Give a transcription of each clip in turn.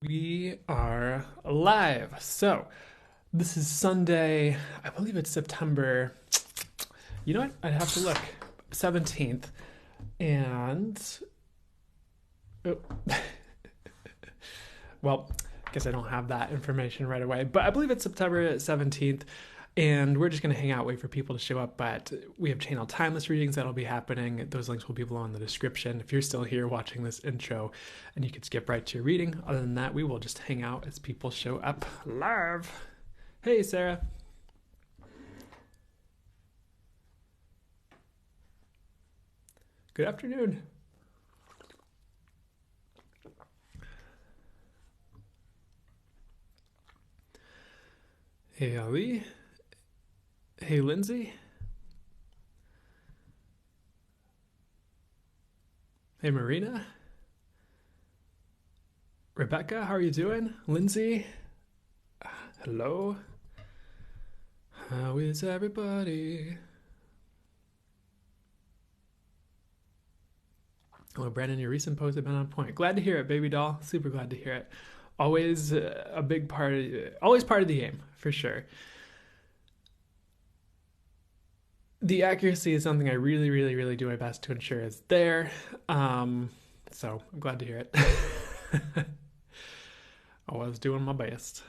We are live. So, this is Sunday. I believe it's September. You know what? I'd have to look. 17th. And. Oh, well, I guess I don't have that information right away. But I believe it's September 17th. And we're just going to hang out, wait for people to show up. But we have channeled timeless readings that'll be happening. Those links will be below in the description if you're still here watching this intro, and you can skip right to your reading. Other than that, we will just hang out as people show up live. Hey, Sarah. Good afternoon. Hey, Ali. Hey, Lindsay. Hey, Marina. Rebecca, how are you doing? Lindsay. Hello. How is everybody? Oh, Brandon, your recent posts have been on point. Glad to hear it, baby doll. Super glad to hear it. Always a big part, always part of the game, for sure. The accuracy is something I really, really, really do my best to ensure is there. So I'm glad to hear it. I was doing my best.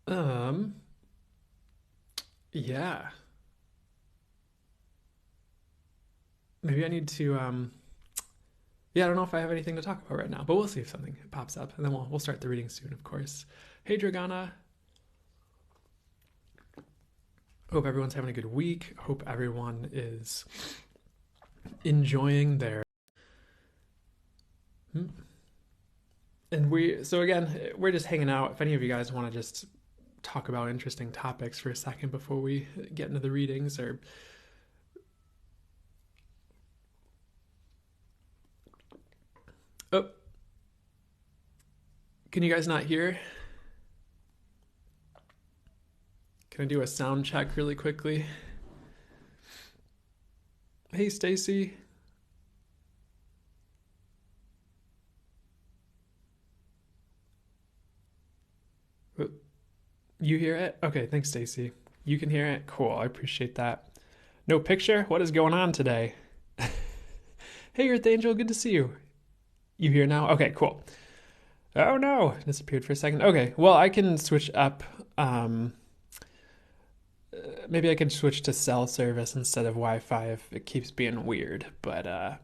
Um, yeah. Maybe I need to. Yeah, I don't know if I have anything to talk about right now, but we'll see if something pops up, and then we'll start the reading soon, of course. Hey, Dragana. Hope everyone's having a good week. Hope everyone is enjoying their. And we're just hanging out. If any of you guys want to just talk about interesting topics for a second before we get into the readings, or oh, can you guys not hear? Can I do a sound check really quickly? Hey, Stacy. You hear it? Okay, thanks, Stacy. You can hear it? Cool, I appreciate that. No picture? What is going on today? Hey, Earth Angel, good to see you. You here now? Okay, cool. Oh no, disappeared for a second. Okay, well, I can switch up. Maybe I can switch to cell service instead of Wi-Fi if it keeps being weird. But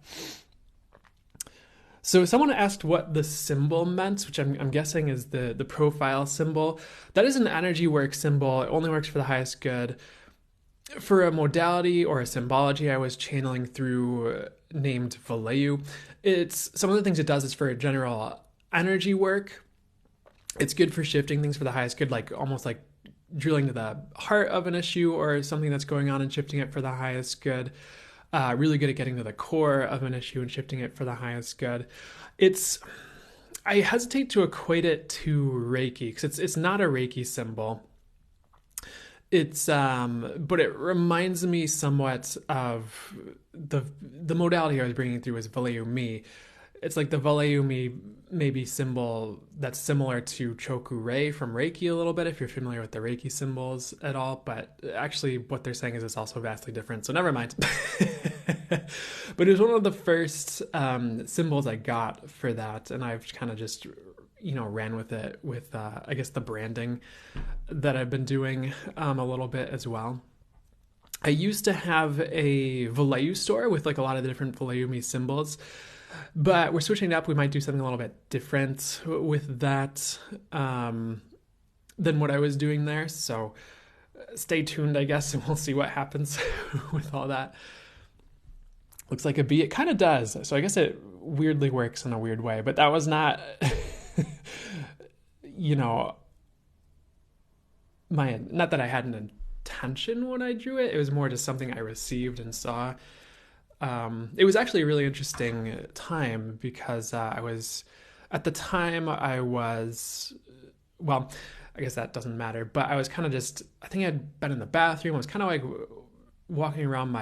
so someone asked what the symbol meant, which I'm guessing is the profile symbol. That is an energy work symbol. It only works for the highest good. For a modality or a symbology I was channeling through named Valleyu, it's some of the things it does is for general energy work. It's good for shifting things for the highest good, like almost like drilling to the heart of an issue or something that's going on and shifting it for the highest good. Really good at getting to the core of an issue and shifting it for the highest good. I hesitate to equate it to Reiki because it's not a Reiki symbol. But it reminds me somewhat of the modality I was bringing through was Valleyu Mi. It's like the Valleyu Mi maybe symbol that's similar to Choku-rei from Reiki a little bit, if you're familiar with the Reiki symbols at all. But actually, what they're saying is it's also vastly different. So never mind. But it was one of the first symbols I got for that, and I've kind of just ran with it with I guess the branding that I've been doing a little bit as well. I used to have a Valleyu store with like a lot of the different Valleyu Mi symbols, but we're switching it up. We might do something a little bit different with that than what I was doing there. So stay tuned, I guess, and we'll see what happens with all that. Looks like a bee. It kind of does. So I guess it weirdly works in a weird way, but that was not, you know, not that I had an intention when I drew it. It was more just something I received and saw. It was actually a really interesting time because at the time I guess that doesn't matter, but I was kind of I think I'd been in the bathroom. I was kind of like walking around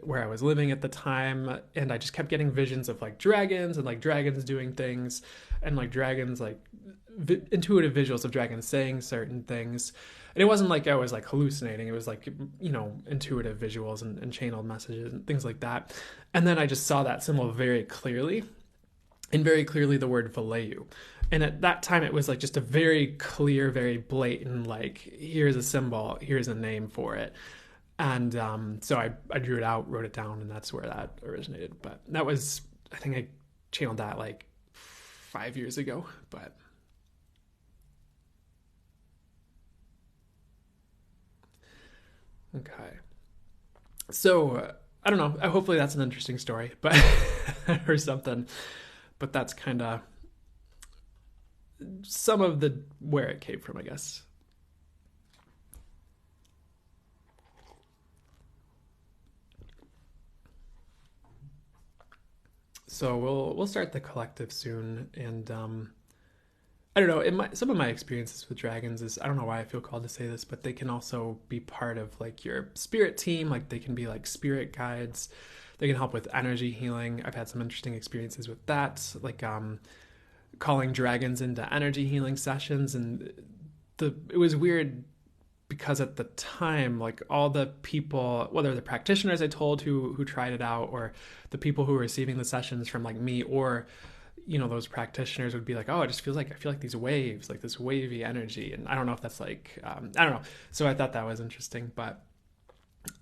where I was living at the time, and I just kept getting visions of like dragons and like dragons doing things, and like dragons like intuitive visuals of dragons saying certain things. And it wasn't like I was like hallucinating. It was like, intuitive visuals and channeled messages and things like that. And then I just saw that symbol very clearly, and very clearly the word Valleyu. And at that time, it was like just a very clear, very blatant, like, here's a symbol, here's a name for it. And so I drew it out, wrote it down, and that's where that originated. But that was, I think I channeled that like 5 years ago. But okay. So I don't know. Hopefully that's an interesting story, but or something. But that's kind of some of the where it came from, I guess. So we'll start the collective soon, and I don't know. Some of my experiences with dragons is, I don't know why I feel called to say this, but they can also be part of like your spirit team. Like they can be like spirit guides. They can help with energy healing. I've had some interesting experiences with that, like calling dragons into energy healing sessions, and it was weird because at the time, like all the people, whether the practitioners I told who tried it out, or the people who were receiving the sessions from like me, or those practitioners would be like, oh, it just feels like, I feel like these waves, like this wavy energy. And I don't know if that's like, I don't know. So I thought that was interesting. But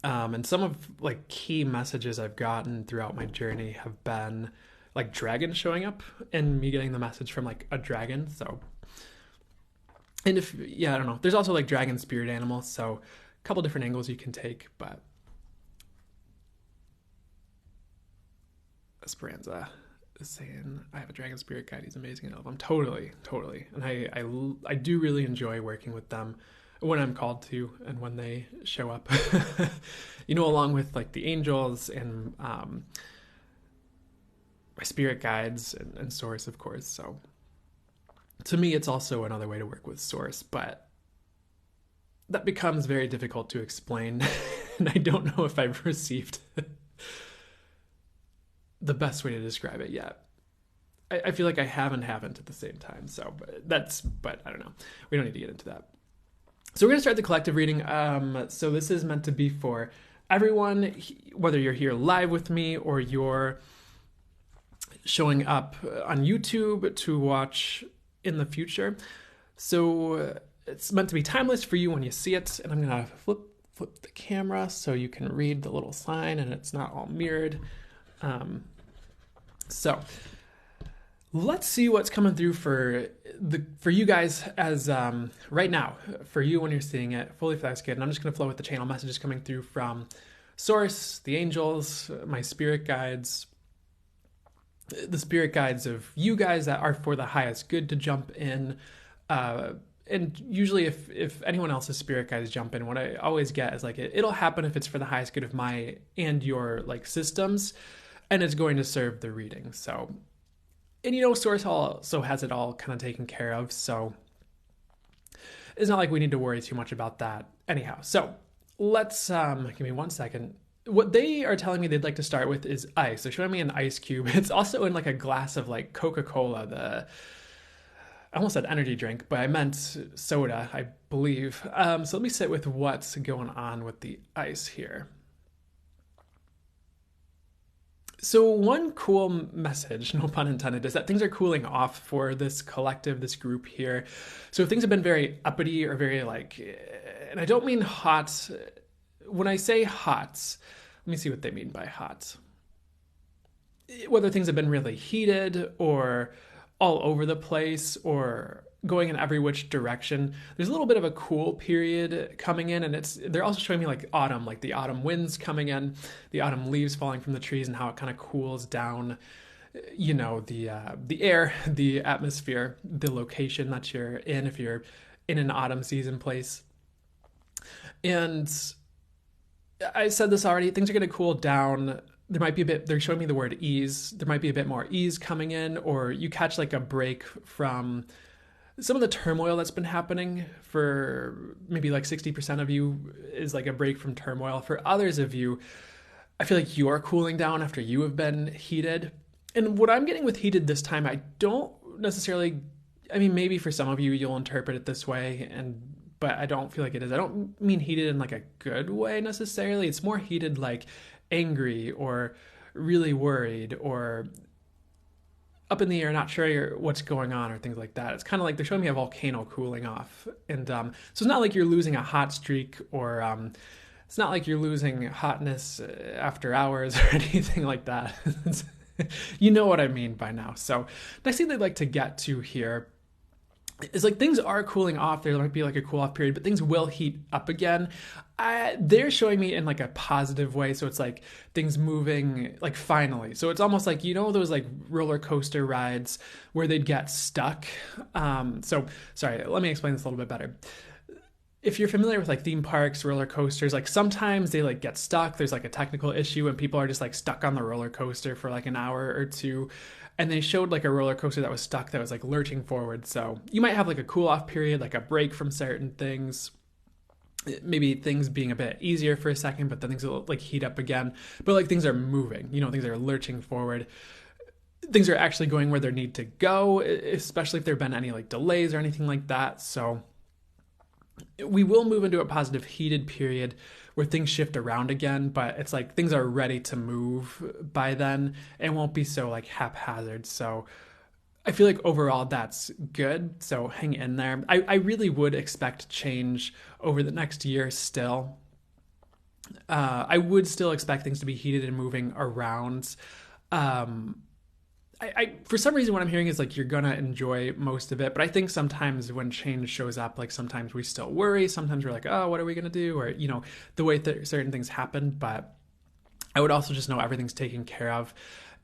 and some of like key messages I've gotten throughout my journey have been like dragons showing up and me getting the message from like a dragon. So, and I don't know. There's also like dragon spirit animals. So a couple different angles you can take, but Esperanza is saying, I have a dragon spirit guide. He's amazing. And I love him. Totally. And I do really enjoy working with them when I'm called to and when they show up, along with like the angels and my spirit guides and source, of course. So to me, it's also another way to work with source, but that becomes very difficult to explain. And I don't know if I've received the best way to describe it yet. I feel like I haven't at the same time. So but I don't know. We don't need to get into that. So we're going to start the collective reading. So this is meant to be for everyone, whether you're here live with me or you're showing up on YouTube to watch in the future. So it's meant to be timeless for you when you see it. And I'm going to flip the camera so you can read the little sign and it's not all mirrored. So let's see what's coming through for you guys as right now, for you when you're seeing it, fully flex kid. And I'm just going to flow with the channel messages coming through from source, the angels, my spirit guides, the spirit guides of you guys that are for the highest good to jump in. And usually if anyone else's spirit guides jump in, what I always get is like, it'll happen if it's for the highest good of my and your like systems, and it's going to serve the reading. So, and source also has it all kind of taken care of. So it's not like we need to worry too much about that anyhow. So let's, give me 1 second. What they are telling me they'd like to start with is ice. They're showing me an ice cube. It's also in like a glass of like Coca-Cola, I almost said energy drink, but I meant soda, I believe. So let me sit with what's going on with the ice here. So one cool message, no pun intended, is that things are cooling off for this collective, this group here. So if things have been very uppity or very like, and I don't mean hot. When I say hot, let me see what they mean by hot. Whether things have been really heated or all over the place or going in every which direction, there's a little bit of a cool period coming in, and they're also showing me like autumn, like the autumn winds coming in, the autumn leaves falling from the trees, and how it kind of cools down, the air, the atmosphere, the location that you're in, if you're in an autumn season place. And I said this already, things are going to cool down. There might be they're showing me the word ease. There might be a bit more ease coming in, or you catch like a break from some of the turmoil that's been happening for maybe like 60% of you is like a break from turmoil. For others of you, I feel like you are cooling down after you have been heated. And what I'm getting with heated this time, I don't necessarily, I mean, maybe for some of you, you'll interpret it this way, but I don't feel like it is. I don't mean heated in like a good way necessarily. It's more heated like angry or really worried or up in the air, not sure what's going on or things like that. It's kind of like they're showing me a volcano cooling off. And so it's not like you're losing a hot streak or it's not like you're losing hotness after hours or anything like that. You know what I mean by now. So next thing they'd like to get to here is like things are cooling off. There might be like a cool off period, but things will heat up again. They're showing me in like a positive way. So it's like things moving like finally. So it's almost like, you know, those like roller coaster rides where they'd get stuck. So sorry, let me explain this a little bit better. If you're familiar with like theme parks, roller coasters, like sometimes they like get stuck. There's like a technical issue and people are just like stuck on the roller coaster for like an hour or two. And they showed like a roller coaster that was stuck that was like lurching forward. So you might have like a cool off period, like a break from certain things. Maybe things being a bit easier for a second, but then things will like heat up again. But like things are moving, you know, things are lurching forward. Things are actually going where they need to go, especially if there have been any like delays or anything like that. So we will move into a positive heated period where things shift around again, but it's like things are ready to move by then and won't be so like haphazard. So I feel like overall that's good. So hang in there. I really would expect change over the next year still. I would still expect things to be heated and moving around. I for some reason what I'm hearing is like you're gonna enjoy most of it, but I think sometimes when change shows up, like sometimes we still worry, sometimes we're like, oh, what are we gonna do, or you know, the way that certain things happen. But I would also just know everything's taken care of.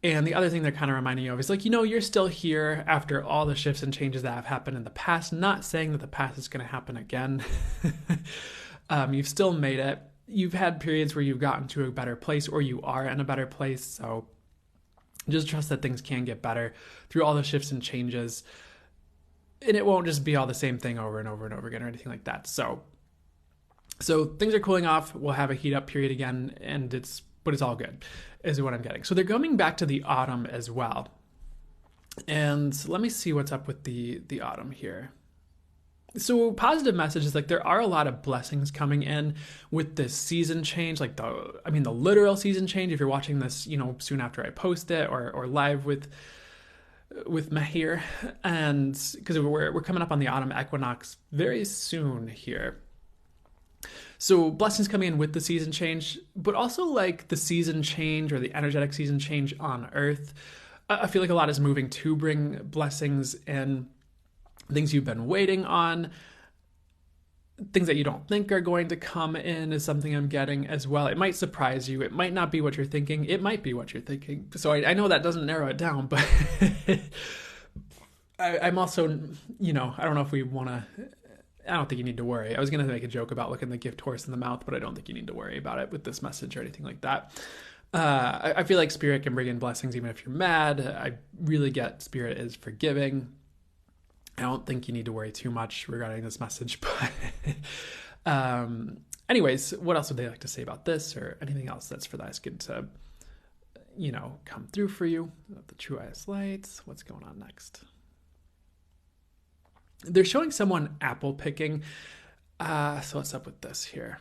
And the other thing they're kind of reminding you of is like, you know, you're still here after all the shifts and changes that have happened in the past. Not saying that the past is going to happen again. You've still made it. You've had periods where you've gotten to a better place or you are in a better place. So just trust that things can get better through all the shifts and changes. And it won't just be all the same thing over and over and over again or anything like that. So things are cooling off. We'll have a heat up period again, but it's all good, is what I'm getting. So they're coming back to the autumn as well. And let me see what's up with the autumn here. So positive message is like there are a lot of blessings coming in with this season change, like the literal season change. If you're watching this, you know, soon after I post it or live with Mahir, and because we're coming up on the autumn equinox very soon here. So blessings coming in with the season change, but also like the season change or the energetic season change on Earth. I feel like a lot is moving to bring blessings in. Things you've been waiting on, things that you don't think are going to come in is something I'm getting as well. It might surprise you. It might not be what you're thinking. It might be what you're thinking. So I know that doesn't narrow it down, but I'm also, you know, I don't know if we want to... I don't think you need to worry. I was going to make a joke about looking the gift horse in the mouth, but I don't think you need to worry about it with this message or anything like that. I feel like Spirit can bring in blessings even if you're mad. I really get Spirit is forgiving. I don't think you need to worry too much regarding this message, but anyways, what else would they like to say about this or anything else that's for that good to, you know, come through for you? The True Highest Lights. What's going on next? They're showing someone apple picking. So what's up with this here?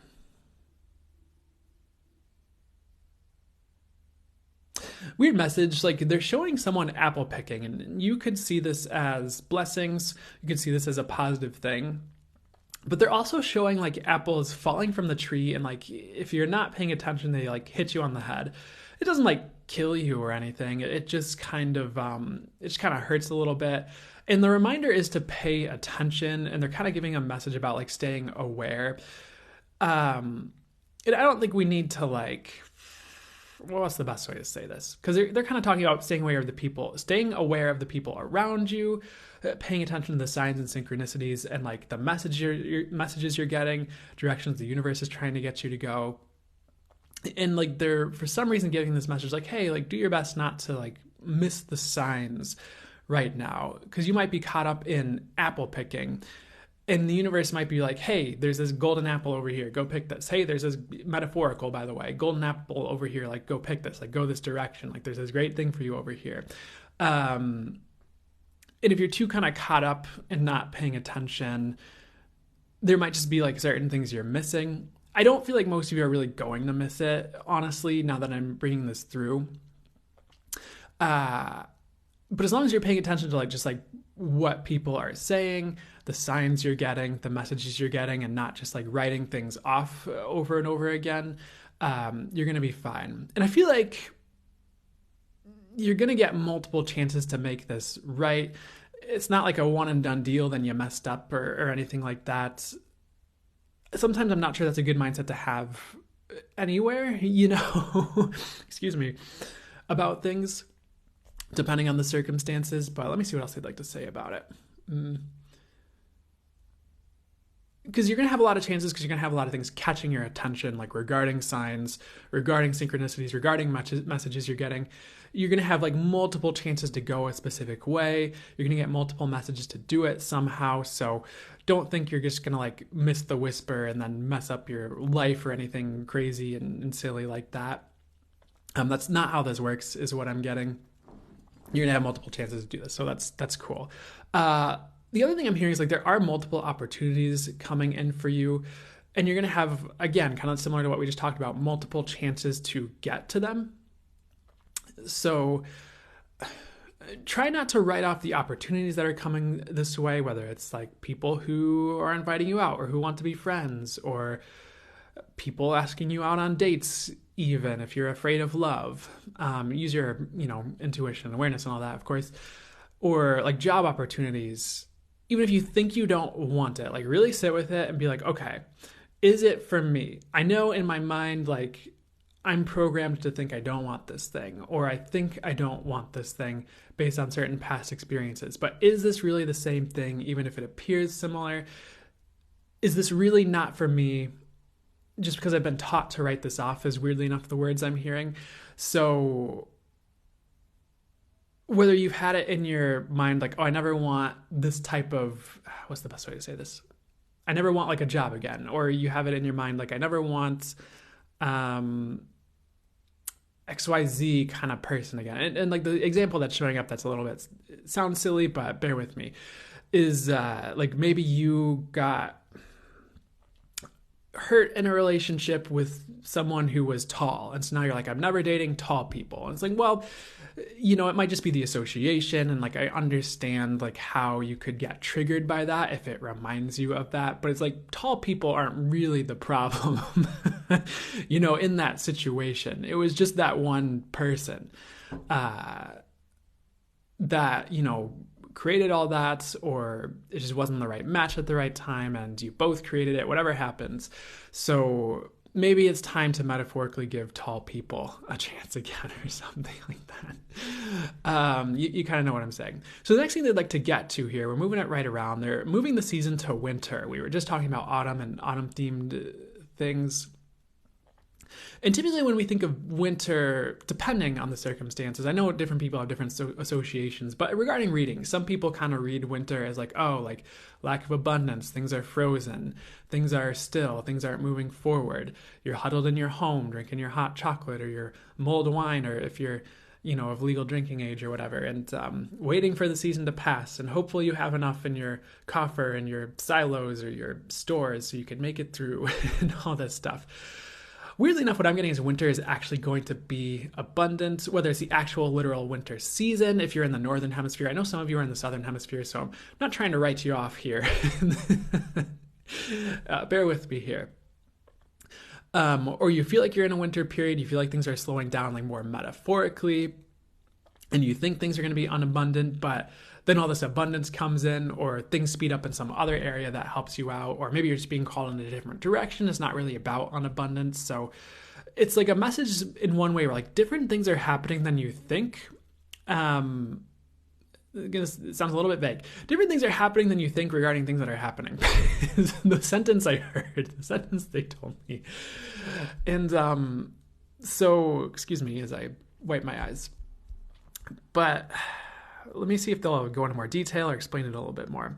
Weird message, like they're showing someone apple picking, and you could see this as blessings. You could see this as a positive thing. But they're also showing like apples falling from the tree, and like if you're not paying attention, they like hit you on the head. It doesn't like kill you or anything. It just kind of hurts a little bit. And the reminder is to pay attention, and they're kind of giving a message about like staying aware. And I don't think we need to like, well, what's the best way to say this? Because they're kind of talking about staying aware of the people around you, paying attention to the signs and synchronicities and like the messages you're getting, directions the universe is trying to get you to go. And like they're for some reason giving this message like, hey, like do your best not to like miss the signs right now, because you might be caught up in apple picking. And the universe might be like, hey, there's this golden apple over here, go pick this. Hey, there's this metaphorical, by the way, golden apple over here, like go pick this, like go this direction. Like there's this great thing for you over here. And if you're too kind of caught up and not paying attention, there might just be like certain things you're missing. I don't feel like most of you are really going to miss it, honestly, now that I'm bringing this through. But as long as you're paying attention to like just like what people are saying, the signs you're getting, the messages you're getting, and not just like writing things off over and over again, you're going to be fine. And I feel like you're going to get multiple chances to make this right. It's not like a one and done deal, then you messed up or anything like that. Sometimes I'm not sure that's a good mindset to have anywhere, you know, excuse me, about things, depending on the circumstances. But let me see what else I'd like to say about it. Because you're going to have a lot of chances, because you're going to have a lot of things catching your attention, like regarding signs, regarding synchronicities, regarding messages you're getting. You're going to have like multiple chances to go a specific way. You're going to get multiple messages to do it somehow. So don't think you're just going to like miss the whisper and then mess up your life or anything crazy and silly like that. That's not how this works, is what I'm getting. You're going to have multiple chances to do this. So that's cool. The other thing I'm hearing is like there are multiple opportunities coming in for you, and you're going to have, again, kind of similar to what we just talked about, multiple chances to get to them. So try not to write off the opportunities that are coming this way, whether it's like people who are inviting you out or who want to be friends, or people asking you out on dates, even if you're afraid of love. Use your, intuition and awareness and all that, of course. Or like job opportunities. Even if you think you don't want it, like really sit with it and be like, okay, is it for me? I know in my mind, like I'm programmed to think I don't want this thing, or I think I don't want this thing based on certain past experiences. But is this really the same thing, even if it appears similar? Is this really not for me? Just because I've been taught to write this off as weirdly enough the words I'm hearing. So whether you've had it in your mind, like, oh, I never want this type of, what's the best way to say this? I never want like a job again. Or you have it in your mind, like, I never want XYZ kind of person again. And like the example that's showing up, that's a little bit, it sounds silly, but bear with me, is like maybe you got hurt in a relationship with someone who was tall. And so now you're like, I'm never dating tall people. And it's like, well, it might just be the association. And like, I understand like how you could get triggered by that if it reminds you of that. But it's like, tall people aren't really the problem, in that situation. It was just that one person that, created all that, or it just wasn't the right match at the right time and you both created it, whatever happens. So maybe it's time to metaphorically give tall people a chance again or something like that. You kind of know what I'm saying. So the next thing they'd like to get to here, we're moving it right around. They're moving the season to winter. We were just talking about autumn and autumn themed things. And typically when we think of winter, depending on the circumstances, I know different people have different associations, but regarding reading, some people kind of read winter as like, oh, like lack of abundance, things are frozen, things are still, things aren't moving forward. You're huddled in your home, drinking your hot chocolate or your mulled wine, or if you're, of legal drinking age or whatever, and waiting for the season to pass. And hopefully you have enough in your coffer and your silos or your stores so you can make it through and all this stuff. Weirdly enough, what I'm getting is winter is actually going to be abundant, whether it's the actual literal winter season, if you're in the northern hemisphere. I know some of you are in the southern hemisphere, so I'm not trying to write you off here. Bear with me here. Or you feel like you're in a winter period, you feel like things are slowing down, like more metaphorically, and you think things are going to be unabundant, but then all this abundance comes in, or things speed up in some other area that helps you out, or maybe you're just being called in a different direction. It's not really about unabundance. So it's like a message in one way where like different things are happening than you think. It sounds a little bit vague. Different things are happening than you think regarding things that are happening. The sentence I heard, the sentence they told me. And so, excuse me as I wipe my eyes. But let me see if they'll go into more detail or explain it a little bit more.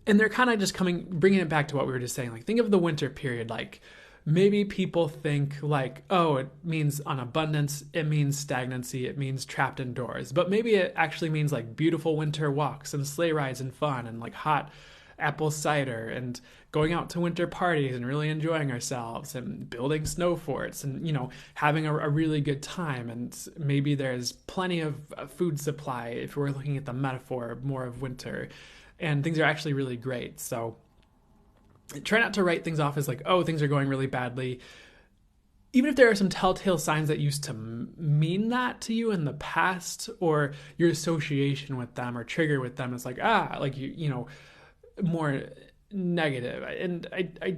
And they're kind of just bringing it back to what we were just saying. Like, think of the winter period. Like, maybe people think like, oh, it means unabundance, it means stagnancy, it means trapped indoors. But maybe it actually means like beautiful winter walks and sleigh rides and fun and like hot apple cider and going out to winter parties and really enjoying ourselves and building snow forts and, having a really good time. And maybe there's plenty of food supply if we're looking at the metaphor more of winter, and things are actually really great. So try not to write things off as like, oh, things are going really badly. Even if there are some telltale signs that used to mean that to you in the past, or your association with them or trigger with them is like, like more negative. And I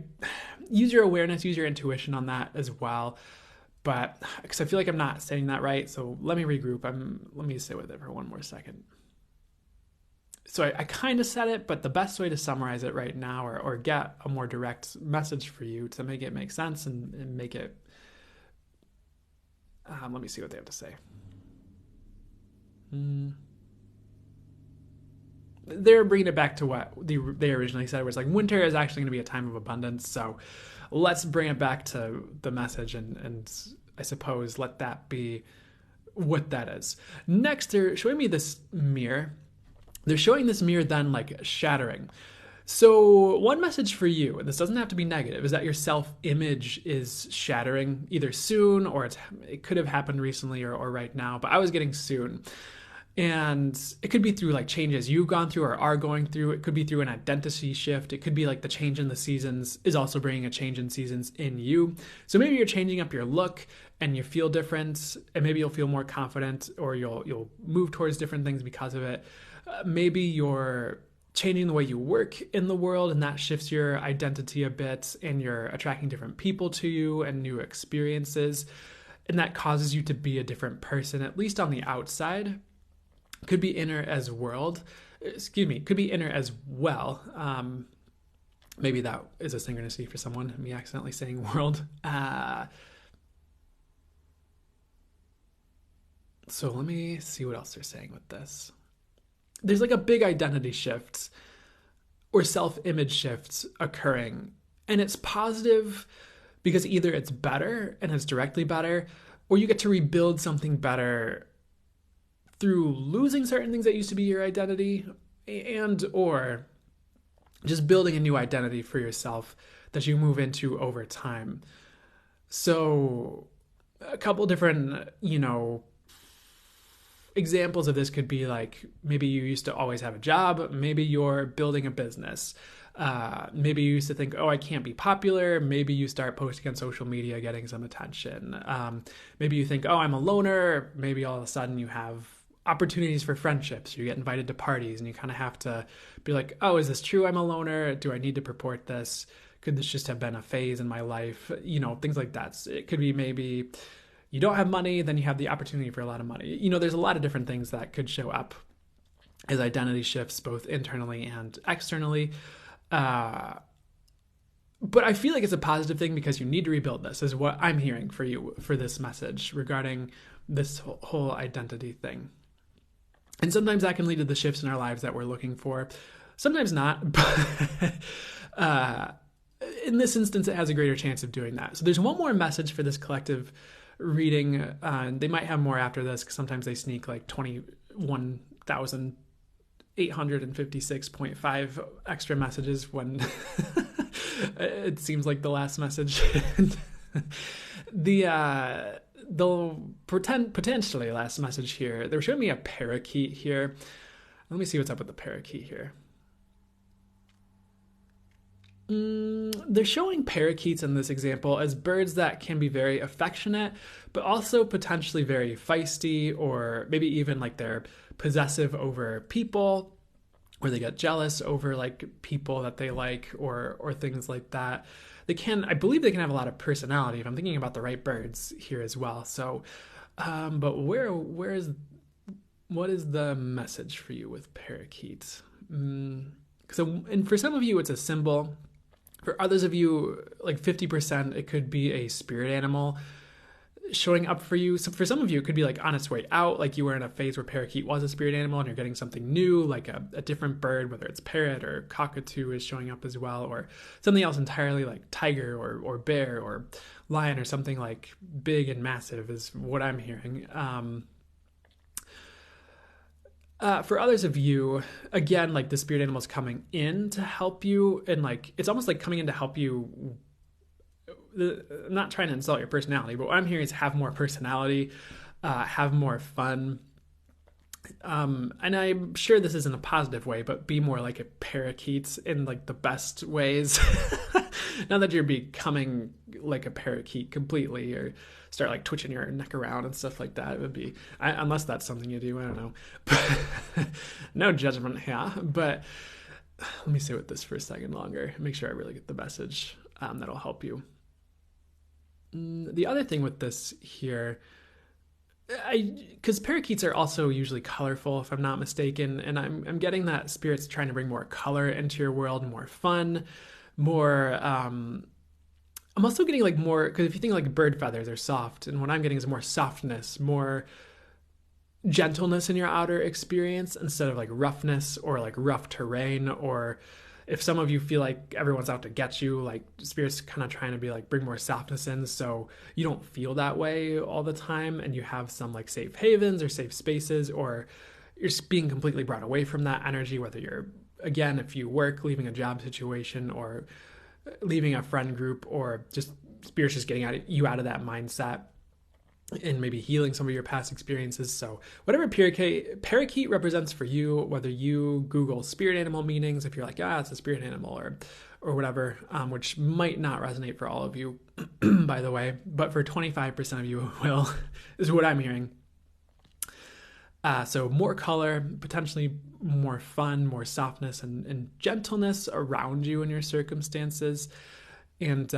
use your awareness, use your intuition on that as well. But because I feel like I'm not saying that right, so let me regroup. Let me sit with it for one more second. So I kind of said it, but the best way to summarize it right now, or get a more direct message for you to make it make sense and make it, let me see what they have to say. They're bringing it back to what they originally said, where it's like winter is actually going to be a time of abundance. So let's bring it back to the message and I suppose let that be what that is. Next, they're showing me this mirror. They're showing this mirror then like shattering. So one message for you, and this doesn't have to be negative, is that your self-image is shattering either soon, or it could have happened recently or right now, but I was getting soon. And it could be through like changes you've gone through or are going through. It could be through an identity shift. It could be like the change in the seasons is also bringing a change in seasons in you. So maybe you're changing up your look and you feel different, and maybe you'll feel more confident, or you'll move towards different things because of it. Maybe you're changing the way you work in the world, and that shifts your identity a bit, and you're attracting different people to you and new experiences, and that causes you to be a different person, at least on the outside. Could be inner as world. Could be inner as well. Maybe that is a synchronicity for someone, me accidentally saying world. So let me see what else they're saying with this. There's like a big identity shift or self-image shift occurring. And it's positive because either it's better and it's directly better, or you get to rebuild something better through losing certain things that used to be your identity, and or just building a new identity for yourself that you move into over time. So a couple different, examples of this could be like, maybe you used to always have a job, maybe you're building a business. Maybe you used to think, oh, I can't be popular. Maybe you start posting on social media, getting some attention. Maybe you think, oh, I'm a loner. Maybe all of a sudden you have opportunities for friendships. You get invited to parties and you kind of have to be like, oh, is this true? I'm a loner. Do I need to purport this? Could this just have been a phase in my life? Things like that. It could be maybe you don't have money, then you have the opportunity for a lot of money. There's a lot of different things that could show up as identity shifts, both internally and externally. But I feel like it's a positive thing because you need to rebuild this, is what I'm hearing for you for this message regarding this whole identity thing. And sometimes that can lead to the shifts in our lives that we're looking for. Sometimes not, but in this instance, it has a greater chance of doing that. So there's one more message for this collective reading. They might have more after this because sometimes they sneak like 21,856.5 extra messages when it seems like the last message. The potentially last message here, they're showing me a parakeet here. Let me see what's up with the parakeet here. They're showing parakeets in this example as birds that can be very affectionate, but also potentially very feisty, or maybe even like they're possessive over people, or they get jealous over like people that they like, or things like that. I believe they can have a lot of personality if I'm thinking about the right birds here as well. So, but what is the message for you with parakeets? So, and for some of you, it's a symbol. For others of you, like 50%, it could be a spirit animal. showing up for you. So for some of you, it could be like on its way out, like you were in a phase where parakeet was a spirit animal and you're getting something new, like a different bird, whether it's parrot or cockatoo is showing up as well, or something else entirely like tiger or bear or lion or something like big and massive is what I'm hearing. For others of you, again, like the spirit animal is coming in to help you, and like it's almost like coming in to help you. I'm not trying to insult your personality, but what I'm hearing is have more personality, have more fun. And I'm sure this isn't a positive way, but be more like a parakeet in like the best ways. Not that you're becoming like a parakeet completely or start like twitching your neck around and stuff like that. It would be, unless that's something you do, I don't know. No judgment here, but let me sit with this for a second longer. Make sure I really get the message that'll help you. The other thing with this here, because parakeets are also usually colorful, if I'm not mistaken, and I'm getting that spirit's trying to bring more color into your world, more fun, more. I'm also getting like more, because if you think like bird feathers are soft, and what I'm getting is more softness, more gentleness in your outer experience instead of like roughness or like rough terrain, or if some of you feel like everyone's out to get you, like spirit's kind of trying to be like bring more softness in so you don't feel that way all the time, and you have some like safe havens or safe spaces, or you're being completely brought away from that energy, whether you're, again, if you work, leaving a job situation or leaving a friend group, or just spirit's just getting you out of that mindset and maybe healing some of your past experiences. So whatever parakeet represents for you, whether you Google spirit animal meanings, if you're like, it's a spirit animal or whatever, which might not resonate for all of you, by the way, but for 25% of you it will, is what I'm hearing. So more color, potentially more fun, more softness and gentleness around you in your circumstances. And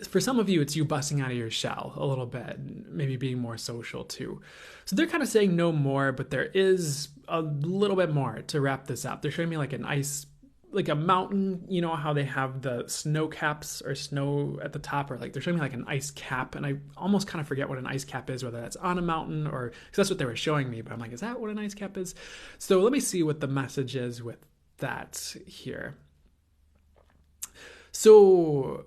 for some of you, it's you busting out of your shell a little bit, maybe being more social too. So they're kind of saying no more, but there is a little bit more to wrap this up. They're showing me like like a mountain, you know how they have the snow caps or snow at the top, or like they're showing me like an ice cap. And I almost kind of forget what an ice cap is, whether that's on a mountain or, because that's what they were showing me, but I'm like, is that what an ice cap is? So let me see what the message is with that here. So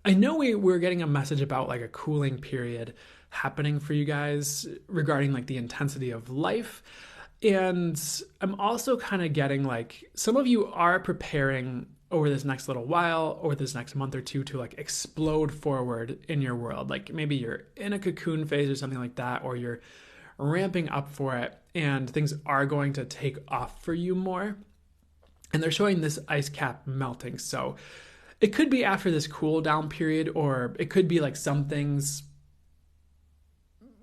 I know we're getting a message about like a cooling period happening for you guys regarding like the intensity of life. And I'm also kind of getting like some of you are preparing over this next little while or this next month or two to like explode forward in your world. Like maybe you're in a cocoon phase or something like that, or you're ramping up for it and things are going to take off for you more. And they're showing this ice cap melting. So it could be after this cool down period, or it could be like some things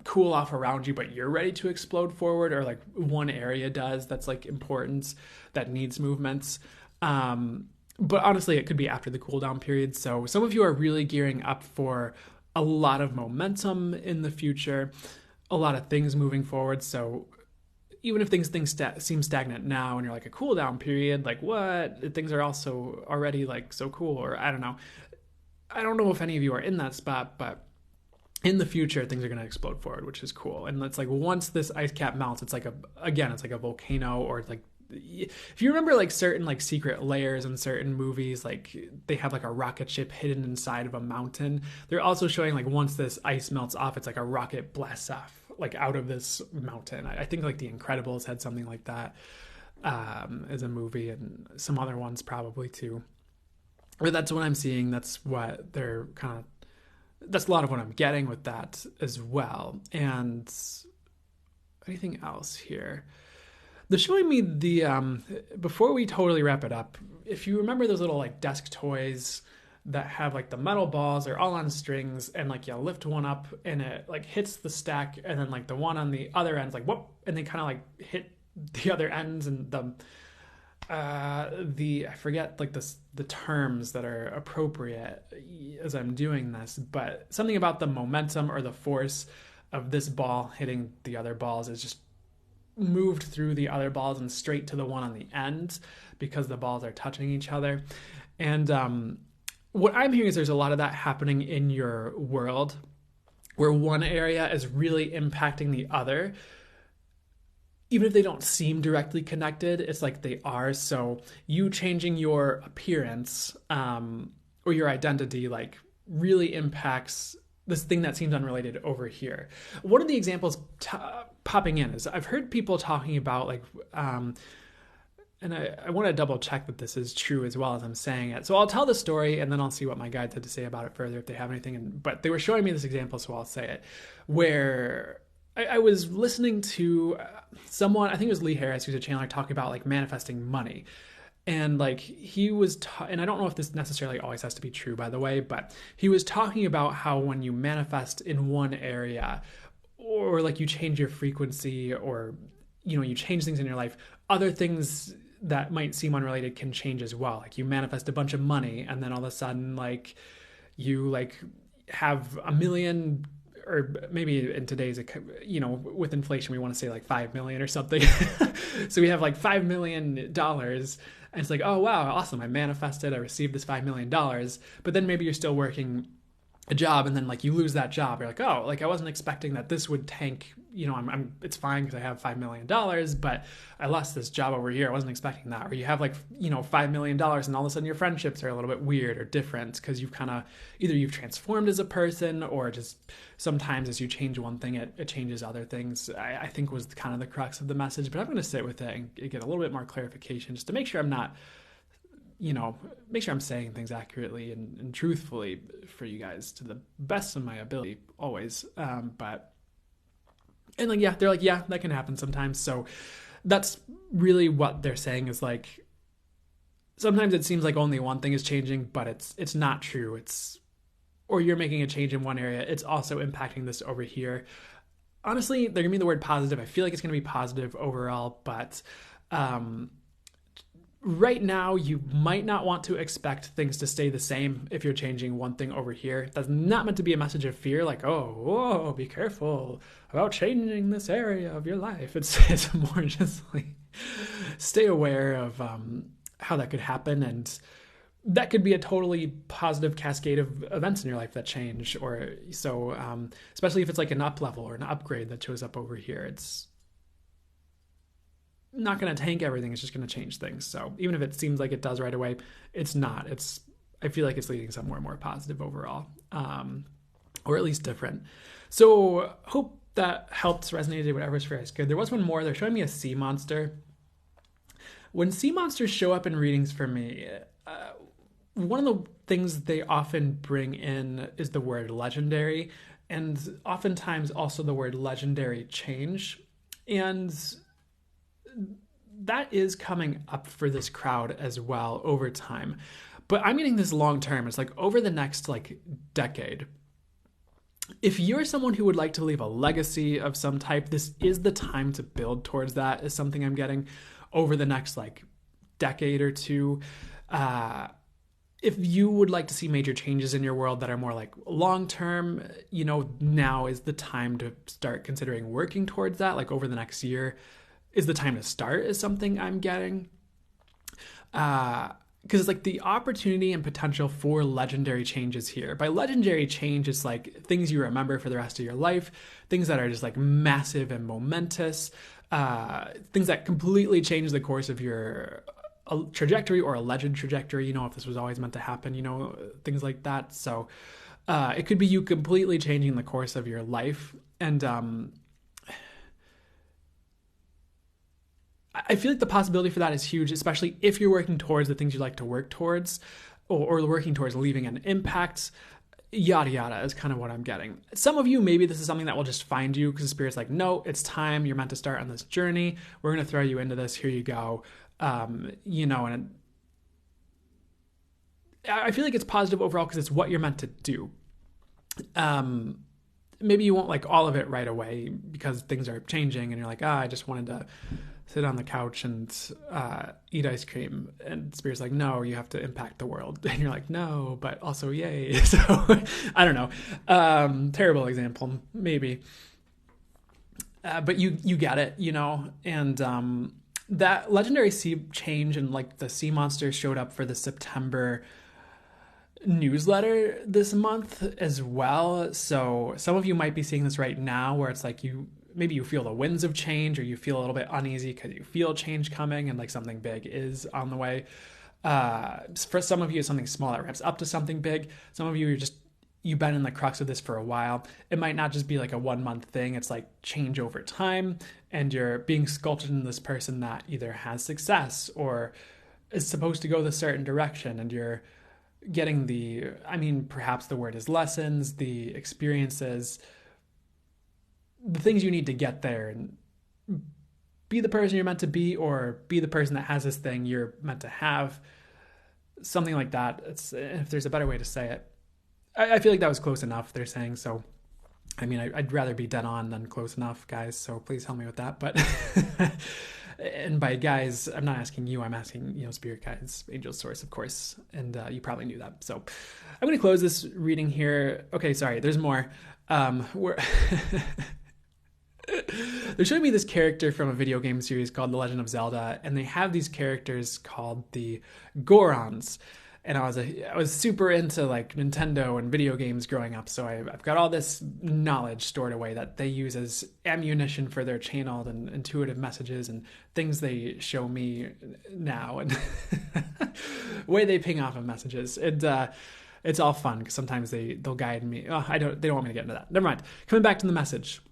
cool off around you, but you're ready to explode forward, or like one area does that's like important, that needs movements. But honestly, it could be after the cool down period. So some of you are really gearing up for a lot of momentum in the future, a lot of things moving forward. So even if things seem stagnant now and you're like a cool down period, like what? Things are also already like so cool, or I don't know. I don't know if any of you are in that spot, but in the future, things are going to explode forward, which is cool. And it's like once this ice cap melts, it's like it's like a volcano, or like, if you remember like certain like secret layers in certain movies, like they have like a rocket ship hidden inside of a mountain. They're also showing like once this ice melts off, it's like a rocket blasts off like out of this mountain. I think like The Incredibles had something like that as a movie, and some other ones probably too. Or that's what I'm seeing. That's what they're kind of, that's a lot of what I'm getting with that as well. And anything else here? They're showing me the, before we totally wrap it up, if you remember those little like desk toys that have like the metal balls, they're all on strings, and like you lift one up and it like hits the stack, and then like the one on the other end's like whoop, and they kind of like hit the other ends, and I forget like the terms that are appropriate as I'm doing this, but something about the momentum or the force of this ball hitting the other balls is just moved through the other balls and straight to the one on the end, because the balls are touching each other. And what I'm hearing is there's a lot of that happening in your world. where one area is really impacting the other. Even if they don't seem directly connected, it's like they are. So you changing your appearance or your identity like really impacts this thing that seems unrelated over here. One of the examples popping in is I've heard people talking about like, and I want to double check that this is true as well as I'm saying it. So I'll tell the story and then I'll see what my guides had to say about it further if they have anything. But they were showing me this example, so I'll say it, where I was listening to someone, I think it was Lee Harris, who's a channeler, talking about like manifesting money. And like he was, and I don't know if this necessarily always has to be true, by the way, but he was talking about how when you manifest in one area, or like you change your frequency, or you change things in your life, other things that might seem unrelated can change as well. Like you manifest a bunch of money, and then all of a sudden, like you like have $1 million. Or maybe in today's, with inflation, we want to say like 5 million or something. So we have like $5 million. And it's like, oh, wow, awesome. I manifested. I received this $5 million. But then maybe you're still working a job and then like you lose that job. You're like, oh, like I wasn't expecting that this would tank. It's fine because I have $5 million, but I lost this job over here. I wasn't expecting that. Or you have like, $5 million and all of a sudden your friendships are a little bit weird or different because you've kind of, either you've transformed as a person or just sometimes as you change one thing, it changes other things. I think was kind of the crux of the message, but I'm going to sit with it and get a little bit more clarification just to make sure I'm not, make sure I'm saying things accurately and truthfully for you guys to the best of my ability always. And like, yeah, they're like, yeah, that can happen sometimes. So that's really what they're saying is like, sometimes it seems like only one thing is changing, but it's not true. Or you're making a change in one area. It's also impacting this over here. Honestly, they're gonna be the word positive. I feel like it's gonna be positive overall, but, right now, you might not want to expect things to stay the same if you're changing one thing over here. That's not meant to be a message of fear, like, oh, whoa, be careful about changing this area of your life. It's more just like, stay aware of how that could happen. And that could be a totally positive cascade of events in your life that change. Or so, especially if it's like an up level or an upgrade that shows up over here. It's not going to tank everything. It's just going to change things. So even if it seems like it does right away, it's not. I feel like it's leading somewhere more positive overall, or at least different. So hope that helped, resonated, whatever's for us. Good. There was one more. They're showing me a sea monster. When sea monsters show up in readings for me, one of the things they often bring in is the word legendary, and oftentimes also the word legendary change. And that is coming up for this crowd as well over time. But I'm getting this long term. It's like over the next like decade. If you're someone who would like to leave a legacy of some type, this is the time to build towards that, is something I'm getting over the next like decade or two. If you would like to see major changes in your world that are more like long term, now is the time to start considering working towards that. Like over the next year is the time to start, is something I'm getting. Because it's like the opportunity and potential for legendary changes here. By legendary change, it's like things you remember for the rest of your life, things that are just like massive and momentous, things that completely change the course of your trajectory or a legend trajectory, if this was always meant to happen, things like that. So it could be you completely changing the course of your life. And I feel like the possibility for that is huge, especially if you're working towards the things you like to work towards, or working towards leaving an impact, yada, yada, is kind of what I'm getting. Some of you, maybe this is something that will just find you because the Spirit's like, no, it's time. You're meant to start on this journey. We're going to throw you into this. Here you go. And I feel like it's positive overall because it's what you're meant to do. Maybe you won't like all of it right away because things are changing and you're like, I just wanted to sit on the couch and eat ice cream. And Spirit's like, no, you have to impact the world. And you're like, no, but also yay. So I don't know. Terrible example, maybe. But you get it, and that legendary sea change and like the sea monster showed up for the September newsletter this month as well. So some of you might be seeing this right now where it's like maybe you feel the winds of change, or you feel a little bit uneasy because you feel change coming and like something big is on the way. For some of you, it's something small that ramps up to something big. Some of you, you've been in the crux of this for a while. It might not just be like a 1 month thing. It's like change over time, and you're being sculpted in this person that either has success or is supposed to go the certain direction, and you're getting perhaps the word is lessons, the experiences, the things you need to get there and be the person you're meant to be, or be the person that has this thing you're meant to have. Something like that. If there's a better way to say it. I feel like that was close enough, they're saying. So, I'd rather be dead on than close enough, guys. So please help me with that. But, and by guys, I'm not asking you. I'm asking, spirit guides, angel source, of course. And you probably knew that. So I'm going to close this reading here. Okay, sorry. There's more. They're showing me this character from a video game series called The Legend of Zelda, and they have these characters called the Gorons. And I was super into like Nintendo and video games growing up, so I've got all this knowledge stored away that they use as ammunition for their channeled and intuitive messages and things they show me now, and way they ping off of messages. And it's all fun because sometimes they'll guide me. They don't want me to get into that. Never mind. Coming back to the message.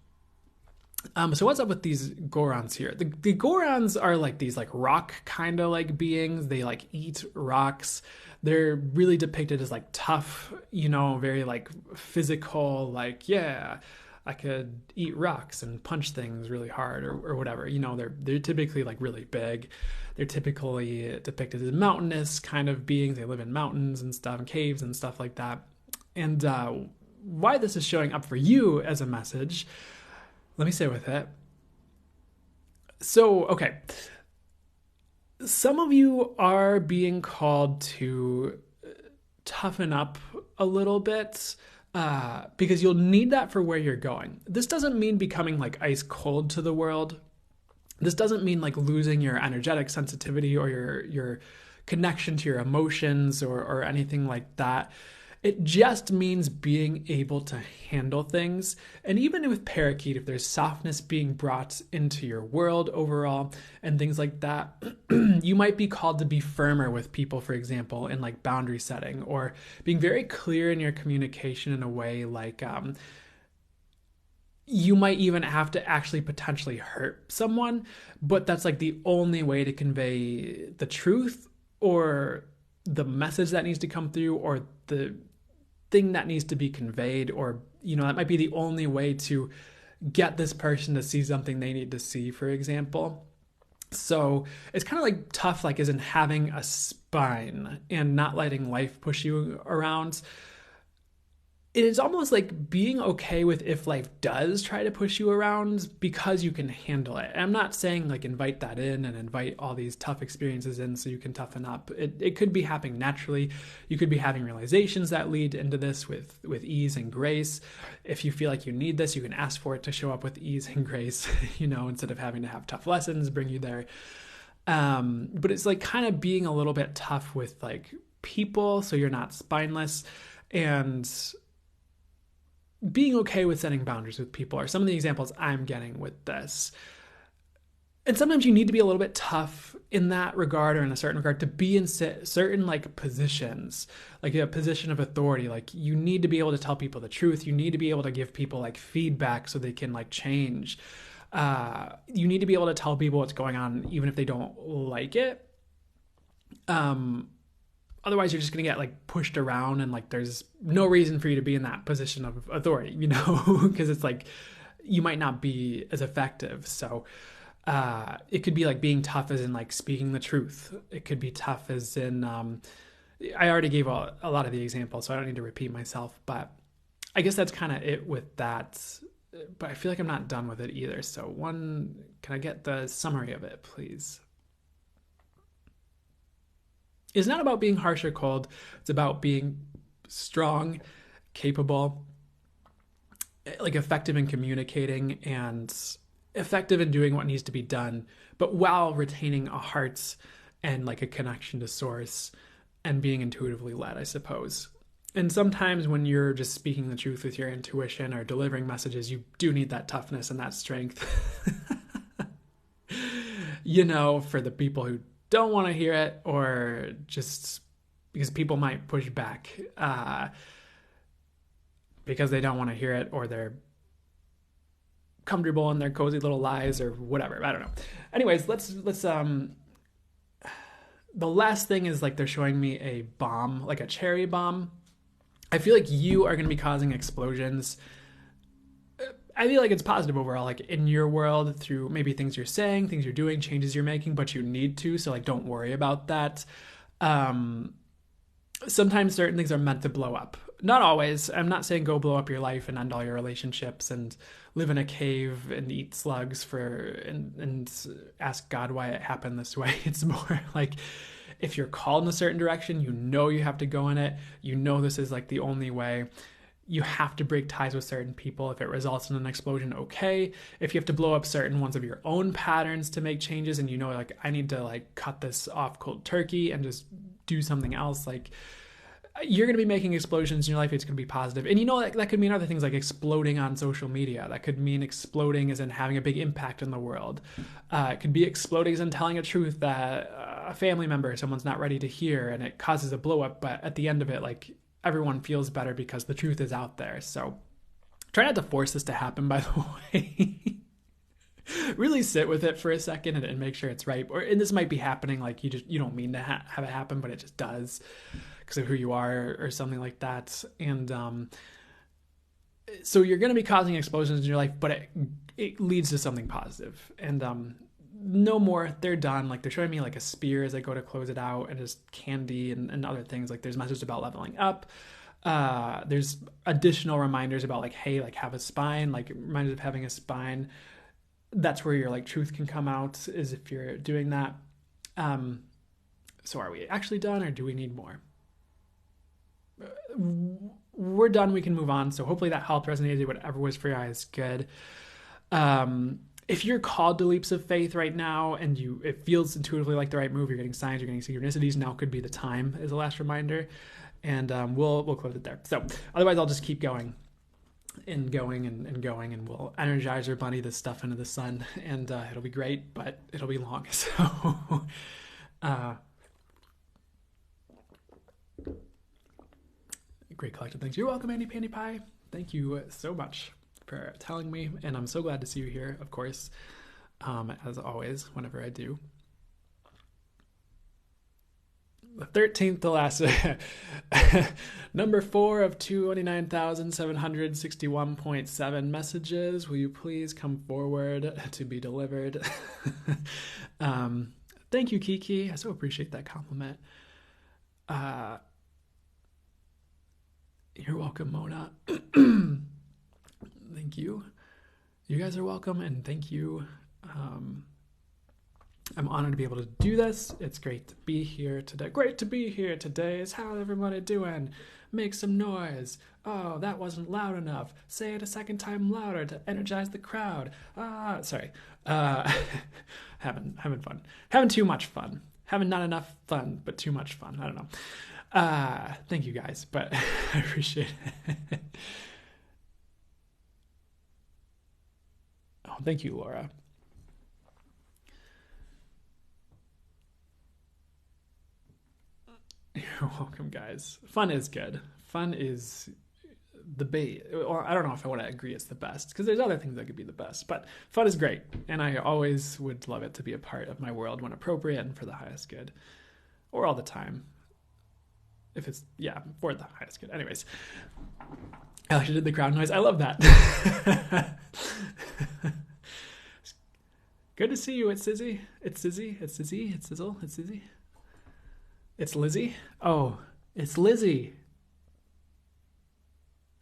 So what's up with these Gorons here? The Gorons are like these like rock kind of like beings. They like eat rocks. They're really depicted as like tough, very like physical, like, yeah, I could eat rocks and punch things really hard or whatever. They're typically like really big. They're typically depicted as mountainous kind of beings. They live in mountains and stuff, and caves and stuff like that. And why this is showing up for you as a message, let me say with it. So, okay. Some of you are being called to toughen up a little bit because you'll need that for where you're going. This doesn't mean becoming like ice cold to the world. This doesn't mean like losing your energetic sensitivity or your connection to your emotions or anything like that. It just means being able to handle things. And even with Parakeet, if there's softness being brought into your world overall and things like that, you might be called to be firmer with people, for example, in like boundary setting, or being very clear in your communication in a way like you might even have to actually potentially hurt someone, but that's like the only way to convey the truth or the message that needs to come through, or the thing that needs to be conveyed, or that might be the only way to get this person to see something they need to see, for example. So it's kind of like tough, like as in having a spine and not letting life push you around. It is almost like being okay with if life does try to push you around because you can handle it. And I'm not saying like invite that in and invite all these tough experiences in so you can toughen up. It could be happening naturally. You could be having realizations that lead into this with ease and grace. If you feel like you need this, you can ask for it to show up with ease and grace, instead of having to have tough lessons bring you there. But it's like kind of being a little bit tough with like people so you're not spineless, and being okay with setting boundaries with people are some of the examples I'm getting with this. And sometimes you need to be a little bit tough in that regard, or in a certain regard, to be in certain like positions, like a position of authority. Like you need to be able to tell people the truth. You need to be able to give people like feedback so they can like change. You need to be able to tell people what's going on, even if they don't like it. Otherwise, you're just going to get like pushed around, and like there's no reason for you to be in that position of authority, because it's like you might not be as effective. So it could be like being tough as in like speaking the truth. It could be tough as in, I already gave a lot of the examples, so I don't need to repeat myself, but I guess that's kind of it with that. But I feel like I'm not done with it either. So can I get the summary of it, please? It's not about being harsh or cold. It's about being strong, capable, like effective in communicating, and effective in doing what needs to be done, but while retaining a heart and like a connection to source and being intuitively led, I suppose. And sometimes when you're just speaking the truth with your intuition or delivering messages, you do need that toughness and that strength. For the people who don't want to hear it, or just because people might push back because they don't want to hear it, or they're comfortable in their cozy little lies or whatever. I don't know. Anyways, let's the last thing is like they're showing me a bomb, like a cherry bomb. I feel like you are going to be causing explosions. I feel like it's positive overall, like in your world, through maybe things you're saying, things you're doing, changes you're making, but you need to. So like, don't worry about that. Sometimes certain things are meant to blow up. Not always. I'm not saying go blow up your life and end all your relationships and live in a cave and eat slugs and ask God why it happened this way. It's more like, if you're called in a certain direction, you have to go in it. This is like the only way. You have to break ties with certain people. If it results in an explosion, okay. If you have to blow up certain ones of your own patterns to make changes, and like, I need to like cut this off cold turkey and just do something else, like, you're going to be making explosions in your life. It's going to be positive. And that could mean other things like exploding on social media. That could mean exploding as in having a big impact in the world. It could be exploding as in telling a truth that a family member, someone's not ready to hear, and it causes a blow up. But at the end of it, like, everyone feels better because the truth is out there. So try not to force this to happen, by the way. Really sit with it for a second and make sure it's right. And this might be happening, like, you don't mean to have it happen, but it just does because of who you are or something like that. And so you're going to be causing explosions in your life, but it leads to something positive. And no more, they're done. Like, they're showing me like a spear as I go to close it out, and just candy and other things. Like, there's messages about leveling up. There's additional reminders about like, hey, like, have a spine, like reminders of having a spine. That's where your like truth can come out, is if you're doing that. So are we actually done, or do we need more? We're done. We can move on. So hopefully that helped, resonated. Whatever was for your eyes, good. If you're called to leaps of faith right now, and it feels intuitively like the right move, you're getting signs, you're getting synchronicities, now could be the time, is the last reminder. And we'll close it there. So otherwise, I'll just keep going and going and going, and we'll energize or bunny this stuff into the sun, and it'll be great, but it'll be long. So great collective thanks. You're welcome, Andy Pandy Pie. Thank you so much for telling me, and I'm so glad to see you here, of course, as always, whenever I do. The 13th to last, number 4 of 29,761.7 messages. Will you please come forward to be delivered? Thank you, Kiki. I so appreciate that compliment. You're welcome, Mona. Thank you. You guys are welcome, and thank you. I'm honored to be able to do this. It's great to be here today. Great to be here today. How's everybody doing? Make some noise. Oh, that wasn't loud enough. Say it a second time louder to energize the crowd. Sorry. Having fun. Having too much fun. Having not enough fun, but too much fun. I don't know. Thank you guys, but I appreciate it. Oh, thank you, Laura. You're welcome, guys. Fun is good. Fun is the bait. Or I don't know if I want to agree it's the best, because there's other things that could be the best. But fun is great, and I always would love it to be a part of my world when appropriate and for the highest good. Or all the time. If it's, for the highest good. Anyways. I actually did the crowd noise. I love that. Good to see you. It's Sizzy. It's Sizzy. It's Sizzy. It's Sizzle. It's Sizzy. It's Lizzie. Oh, it's Lizzie.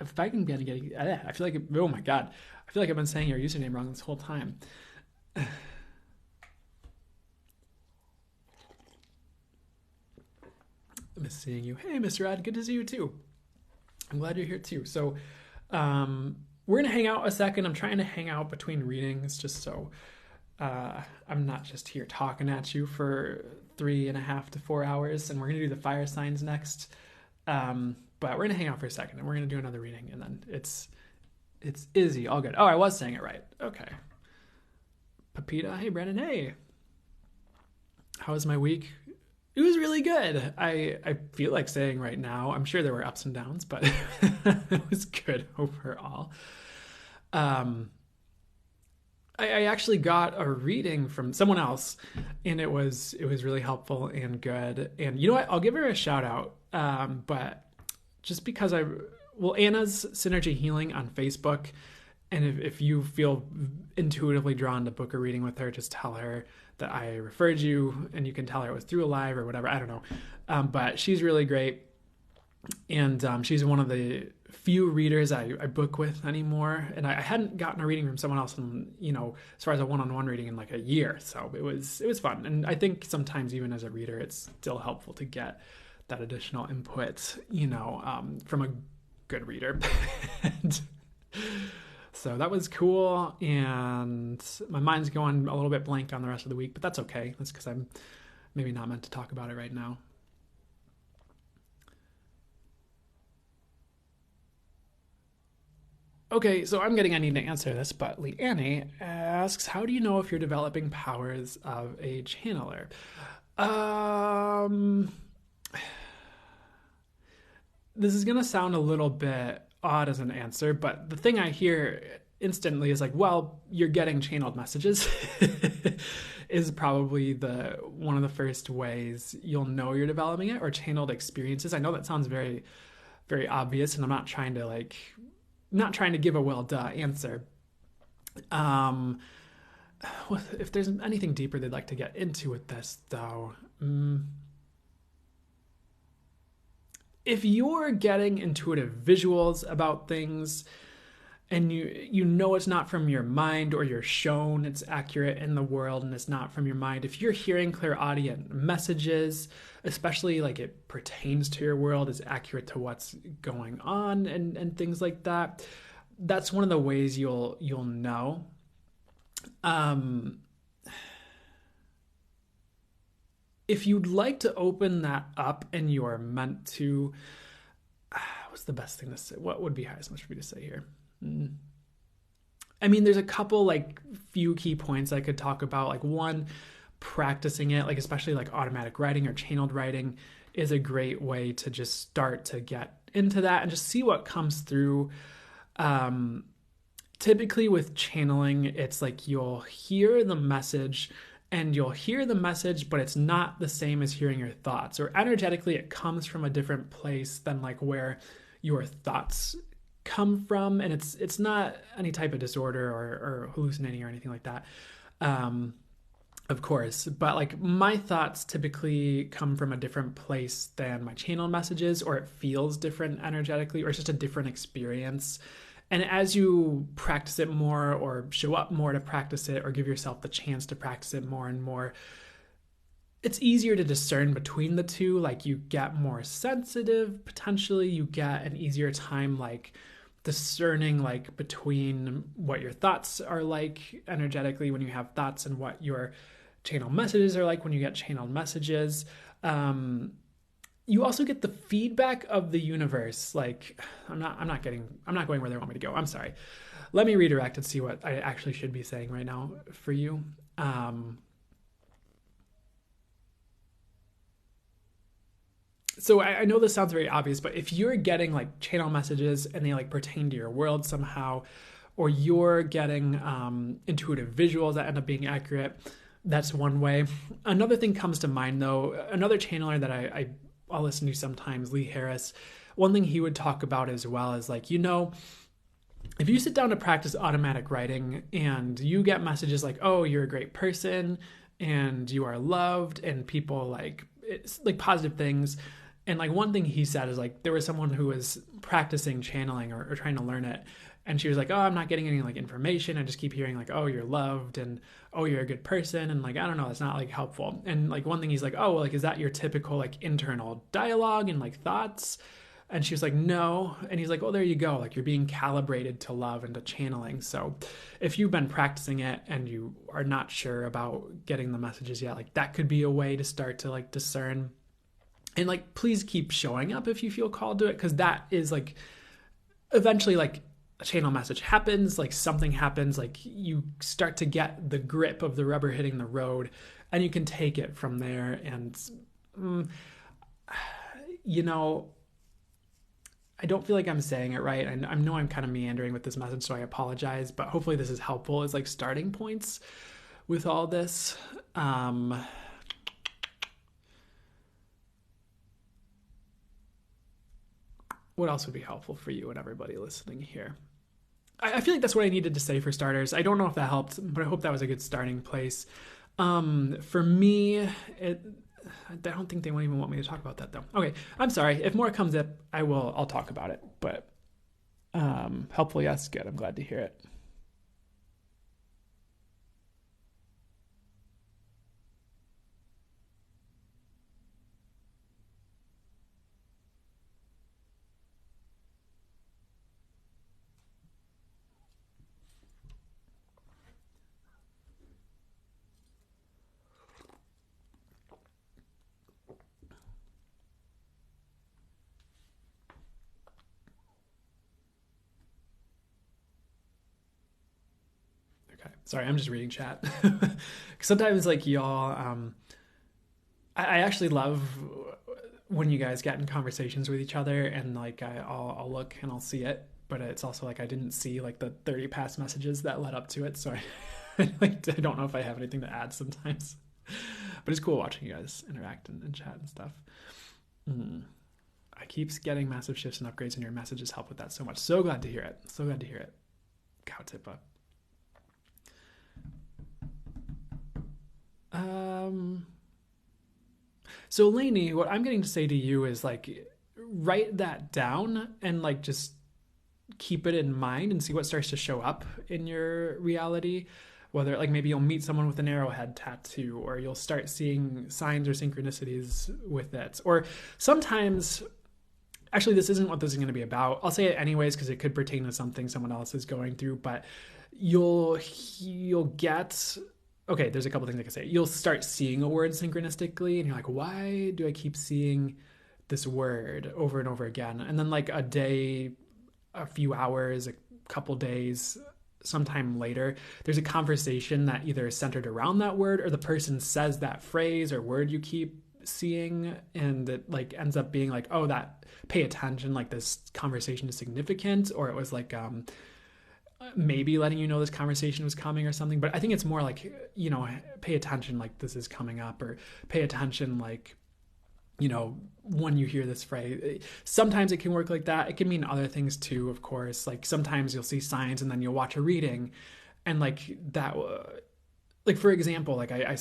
If I can get I feel like, oh my God. I feel like I've been saying your username wrong this whole time. I miss seeing you. Hey, Mr. Ed. Good to see you too. I'm glad you're here too. So, we're going to hang out a second. I'm trying to hang out between readings just so I'm not just here talking at you for 3.5 to 4 hours, and we're going to do the fire signs next. But we're going to hang out for a second and we're going to do another reading, and then it's Izzy. All good. Oh, I was saying it right. Okay. Pepita. Hey, Brandon. Hey. How was my week? It was really good. I feel like saying right now, I'm sure there were ups and downs, but it was good overall. I actually got a reading from someone else, and it was really helpful and good. And you know what? I'll give her a shout out. But just because Anna's Synergy Healing on Facebook, and if you feel intuitively drawn to book a reading with her, just tell her that I referred you, and you can tell her it was through a live or whatever. I don't know. But she's really great. And she's one of the few readers I book with anymore. And I hadn't gotten a reading from someone else in, as far as a one-on-one reading in like a year. So it was fun. And I think sometimes even as a reader, it's still helpful to get that additional input, from a good reader. And so that was cool. And my mind's going a little bit blank on the rest of the week, but that's okay. That's because I'm maybe not meant to talk about it right now. Okay, so I'm getting I need to answer this, but Leanne asks, how do you know if you're developing powers of a channeler? This is going to sound a little bit odd as an answer, but the thing I hear instantly is like, well, you're getting channeled messages is probably one of the first ways you'll know you're developing it, or channeled experiences. I know that sounds very, very obvious, and I'm not trying to give a well duh answer. If there's anything deeper they'd like to get into with this, though, if you're getting intuitive visuals about things, and you know it's not from your mind, or you're shown it's accurate in the world and it's not from your mind, if you're hearing clairaudient messages, especially like it pertains to your world, is accurate to what's going on and things like that, that's one of the ways you'll know. If you'd like to open that up and you are meant to, what's the best thing to say? What would be highest much for me to say here? I mean, there's a couple few key points I could talk about. Like, one, practicing it, especially automatic writing or channeled writing, is a great way to just start to get into that and just see what comes through. Typically with channeling, it's you'll hear the message, but it's not the same as hearing your thoughts, or energetically it comes from a different place than where your thoughts come from. And it's not any type of disorder or hallucinating or anything like that. Of course, but my thoughts typically come from a different place than my channel messages, or it feels different energetically, or it's just a different experience. And as you practice it more, or show up more to practice it, or give yourself the chance to practice it more and more, it's easier to discern between the two. You get more sensitive, potentially. You get an easier time discerning between what your thoughts are energetically when you have thoughts, and what your channel messages are when you get channeled messages. You also get the feedback of the universe. I'm not going where they want me to go. I'm sorry. Let me redirect and see what I actually should be saying right now for you. So I know this sounds very obvious, but if you're getting channel messages and they pertain to your world somehow, or you're getting intuitive visuals that end up being accurate, that's one way. Another thing comes to mind, though. Another channeler that I'll listen to sometimes, Lee Harris, one thing he would talk about as well is if you sit down to practice automatic writing and you get messages oh, you're a great person and you are loved, and people it's positive things. And one thing he said is there was someone who was practicing channeling or trying to learn it, and she was oh, I'm not getting any information. I just keep hearing oh, you're loved, and oh, you're a good person, and I don't know, it's not helpful. And one thing he's oh, well, is that your typical internal dialogue and thoughts? And she was no. And he's well, there you go. You're being calibrated to love and to channeling. So if you've been practicing it and you are not sure about getting the messages yet, that could be a way to start to discern. And like, please keep showing up if you feel called to it, because that is like eventually like a channel message happens, like something happens, like you start to get the grip of the rubber hitting the road, and you can take it from there. And you know, I don't feel like I'm saying it right. I know I'm kind of meandering with this message, so I apologize, but hopefully this is helpful as like starting points with all this. What else would be helpful for you and everybody listening here? I feel like that's what I needed to say for starters. I don't know if that helped, but I hope that was a good starting place. For me, I don't think they won't even want me to talk about that though. Okay, I'm sorry. If more comes up, I'll talk about it. But helpful, yes, good. I'm glad to hear it. Okay, sorry, I'm just reading chat. Sometimes, like y'all, I actually love when you guys get in conversations with each other, and like I'll look and I'll see it, but it's also like I didn't see like the 30 past messages that led up to it, so I don't know if I have anything to add sometimes. But it's cool watching you guys interact and chat and stuff. Mm. I keep getting massive shifts and upgrades, and your messages help with that so much. So glad to hear it. So glad to hear it. Cow tip up. So Lainey, what I'm getting to say to you is like, write that down and like just keep it in mind and see what starts to show up in your reality. Whether like maybe you'll meet someone with an arrowhead tattoo, or you'll start seeing signs or synchronicities with it. Or sometimes, actually, this isn't what this is going to be about. I'll say it anyways because it could pertain to something someone else is going through. But you'll get, okay, there's a couple things I can say. You'll start seeing a word synchronistically, and you're like, why do I keep seeing this word over and over again? And then like a day, a few hours, a couple days, sometime later, there's a conversation that either is centered around that word, or the person says that phrase or word you keep seeing, and it like ends up being like, oh, that, pay attention, like this conversation is significant. Or it was like maybe letting you know this conversation was coming or something. But I think it's more like, you know, pay attention, like this is coming up, or pay attention, like, you know, when you hear this phrase. Sometimes it can work like that. It can mean other things too, of course. Like sometimes you'll see signs and then you'll watch a reading, and like that, like for example, like I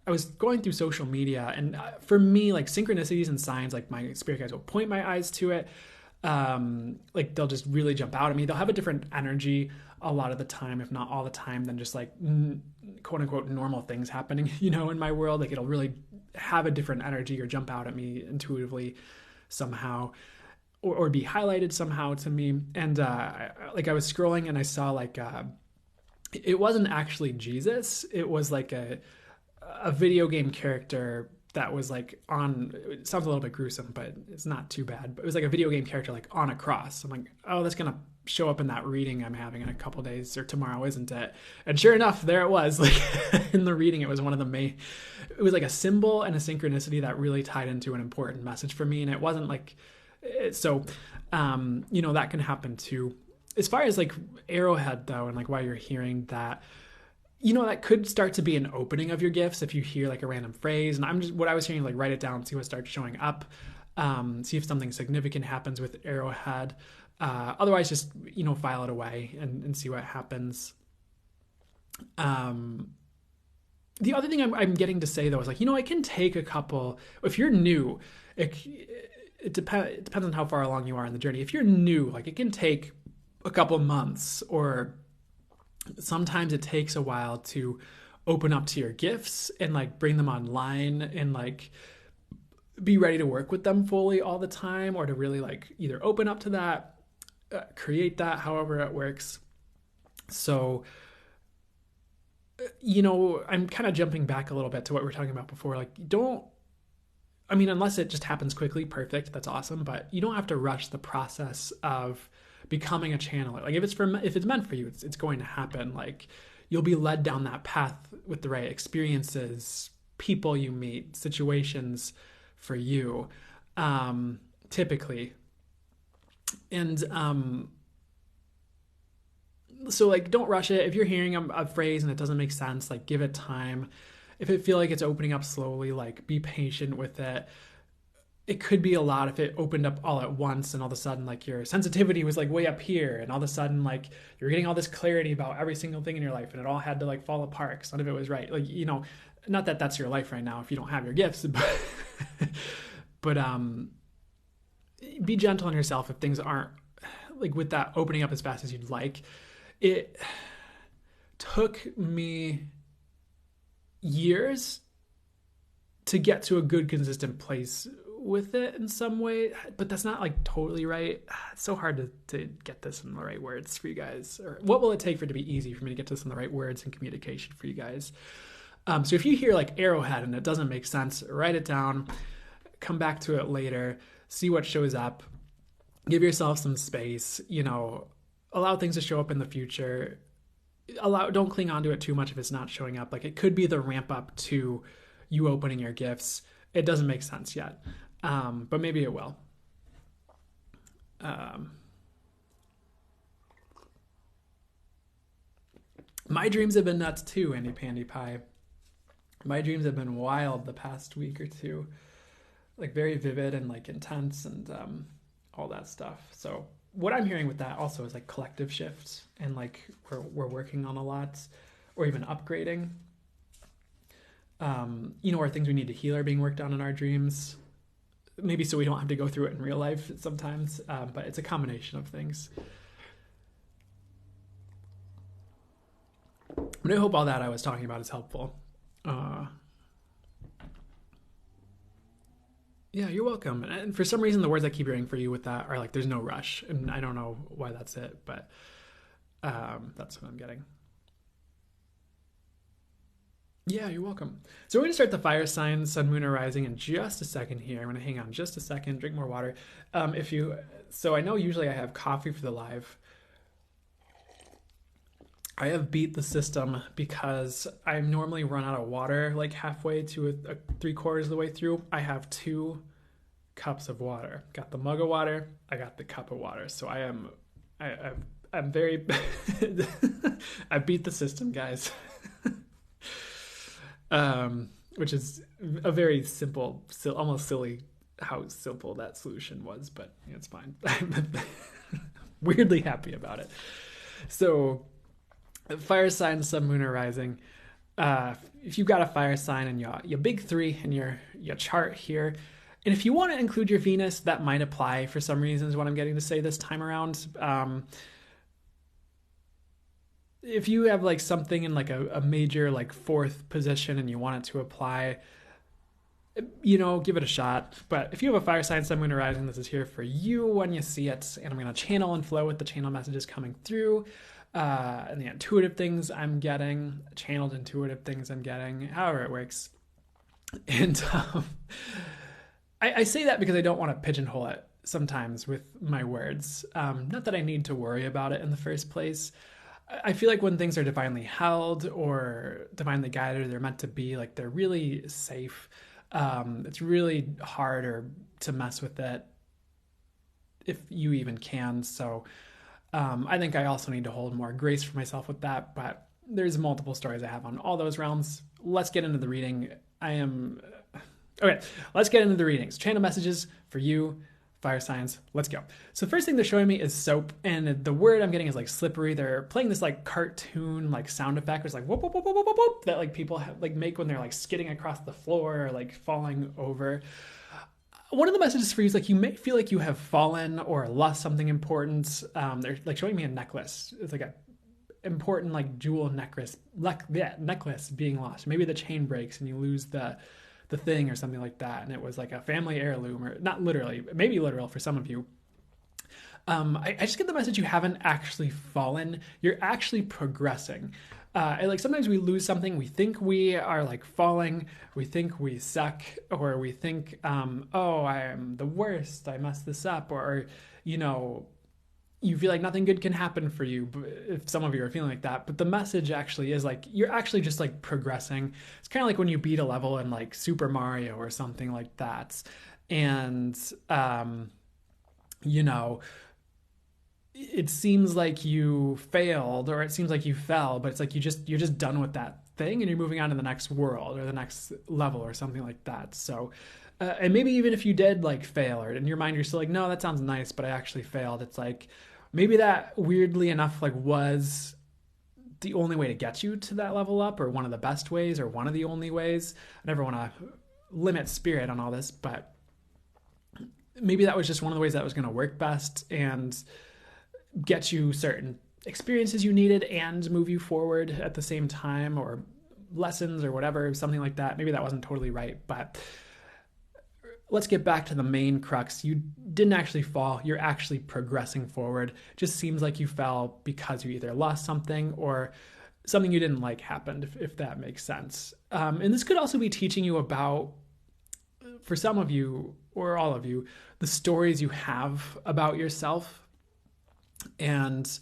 was going through social media, and for me, like synchronicities and signs, like my spirit guides will point my eyes to it. Like they'll just really jump out at me. They'll have a different energy a lot of the time, if not all the time, than just like quote unquote normal things happening, you know, in my world. Like it'll really have a different energy or jump out at me intuitively somehow, or be highlighted somehow to me. And like I was scrolling and I saw like it wasn't actually Jesus. It was like a video game character that was like on, it sounds a little bit gruesome, but it's not too bad. But it was like a video game character like on a cross. I'm like, oh, that's gonna show up in that reading I'm having in a couple days or tomorrow, isn't it? And sure enough, there it was. Like in the reading, it was one of the main, it was like a symbol and a synchronicity that really tied into an important message for me. And it wasn't like, so, you know, that can happen too. As far as like arrowhead though, and like why you're hearing that, you know, that could start to be an opening of your gifts if you hear like a random phrase. And I'm just, what I was hearing, like write it down, see what starts showing up, see if something significant happens with arrowhead. Otherwise, just, you know, file it away and see what happens. The other thing I'm getting to say though is like, you know, it can take a couple, if you're new, it depends on how far along you are in the journey. If you're new, like it can take a couple months, or sometimes it takes a while to open up to your gifts and like bring them online and like be ready to work with them fully all the time, or to really like either open up to that, create that, however it works. So, you know, I'm kind of jumping back a little bit to what we were talking about before. Like, don't I mean, unless it just happens quickly, perfect, that's awesome, but you don't have to rush the process of becoming a channeler. Like if it's meant for you, it's going to happen. Like you'll be led down that path with the right experiences, people you meet, situations for you, typically. And so like don't rush it. If you're hearing a phrase and it doesn't make sense, like give it time. If it feel like it's opening up slowly, like be patient with it. It could be a lot if it opened up all at once and all of a sudden like your sensitivity was like way up here and all of a sudden like you're getting all this clarity about every single thing in your life and it all had to like fall apart because none of it was right. Like, you know, not that that's your life right now if you don't have your gifts, but be gentle on yourself if things aren't like with that opening up as fast as you'd like. It took me years to get to a good consistent place with it in some way, but that's not like totally right. It's so hard to get this in the right words for you guys. Or what will it take for it to be easy for me to get this in the right words and communication for you guys? So if you hear like arrowhead and it doesn't make sense, write it down, come back to it later, see what shows up, give yourself some space, you know, allow things to show up in the future. Don't cling on to it too much if it's not showing up. Like it could be the ramp up to you opening your gifts. It doesn't make sense yet. But maybe it will. My dreams have been nuts too, Andy Pandy Pie. My dreams have been wild the past week or two. Like very vivid and like intense and all that stuff. So what I'm hearing with that also is like collective shifts and like we're working on a lot or even upgrading. You know, or things we need to heal are being worked on in our dreams. Maybe so we don't have to go through it in real life sometimes, but it's a combination of things. But I hope all that I was talking about is helpful. Yeah, you're welcome. And for some reason, the words I keep hearing for you with that are like, there's no rush. And I don't know why that's it, but that's what I'm getting. Yeah, you're welcome. So we're going to start the fire signs, sun, moon, or rising in just a second here. I'm going to hang on just a second, drink more water. So I know usually I have coffee for the live. I have beat the system because I normally run out of water like halfway to a 3/4 of the way through. I have 2 cups of water. Got the mug of water. I got the cup of water. So I'm very, I beat the system, guys. Which is a very simple, almost silly how simple that solution was, but it's fine. I'm weirdly happy about it. So fire sign, sun, moon, or rising. If you've got a fire sign and your big 3 in your chart here, and if you want to include your Venus, that might apply for some reasons, what I'm getting to say this time around. If you have like something in like a major like 4th position and you want it to apply, you know, give it a shot. But if you have a fire sign, sun, moon, or rising, this is here for you when you see it. And I'm going to channel and flow with the channel messages coming through. And the intuitive things I'm getting, channeled intuitive things I'm getting, however it works. And I say that because I don't want to pigeonhole it sometimes with my words. Not that I need to worry about it in the first place. I feel like when things are divinely held or divinely guided, or they're meant to be, like they're really safe. It's really harder to mess with it if you even can. So I think I also need to hold more grace for myself with that, but there's multiple stories I have on all those realms. Let's get into the reading. Okay, let's get into the readings. Channel messages for you, fire signs. Let's go. So first thing they're showing me is soap, and the word I'm getting is like slippery. They're playing this like cartoon like sound effect. It's like whoop, whoop, whoop, whoop, whoop, whoop, that like people have, like make when they're like skidding across the floor or like falling over. One of the messages for you is like you may feel like you have fallen or lost something important. They're like showing me a necklace. It's like a important like jewel necklace being lost. Maybe the chain breaks and you lose the thing or something like that, and it was like a family heirloom, or not literally, maybe literal for some of you. I just get the message you haven't actually fallen. You're actually progressing. And like sometimes we lose something, we think we are like falling, we think we suck, or we think, oh, I am the worst, I messed this up, or, you know, you feel like nothing good can happen for you, if some of you are feeling like that. But the message actually is like you're actually just like progressing. It's kind of like when you beat a level in like Super Mario or something like that, and you know, it seems like you failed or it seems like you fell, but it's like you're just done with that thing and you're moving on to the next world or the next level or something like that. So and maybe even if you did like fail, or in your mind you're still like, no, that sounds nice, but I actually failed. It's like maybe that weirdly enough like was the only way to get you to that level up, or one of the best ways, or one of the only ways. I never want to limit spirit on all this, but maybe that was just one of the ways that was going to work best and get you certain experiences you needed and move you forward at the same time, or lessons or whatever, something like that. Maybe that wasn't totally right, but let's get back to the main crux. You didn't actually fall. You're actually progressing forward. It just seems like you fell because you either lost something or something you didn't like happened, if that makes sense. And this could also be teaching you about, for some of you or all of you, the stories you have about yourself and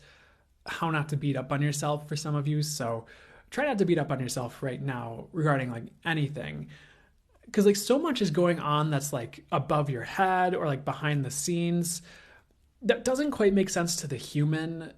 how not to beat up on yourself for some of you. So try not to beat up on yourself right now regarding like anything, because like so much is going on that's like above your head or like behind the scenes that doesn't quite make sense to the human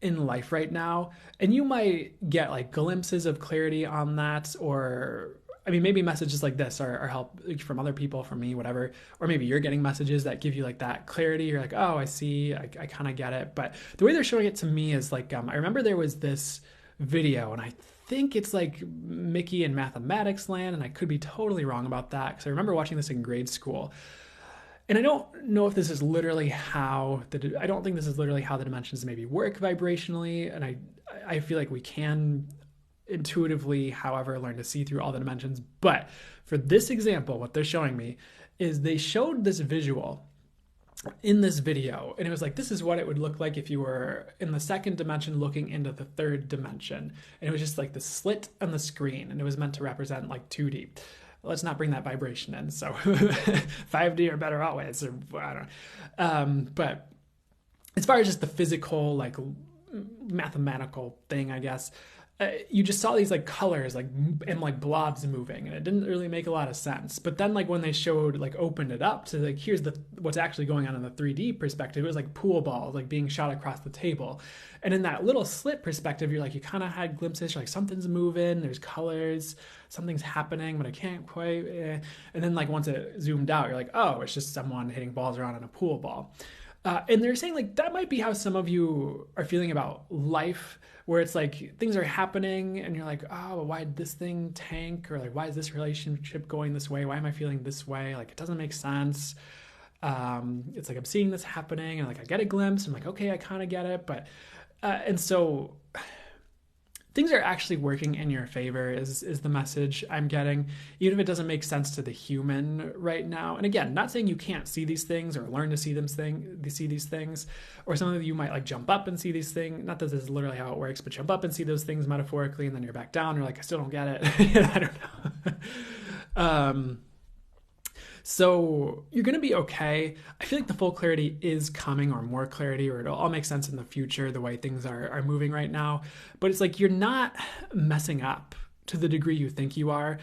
in life right now. And you might get like glimpses of clarity on that, or I mean, maybe messages like this are help from other people, from me, whatever. Or maybe you're getting messages that give you like that clarity. You're like, oh, I see, I kind of get it. But the way they're showing it to me is like, I remember there was this video, and I think it's like Mickey in Mathematics Land, and I could be totally wrong about that because I remember watching this in grade school. And I don't know if this is literally how I don't think this is literally how the dimensions maybe work vibrationally. And I feel like we can intuitively, however, learn to see through all the dimensions. But for this example, what they're showing me is they showed this visual in this video, and it was like, this is what it would look like if you were in the second dimension looking into the third dimension. And it was just like the slit on the screen, and it was meant to represent like 2D. Let's not bring that vibration in. So 5D or better always, or I don't know. But as far as just the physical, like mathematical thing, I guess, you just saw these like colors like and like blobs moving, and it didn't really make a lot of sense. But then like when they showed, like opened it up to like, here's what's actually going on in the 3D perspective, it was like pool balls like being shot across the table. And in that little slit perspective, you're like, you kind of had glimpses, you're like, something's moving, there's colors, something's happening, but I can't quite. And then like once it zoomed out, you're like, oh, it's just someone hitting balls around in a pool ball. And they're saying like that might be how some of you are feeling about life, where it's like things are happening and you're like, oh, why did this thing tank? Or like, why is this relationship going this way? Why am I feeling this way? Like, it doesn't make sense. It's like I'm seeing this happening and like I get a glimpse. I'm like, okay, I kind of get it. But and so things are actually working in your favor is the message I'm getting, even if it doesn't make sense to the human right now. And again, not saying you can't see these things or learn to see these things, or some of you might like jump up and see these things. Not that this is literally how it works, but jump up and see those things metaphorically, and then you're back down. You're like, I still don't get it. I don't know. So you're going to be okay. I feel like the full clarity is coming, or more clarity, or it'll all make sense in the future, the way things are moving right now. But it's like you're not messing up to the degree you think you are.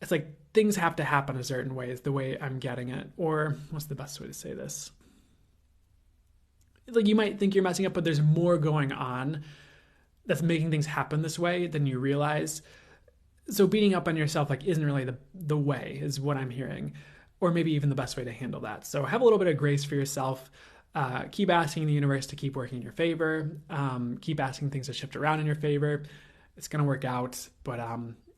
It's like things have to happen a certain way is the way I'm getting it. Or what's the best way to say this? Like you might think you're messing up, but there's more going on that's making things happen this way than you realize. So beating up on yourself like isn't really the way, is what I'm hearing. Or maybe even the best way to handle that. So have a little bit of grace for yourself. Keep asking the universe to keep working in your favor. Keep asking things to shift around in your favor. It's going to work out, but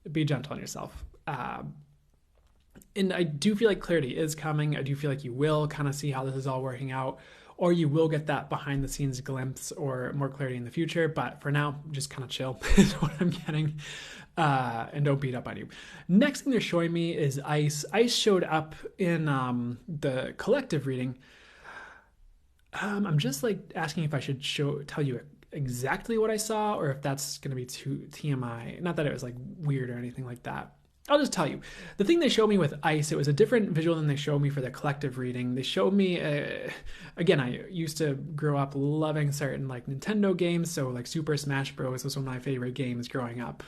be gentle on yourself. And I do feel like clarity is coming. I do feel like you will kind of see how this is all working out, or you will get that behind the scenes glimpse or more clarity in the future. But for now, just kind of chill is what I'm getting. And don't beat up on you. Next thing they're showing me is ice. Ice showed up in the collective reading. I'm just like asking if I should tell you exactly what I saw or if that's going to be too TMI. Not that it was like weird or anything like that. I'll just tell you. The thing they showed me with ice, it was a different visual than they showed me for the collective reading. They showed me, again, I used to grow up loving certain like Nintendo games. So like Super Smash Bros. Was one of my favorite games growing up.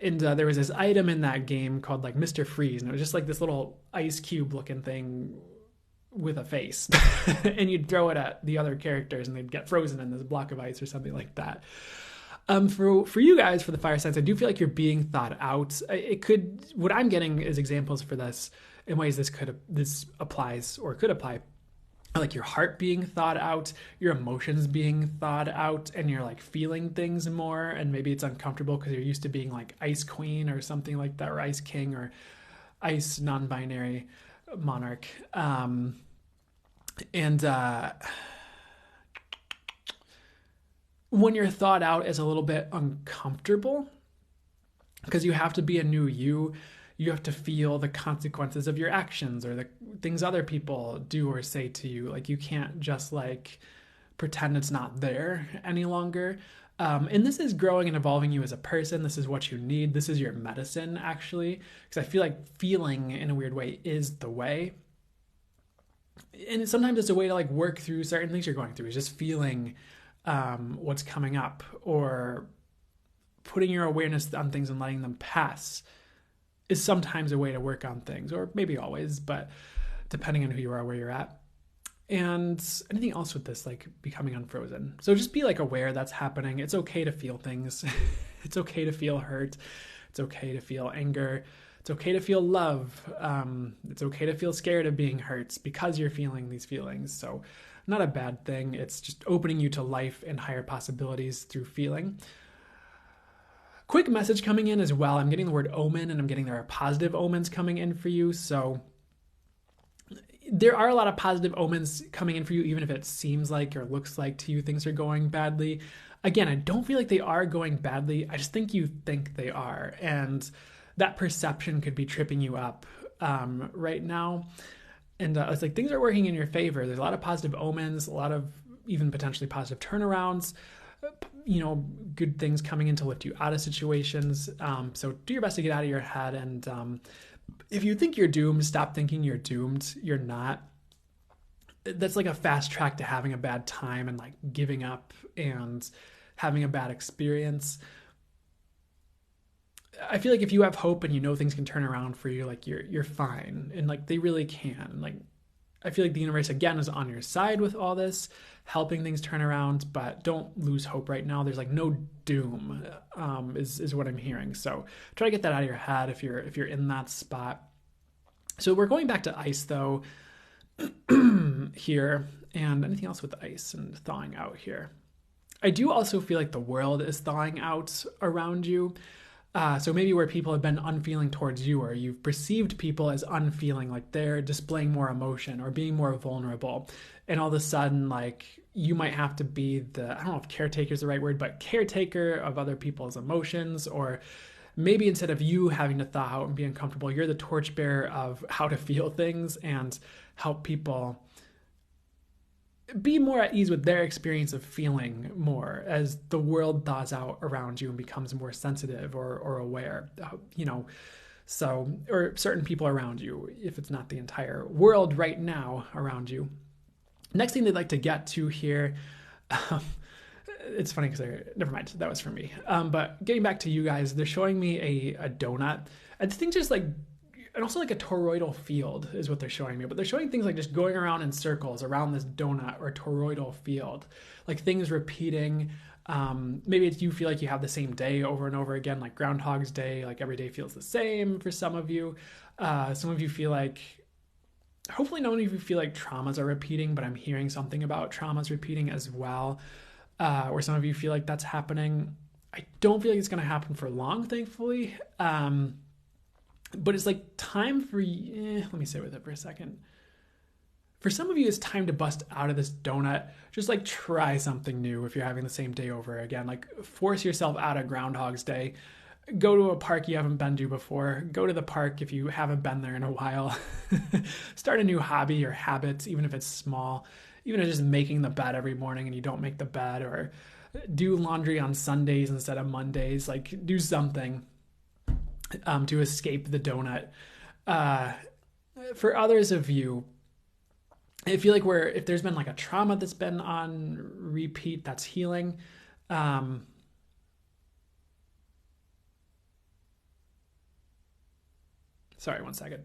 And there was this item in that game called like Mr. Freeze. And it was just like this little ice cube looking thing with a face. And you'd throw it at the other characters and they'd get frozen in this block of ice or something like that. For you guys, for the fire signs, I do feel like you're being thought out. It could, what I'm getting is examples for this in ways this applies or could apply. Like your heart being thought out, your emotions being thought out, and you're like feeling things more. And maybe it's uncomfortable because you're used to being like Ice Queen or something like that, or Ice King or Ice non-binary monarch. When you're thought out is a little bit uncomfortable because you have to be a new you. You have to feel the consequences of your actions or the things other people do or say to you. Like you can't just like pretend it's not there any longer. And this is growing and evolving you as a person. This is what you need. This is your medicine, actually, because I feel like feeling in a weird way is the way. And sometimes it's a way to like work through certain things you're going through. Is just feeling what's coming up or putting your awareness on things and letting them pass is sometimes a way to work on things, or maybe always, but depending on who you are, where you're at. And anything else with this, like becoming unfrozen. So just be like aware that's happening. It's okay to feel things. It's okay to feel hurt. It's okay to feel anger. It's okay to feel love. It's okay to feel scared of being hurt because you're feeling these feelings. So not a bad thing. It's just opening you to life and higher possibilities through feeling. Quick message coming in as well. I'm getting the word omen, and I'm getting there are positive omens coming in for you. So there are a lot of positive omens coming in for you, even if it seems like or looks like to you things are going badly. Again, I don't feel like they are going badly. I just think you think they are. And that perception could be tripping you up right now. And it's like things are working in your favor. There's a lot of positive omens, a lot of even potentially positive turnarounds, good things coming in to lift you out of situations. So do your best to get out of your head. And if you think you're doomed, stop thinking you're doomed. You're not. That's like a fast track to having a bad time and like giving up and having a bad experience. I feel like if you have hope and you know things can turn around for you, like you're fine, and like they really can. Like I feel like the universe again is on your side with all this, helping things turn around, but don't lose hope right now. There's like no doom, is what I'm hearing. So try to get that out of your head if you're in that spot. So we're going back to ice though here, and anything else with ice and thawing out here. I do also feel like the world is thawing out around you. So maybe where people have been unfeeling towards you, or you've perceived people as unfeeling, like they're displaying more emotion or being more vulnerable. And all of a sudden, like you might have to be I don't know if caretaker is the right word, but caretaker of other people's emotions. Or maybe instead of you having to thaw out and be uncomfortable, you're the torchbearer of how to feel things and help people be more at ease with their experience of feeling more as the world thaws out around you and becomes more sensitive or aware, so, or certain people around you, if it's not the entire world right now around you. Next thing they'd like to get to here, it's funny because never mind, that was for me. But getting back to you guys, they're showing me a donut. I think just like, and also like a toroidal field is what they're showing me, but they're showing things like just going around in circles around this donut or toroidal field, like things repeating. Maybe it's you feel like you have the same day over and over again, like Groundhog's Day, like every day feels the same for some of you. Some of you feel like, hopefully none of you feel like traumas are repeating, but I'm hearing something about traumas repeating as well. Or some of you feel like that's happening. I don't feel like it's going to happen for long, thankfully. But it's like time for, let me sit with it for a second. For some of you, it's time to bust out of this donut. Just like try something new if you're having the same day over again. Like force yourself out of Groundhog's Day. Go to a park you haven't been to before. Go to the park if you haven't been there in a while. Start a new hobby or habit, even if it's small. even just making the bed every morning and you don't make the bed, or do laundry on Sundays instead of Mondays, like do something to escape the donut. For others of you, I feel like if there's been like a trauma that's been on repeat, that's healing. Sorry, one second.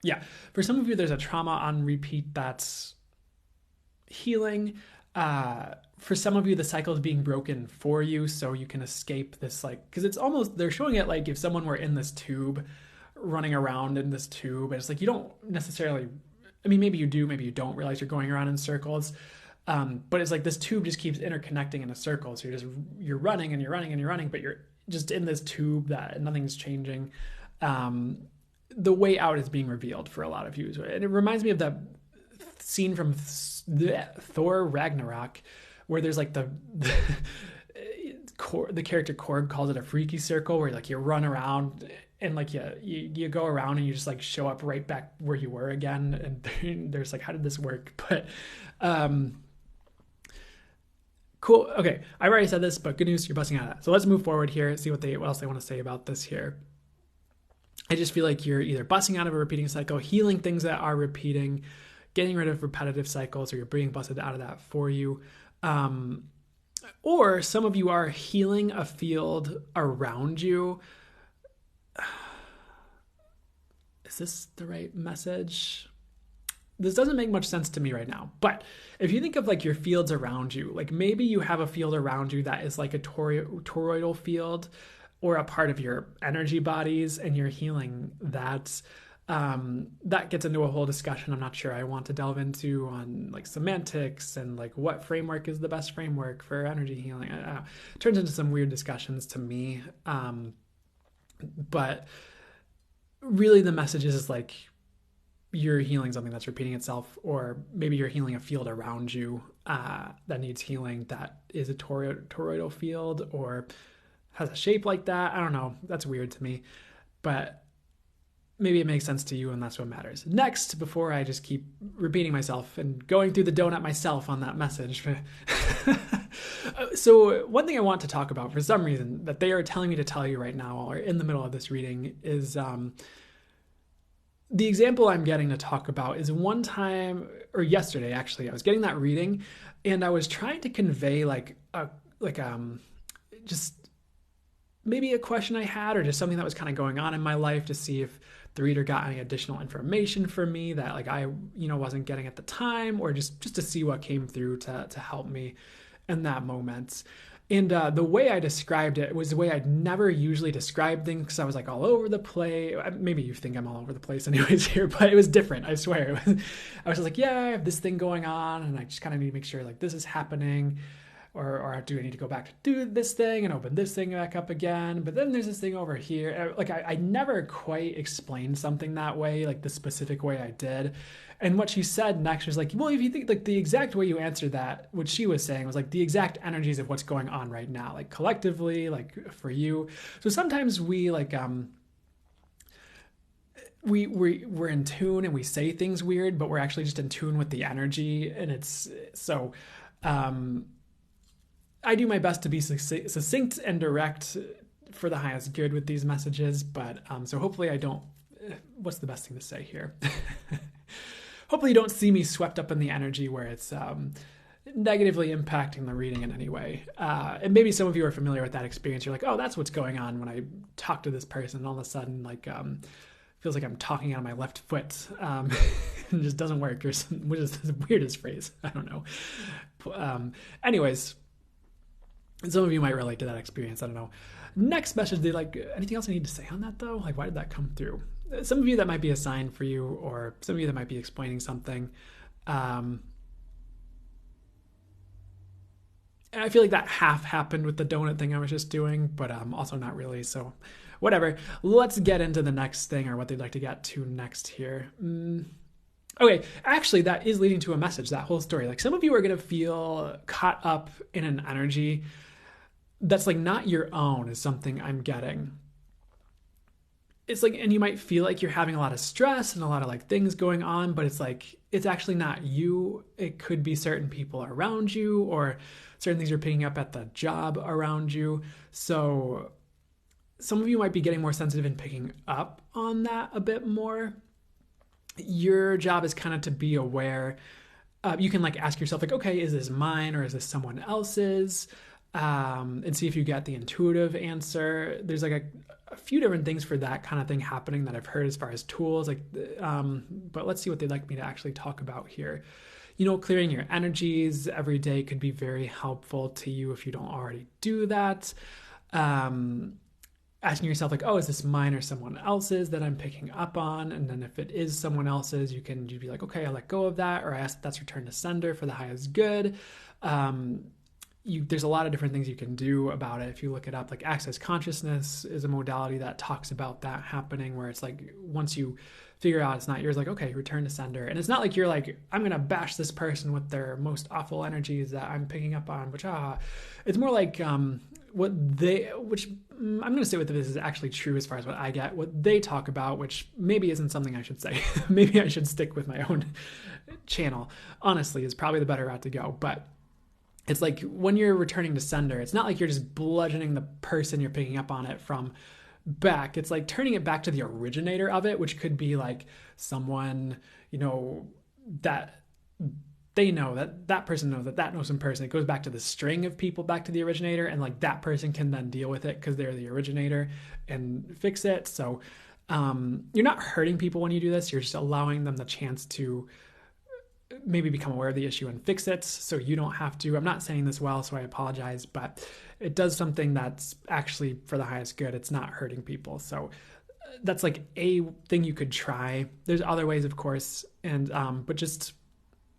Yeah, for some of you, there's a trauma on repeat that's healing. For some of you, the cycle is being broken for you, so you can escape this, like, because it's almost, they're showing it like if someone were in this tube, running around in this tube, and it's like you don't necessarily, I mean, maybe you do, maybe you don't realize you're going around in circles. But it's like this tube just keeps interconnecting in a circle. So you're running and you're running and you're running, but you're just in this tube that nothing's changing. The way out is being revealed for a lot of you. And it reminds me of that scene from Thor Ragnarok, where there's like the character Korg calls it a freaky circle, where like you run around and like you go around and you just like show up right back where you were again. And there's like, how did this work? But cool. Okay, I've already said this, but good news, you're busting out of that. So let's move forward here, see what else they want to say about this here. I just feel like you're either busting out of a repeating cycle, healing things that are repeating, getting rid of repetitive cycles, or you're being busted out of that for you. Or some of you are healing a field around you. Is this the right message? This doesn't make much sense to me right now, but if you think of like your fields around you, like maybe you have a field around you that is like a toroidal field or a part of your energy bodies, and you're healing that. That gets into a whole discussion I'm not sure I want to delve into on like semantics and like what framework is the best framework for energy healing. I don't know. It turns into some weird discussions to me. But really the message is like you're healing something that's repeating itself, or maybe you're healing a field around you that needs healing, that is a toroidal field or has a shape like that. I don't know. That's weird to me, but maybe it makes sense to you, and that's what matters. Next, before I just keep repeating myself and going through the donut myself on that message. So one thing I want to talk about, for some reason, that they are telling me to tell you right now, or in the middle of this reading, is the example I'm getting to talk about is one time, or yesterday actually, I was getting that reading, and I was trying to convey just maybe a question I had, or just something that was kind of going on in my life, to see if the reader got any additional information for me that like I wasn't getting at the time, or just to see what came through to help me in that moment. And the way I described it was the way I'd never usually describe things, because I was like all over the place. Maybe you think I'm all over the place anyways here, but it was different, I swear. I was just like, yeah, I have this thing going on, and I just kind of need to make sure like this is happening. Or do I need to go back to do this thing and open this thing back up again? But then there's this thing over here. Like I never quite explained something that way, like the specific way I did. And what she said next was like, well, if you think like the exact way you answered that, what she was saying was like the exact energies of what's going on right now, like collectively, like for you. So sometimes we like, we're in tune and we say things weird, but we're actually just in tune with the energy. And it's so, I do my best to be succinct and direct for the highest good with these messages, but so hopefully I don't, what's the best thing to say here? Hopefully you don't see me swept up in the energy where it's negatively impacting the reading in any way. And maybe some of you are familiar with that experience. You're like, oh, that's what's going on when I talk to this person, and all of a sudden like feels like I'm talking out of my left foot. It just doesn't work, which is the weirdest phrase. I don't know. Anyways, some of you might relate to that experience. I don't know. Next message, they like, anything else I need to say on that though? Like, why did that come through? Some of you that might be a sign for you, or some of you that might be explaining something. And I feel like that half happened with the donut thing I was just doing, but also not really. So whatever. Let's get into the next thing, or what they'd like to get to next here. Okay, actually, that is leading to a message, that whole story. Like some of you are going to feel caught up in an energy that's like not your own, is something I'm getting. it's like, and you might feel like you're having a lot of stress and a lot of like things going on, but it's like, it's actually not you. It could be certain people around you or certain things you're picking up at the job around you. So some of you might be getting more sensitive and picking up on that a bit more. Your job is kind of to be aware. You can like ask yourself like, okay, is this mine or is this someone else's? And see if you get the intuitive answer. There's like a few different things for that kind of thing happening that I've heard as far as tools. Like, but let's see what they'd like me to actually talk about here. You know, clearing your energies every day could be very helpful to you if you don't already do that. Asking yourself like, oh, is this mine or someone else's that I'm picking up on? And then if it is someone else's, you'd be like, okay, I let go of that, or I ask that's return to sender for the highest good. There's a lot of different things you can do about it. If you look it up, like access consciousness is a modality that talks about that happening, where it's like, once you figure out it's not yours, like, okay, return to sender. And it's not like you're like, I'm going to bash this person with their most awful energies that I'm picking up on, which, it's more like, which I'm going to say what this is actually true as far as what I get, what they talk about, which maybe isn't something I should say. Maybe I should stick with my own channel, honestly, is probably the better route to go. But it's like when you're returning to sender, it's not like you're just bludgeoning the person you're picking up on it from back. It's like turning it back to the originator of it, which could be like someone, you know, that they know that person knows that knows some person. It goes back to the string of people back to the originator, and like that person can then deal with it because they're the originator and fix it. So you're not hurting people when you do this. You're just allowing them the chance to maybe become aware of the issue and fix it, so you don't have to. I'm not saying this well, so I apologize, but it does something that's actually for the highest good. It's not hurting people. So that's like a thing you could try. There's other ways, of course, and but just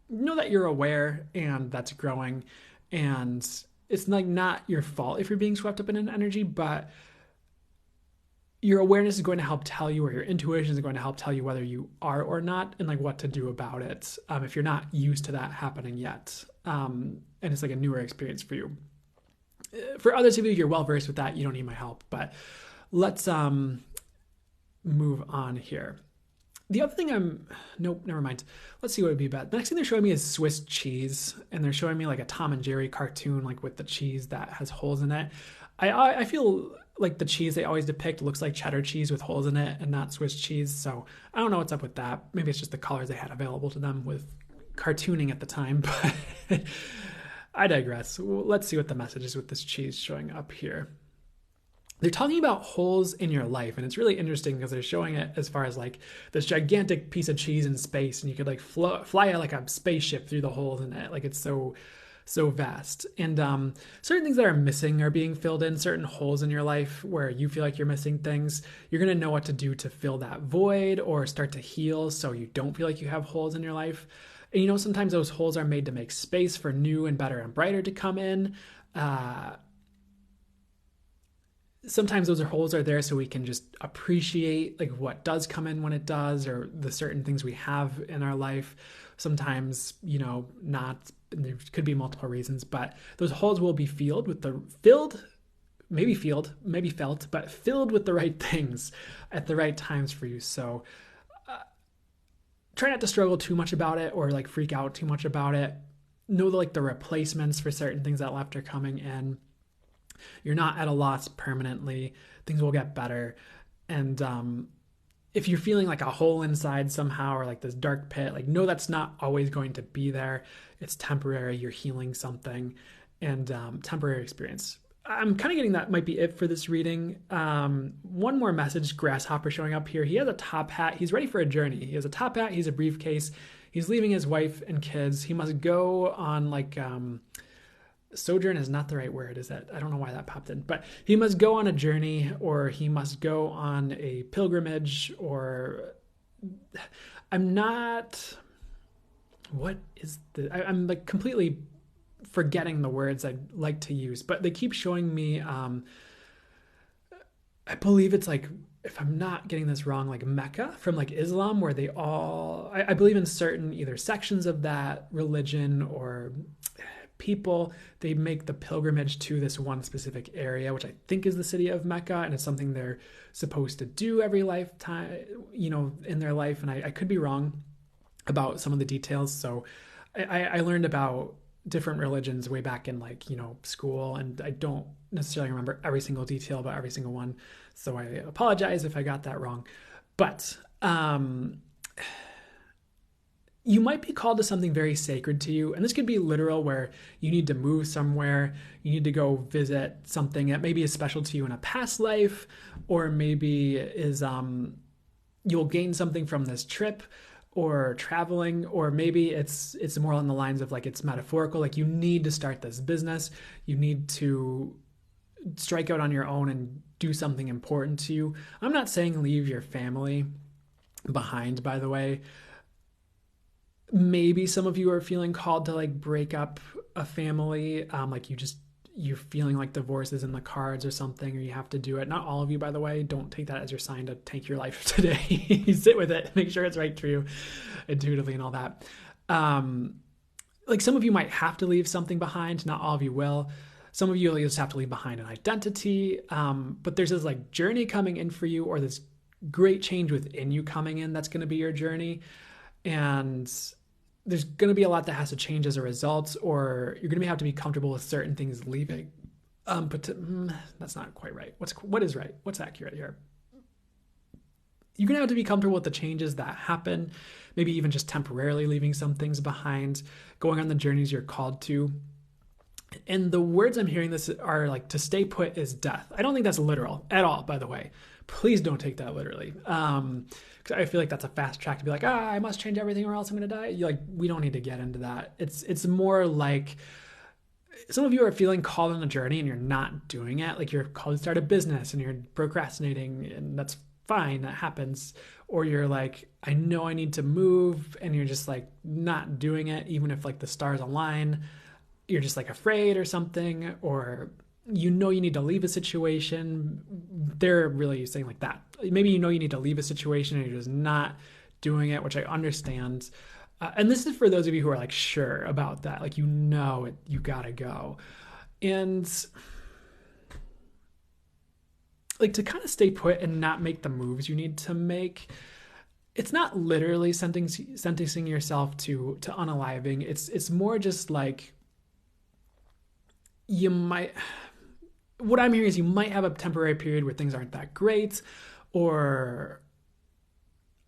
know that you're aware and that's growing, and it's like not your fault if you're being swept up in an energy, but your awareness is going to help tell you, or your intuition is going to help tell you whether you are or not, and like what to do about it if you're not used to that happening yet. And it's like a newer experience for you. For others of you, you're well versed with that. You don't need my help, but let's move on here. The other thing nope, never mind. Let's see what would be bad. The next thing they're showing me is Swiss cheese, and they're showing me like a Tom and Jerry cartoon, like with the cheese that has holes in it. I feel like the cheese they always depict looks like cheddar cheese with holes in it and not Swiss cheese. So I don't know what's up with that. Maybe it's just the colors they had available to them with cartooning at the time, but I digress. Let's see what the message is with this cheese showing up here. They're talking about holes in your life, and it's really interesting because they're showing it as far as like this gigantic piece of cheese in space, and you could like fly like a spaceship through the holes in it. Like it's so vast. And certain things that are missing are being filled in, certain holes in your life where you feel like you're missing things. You're going to know what to do to fill that void or start to heal so you don't feel like you have holes in your life. And you know, sometimes those holes are made to make space for new and better and brighter to come in. Sometimes those holes are there so we can just appreciate like what does come in when it does, or the certain things we have in our life. Sometimes, you know, not. There could be multiple reasons, but those holes will be filled with maybe felt, but filled with the right things at the right times for you. So try not to struggle too much about it or like freak out too much about it. Know like the replacements for certain things that left are coming in. You're not at a loss permanently. Things will get better. And if you're feeling like a hole inside somehow, or like this dark pit, like know that's not always going to be there. It's temporary. You're healing something, and temporary experience. I'm kind of getting that might be it for this reading. One more message, Grasshopper showing up here. He has a top hat. He's ready for a journey. He has a top hat. He's a briefcase. He's leaving his wife and kids. He must go on like... sojourn is not the right word, is that? I don't know why that popped in, but he must go on a journey, or he must go on a pilgrimage, or I'm like completely forgetting the words I'd like to use, but they keep showing me, I believe it's like, if I'm not getting this wrong, like Mecca from like Islam, where I believe in certain either sections of that religion, or people. They make the pilgrimage to this one specific area, which I think is the city of Mecca, and it's something they're supposed to do every lifetime, in their life. And I could be wrong about some of the details. So I learned about different religions way back in school, and I don't necessarily remember every single detail about every single one. So I apologize if I got that wrong. But you might be called to something very sacred to you. And this could be literal, where you need to move somewhere. You need to go visit something that maybe is special to you in a past life, or maybe is you'll gain something from this trip or traveling, or maybe it's more on the lines of it's metaphorical. Like you need to start this business. You need to strike out on your own and do something important to you. I'm not saying leave your family behind, by the way. Maybe some of you are feeling called to break up a family. You're feeling like divorce is in the cards or something, or you have to do it. Not all of you, by the way. Don't take that as your sign to take your life today. You sit with it, make sure it's right for you intuitively and all that. Some of you might have to leave something behind. Not all of you will. Some of you will just have to leave behind an identity. But there's this journey coming in for you, or this great change within you coming in. That's going to be your journey. And there's going to be a lot that has to change as a result, or you're going to have to be comfortable with certain things leaving. That's not quite right. What is right? What's accurate here? You're going to have to be comfortable with the changes that happen, maybe even just temporarily leaving some things behind, going on the journeys you're called to. And the words I'm hearing this are to stay put is death. I don't think that's literal at all, by the way. Please don't take that literally. Because I feel like that's a fast track to be I must change everything or else I'm going to die. We don't need to get into that. It's more like some of you are feeling called on a journey and you're not doing it. You're called to start a business and you're procrastinating, and that's fine. That happens. Or you're I know I need to move, and you're just not doing it, even if the stars align. You're just afraid or something, or you need to leave a situation. They're really saying that. Maybe you need to leave a situation and you're just not doing it, which I understand. And this is for those of you who are sure about that. You gotta go. And to kind of stay put and not make the moves you need to make. It's not literally sentencing yourself to unaliving. It's more just you might, what I'm hearing is you might have a temporary period where things aren't that great, or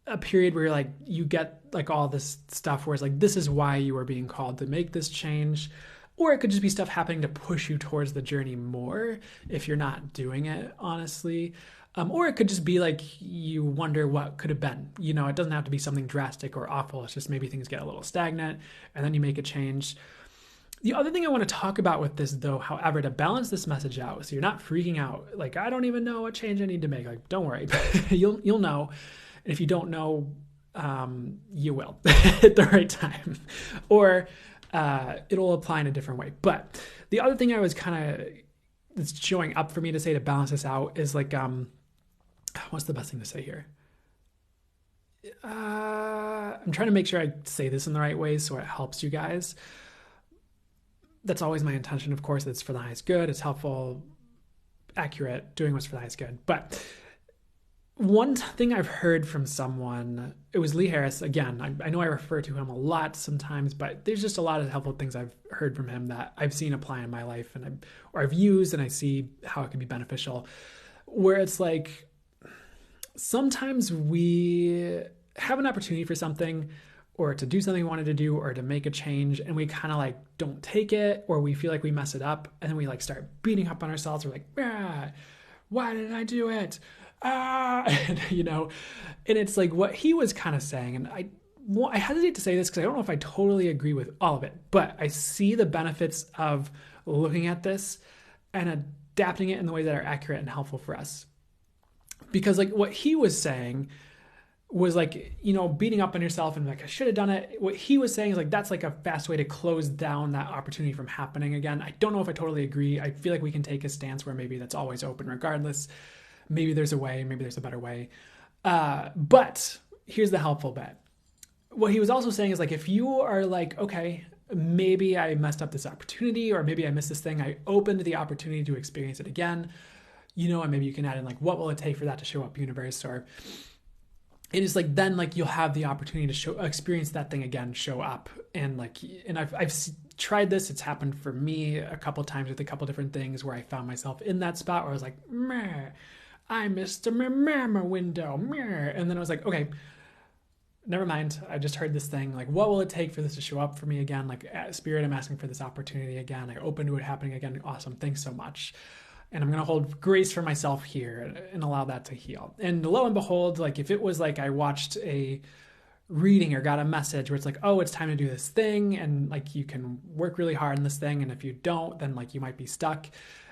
a period where you get all this stuff where it's this is why you are being called to make this change. Or it could just be stuff happening to push you towards the journey more if you're not doing it, honestly. Or it could just be you wonder what could have been. It doesn't have to be something drastic or awful. It's just maybe things get a little stagnant and then you make a change. The other thing I want to talk about with this, though, however, to balance this message out, so you're not freaking out, I don't even know what change I need to make. Don't worry, you'll know. And if you don't know, you will at the right time, or it'll apply in a different way. But the other thing I was it's showing up for me to say to balance this out is what's the best thing to say here? I'm trying to make sure I say this in the right way so it helps you guys. That's always my intention, of course. It's for the highest good. It's helpful, accurate, doing what's for the highest good. But one thing I've heard from someone, it was Lee Harris. Again, I know I refer to him a lot sometimes, but there's just a lot of helpful things I've heard from him that I've seen apply in my life, and I've used, and I see how it can be beneficial. Where it's sometimes we have an opportunity for something, or to do something we wanted to do, or to make a change, and we kind of don't take it, or we feel we mess it up, and then we start beating up on ourselves. We're why didn't I do it? And, and it's what he was kind of saying. And I hesitate to say this because I don't know if I totally agree with all of it, but I see the benefits of looking at this and adapting it in the ways that are accurate and helpful for us. Because what he was saying was beating up on yourself and I should have done it. What he was saying is that's a fast way to close down that opportunity from happening again. I don't know if I totally agree. I feel we can take a stance where maybe that's always open regardless. Maybe there's a way, maybe there's a better way. But here's the helpful bit. What he was also saying is if you are okay, maybe I messed up this opportunity, or maybe I missed this thing. I opened the opportunity to experience it again, and maybe you can add in like, what will it take for that to show up, universe? Or it is like, then like you'll have the opportunity to experience that thing again, show up. And like, and I've tried this. It's happened for me a couple times with a couple different things where I found myself in that spot where I was like, meh, I missed a meh window, meh. And then I was like, okay, never mind. I just heard this thing. Like, what will it take for this to show up for me again? Like, Spirit, I'm asking for this opportunity again. I open to it happening again. Awesome. Thanks so much. And I'm going to hold grace for myself here and allow that to heal. And lo and behold, like if it was like I watched a reading or got a message where it's like, oh, it's time to do this thing. And like you can work really hard on this thing. And if you don't, then like you might be stuck.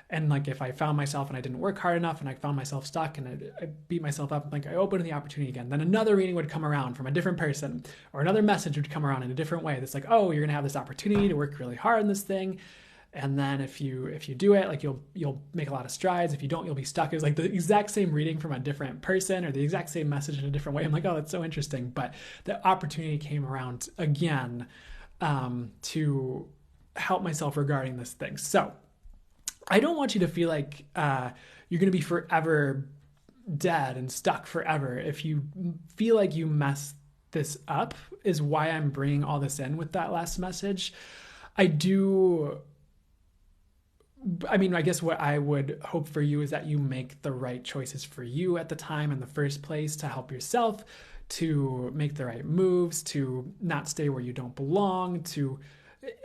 And like if I found myself and I didn't work hard enough and I found myself stuck and I beat myself up, like I opened the opportunity again, then another reading would come around from a different person, or another message would come around in a different way. That's like, oh, you're going to have this opportunity to work really hard on this thing. And then if you do it, like you'll make a lot of strides. If you don't, you'll be stuck. It was like the exact same reading from a different person or the exact same message in a different way. I'm like, oh, that's so interesting. But the opportunity came around again to help myself regarding this thing. So I don't want you to feel like you're going to be forever dead and stuck forever. If you feel like you messed this up, is why I'm bringing all this in with that last message. I guess what I would hope for you is that you make the right choices for you at the time in the first place to help yourself, to make the right moves, to not stay where you don't belong, to,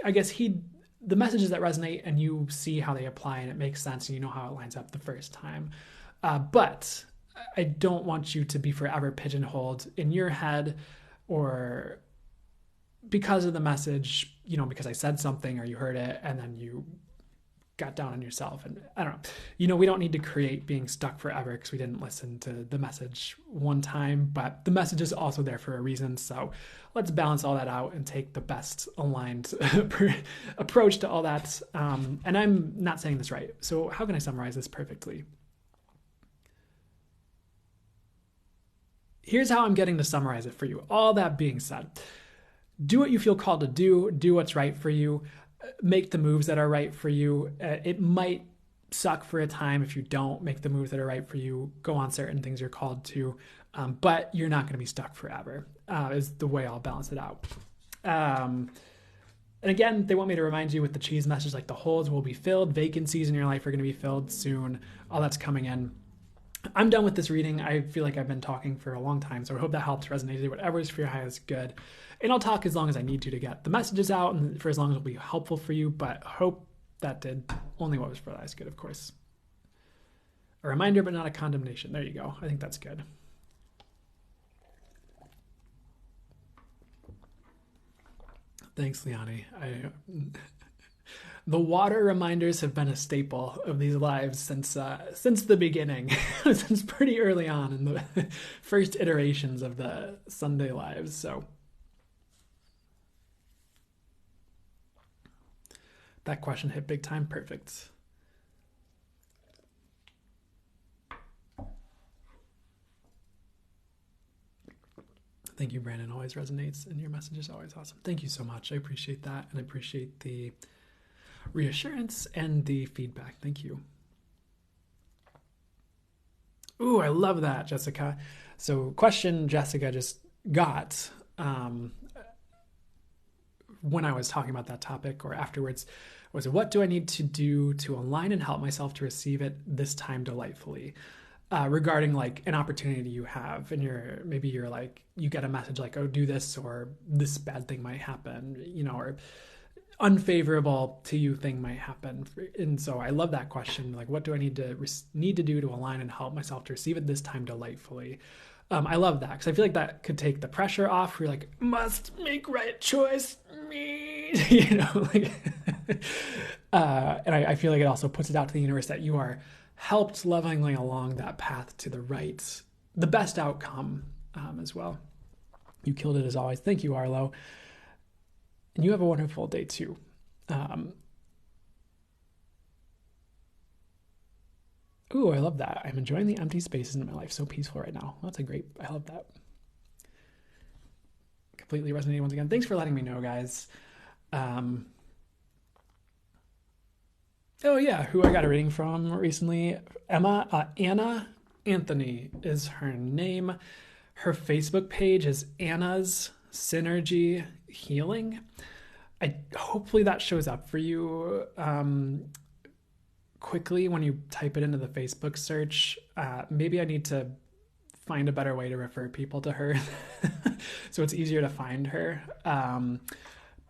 I guess, heed the messages that resonate and you see how they apply and it makes sense and you know how it lines up the first time. But I don't want you to be forever pigeonholed in your head or because of the message, because I said something or you heard it and then you got down on yourself. And I don't know, we don't need to create being stuck forever because we didn't listen to the message one time, but the message is also there for a reason. So let's balance all that out and take the best aligned approach to all that. And I'm not saying this right. So how can I summarize this perfectly? Here's how I'm getting to summarize it for you. All that being said, do what you feel called to do what's right for you. Make the moves that are right for you. It might suck for a time if you don't make the moves that are right for you, go on certain things you're called to, but you're not going to be stuck forever, is the way I'll balance it out. And again, they want me to remind you with the cheese message, like the holes will be filled, vacancies in your life are going to be filled soon. All that's coming in. I'm done with this reading. I feel like I've been talking for a long time, so I hope that helps resonate. Whatever is for your highest good. And I'll talk as long as I need to get the messages out and for as long as it'll be helpful for you, but hope that did only what was for the highest good, of course. A reminder, but not a condemnation. There you go. I think that's good. Thanks, Liani. The water reminders have been a staple of these lives since the beginning, since pretty early on in the first iterations of the Sunday lives. So that question hit big time. Perfect. Thank you, Brandon. Always resonates and your message is always awesome. Thank you so much. I appreciate that. And I appreciate the reassurance and the feedback. Thank you. Ooh, I love that, Jessica. So question Jessica just got when I was talking about that topic or afterwards was, what do I need to do to align and help myself to receive it this time delightfully? Regarding like an opportunity you have and you're like, you get a message like, oh, do this, or this bad thing might happen, or unfavorable to you thing might happen. And so I love that question. Like, what do I need to do to align and help myself to receive it this time delightfully? I love that because I feel like that could take the pressure off. You're like, must make right choice, me, like, and I feel like it also puts it out to the universe that you are helped lovingly along that path to the best outcome as well. You killed it as always. Thank you, Arlo. And you have a wonderful day too. Ooh, I love that. I'm enjoying the empty spaces in my life. So peaceful right now. That's I love that. Completely resonating once again. Thanks for letting me know, guys. Um, oh yeah, who I got a reading from recently? Anna Anthony is her name. Her Facebook page is Anna's Synergy Healing. I hopefully that shows up for you quickly when you type it into the Facebook search. Maybe I need to find a better way to refer people to her so it's easier to find her.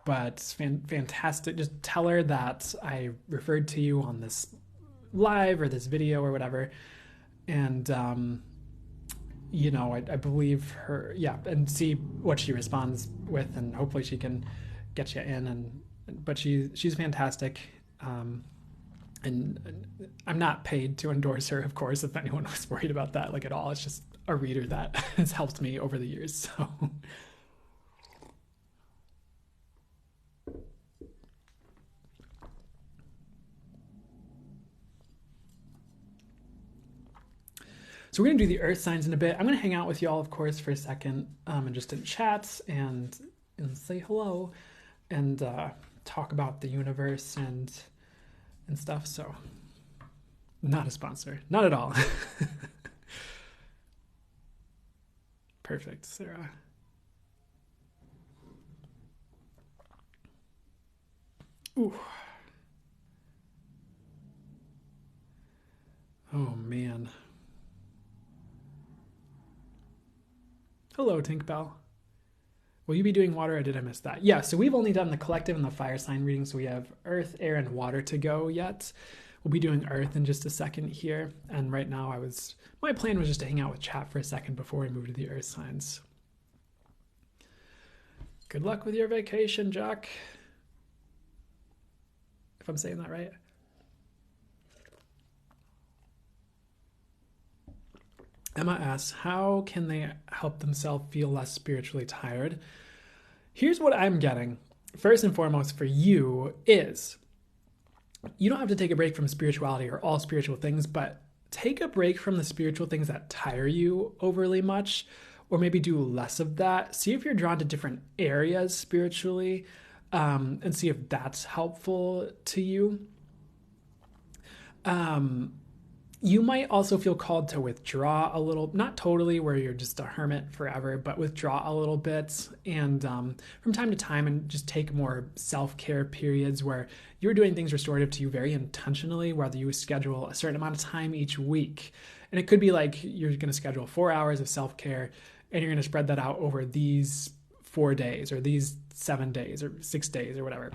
But fantastic. Just tell her that I referred to you on this live or this video or whatever. And, I believe her, yeah, and see what she responds with, and hopefully she can get you in. But she's fantastic. And I'm not paid to endorse her, of course, if anyone was worried about that, like at all. It's just a reader that has helped me over the years. So we're going to do the earth signs in a bit. I'm going to hang out with y'all, of course, for a second, and just in chats and say hello and talk about the universe and stuff. So not a sponsor, not at all. Perfect, Sarah. Ooh. Oh man. Hello, Tinkbell. Will you be doing water, or did I miss that? Yeah, so we've only done the collective and the fire sign reading, so we have earth, air, and water to go yet. We'll be doing earth in just a second here. And right now my plan was just to hang out with chat for a second before we move to the earth signs. Good luck with your vacation, Jack. If I'm saying that right. Emma asks, how can they help themselves feel less spiritually tired? Here's what I'm getting. First and foremost for you is, you don't have to take a break from spirituality or all spiritual things, but take a break from the spiritual things that tire you overly much, or maybe do less of that. See if you're drawn to different areas spiritually, and see if that's helpful to you. You might also feel called to withdraw a little, not totally where you're just a hermit forever, but withdraw a little bit, and from time to time, and just take more self-care periods where you're doing things restorative to you very intentionally, whether you schedule a certain amount of time each week. And it could be like you're going to schedule 4 hours of self-care, and you're going to spread that out over these 4 days or these 7 days or 6 days or whatever.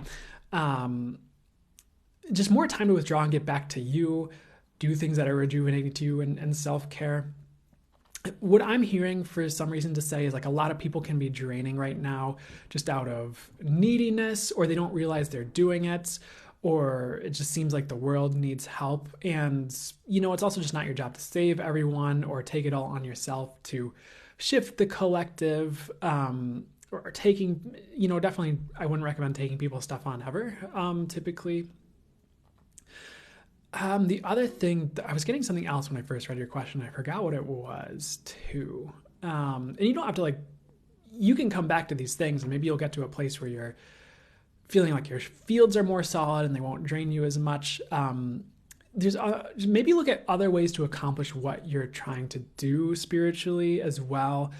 Just more time to withdraw and get back to you. Do things that are rejuvenating to you and self-care. What I'm hearing for some reason to say is like a lot of people can be draining right now just out of neediness, or they don't realize they're doing it, or it just seems like the world needs help. And, it's also just not your job to save everyone or take it all on yourself to shift the collective, or taking, definitely I wouldn't recommend taking people's stuff on ever, typically. The other thing, I was getting something else when I first read your question. I forgot what it was too. And you don't have to you can come back to these things, and maybe you'll get to a place where you're feeling like your fields are more solid and they won't drain you as much. Maybe look at other ways to accomplish what you're trying to do spiritually as well.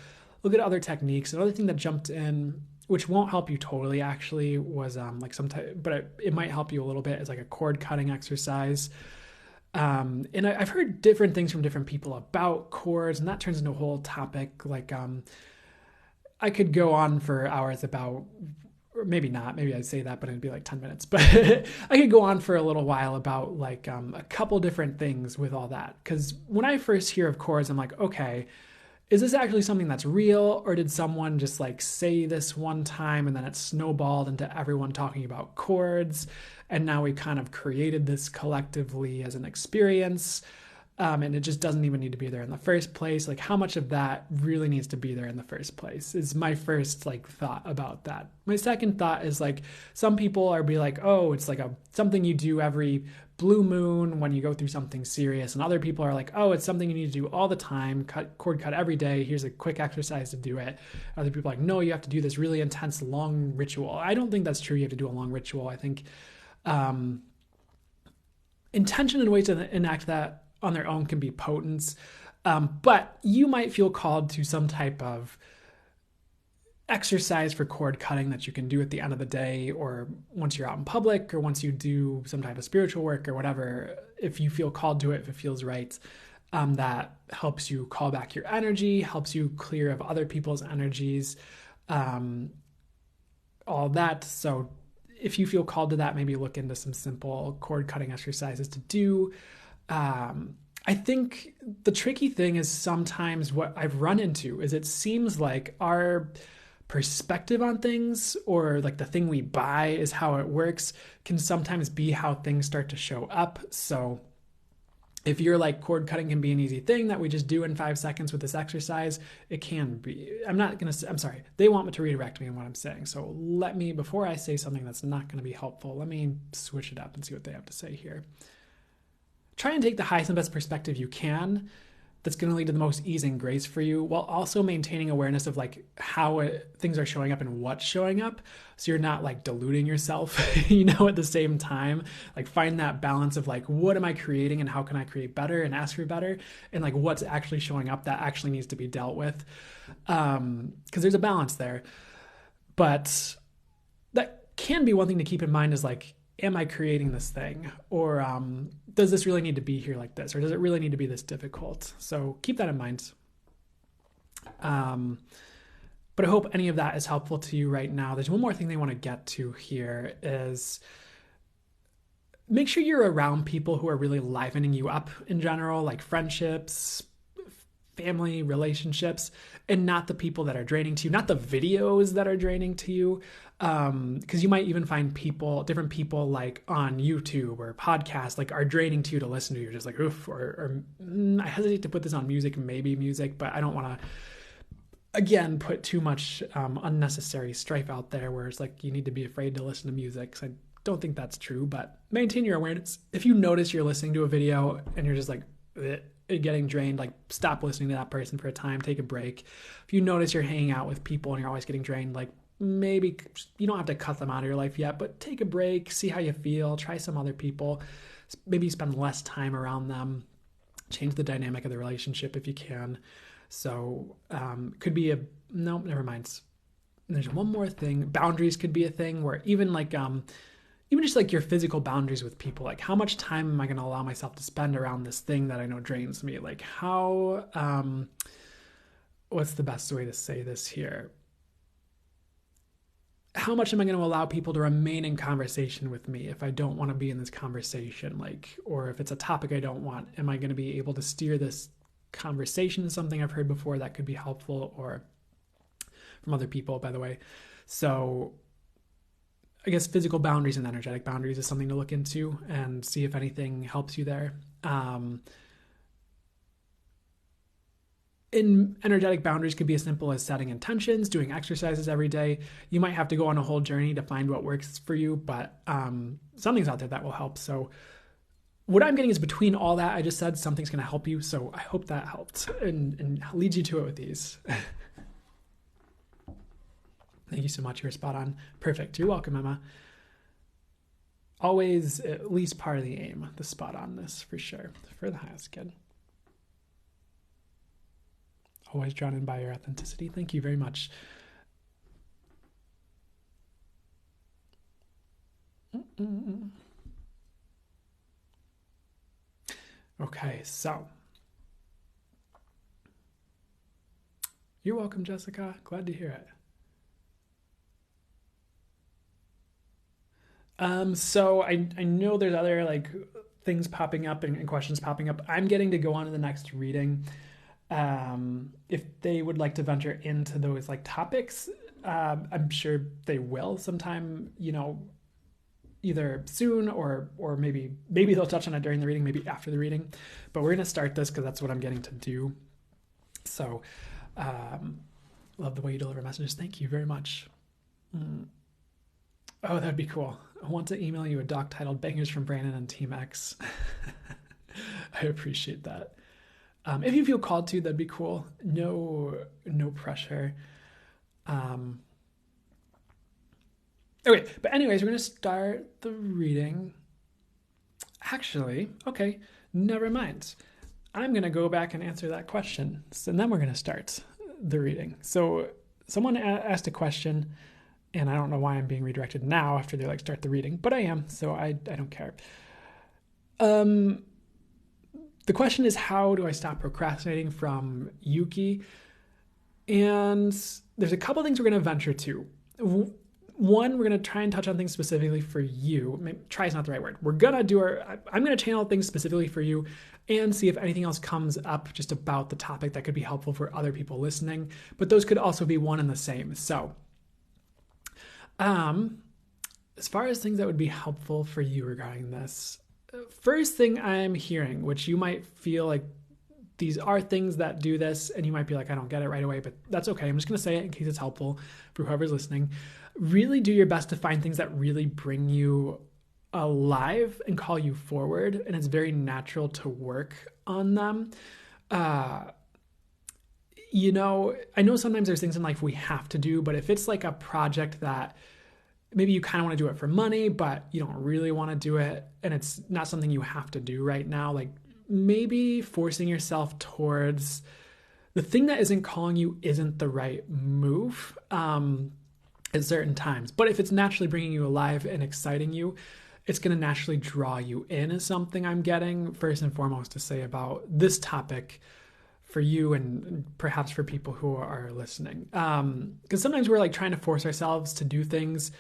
Look at other techniques. Another thing that jumped in, which won't help you totally actually, was but it might help you a little bit, is like a cord cutting exercise. And I've heard different things from different people about cords, and that turns into a whole topic. I could go on for hours about, or maybe not, maybe I'd say that, but it'd be like 10 minutes, but I could go on for a little while about a couple different things with all that. Cause when I first hear of cords, I'm like, okay, is this actually something that's real, or did someone just say this one time and then it snowballed into everyone talking about chords, and now we kind of created this collectively as an experience, and it just doesn't even need to be there in the first place? How much of that really needs to be there in the first place is my first thought about that. My second thought is some people are be like, oh, it's something you do every blue moon, when you go through something serious, and other people are like, oh, it's something you need to do all the time, cord cut every day, here's a quick exercise to do it. Other people are like, no, you have to do this really intense long ritual. I don't think that's true. You have to do a long ritual. I think intention and ways to enact that on their own can be potent, but you might feel called to some type of exercise for cord cutting that you can do at the end of the day, or once you're out in public, or once you do some type of spiritual work or whatever. If you feel called to it, if it feels right, that helps you call back your energy, helps you clear of other people's energies, all that. So if you feel called to that, maybe look into some simple cord cutting exercises to do. I think the tricky thing is sometimes what I've run into is it seems like our perspective on things, or like the thing we buy is how it works, can sometimes be how things start to show up. So if you're like, cord cutting can be an easy thing that we just do in 5 seconds with this exercise, it can be. I'm sorry, they want me to redirect me in what I'm saying. So let me, before I say something that's not going to be helpful, let me switch it up and see what they have to say here. Try and take the highest and best perspective you can that's going to lead to the most ease and grace for you, while also maintaining awareness of like how things are showing up and what's showing up. So you're not like deluding yourself, at the same time. Like, find that balance of like, what am I creating and how can I create better and ask for better? And like, what's actually showing up that actually needs to be dealt with. Because there's a balance there. But that can be one thing to keep in mind, is like, am I creating this thing? Or does this really need to be here like this? Or does it really need to be this difficult? So keep that in mind. But I hope any of that is helpful to you right now. There's one more thing they want to get to here, is make sure you're around people who are really livening you up in general, like friendships, family, relationships, and not the people that are draining to you, not the videos that are draining to you. Because you might even find different people like on YouTube or podcasts, like are draining to you to listen to. You're just like, oof, or I hesitate to put this on maybe music, but I don't want to, again, put too much unnecessary strife out there where it's like you need to be afraid to listen to music. Because I don't think that's true, but maintain your awareness. If you notice you're listening to a video and you're just like, getting drained, like, stop listening to that person for a time, take a break. If you notice you're hanging out with people and you're always getting drained, like, maybe you don't have to cut them out of your life yet, but take a break, see how you feel, try some other people, maybe spend less time around them, change the dynamic of the relationship if you can. So could be no, never mind. There's one more thing. Boundaries could be a thing, where even just like your physical boundaries with people, like, how much time am I going to allow myself to spend around this thing that I know drains me? Like, how, what's the best way to say this here? How much am I going to allow people to remain in conversation with me if I don't want to be in this conversation? Like, or if it's a topic I don't want, am I going to be able to steer this conversation to something I've heard before that could be helpful, or from other people, by the way? So I guess physical boundaries and energetic boundaries is something to look into and see if anything helps you there. In energetic boundaries could be as simple as setting intentions, doing exercises every day. You might have to go on a whole journey to find what works for you, but something's out there that will help. So what I'm getting is, between all that I just said, something's going to help you. So I hope that helped and leads you to it with these. Thank you so much. You're spot on. Perfect. You're welcome, Emma. Always at least part of the aim, the spot onness, for sure. For the highest good. Always drawn in by your authenticity. Thank you very much. Okay, so. You're welcome, Jessica. Glad to hear it. So I know there's other like things popping up and questions popping up. I'm getting to go on to the next reading. If they would like to venture into those like topics, I'm sure they will sometime, either soon or maybe they'll touch on it during the reading, maybe after the reading. But we're going to start this because that's what I'm getting to do. So, love the way you deliver messages. Thank you very much. Oh, that'd be cool. I want to email you a doc titled Bangers from Brandon and Team X. I appreciate that. If you feel called to, that'd be cool. No pressure. Um, okay, but anyways, we're gonna start the reading. Actually, okay, never mind. I'm gonna go back and answer that question, and then we're gonna start the reading. So someone asked a question, and I don't know why I'm being redirected now after they like start the reading, but I am, so I don't care. The question is, how do I stop procrastinating, from Yuki? And there's a couple things we're going to venture to. One, we're going to try and touch on things specifically for you. Maybe, try is not the right word. I'm going to channel things specifically for you and see if anything else comes up just about the topic that could be helpful for other people listening. But those could also be one and the same. So, as far as things that would be helpful for you regarding this, first thing I'm hearing, which you might feel like these are things that do this, and you might be like, I don't get it right away, but that's okay. I'm just going to say it in case it's helpful for whoever's listening. Really do your best to find things that really bring you alive and call you forward, and it's very natural to work on them. I know sometimes there's things in life we have to do, but if it's like a project that maybe you kind of want to do it for money, but you don't really want to do it, and it's not something you have to do right now, like maybe forcing yourself towards the thing that isn't calling you isn't the right move at certain times. But if it's naturally bringing you alive and exciting you, it's going to naturally draw you in, is something I'm getting first and foremost to say about this topic for you and perhaps for people who are listening. Because sometimes we're like trying to force ourselves to do things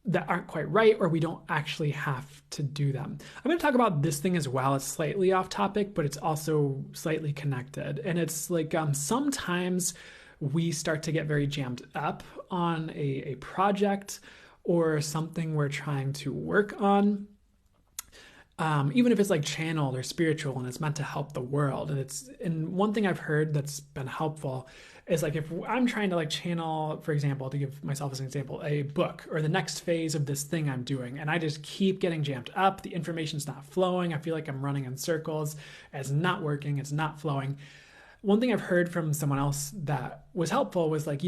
that aren't quite right, or we don't actually have to do them. I'm going to talk about this thing as well. It's slightly off topic, but it's also slightly connected. And it's like sometimes we start to get very jammed up on a project or something we're trying to work on. Even if it's like channeled or spiritual and it's meant to help the world. And one thing I've heard that's been helpful is like, if I'm trying to like channel, for example, to give myself as an example, a book or the next phase of this thing I'm doing, and I just keep getting jammed up, the information's not flowing, I feel like I'm running in circles, it's not working, it's not flowing. One thing I've heard from someone else that was helpful was like,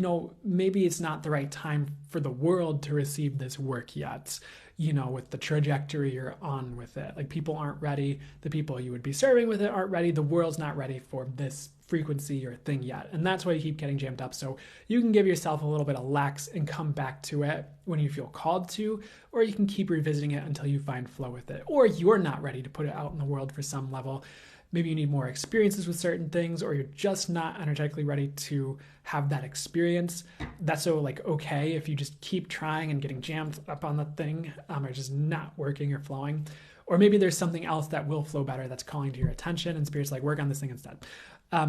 maybe it's not the right time for the world to receive this work yet, with the trajectory you're on with it. Like, people aren't ready. The people you would be serving with it aren't ready. The world's not ready for this frequency or thing yet. And that's why you keep getting jammed up. So you can give yourself a little bit of lax and come back to it when you feel called to, or you can keep revisiting it until you find flow with it. Or you're not ready to put it out in the world for some level. Maybe you need more experiences with certain things, or you're just not energetically ready to have that experience. That's so okay if you just keep trying and getting jammed up on the thing, or just not working or flowing. Or maybe there's something else that will flow better that's calling to your attention, and Spirit's like, work on this thing instead.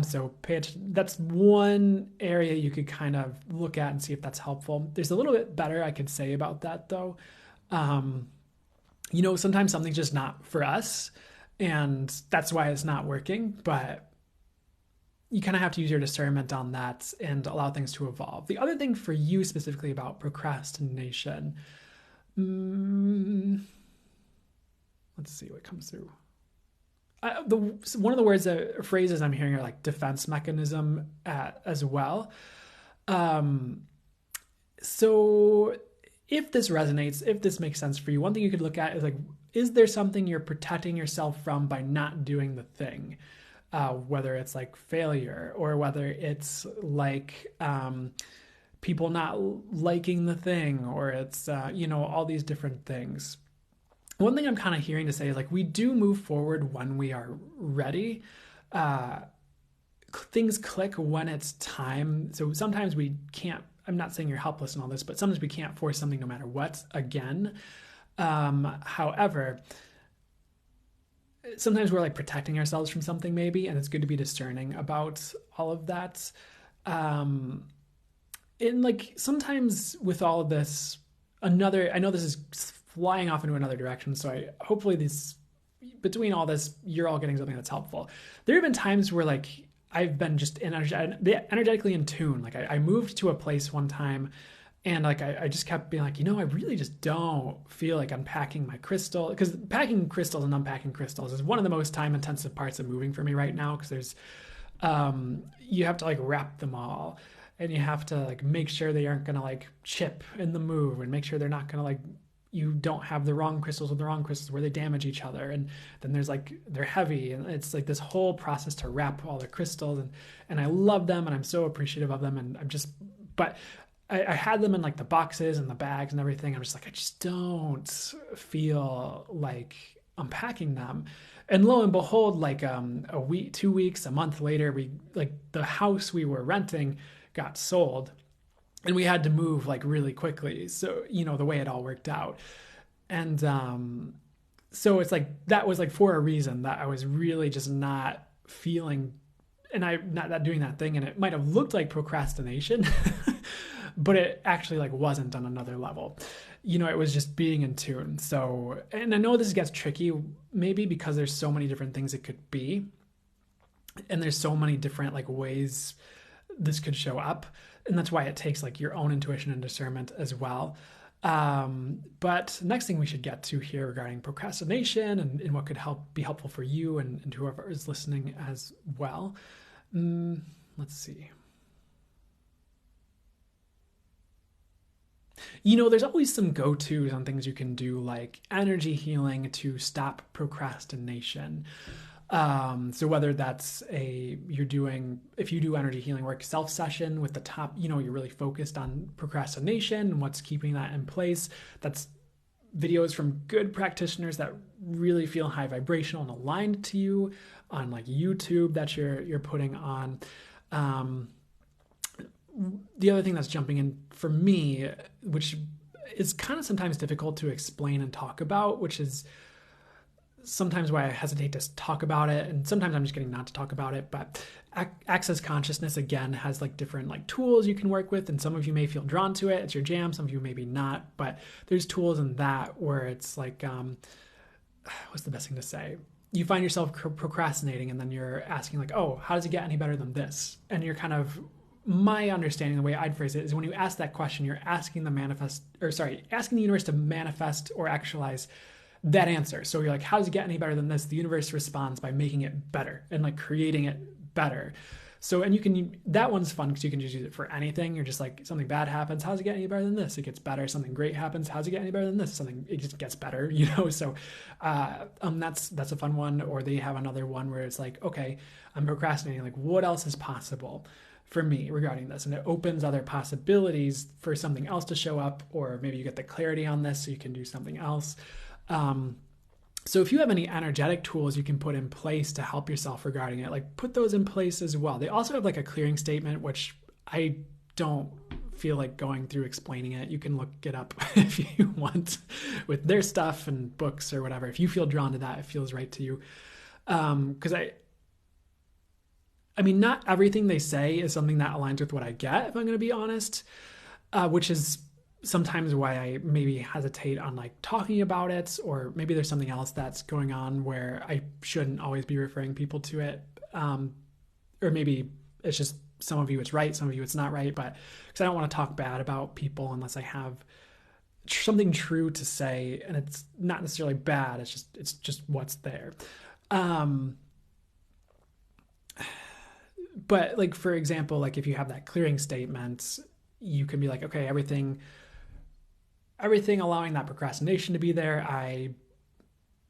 So that's one area you could kind of look at and see if that's helpful. There's a little bit better I could say about that though. Sometimes something's just not for us, and that's why it's not working, but you kind of have to use your discernment on that and allow things to evolve. The other thing for you specifically about procrastination, let's see what comes through. One of the words phrases I'm hearing are like defense mechanism as well. So if this resonates, if this makes sense for you, one thing you could look at is like, is there something you're protecting yourself from by not doing the thing? Whether it's like failure, or whether it's like people not liking the thing, or it's, all these different things. One thing I'm kind of hearing to say is like, we do move forward when we are ready. Things click when it's time. So sometimes we can't, I'm not saying you're helpless in all this, but sometimes we can't force something no matter what again. However, sometimes we're like protecting ourselves from something maybe, and it's good to be discerning about all of that. And like sometimes with all of this, I know this is flying off into another direction, so hopefully between all this, you're all getting something that's helpful. There have been times where like I've been just energetically in tune. Like I moved to a place one time, And like, I just kept being like, I really just don't feel like unpacking my crystal, because packing crystals and unpacking crystals is one of the most time intensive parts of moving for me right now. Cause there's, you have to like wrap them all, and you have to like make sure they aren't going to like chip in the move, and make sure they're not going to like, you don't have the wrong crystals with the wrong crystals where they damage each other. And then there's like, they're heavy, and it's like this whole process to wrap all the crystals, and I love them, and I'm so appreciative of them. And but I had them in like the boxes and the bags and everything. I'm just like, I just don't feel like unpacking them. And lo and behold, like a week, 2 weeks, a month later, the house we were renting got sold, and we had to move like really quickly. So, the way it all worked out. And so it's like, that was like for a reason, that I was really just not feeling, and I'm not doing that thing. And it might have looked like procrastination, but it actually like wasn't on another level. It was just being in tune. So, and I know this gets tricky maybe because there's so many different things it could be. And there's so many different like ways this could show up. And that's why it takes like your own intuition and discernment as well. But next thing we should get to here regarding procrastination and what could be helpful for you and whoever is listening as well. Let's see. There's always some go-tos on things you can do, like energy healing to stop procrastination. So whether that's if you do energy healing work, self-session with the top, you're really focused on procrastination and what's keeping that in place. That's videos from good practitioners that really feel high vibrational and aligned to you on like YouTube that you're putting on. The other thing that's jumping in for me, which is kind of sometimes difficult to explain and talk about, which is sometimes why I hesitate to talk about it, and sometimes I'm just getting not to talk about it, but access consciousness, again, has like different like tools you can work with, and some of you may feel drawn to it. It's your jam. Some of you maybe not, but there's tools in that where it's like, what's the best thing to say? You find yourself procrastinating, and then you're asking like, oh, how does it get any better than this? And you're kind of, my understanding, the way I'd phrase it is, when you ask that question, you're asking asking the universe to manifest or actualize that answer. So you're like, how does it get any better than this? The universe responds by making it better and like creating it better. So, and that one's fun because you can just use it for anything. You're just like, something bad happens. How does it get any better than this? It gets better. Something great happens. How does it get any better than this? It just gets better, So, that's a fun one. Or they have another one where it's like, okay, I'm procrastinating. Like, what else is possible for me regarding this? And it opens other possibilities for something else to show up, or maybe you get the clarity on this so you can do something else. So if you have any energetic tools you can put in place to help yourself regarding it, like put those in place as well. They also have like a clearing statement, which I don't feel like going through explaining it. You can look it up if you want with their stuff and books or whatever. If you feel drawn to that, it feels right to you. Because I mean, not everything they say is something that aligns with what I get, if I'm going to be honest, which is sometimes why I maybe hesitate on like talking about it, or maybe there's something else that's going on where I shouldn't always be referring people to it. Or maybe it's just some of you it's right, some of you it's not right, but because I don't want to talk bad about people unless I have something true to say, and it's not necessarily bad, it's just what's there. But like, for example, like if you have that clearing statement, you can be like, okay, everything allowing that procrastination to be there, I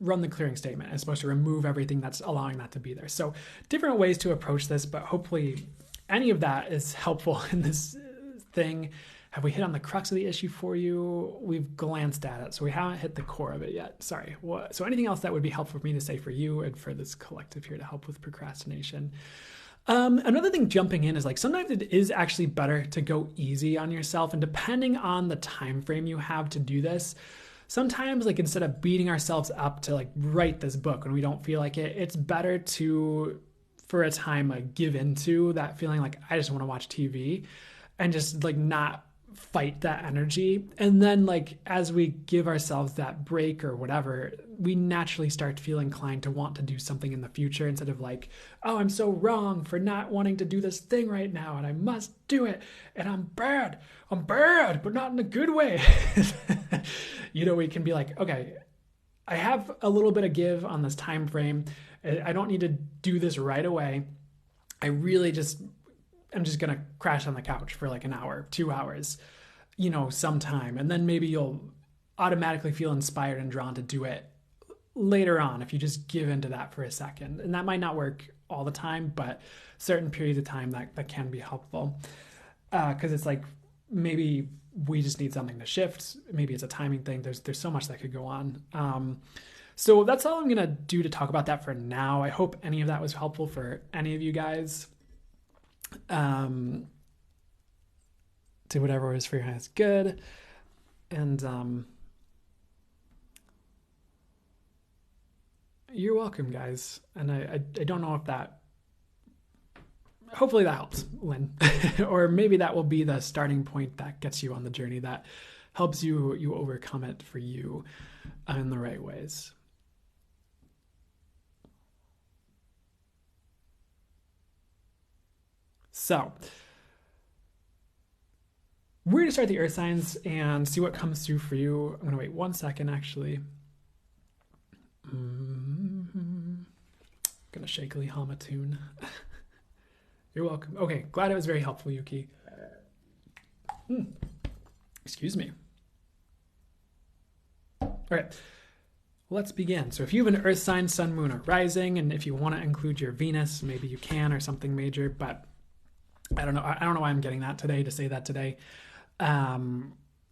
run the clearing statement. It's supposed to remove everything that's allowing that to be there. So different ways to approach this, but hopefully any of that is helpful in this thing. Have we hit on the crux of the issue for you? We've glanced at it, so we haven't hit the core of it yet. Sorry. So anything else that would be helpful for me to say for you and for this collective here to help with procrastination? Another thing jumping in is like, sometimes it is actually better to go easy on yourself, and depending on the time frame you have to do this, sometimes like instead of beating ourselves up to like write this book when we don't feel like it, it's better to, for a time, like give into that feeling like I just want to watch TV and just like not fight that energy. And then like as we give ourselves that break or whatever, we naturally start to feel inclined to want to do something in the future instead of like, oh, I'm so wrong for not wanting to do this thing right now and I must do it and I'm bad, but not in a good way. We can be like, okay, I have a little bit of give on this time frame. I don't need to do this right away. I'm just going to crash on the couch for like an hour, 2 hours, sometime. And then maybe you'll automatically feel inspired and drawn to do it later on if you just give into that for a second. And that might not work all the time, but certain periods of time that can be helpful. Because it's like maybe we just need something to shift. Maybe it's a timing thing. There's so much that could go on. So that's all I'm going to do to talk about that for now. I hope any of that was helpful for any of you guys. Do whatever is for your highest good. And you're welcome, guys. And I don't know if that, hopefully that helps, Lynn. Or maybe that will be the starting point that gets you on the journey that helps you overcome it for you in the right ways. So we're going to start the earth signs and see what comes through for you. I'm going to wait 1 second, actually. I'm going to shakily hum a tune. You're welcome. Okay, glad it was very helpful, Yuki. Excuse me. All right, let's begin. So if you have an earth sign, sun, moon, or rising, and if you want to include your Venus, maybe you can, or something major, but I don't know why I'm getting that today to say that today.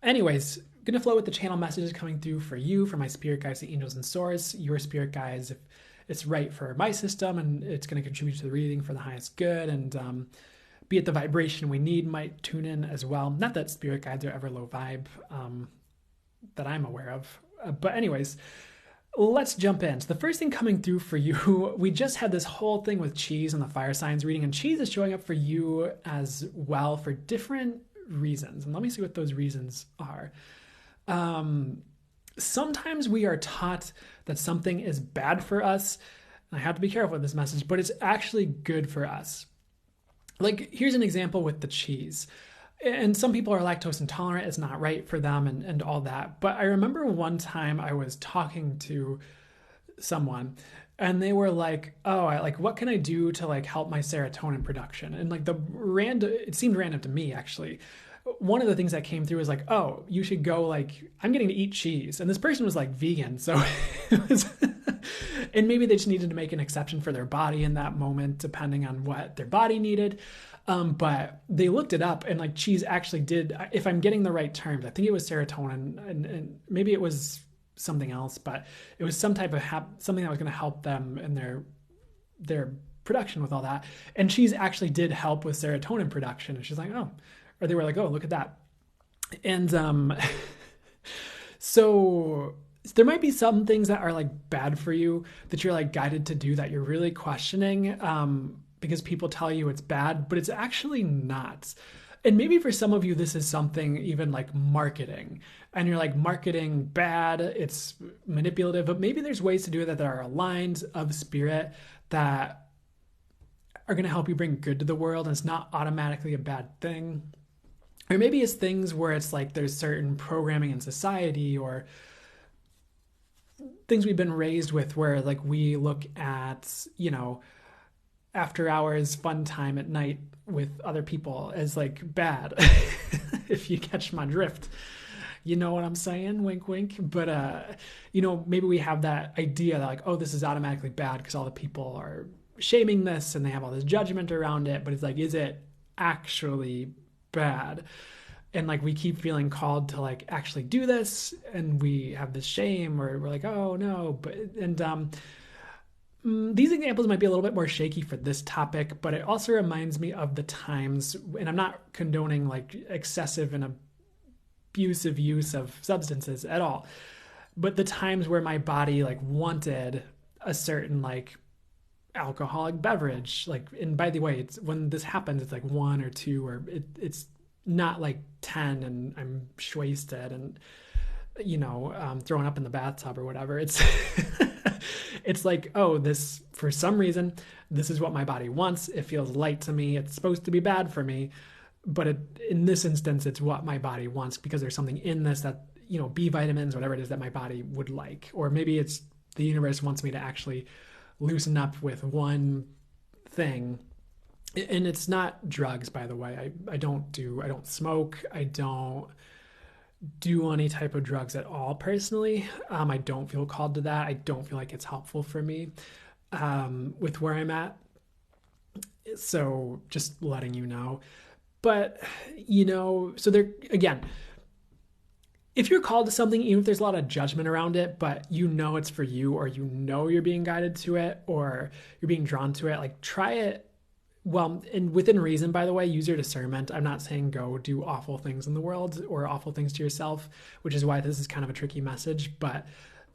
Anyways, gonna flow with the channel messages coming through for you, for my spirit guides, the angels and source, your spirit guides, if it's right for my system and it's going to contribute to the reading for the highest good, and be it the vibration we need, might tune in as well. Not that spirit guides are ever low vibe that I'm aware of. But anyways, let's jump in. So the first thing coming through for you, we just had this whole thing with cheese and the fire signs reading, and cheese is showing up for you as well for different reasons. And let me see what those reasons are. Sometimes we are taught that something is bad for us. And I have to be careful with this message, but it's actually good for us. Like, here's an example with the cheese. And some people are lactose intolerant. It's not right for them and all that. But I remember one time I was talking to someone and they were like, oh, what can I do to like help my serotonin production? And like it seemed random to me, actually. One of the things that came through was like, oh, you should go, like, I'm getting to eat cheese. And this person was like vegan. So it was, and maybe they just needed to make an exception for their body in that moment, depending on what their body needed. But they looked it up, and like cheese actually did, if I'm getting the right terms, I think it was serotonin, and maybe it was something else, but it was some type of something that was going to help them in their production with all that. And cheese actually did help with serotonin production. And she's like, oh, or they were like, oh, look at that. And so there might be some things that are like bad for you that you're like guided to do that you're really questioning because people tell you it's bad, but it's actually not. And maybe for some of you, this is something even like marketing, and you're like, marketing bad, it's manipulative, but maybe there's ways to do it that are aligned of spirit that are going to help you bring good to the world, and it's not automatically a bad thing. Or maybe it's things where it's like there's certain programming in society or things we've been raised with where like we look at, after hours fun time at night with other people as like bad. If you catch my drift, you know what I'm saying? Wink, wink. But, maybe we have that idea that like, oh, this is automatically bad because all the people are shaming this and they have all this judgment around it. But it's like, is it actually bad? And like we keep feeling called to like actually do this, and we have this shame, or we're like, oh no. These examples might be a little bit more shaky for this topic, but it also reminds me of the times, and I'm not condoning like excessive and abusive use of substances at all, but the times where my body like wanted a certain like alcoholic beverage, like, and by the way, it's when this happens, it's like one or two, or it's not like 10 and I'm wasted and, throwing up in the bathtub or whatever. It's, it's like, oh, this, for some reason, this is what my body wants. It feels light to me. It's supposed to be bad for me. But in this instance, it's what my body wants because there's something in this that, B vitamins, whatever it is that my body would like. Or maybe it's the universe wants me to actually loosen up with one thing. And it's not drugs, by the way. I don't smoke. I don't do any type of drugs at all personally. I don't feel called to that. I don't feel like it's helpful for me with where I'm at. So just letting you know. But, so there, again, if you're called to something, even if there's a lot of judgment around it, but it's for you, or you're being guided to it, or you're being drawn to it, like try it. Well, and within reason, by the way, use your discernment. I'm not saying go do awful things in the world or awful things to yourself, which is why this is kind of a tricky message, but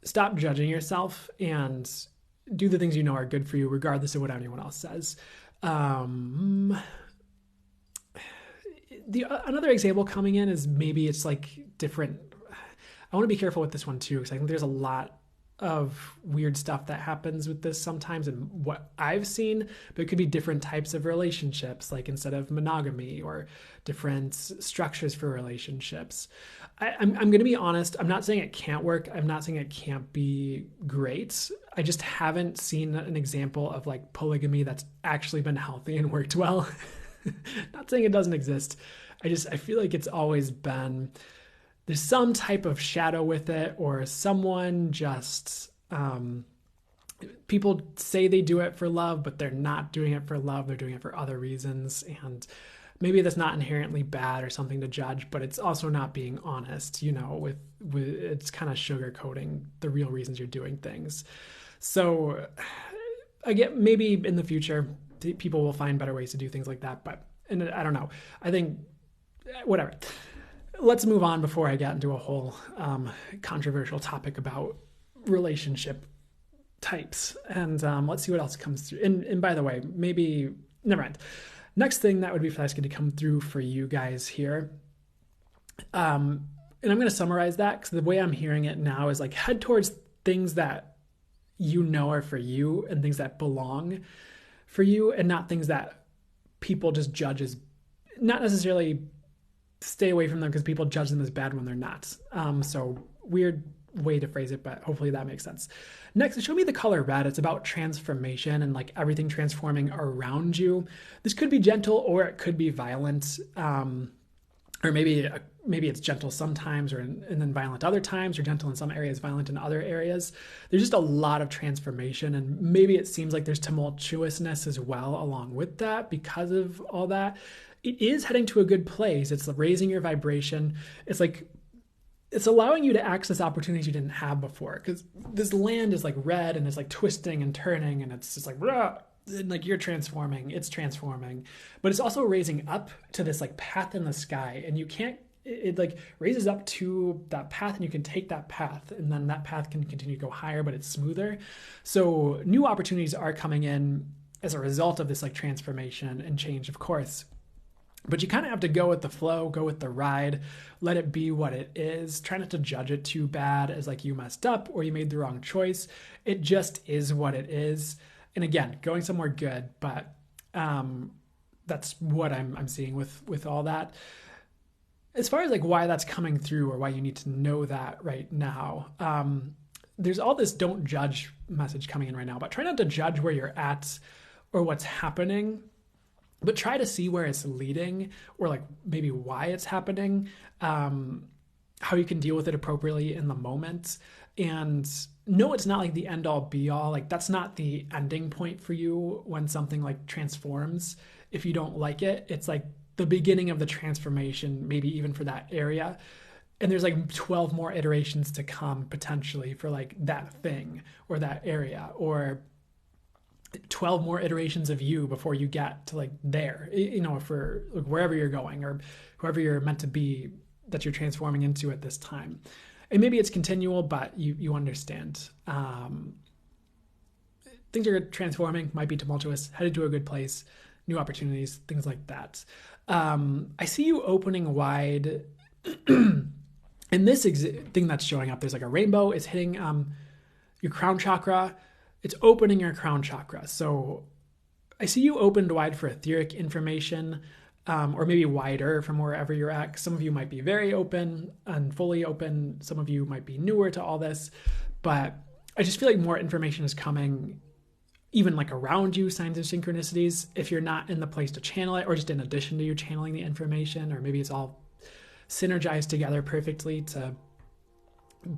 stop judging yourself and do the things are good for you, regardless of what anyone else says. Another example coming in is maybe it's like different. I want to be careful with this one too, because I think there's a lot of weird stuff that happens with this sometimes and what I've seen, but it could be different types of relationships, like instead of monogamy, or different structures for relationships. I'm going to be honest. I'm not saying it can't work. I'm not saying it can't be great. I just haven't seen an example of like polygamy that's actually been healthy and worked well. Not saying it doesn't exist. I feel like it's always been, there's some type of shadow with it, or someone just, people say they do it for love, but they're not doing it for love. They're doing it for other reasons. And maybe that's not inherently bad or something to judge, but it's also not being honest, with it's kind of sugarcoating the real reasons you're doing things. So again, maybe in the future, people will find better ways to do things like that. And I don't know. I think, whatever. Let's move on before I get into a whole controversial topic about relationship types. And let's see what else comes through. And by the way, maybe, never mind. Next thing that would be going to come through for you guys here. And I'm going to summarize that, because the way I'm hearing it now is like head towards things that are for you and things that belong for you, and not things that people just judge as, not necessarily stay away from them because people judge them as bad when they're not. So weird way to phrase it, but hopefully that makes sense. Next, show me the color red. It's about transformation and like everything transforming around you. This could be gentle or it could be violent. Or maybe it's gentle sometimes, and then violent other times, or gentle in some areas, violent in other areas. There's just a lot of transformation, and maybe it seems like there's tumultuousness as well along with that because of all that. It is heading to a good place. It's raising your vibration. It's like, it's allowing you to access opportunities you didn't have before, because this land is like red and it's like twisting and turning, and it's just like, rah! And like you're transforming, it's transforming, but it's also raising up to this like path in the sky, and it like raises up to that path, and you can take that path, and then that path can continue to go higher, but it's smoother. So new opportunities are coming in as a result of this like transformation and change, of course. But you kind of have to go with the flow, go with the ride, let it be what it is. Try not to judge it too bad as like you messed up or you made the wrong choice. It just is what it is. And again, going somewhere good, but that's what I'm seeing with all that. As far as like why that's coming through or why you need to know that right now, there's all this don't judge message coming in right now, but try not to judge where you're at or what's happening, but try to see where it's leading, or like maybe why it's happening, how you can deal with it appropriately in the moment. And no, it's not like the end all be all. Like that's not the ending point for you when something like transforms. If you don't like it, it's like the beginning of the transformation, maybe even for that area. And there's like 12 more iterations to come potentially for like that thing or that area, or 12 more iterations of you before you get to like there, for like wherever you're going or whoever you're meant to be that you're transforming into at this time. And maybe it's continual, but you understand. Things are transforming, might be tumultuous, headed to a good place. new opportunities, things like that. I see you opening wide. And this thing that's showing up, there's like a rainbow. It's hitting your crown chakra. It's opening your crown chakra. So I see you opened wide for etheric information, or maybe wider from wherever you're at. Some of you might be very open and fully open. Some of you might be newer to all this, but I just feel like more information is coming, even like around you, signs of synchronicities. If you're not in the place to channel it, or just in addition to you channeling the information, or maybe it's all synergized together perfectly to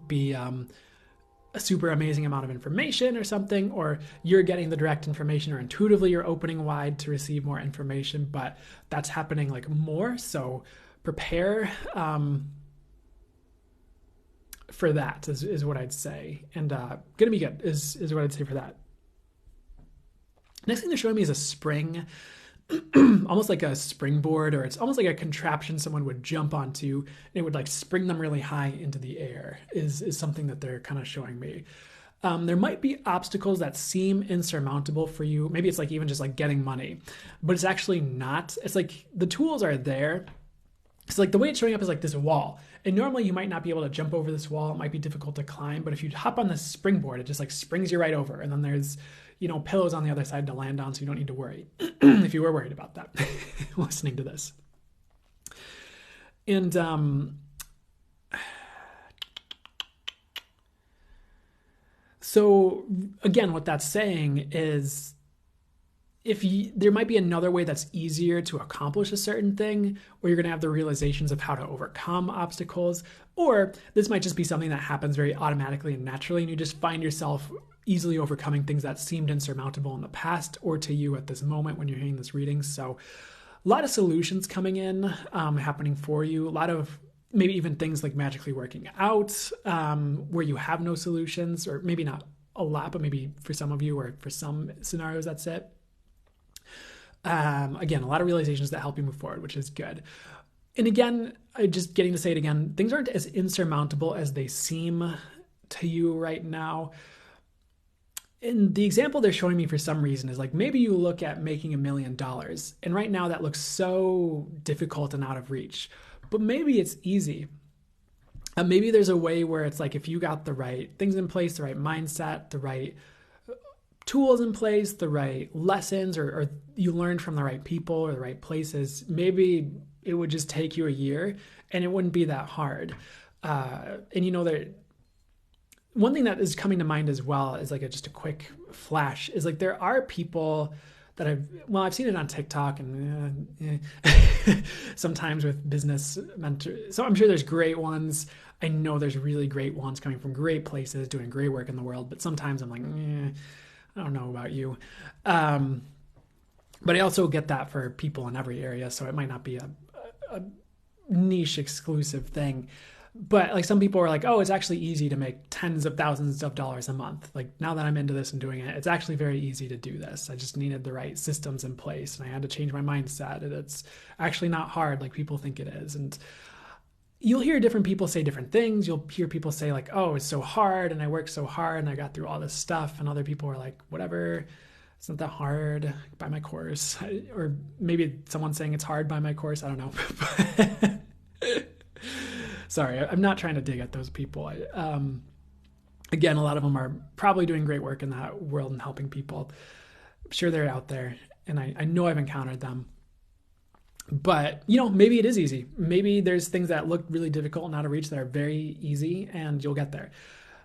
be a super amazing amount of information or something, or you're getting the direct information, or intuitively you're opening wide to receive more information, but that's happening like more. So prepare for that is what I'd say. And gonna be good is what I'd say for that. Next thing they're showing me is a spring, almost like a springboard, or it's almost like a contraption someone would jump onto, and it would like spring them really high into the air is something that they're kind of showing me. There might be obstacles that seem insurmountable for you. Maybe it's like even just like getting money, but it's actually not. It's like the tools are there. So like the way it's showing up is like this wall. And normally you might not be able to jump over this wall. It might be difficult to climb, but if you hop on this springboard, it just like springs you right over. And then there's, pillows on the other side to land on, so you don't need to worry if you were worried about that listening to this. And so again, what that's saying is there might be another way that's easier to accomplish a certain thing, or you're going to have the realizations of how to overcome obstacles, or this might just be something that happens very automatically and naturally, and you just find yourself easily overcoming things that seemed insurmountable in the past or to you at this moment when you're hearing this reading. So a lot of solutions coming in, happening for you, a lot of maybe even things like magically working out, where you have no solutions, or maybe not a lot, but maybe for some of you or for some scenarios, that's it. Again, a lot of realizations that help you move forward, which is good. And again, just getting to say it again, things aren't as insurmountable as they seem to you right now. And the example they're showing me for some reason is like, maybe you look at making $1 million, and right now that looks so difficult and out of reach, but maybe it's easy. Maybe there's a way where it's like, if you got the right things in place, the right mindset, the right tools in place, the right lessons, or you learned from the right people or the right places, maybe it would just take you a year and it wouldn't be that hard. And one thing that is coming to mind as well is like just a quick flash is like, there are people that I've seen it on TikTok and sometimes with business mentors. So I'm sure there's great ones. I know there's really great ones coming from great places doing great work in the world, but sometimes I'm like, I don't know about you. But I also get that for people in every area. So it might not be a niche exclusive thing. But like some people are like, oh, it's actually easy to make tens of thousands of dollars a month. Like now that I'm into this and doing it, it's actually very easy to do this. I just needed the right systems in place and I had to change my mindset. And it's actually not hard like people think it is. And you'll hear different people say different things. You'll hear people say like, oh, it's so hard and I worked so hard and I got through all this stuff. And other people are like, whatever, it's not that hard, buy my course. Or maybe someone's saying it's hard, buy my course. I don't know. Sorry, I'm not trying to dig at those people. Again, a lot of them are probably doing great work in that world and helping people. I'm sure they're out there, and I know I've encountered them. But, maybe it is easy. Maybe there's things that look really difficult and out of reach that are very easy, and you'll get there.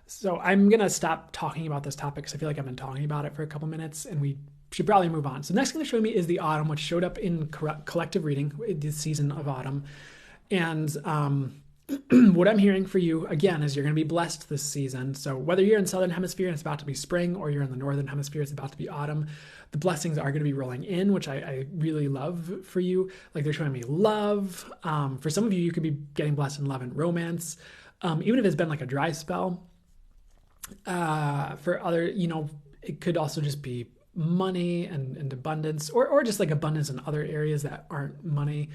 So I'm going to stop talking about this topic because I feel like I've been talking about it for a couple minutes, and we should probably move on. So next thing they're showing me is the autumn, which showed up in collective reading, this season of autumn. And what I'm hearing for you, again, is you're going to be blessed this season. So whether you're in the Southern Hemisphere and it's about to be spring, or you're in the Northern Hemisphere, it's about to be autumn, the blessings are going to be rolling in, which I really love for you. Like they're showing me love. For some of you, you could be getting blessed in love and romance, even if it's been like a dry spell. For other, it could also just be money and abundance, or just like abundance in other areas that aren't money.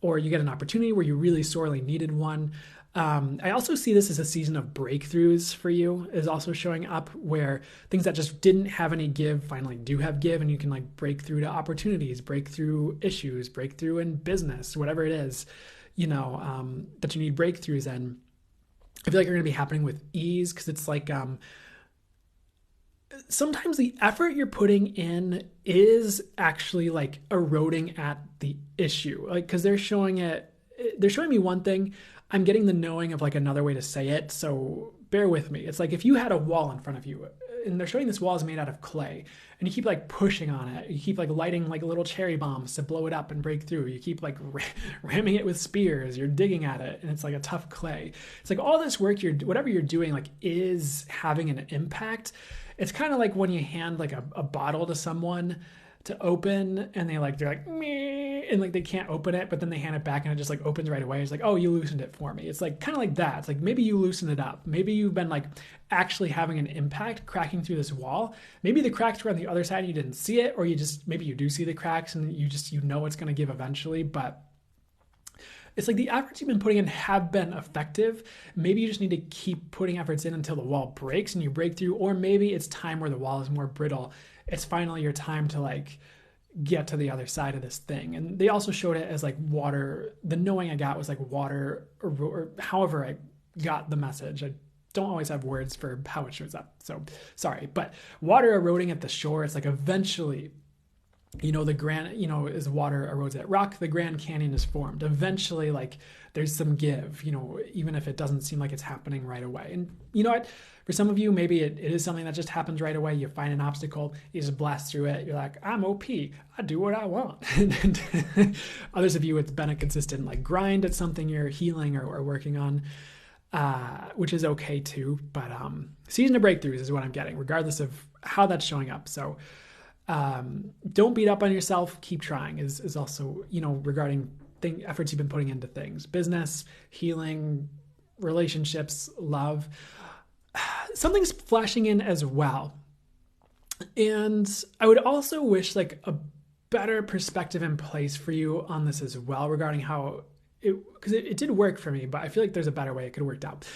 or you get an opportunity where you really sorely needed one. I also see this as a season of breakthroughs for you is also showing up, where things that just didn't have any give finally do have give, and you can like break through to opportunities, break through issues, break through in business, whatever it is, that you need breakthroughs in. I feel like they're going to be happening with ease, because it's like sometimes the effort you're putting in is actually like eroding at the issue, like because they're showing me one thing, I'm getting the knowing of like another way to say it, so bear with me. It's like if you had a wall in front of you, and they're showing this wall is made out of clay, and you keep like pushing on it, you keep like lighting like little cherry bombs to blow it up and break through, you keep like ramming it with spears, you're digging at it, and it's like a tough clay. It's like all this work, whatever you're doing like is having an impact. It's kind of like when you hand like a bottle to someone to open, and they're like meh, and like they can't open it, but then they hand it back and it just like opens right away. It's like, oh, you loosened it for me. It's like kind of like that. It's like maybe you loosened it up. Maybe you've been like actually having an impact cracking through this wall. Maybe the cracks were on the other side and you didn't see it, or maybe you do see the cracks and you know it's going to give eventually, but it's like the efforts you've been putting in have been effective. Maybe you just need to keep putting efforts in until the wall breaks and you break through, or maybe it's time where the wall is more brittle. It's finally your time to like get to the other side of this thing. And they also showed it as like water. The knowing I got was like water, or however I got the message. I don't always have words for how it shows up, so sorry. But water eroding at the shore, it's like eventually, the Grand, as water erodes at rock, the Grand Canyon is formed. Eventually, like there's some give, even if it doesn't seem like it's happening right away. And you know what? For some of you, maybe it is something that just happens right away. You find an obstacle, you just blast through it. You're like, I'm OP. I do what I want. And others of you, it's been a consistent like grind at something you're healing or working on, which is okay too. But season of breakthroughs is what I'm getting, regardless of how that's showing up. So don't beat up on yourself. Keep trying is also, regarding efforts you've been putting into things, business, healing, relationships, love. Something's flashing in as well. And I would also wish like a better perspective in place for you on this as well, regarding how because it did work for me, but I feel like there's a better way it could have worked out.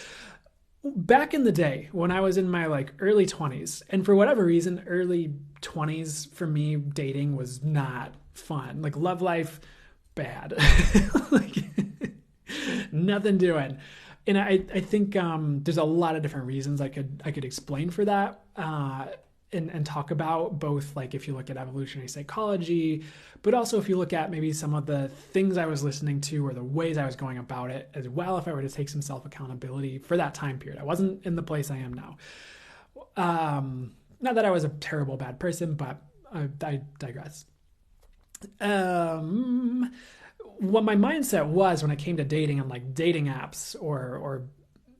Back in the day when I was in my like early 20s, and for whatever reason, early 20s for me, dating was not fun. Like love life, bad. Like nothing doing. And I think there's a lot of different reasons I could explain for that, and talk about both, like if you look at evolutionary psychology, but also if you look at maybe some of the things I was listening to or the ways I was going about it as well, if I were to take some self-accountability for that time period. I wasn't in the place I am now. Not that I was a terrible, bad person, but I digress. What my mindset was when it came to dating and like dating apps or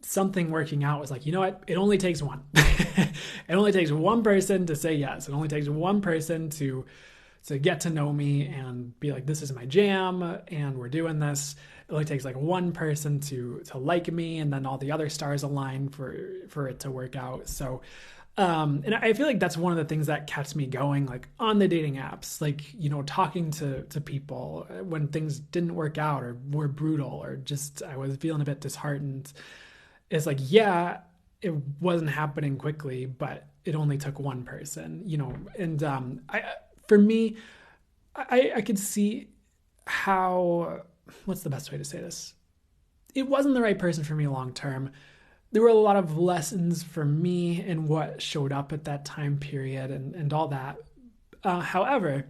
something working out was like, you know what? It only takes one. It only takes one person to say yes. It only takes one person to get to know me and be like, this is my jam and we're doing this. It only takes like one person to like me, and then all the other stars align for it to work out. So and I feel like that's one of the things that kept me going, like on the dating apps, like, talking to people when things didn't work out or were brutal, or just, I was feeling a bit disheartened. It's like, yeah, it wasn't happening quickly, but it only took one person, and, for me, I could see how, what's the best way to say this? It wasn't the right person for me long-term. There were a lot of lessons for me in what showed up at that time period and all that. However,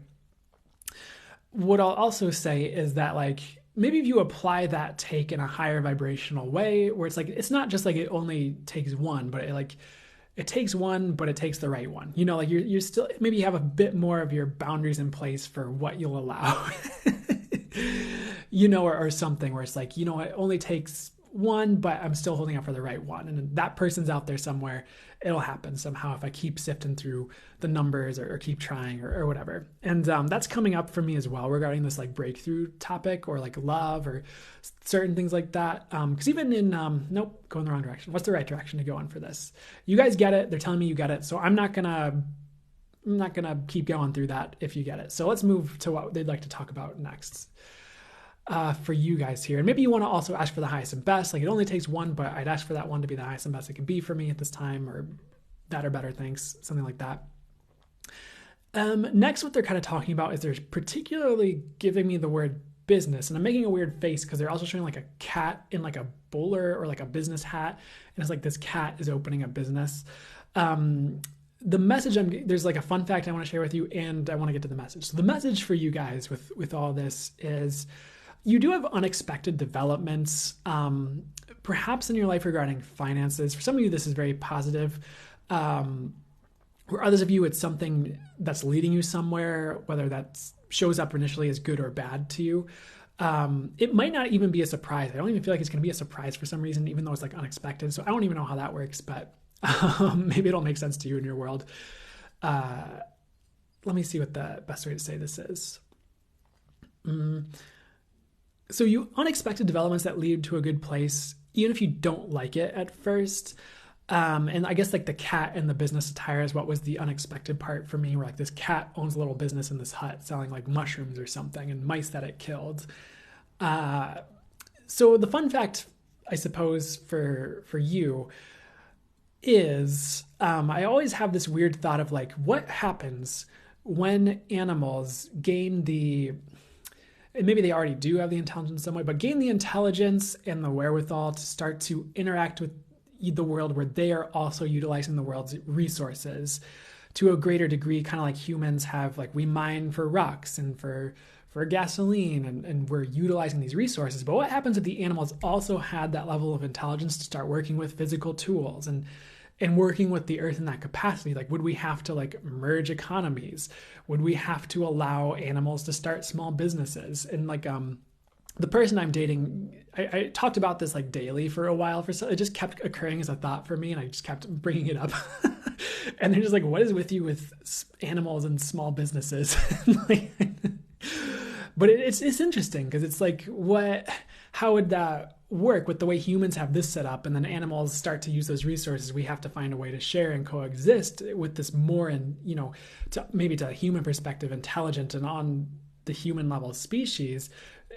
what I'll also say is that like, maybe if you apply that take in a higher vibrational way, where it's like, it's not just like it only takes one, but it takes one, but it takes the right one. Like you're still, maybe you have a bit more of your boundaries in place for what you'll allow, or something where it's like, it only takes one, but I'm still holding out for the right one. And that person's out there somewhere. It'll happen somehow if I keep sifting through the numbers or keep trying or whatever. And that's coming up for me as well regarding this like breakthrough topic or like love or certain things like that. Because even in, nope, going the wrong direction. What's the right direction to go on for this? You guys get it. They're telling me you get it. So I'm not gonna keep going through that if you get it. So let's move to what they'd like to talk about next. for you guys here. And maybe you want to also ask for the highest and best. Like it only takes one, but I'd ask for that one to be the highest and best it can be for me at this time, or that or better, thanks, something like that. Next, what they're kind of talking about is they're particularly giving me the word business, and I'm making a weird face because they're also showing like a cat in like a bowler or like a business hat, and it's like this cat is opening a business. The message there's like a fun fact I want to share with you, and I want to get to the message. So the message for you guys with all this is you do have unexpected developments, perhaps in your life regarding finances. For some of you, this is very positive. For others of you, it's something that's leading you somewhere, whether that shows up initially as good or bad to you. It might not even be a surprise. I don't even feel like it's going to be a surprise for some reason, even though it's like unexpected. So I don't even know how that works, but maybe it'll make sense to you in your world. Let me see what the best way to say this is. So you unexpected developments that lead to a good place, even if you don't like it at first. And I guess like the cat and the business attire is what was the unexpected part for me, where like this cat owns a little business in this hut selling like mushrooms or something, and mice that it killed. So the fun fact, I suppose, for you is I always have this weird thought of like, what happens when animals gain and maybe they already do have the intelligence in some way, but gain the intelligence and the wherewithal to start to interact with the world where they are also utilizing the world's resources to a greater degree, kind of like humans have. Like we mine for rocks and for gasoline, and we're utilizing these resources. But what happens if the animals also had that level of intelligence to start working with physical tools and working with the earth in that capacity? Like, would we have to like merge economies? Would we have to allow animals to start small businesses? And like the person I'm dating, I talked about this like daily for a while. It just kept occurring as a thought for me, and I just kept bringing it up. And they're just like, "What is with you with animals and small businesses?" But it's interesting because it's like, how would that work with the way humans have this set up, and then animals start to use those resources? We have to find a way to share and coexist with this more, and maybe to a human perspective, intelligent and on the human level species.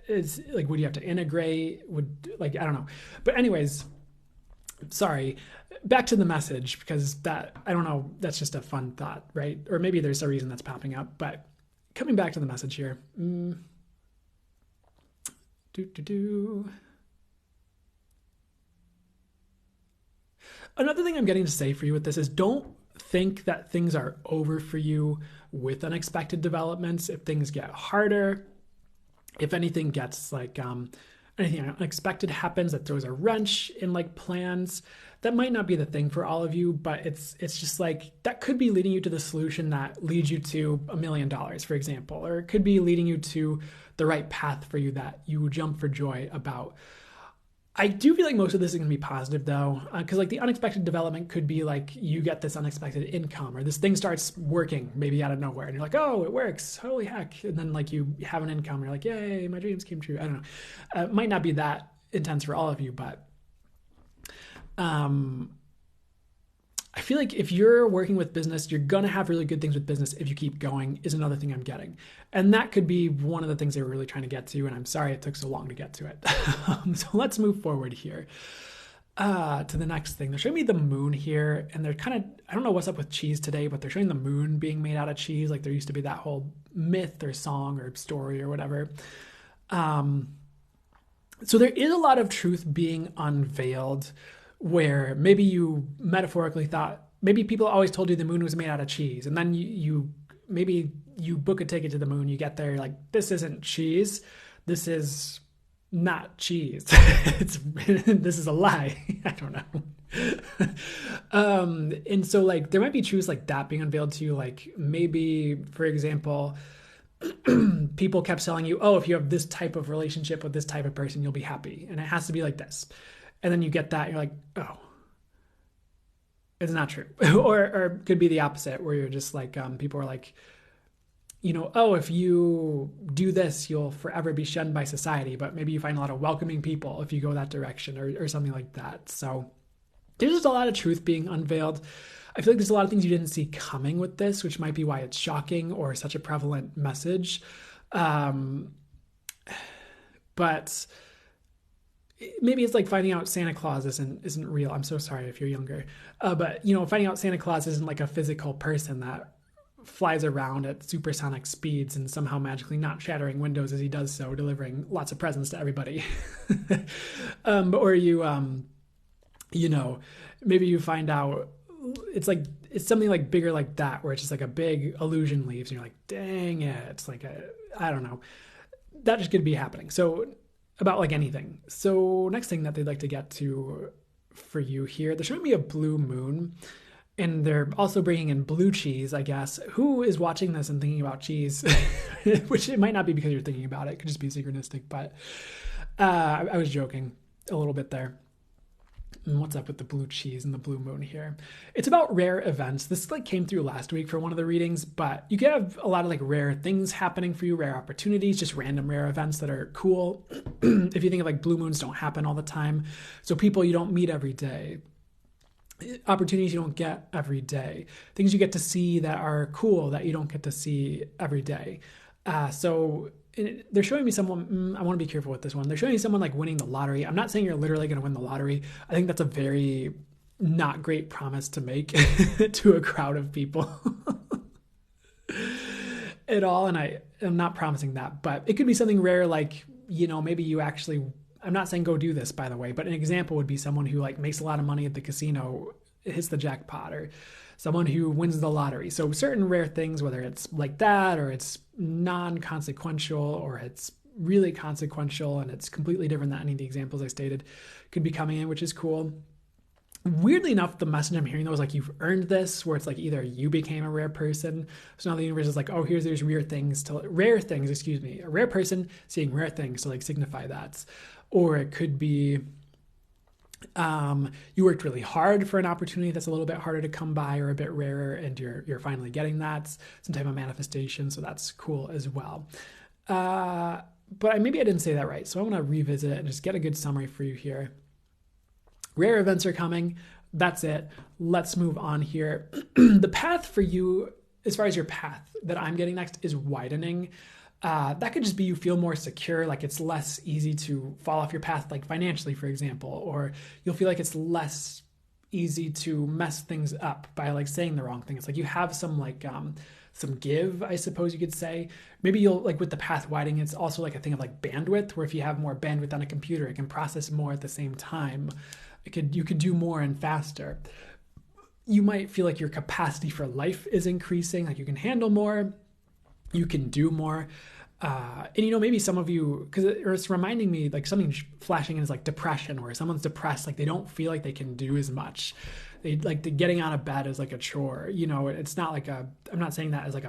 Is like, would you have to integrate? I don't know. But anyways, sorry, back to the message, because that, I don't know, that's just a fun thought, right? Or maybe there's a reason that's popping up, but coming back to the message here. Another thing I'm getting to say for you with this is, don't think that things are over for you with unexpected developments. If things get harder, if anything gets like anything unexpected happens that throws a wrench in like plans, that might not be the thing for all of you, but it's just like, that could be leading you to the solution that leads you to $1 million, for example, or it could be leading you to the right path for you that you jump for joy about. I do feel like most of this is going to be positive though, because like the unexpected development could be like you get this unexpected income, or this thing starts working maybe out of nowhere, and you're like, oh, it works, holy heck. And then like you have an income, and you're like, yay, my dreams came true. I don't know. It might not be that intense for all of you, but I feel like if you're working with business, you're going to have really good things with business if you keep going, is another thing I'm getting. And that could be one of the things they were really trying to get to, and I'm sorry it took so long to get to it. So let's move forward here to the next thing. They're showing me the moon here, and they're kind of, I don't know what's up with cheese today, but they're showing the moon being made out of cheese. Like there used to be that whole myth or song or story or whatever. So there is a lot of truth being unveiled, where maybe you metaphorically thought, maybe people always told you the moon was made out of cheese, and then you maybe you book a ticket to the moon, you get there, like, this isn't cheese, this is not cheese. This is a lie. I don't know. And so like there might be truths like that being unveiled to you, like maybe, for example, people kept telling you, oh, if you have this type of relationship with this type of person, you'll be happy, and it has to be like this. And then you get that, and you're like, oh, it's not true. Or could be the opposite, where you're just like, people are like, oh, if you do this, you'll forever be shunned by society, but maybe you find a lot of welcoming people if you go that direction, or something like that. So there's just a lot of truth being unveiled. I feel like there's a lot of things you didn't see coming with this, which might be why it's shocking or such a prevalent message. but maybe it's like finding out Santa Claus isn't real. I'm so sorry if you're younger. But finding out Santa Claus isn't like a physical person that flies around at supersonic speeds and somehow magically not shattering windows as he does so, delivering lots of presents to everybody. Or maybe you find out it's something like bigger like that, where it's just like a big illusion leaves and you're like, dang it. It's like I don't know. That just could be happening. So about like anything. So next thing that they'd like to get to for you here, they're showing me a blue moon, and they're also bringing in blue cheese, I guess. Who is watching this and thinking about cheese? Which it might not be because you're thinking about it. It could just be synchronistic, but I was joking a little bit there. And what's up with the blue cheese and the blue moon here? It's about rare events. This like came through last week for one of the readings, but you can have a lot of like rare things happening for you, rare opportunities, just random rare events that are cool. If you think of like blue moons don't happen all the time. So people you don't meet every day, opportunities you don't get every day, things you get to see that are cool that you don't get to see every day. So they're showing me someone, I want to be careful with this one. They're showing me someone like winning the lottery. I'm not saying you're literally going to win the lottery. I think that's a very not great promise to make to a crowd of people at all. And I'm not promising that, but it could be something rare. Like, maybe you actually, I'm not saying go do this, by the way, but an example would be someone who like makes a lot of money at the casino, hits the jackpot, or someone who wins the lottery. So certain rare things, whether it's like that or it's non-consequential or it's really consequential and it's completely different than any of the examples I stated, could be coming in, which is cool. Weirdly enough, the message I'm hearing though is like you've earned this, where it's like either you became a rare person. So now the universe is like, oh, there's rare things, a rare person seeing rare things to like signify that. Or it could be you worked really hard for an opportunity that's a little bit harder to come by or a bit rarer, and you're finally getting that, some type of manifestation. So that's cool as well. But maybe I didn't say that right. So I want to revisit it and just get a good summary for you here. Rare events are coming. That's it. Let's move on here. The path for you, as far as your path that I'm getting next, is widening. That could just be you feel more secure, like it's less easy to fall off your path, like financially, for example, or you'll feel like it's less easy to mess things up by like saying the wrong thing. It's like you have some like some give, I suppose you could say. Maybe you'll like with the path widening, it's also like a thing of like bandwidth, where if you have more bandwidth on a computer, it can process more at the same time. You could do more and faster. You might feel like your capacity for life is increasing, like you can handle more, you can do more. And maybe some of you, it's reminding me like something flashing in is like depression, where someone's depressed, like they don't feel like they can do as much. They like the getting out of bed is like a chore. It's not like I'm not saying that as like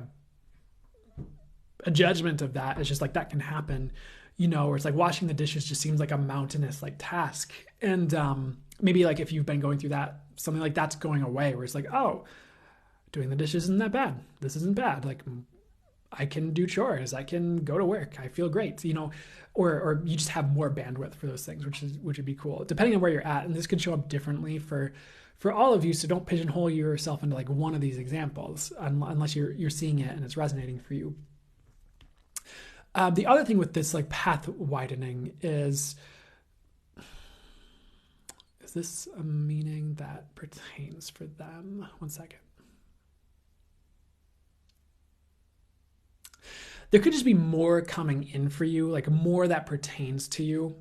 a judgment of that. It's just like that can happen, where it's like washing the dishes just seems like a mountainous like task. And maybe like if you've been going through that, something like that's going away, where it's like, oh, doing the dishes isn't that bad. This isn't bad. Like I can do chores. I can go to work. I feel great, or you just have more bandwidth for those things, which would be cool, depending on where you're at. And this could show up differently for all of you. So don't pigeonhole yourself into like one of these examples unless you're seeing it and it's resonating for you. The other thing with this like path widening is this a meaning that pertains for them? One second. There could just be more coming in for you, like more that pertains to you.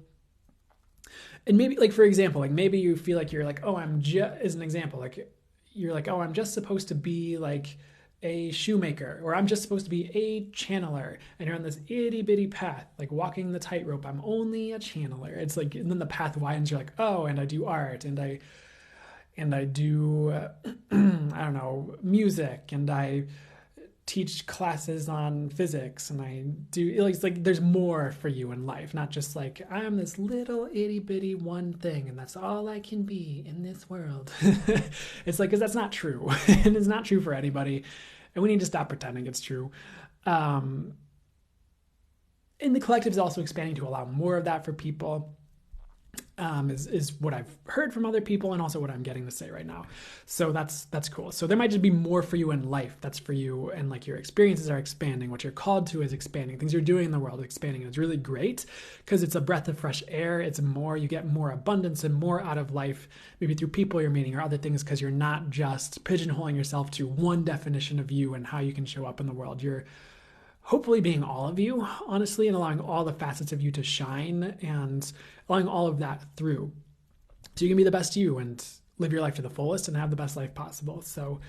And maybe like, for example, like maybe you feel like you're like, oh, as an example, like you're like, oh, I'm just supposed to be like a shoemaker, or I'm just supposed to be a channeler, and you're on this itty bitty path, like walking the tightrope. I'm only a channeler. It's like, and then the path widens. You're like, oh, and I do art, and I do, I don't know, music, and I teach classes on physics, and I do, it's like there's more for you in life, not just like I'm this little itty bitty one thing and that's all I can be in this world. It's like, because that's not true. And it's not true for anybody, and we need to stop pretending it's true. And the collective is also expanding to allow more of that for people. is what I've heard from other people and also what I'm getting to say right now. So that's cool. So there might just be more for you in life. That's for you, and like your experiences are expanding. What you're called to is expanding. Things you're doing in the world expanding. And it's really great because it's a breath of fresh air. It's more, you get more abundance and more out of life, maybe through people you're meeting or other things, because you're not just pigeonholing yourself to one definition of you and how you can show up in the world. You're hopefully being all of you, honestly, and allowing all the facets of you to shine and allowing all of that through. So you can be the best you and live your life to the fullest and have the best life possible. So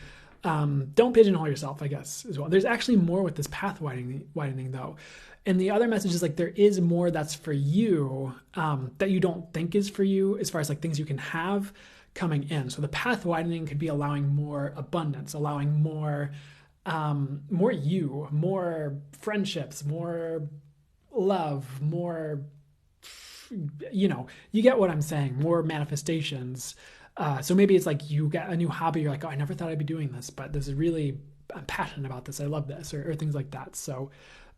don't pigeonhole yourself, I guess, as well. There's actually more with this path widening though. And the other message is like there is more that's for you that you don't think is for you, as far as like things you can have coming in. So the path widening could be allowing more abundance, allowing more you, more friendships, more love, more, you get what I'm saying, more manifestations. So maybe it's like you get a new hobby. You're like, oh, I never thought I'd be doing this, but this is really, I'm passionate about this. I love this, or things like that. So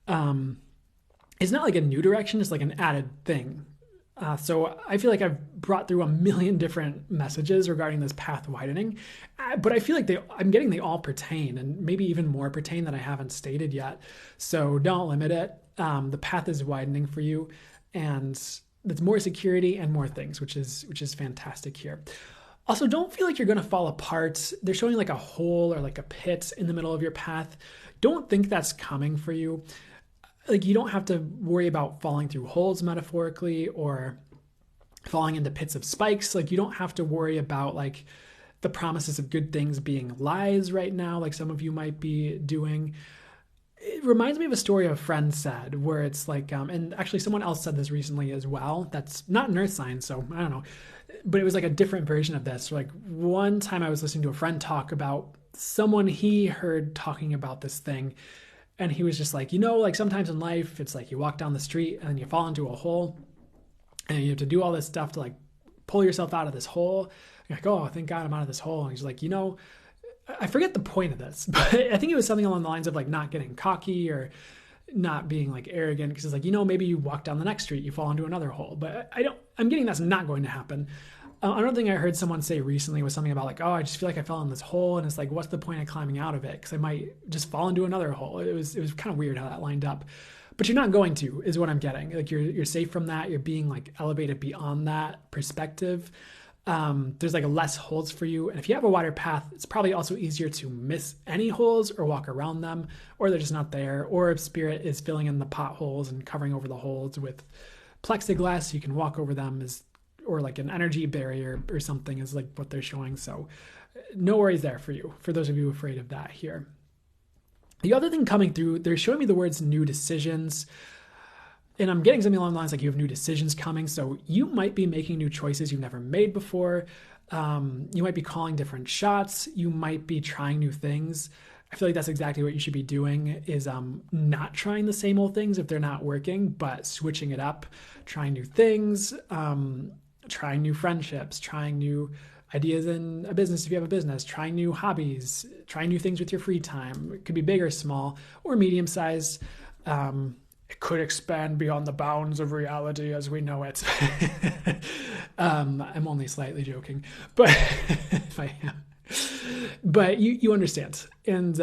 it's not like a new direction. It's like an added thing. So I feel like I've brought through a million different messages regarding this path widening, but I feel like I'm getting they all pertain, and maybe even more pertain that I haven't stated yet. So don't limit it. The path is widening for you, and there's more security and more things, which is fantastic here. Also, don't feel like you're going to fall apart. They're showing like a hole or like a pit in the middle of your path. Don't think that's coming for you. Like you don't have to worry about falling through holes metaphorically or falling into pits of spikes. Like you don't have to worry about like the promises of good things being lies right now, like some of you might be doing. It reminds me of a story a friend said where it's like, and actually someone else said this recently as well. That's not an earth sign, so I don't know. But it was like a different version of this. Like one time I was listening to a friend talk about someone he heard talking about this thing. And he was just like, like sometimes in life, it's like you walk down the street and you fall into a hole and you have to do all this stuff to like pull yourself out of this hole. You're like, oh, thank God I'm out of this hole. And he's like, I forget the point of this, but I think it was something along the lines of like not getting cocky or not being like arrogant. Because it's like, maybe you walk down the next street, you fall into another hole. But I'm getting that's not going to happen. Another thing I heard someone say recently was something about like, oh, I just feel like I fell in this hole. And it's like, what's the point of climbing out of it? Because I might just fall into another hole. It was kind of weird how that lined up. But you're not going to, is what I'm getting. Like you're safe from that. You're being like elevated beyond that perspective. There's like less holes for you. And if you have a wider path, it's probably also easier to miss any holes or walk around them, or they're just not there. Or if spirit is filling in the potholes and covering over the holes with plexiglass, so you can walk over them, or like an energy barrier or something is like what they're showing. So no worries there for you, for those of you afraid of that here. The other thing coming through, they're showing me the words new decisions. And I'm getting something along the lines like you have new decisions coming. So you might be making new choices you've never made before. You might be calling different shots. You might be trying new things. I feel like that's exactly what you should be doing, is not trying the same old things if they're not working, but switching it up, trying new things, trying new friendships, trying new ideas in a business if you have a business, trying new hobbies, trying new things with your free time. It could be big or small or medium-sized. It could expand beyond the bounds of reality as we know it. I'm only slightly joking, but if I am. But you understand. And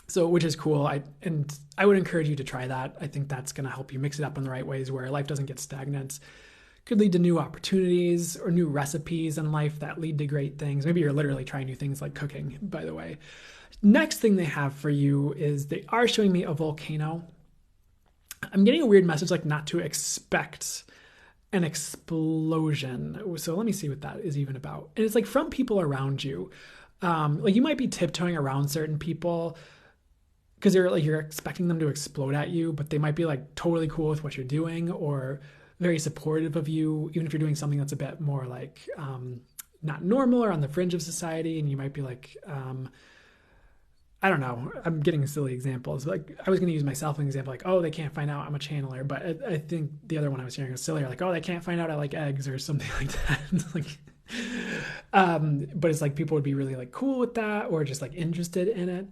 so, which is cool. I would encourage you to try that. I think that's going to help you mix it up in the right ways where life doesn't get stagnant. Could lead to new opportunities or new recipes in life that lead to great things. Maybe you're literally trying new things like cooking, by the way. Next thing they have for you is they are showing me a volcano. I'm getting a weird message like not to expect an explosion. So let me see what that is even about. And it's like from people around you. Like you might be tiptoeing around certain people because you're expecting them to explode at you, but they might be like totally cool with what you're doing or very supportive of you, even if you're doing something that's a bit more like not normal or on the fringe of society. And you might be like, I don't know, I'm getting silly examples. Like I was going to use myself as an example, like, oh, they can't find out I'm a channeler. But I think the other one I was hearing was sillier, like, oh, they can't find out I like eggs or something like that. Like, but it's like people would be really like cool with that or just like interested in it.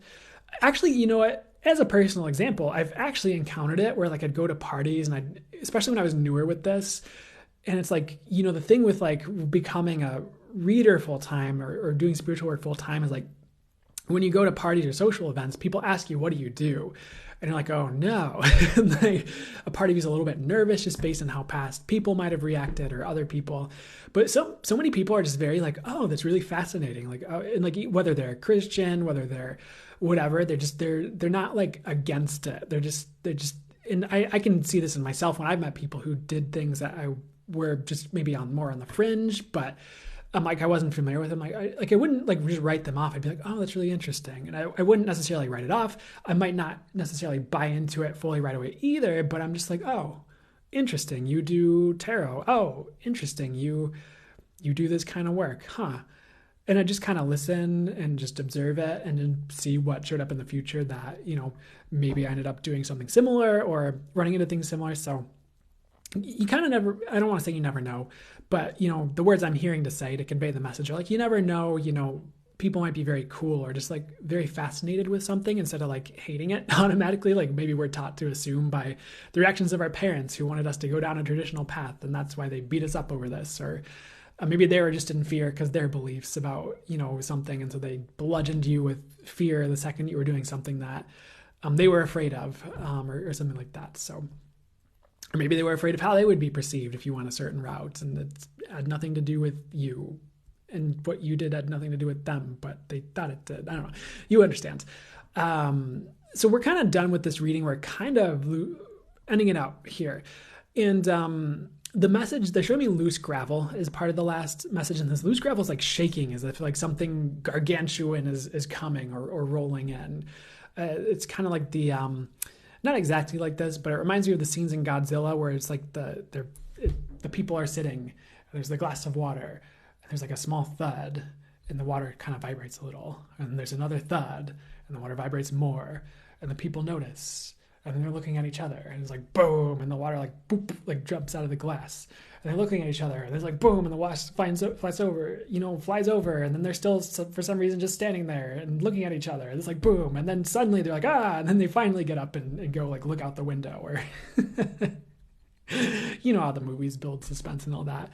Actually, you know what? As a personal example, I've actually encountered it where like I'd go to parties and especially when I was newer with this, And it's like, the thing with like becoming a reader full time or doing spiritual work full time is like when you go to parties or social events, people ask you, what do you do? And you're like, oh no. And like, a part of you is a little bit nervous just based on how past people might have reacted or other people. But so many people are just very like, oh, that's really fascinating. Like, and like whether they're Christian, whether they're whatever, they're not like against it. They're just, and I can see this in myself when I've met people who did things that I were just maybe more on the fringe, but like I wasn't familiar with them. I wouldn't like just write them off. I'd be like, oh, that's really interesting. And I wouldn't necessarily write it off. I might not necessarily buy into it fully right away either, but I'm just like, oh, interesting. You do tarot. Oh, interesting. You do this kind of work. Huh. And I just kind of listen and just observe it and then see what showed up in the future that, maybe I ended up doing something similar or running into things similar. So you kind of never, I don't want to say you never know, but the words I'm hearing to say to convey the message are like, you never know, people might be very cool or just like very fascinated with something instead of like hating it automatically. Like maybe we're taught to assume by the reactions of our parents who wanted us to go down a traditional path. And that's why they beat us up over this. Or maybe they were just in fear because their beliefs about, something. And so they bludgeoned you with fear the second you were doing something that they were afraid of or something like that. So, or maybe they were afraid of how they would be perceived if you went a certain route and it had nothing to do with you and what you did had nothing to do with them, but they thought it did. I don't know. You understand. So we're kind of done with this reading. We're kind of ending it out here. And the message, they showed me loose gravel as part of the last message. And this loose gravel is like shaking as if like something gargantuan is coming or rolling in. It's kind of like the... not exactly like this, but it reminds me of the scenes in Godzilla where it's like the people are sitting, and there's the glass of water, and there's like a small thud, and the water kind of vibrates a little, and there's another thud, and the water vibrates more, and the people notice, and then they're looking at each other, and it's like boom, and the water like boop, like jumps out of the glass, and they're looking at each other, and there's like boom, and the water flies over, and then they're still for some reason just standing there and looking at each other, and it's like boom, and then suddenly they're like and then they finally get up and go like look out the window, or how the movies build suspense and all that.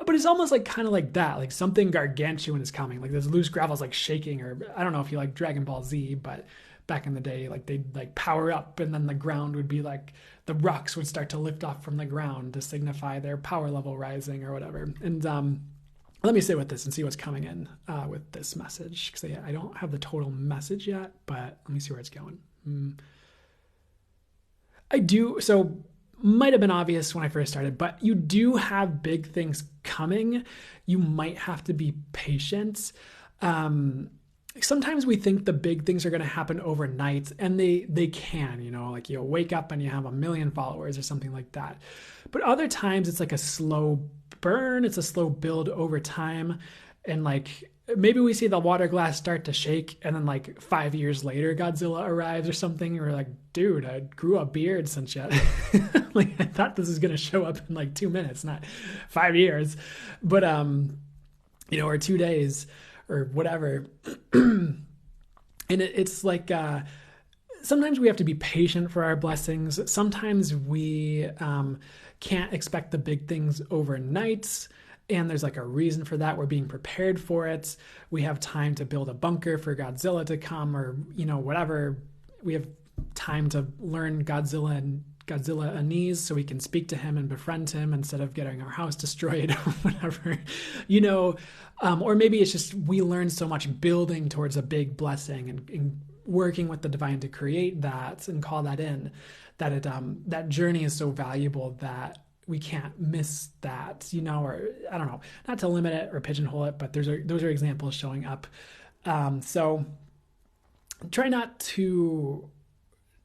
But it's almost like kind of like that, like something gargantuan is coming, like this loose gravel's like shaking, or I don't know if you like Dragon Ball Z, but back in the day, like they'd like power up and then the ground would be like, the rocks would start to lift off from the ground to signify their power level rising or whatever. And let me sit with this and see what's coming in with this message. Because I don't have the total message yet, but let me see where it's going. I do, so might have been obvious when I first started, but you do have big things coming. You might have to be patient. Sometimes we think the big things are going to happen overnight, and they can, like you'll wake up and you have 1 million followers or something like that. But other times it's like a slow burn. It's a slow build over time. And like, maybe we see the water glass start to shake and then like 5 years later, Godzilla arrives or something. And we're like, dude, I grew a beard since yet. Like I thought this was going to show up in like 2 minutes, not 5 years, but, or 2 days or whatever. And it's like, sometimes we have to be patient for our blessings. Sometimes we can't expect the big things overnight. And there's like a reason for that. We're being prepared for it. We have time to build a bunker for Godzilla to come, or, whatever. We have time to learn Godzilla-anese so we can speak to him and befriend him instead of getting our house destroyed or whatever, or maybe it's just we learn so much building towards a big blessing and working with the divine to create that and call that in, that that journey is so valuable that we can't miss that, or I don't know, not to limit it or pigeonhole it, but those are examples showing up. So try not to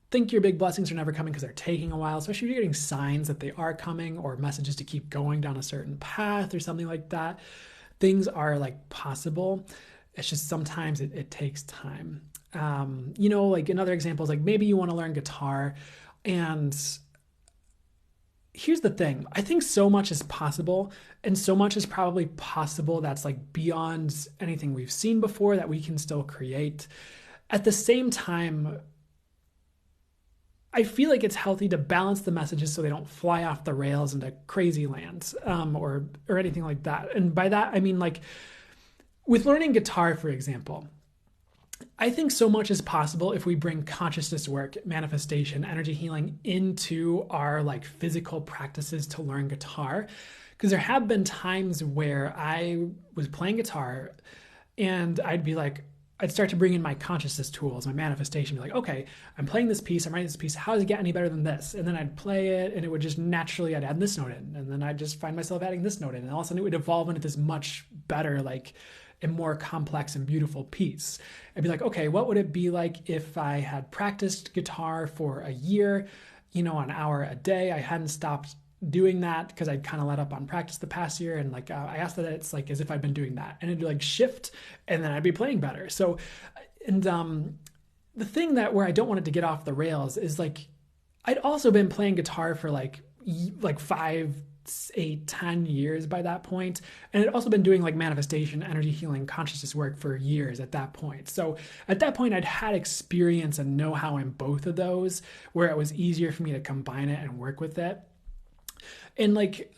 think your big blessings are never coming because they're taking a while, especially if you're getting signs that they are coming or messages to keep going down a certain path or something like that. Things are like possible. It's just sometimes it takes time. Like another example is like maybe you want to learn guitar, and here's the thing. I think so much is possible, and so much is probably possible that's like beyond anything we've seen before that we can still create. At the same time, I feel like it's healthy to balance the messages so they don't fly off the rails into crazy lands, or anything like that. And by that, I mean, like, with learning guitar, for example, I think so much is possible if we bring consciousness work, manifestation, energy healing into our like physical practices to learn guitar. Because there have been times where I was playing guitar and I'd start to bring in my consciousness tools, my manifestation, be like, okay, I'm playing this piece, I'm writing this piece, how does it get any better than this? And then I'd play it and it would just naturally, I'd add this note in, and then I'd just find myself adding this note in, and all of a sudden it would evolve into this much better, like, a more complex and beautiful piece. I'd be like, okay, what would it be like if I had practiced guitar for a year, an hour a day? I hadn't stopped doing that because I'd kind of let up on practice the past year. And like, I asked that it's like as if I'd been doing that, and it'd like shift, and then I'd be playing better. So, and the thing that where I don't want it to get off the rails is like, I'd also been playing guitar for like 5, 8, 10 years by that point. And I'd also been doing like manifestation, energy healing, consciousness work for years at that point. So at that point, I'd had experience and know-how in both of those, where it was easier for me to combine it and work with it. And like,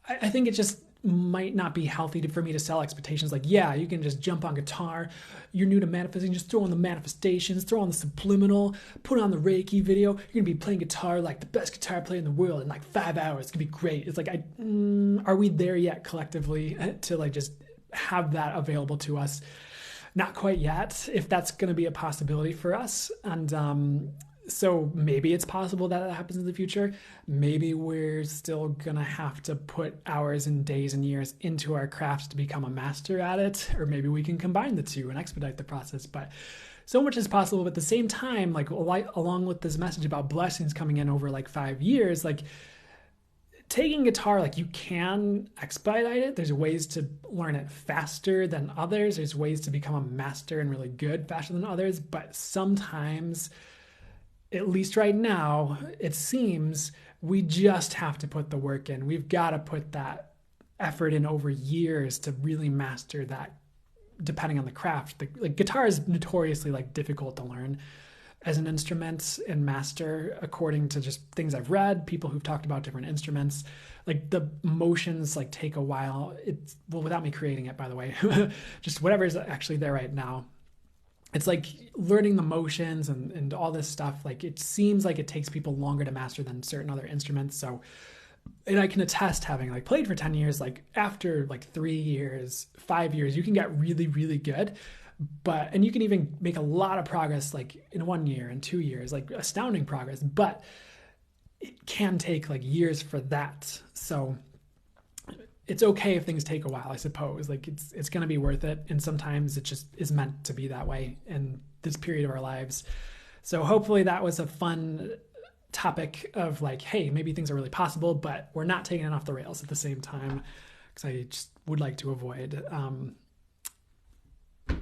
I think it just might not be healthy for me to sell expectations like, yeah, you can just jump on guitar, you're new to manifesting, just throw on the manifestations, throw on the subliminal, put on the Reiki video, you're gonna be playing guitar like the best guitar player in the world in like 5 hours. It's gonna be great. It's like, are we there yet collectively to like just have that available to us? Not quite yet, if that's gonna be a possibility for us. And so maybe it's possible that happens in the future. Maybe we're still gonna have to put hours and days and years into our crafts to become a master at it, or maybe we can combine the two and expedite the process. But so much is possible. But at the same time, like along with this message about blessings coming in over like 5 years, like taking guitar, like you can expedite it. There's ways to learn it faster than others. There's ways to become a master and really good faster than others. But sometimes, at least right now, it seems we just have to put the work in. We've got to put that effort in over years to really master that, depending on the craft. Like guitar is notoriously like difficult to learn as an instrument and master, according to just things I've read, people who've talked about different instruments. Like the motions like take a while. Without me creating it, by the way, just whatever is actually there right now. It's like learning the motions and all this stuff. Like it seems like it takes people longer to master than certain other instruments. So, and I can attest, having like played for 10 years, like after like 3 years, 5 years, you can get really, really good. And you can even make a lot of progress like in 1 year and 2 years, like astounding progress, but it can take like years for that. So it's okay if things take a while, I suppose. Like it's going to be worth it. And sometimes it just is meant to be that way in this period of our lives. So hopefully that was a fun topic of like, hey, maybe things are really possible, but we're not taking it off the rails at the same time. Because I just would like to avoid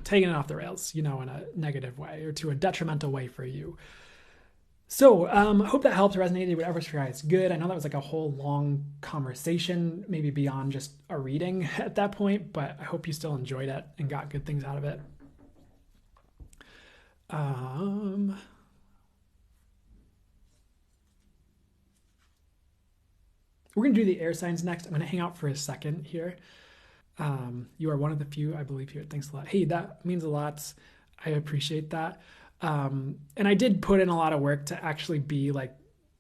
taking it off the rails, in a negative way or to a detrimental way for you. So I hope that helped, resonated, whatever for you guys. Good. I know that was like a whole long conversation, maybe beyond just a reading at that point, but I hope you still enjoyed it and got good things out of it. We're going to do the air signs next. I'm going to hang out for a second here. You are one of the few, I believe, here. Thanks a lot. Hey, that means a lot. I appreciate that. And I did put in a lot of work to actually be like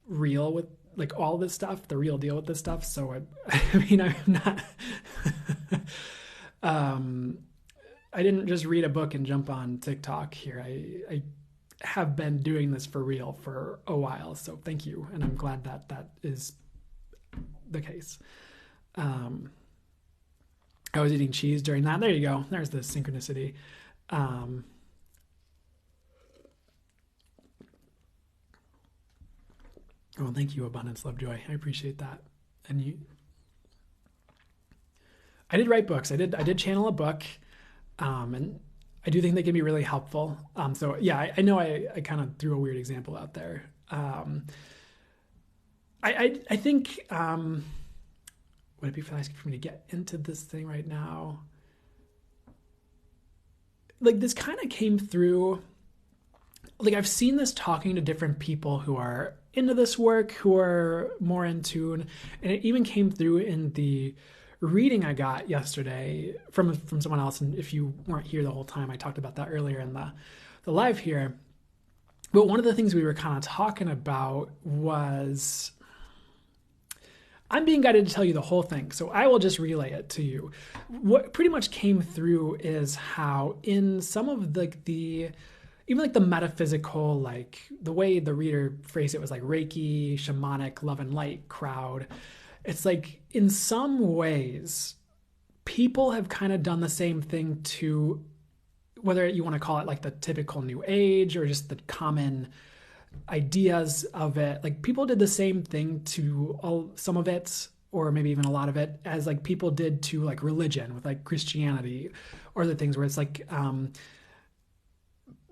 real with like all this stuff, the real deal with this stuff. So I mean, I'm not, I didn't just read a book and jump on TikTok here. I have been doing this for real for a while. So thank you. And I'm glad that that is the case. I was eating cheese during that. There you go. There's the synchronicity. Oh, thank you, Abundance, Love, Joy. I appreciate that. And I did write books. I did channel a book, and I do think they can be really helpful. So yeah, I know I kind of threw a weird example out there. I think would it be fast for me to get into this thing right now? Like this kind of came through like I've seen this talking to different people who are into this work, who are more in tune, and it even came through in the reading I got yesterday from someone else. And if you weren't here the whole time, I talked about that earlier in the live here. But one of the things we were kind of talking about was, I'm being guided to tell you the whole thing, so I will just relay it to you. What pretty much came through is how in some of the even like the metaphysical, like the way the reader phrased it was like Reiki, shamanic, love and light crowd. It's like in some ways, people have kind of done the same thing to, whether you want to call it like the typical new age or just the common ideas of it. Like people did the same thing to some of it, or maybe even a lot of it, as like people did to like religion with like Christianity or the things where it's like,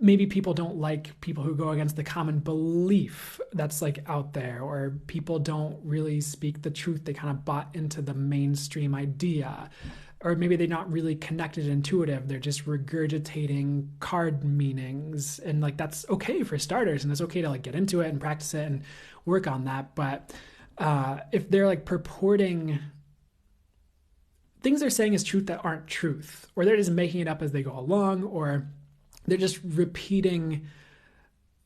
maybe people don't like people who go against the common belief that's like out there, or people don't really speak the truth. They kind of bought into the mainstream idea, or maybe they're not really connected, intuitive. They're just regurgitating card meanings, and like that's okay for starters, and it's okay to like get into it and practice it and work on that. But if they're like purporting things they're saying as truth that aren't truth, or they're just making it up as they go along, or they're just repeating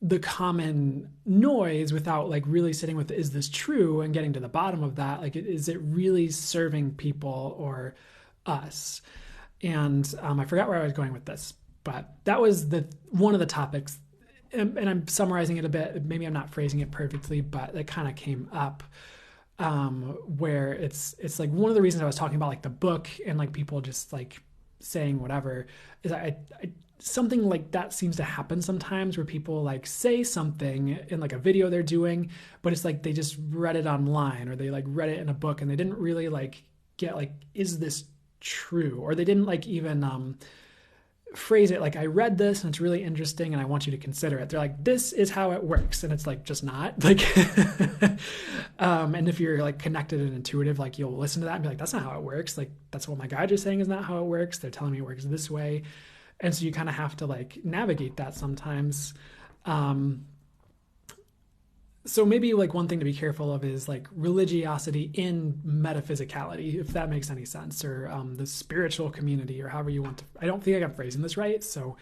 the common noise without like really sitting with, is this true, and getting to the bottom of that. Like, is it really serving people or us? And I forgot where I was going with this, but that was one of the topics. And I'm summarizing it a bit. Maybe I'm not phrasing it perfectly, but it kind of came up where it's like one of the reasons I was talking about like the book and like people just like saying whatever is I something like that seems to happen sometimes, where people like say something in like a video they're doing, but it's like they just read it online, or they like read it in a book and they didn't really like get like, is this true? Or they didn't like even phrase it like, I read this and it's really interesting and I want you to consider it. They're like, this is how it works, and it's like just not like and if you're like connected and intuitive, like you'll listen to that and be like, that's not how it works. Like, that's what my guides are saying is not how it works. They're telling me it works this way. And so you kind of have to like navigate that sometimes. So maybe like one thing to be careful of is like religiosity in metaphysicality, if that makes any sense, or the spiritual community, or however you want to. I don't think I'm phrasing this right. So,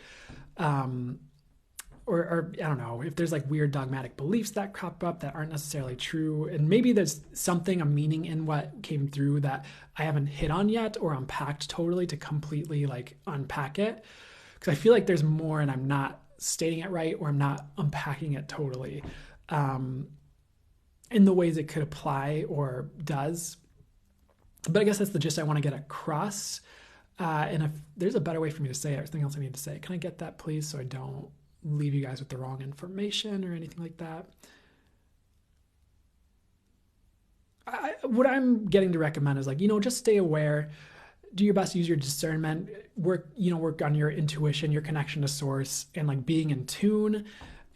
or I don't know, if there's like weird dogmatic beliefs that crop up that aren't necessarily true, and maybe there's something, a meaning in what came through that I haven't hit on yet or unpacked totally to completely like unpack it. Because I feel like there's more and I'm not stating it right, or I'm not unpacking it totally in the ways it could apply or does. But I guess that's the gist I want to get across. And if there's a better way for me to say it, or something else I need to say, can I get that, please, so I don't leave you guys with the wrong information or anything like that? What I'm getting to recommend is like, just stay aware. Do your best to use your discernment, work on your intuition, your connection to source, and like being in tune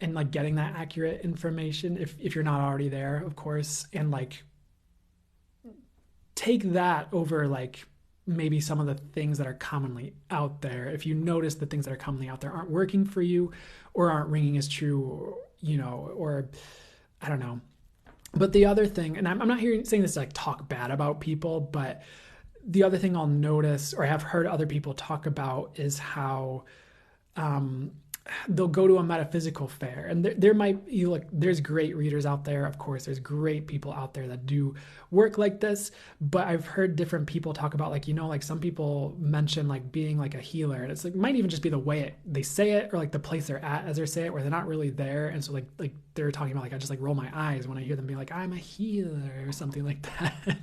and like getting that accurate information if you're not already there, of course, and like take that over like maybe some of the things that are commonly out there. If you notice the things that are commonly out there aren't working for you or aren't ringing as true, or I don't know. But the other thing, and I'm not saying this to like talk bad about people, but the other thing I'll notice, or have heard other people talk about, is how they'll go to a metaphysical fair, and there might be like, there's great readers out there, of course, there's great people out there that do work like this, but I've heard different people talk about like, like some people mention like being like a healer, and it's like, might even just be the way they say it, or like the place they're at as they say it, where they're not really there, and so like they're talking about like, I just like roll my eyes when I hear them be like, I'm a healer or something like that.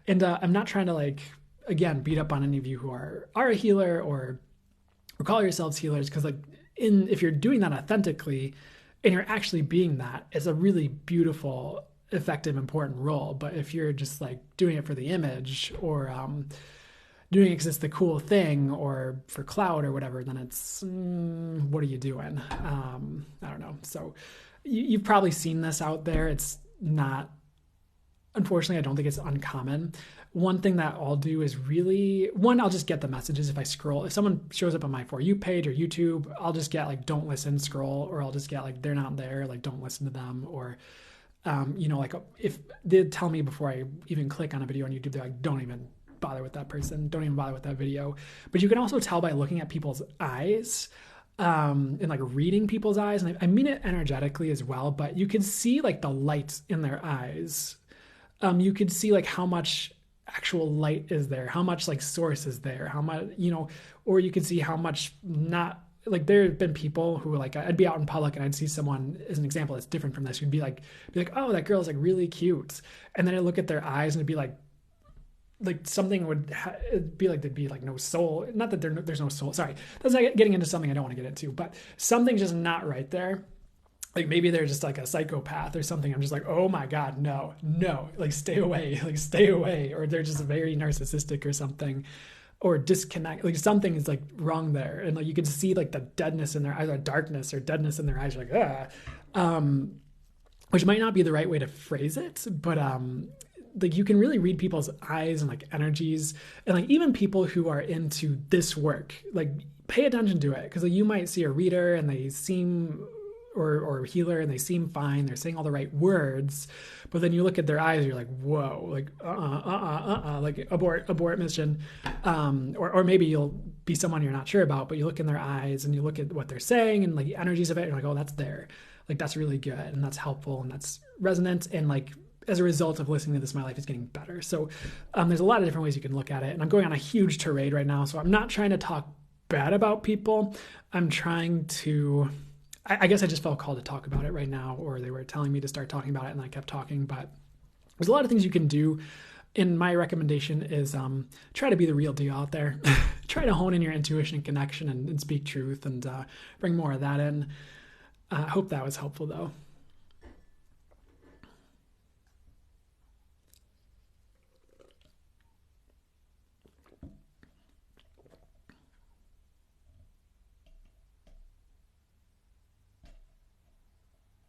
And I'm not trying to like, again, beat up on any of you who are a healer or call yourselves healers, because like if you're doing that authentically and you're actually being that, it's a really beautiful, effective, important role. But if you're just like doing it for the image, or doing it because it's the cool thing, or for clout or whatever, then it's what are you doing? I don't know. So you've probably seen this out there. It's not unfortunately, I don't think it's uncommon. One thing that I'll do is I'll just get the messages if I scroll. If someone shows up on my For You page or YouTube, I'll just get like, don't listen, scroll, or I'll just get like, they're not there, like, don't listen to them. Or, like if they tell me before I even click on a video on YouTube, they're like, don't even bother with that person, don't even bother with that video. But you can also tell by looking at people's eyes, and like reading people's eyes. And I mean it energetically as well, but you can see like the light in their eyes. You could see like how much actual light is there, how much like source is there, how much, or you could see how much not, like there have been people who like, I'd be out in public and I'd see someone as an example that's different from this. You'd be like, oh, that girl's like really cute. And then I'd look at their eyes and it'd be like something it'd be like there'd be like no soul. Not that there's no soul. Sorry, that's not getting into something I don't want to get into, but something's just not right there. Like maybe they're just like a psychopath or something. I'm just like, oh my God, no, like stay away, like stay away. Or they're just very narcissistic or something, or disconnect. Like something is like wrong there. And like you can see like the deadness in their eyes, or darkness or deadness in their eyes. You're like, which might not be the right way to phrase it, but like you can really read people's eyes and like energies, and like even people who are into this work, like pay attention to it, because like you might see a reader and they seem or healer and they seem fine, they're saying all the right words, but then you look at their eyes, you're like, whoa, like like abort mission. Or maybe you'll be someone you're not sure about, but you look in their eyes and you look at what they're saying and like the energies of it, and you're like, oh, that's there, like that's really good and that's helpful and that's resonant, and like as a result of listening to this, my life is getting better. So there's a lot of different ways you can look at it, and I'm going on a huge tirade right now, so I'm not trying to talk bad about people. I'm trying to, I guess I just felt called to talk about it right now, or they were telling me to start talking about it and I kept talking. But there's a lot of things you can do. And my recommendation is try to be the real deal out there. Try to hone in your intuition and connection, and speak truth, and bring more of that in. I hope that was helpful though.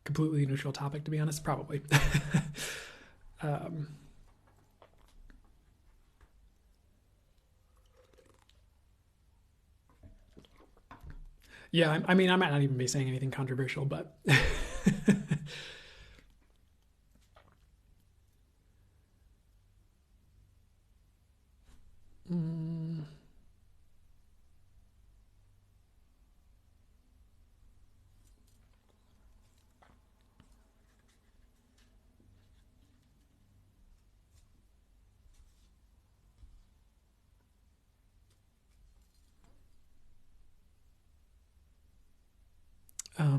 Completely neutral topic, to be honest, probably. um, yeah, I mean, I might not even be saying anything controversial, but mm,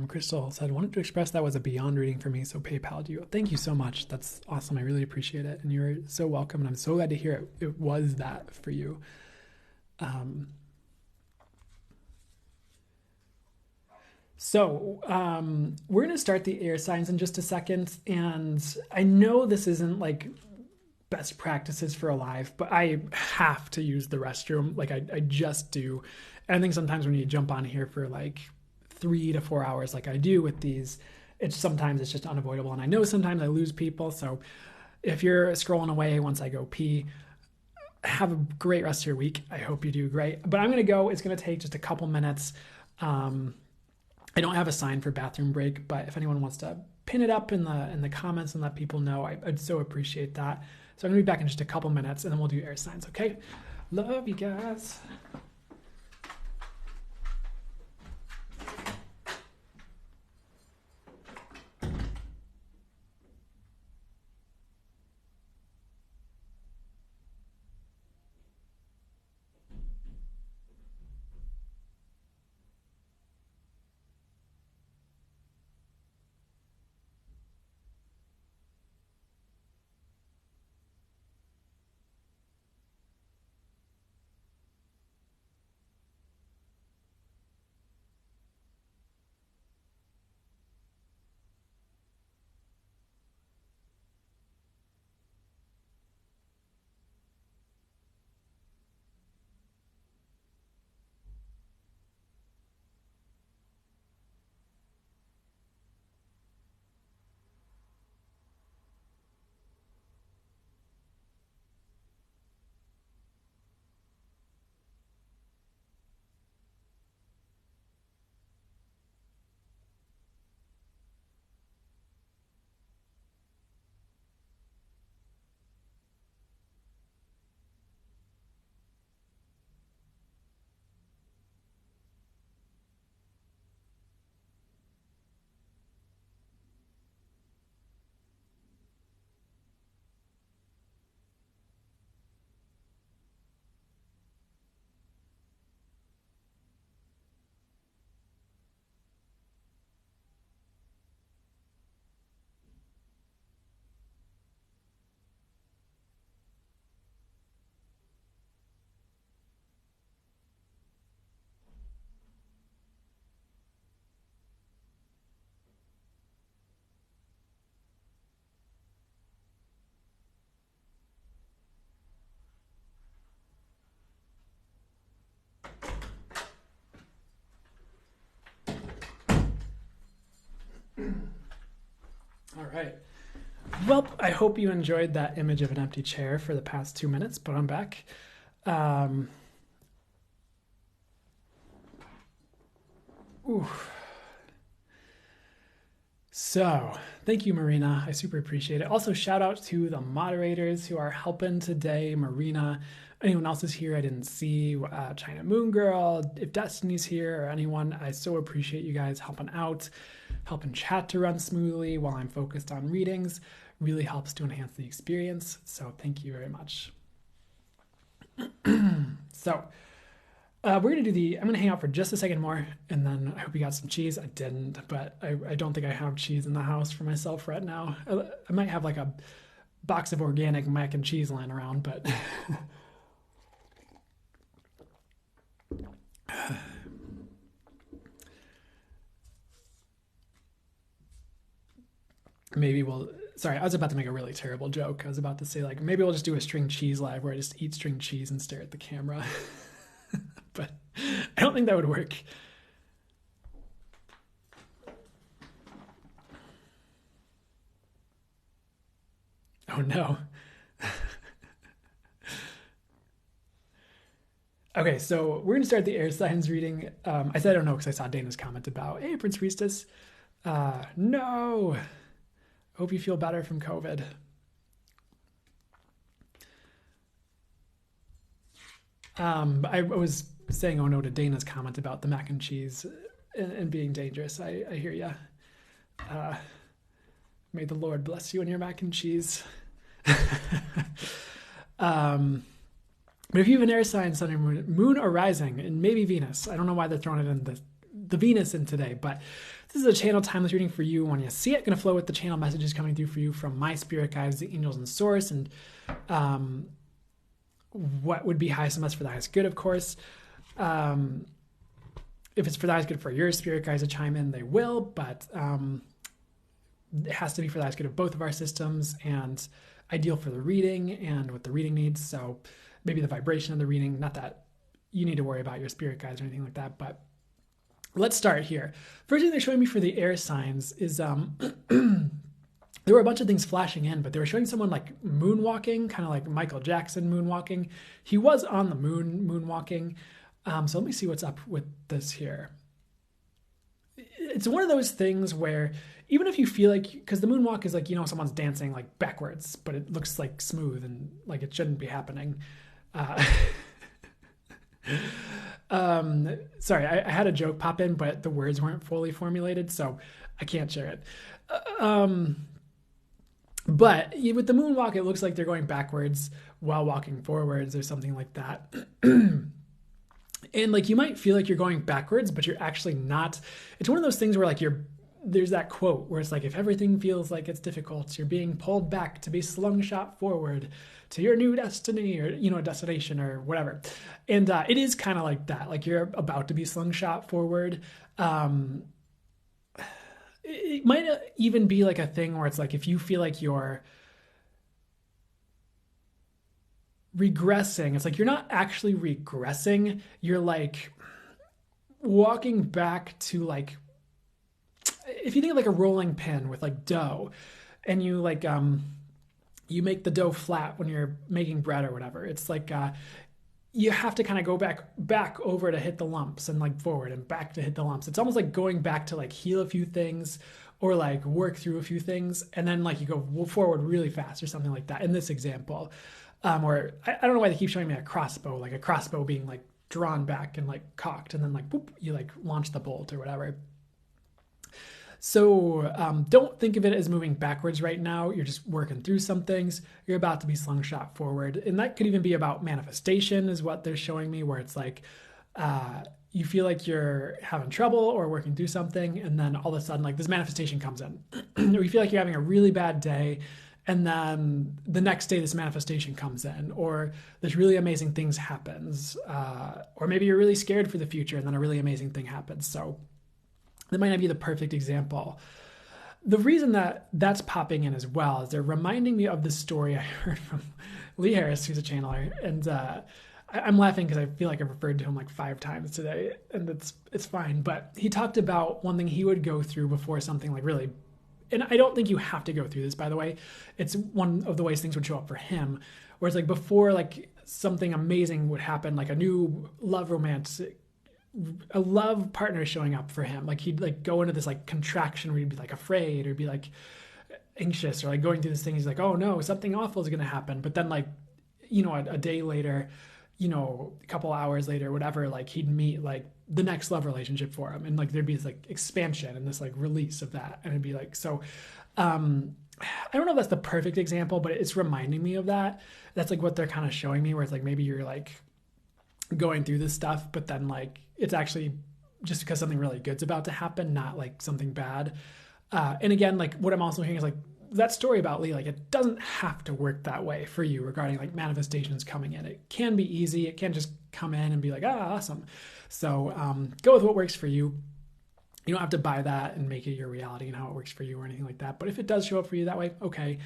Crystal said, wanted to express that was a beyond reading for me, so PayPal you. Thank you so much. That's awesome. I really appreciate it. And you're so welcome. And I'm so glad to hear it was that for you. We're going to start the air signs in just a second. And I know this isn't like best practices for a live, but I have to use the restroom. Like I just do. And I think sometimes when you jump on here for like 3 to 4 hours, like I do with these, sometimes it's just unavoidable. And I know sometimes I lose people. So if you're scrolling away once I go pee, have a great rest of your week. I hope you do great. But I'm going to go. It's going to take just a couple minutes. I don't have a sign for bathroom break, but if anyone wants to pin it up in the comments and let people know, I'd so appreciate that. So I'm gonna be back in just a couple minutes, and then we'll do air signs, okay? Love you guys. Well, I hope you enjoyed that image of an empty chair for the past 2 minutes, but I'm back. Um, ooh. So, thank you, Marina. I super appreciate it. Also, shout out to the moderators who are helping today. Marina, anyone else is here I didn't see, China Moon Girl, if Destiny's here, or anyone, I so appreciate you guys helping out, helping chat to run smoothly while I'm focused on readings. Really helps to enhance the experience. So, thank you very much. So, we're going to do I'm going to hang out for just a second more, and then I hope you got some cheese. I didn't, but I don't think I have cheese in the house for myself right now. I might have like a box of organic mac and cheese lying around, but maybe sorry, I was about to make a really terrible joke. I was about to say, like, maybe we'll just do a string cheese live where I just eat string cheese and stare at the camera. But I don't think that would work. Oh no. Okay, so we're gonna start the air signs reading. I said I don't know because I saw Dana's comment about, hey, Prince Priestess. No. Hope you feel better from COVID. I was saying oh no to Dana's comment about the mac and cheese and being dangerous. I hear ya. May the Lord bless you and your mac and cheese. But if you have an air sign, sun or moon or rising, and maybe Venus, I don't know why they're throwing it in the Venus in today, but this is a channel timeless reading for you. When you see it, going to flow with the channel messages coming through for you from my spirit guides, the angels and source, and what would be highest and best for the highest good, of course. If it's for the highest good for your spirit guides to chime in, they will, but it has to be for the highest good of both of our systems and ideal for the reading and what the reading needs. So maybe the vibration of the reading, not that you need to worry about your spirit guides or anything like that, but let's start here. First thing they're showing me for the air signs is there were a bunch of things flashing in, but they were showing someone like moonwalking, kind of like Michael Jackson moonwalking. He was on the moon moonwalking. So let me see what's up with this here. It's one of those things where even if you feel like, because the moonwalk is like, someone's dancing like backwards, but it looks like smooth and like it shouldn't be happening. Sorry, I had a joke pop in, but the words weren't fully formulated, so I can't share it. But with the moonwalk, it looks like they're going backwards while walking forwards or something like that. And like you might feel like you're going backwards, but you're actually not. It's one of those things where like there's that quote where it's like, if everything feels like it's difficult, you're being pulled back to be slung shot forward to your new destiny or, destination or whatever. And it is kind of like that. Like you're about to be slung shot forward. It might even be like a thing where it's like, if you feel like you're regressing, it's like you're not actually regressing. You're like walking back to like, if you think of like a rolling pin with like dough and you like, you make the dough flat when you're making bread or whatever. It's like, you have to kind of go back over to hit the lumps and like forward and back to hit the lumps. It's almost like going back to like heal a few things or like work through a few things. And then like you go forward really fast or something like that in this example. Or I don't know why they keep showing me a crossbow, like a crossbow being like drawn back and like cocked and then like, boop, you like launch the bolt or whatever. So don't think of it as moving backwards right now. You're just working through some things. You're about to be slung shot forward. And that could even be about manifestation is what they're showing me, where it's like you feel like you're having trouble or working through something. And then all of a sudden, like this manifestation comes in. Or you feel like you're having a really bad day. And then the next day, this manifestation comes in, or this really amazing things happens. Or maybe you're really scared for the future and then a really amazing thing happens. So that might not be the perfect example. The reason that that's popping in as well is they're reminding me of the story I heard from Lee Harris, who's a channeler. And I'm laughing because I feel like I've referred to him like 5 times today, and it's fine. But he talked about one thing he would go through before something like really and I don't think you have to go through this, by the way. It's one of the ways things would show up for him, where it's like before like something amazing would happen, like a new love romance, a love partner showing up for him. Like he'd like go into this like contraction where he'd be like afraid or be like anxious or like going through this thing. He's like, oh no, something awful is going to happen. But then like, you know, a day later, you know, a couple hours later, whatever, like he'd meet like the next love relationship for him. And like, there'd be this like expansion and this like release of that. And it'd be like, so, I don't know if that's the perfect example, but it's reminding me of that. That's like what they're kind of showing me, where it's like, maybe you're like going through this stuff, but then like, it's actually just because something really good's about to happen, not like something bad. And again, like what I'm also hearing is like that story about Lee, like it doesn't have to work that way for you regarding like manifestations coming in. It can be easy. It can just come in and be like, awesome. So go with what works for you. You don't have to buy that and make it your reality and how it works for you or anything like that. But if it does show up for you that way, okay.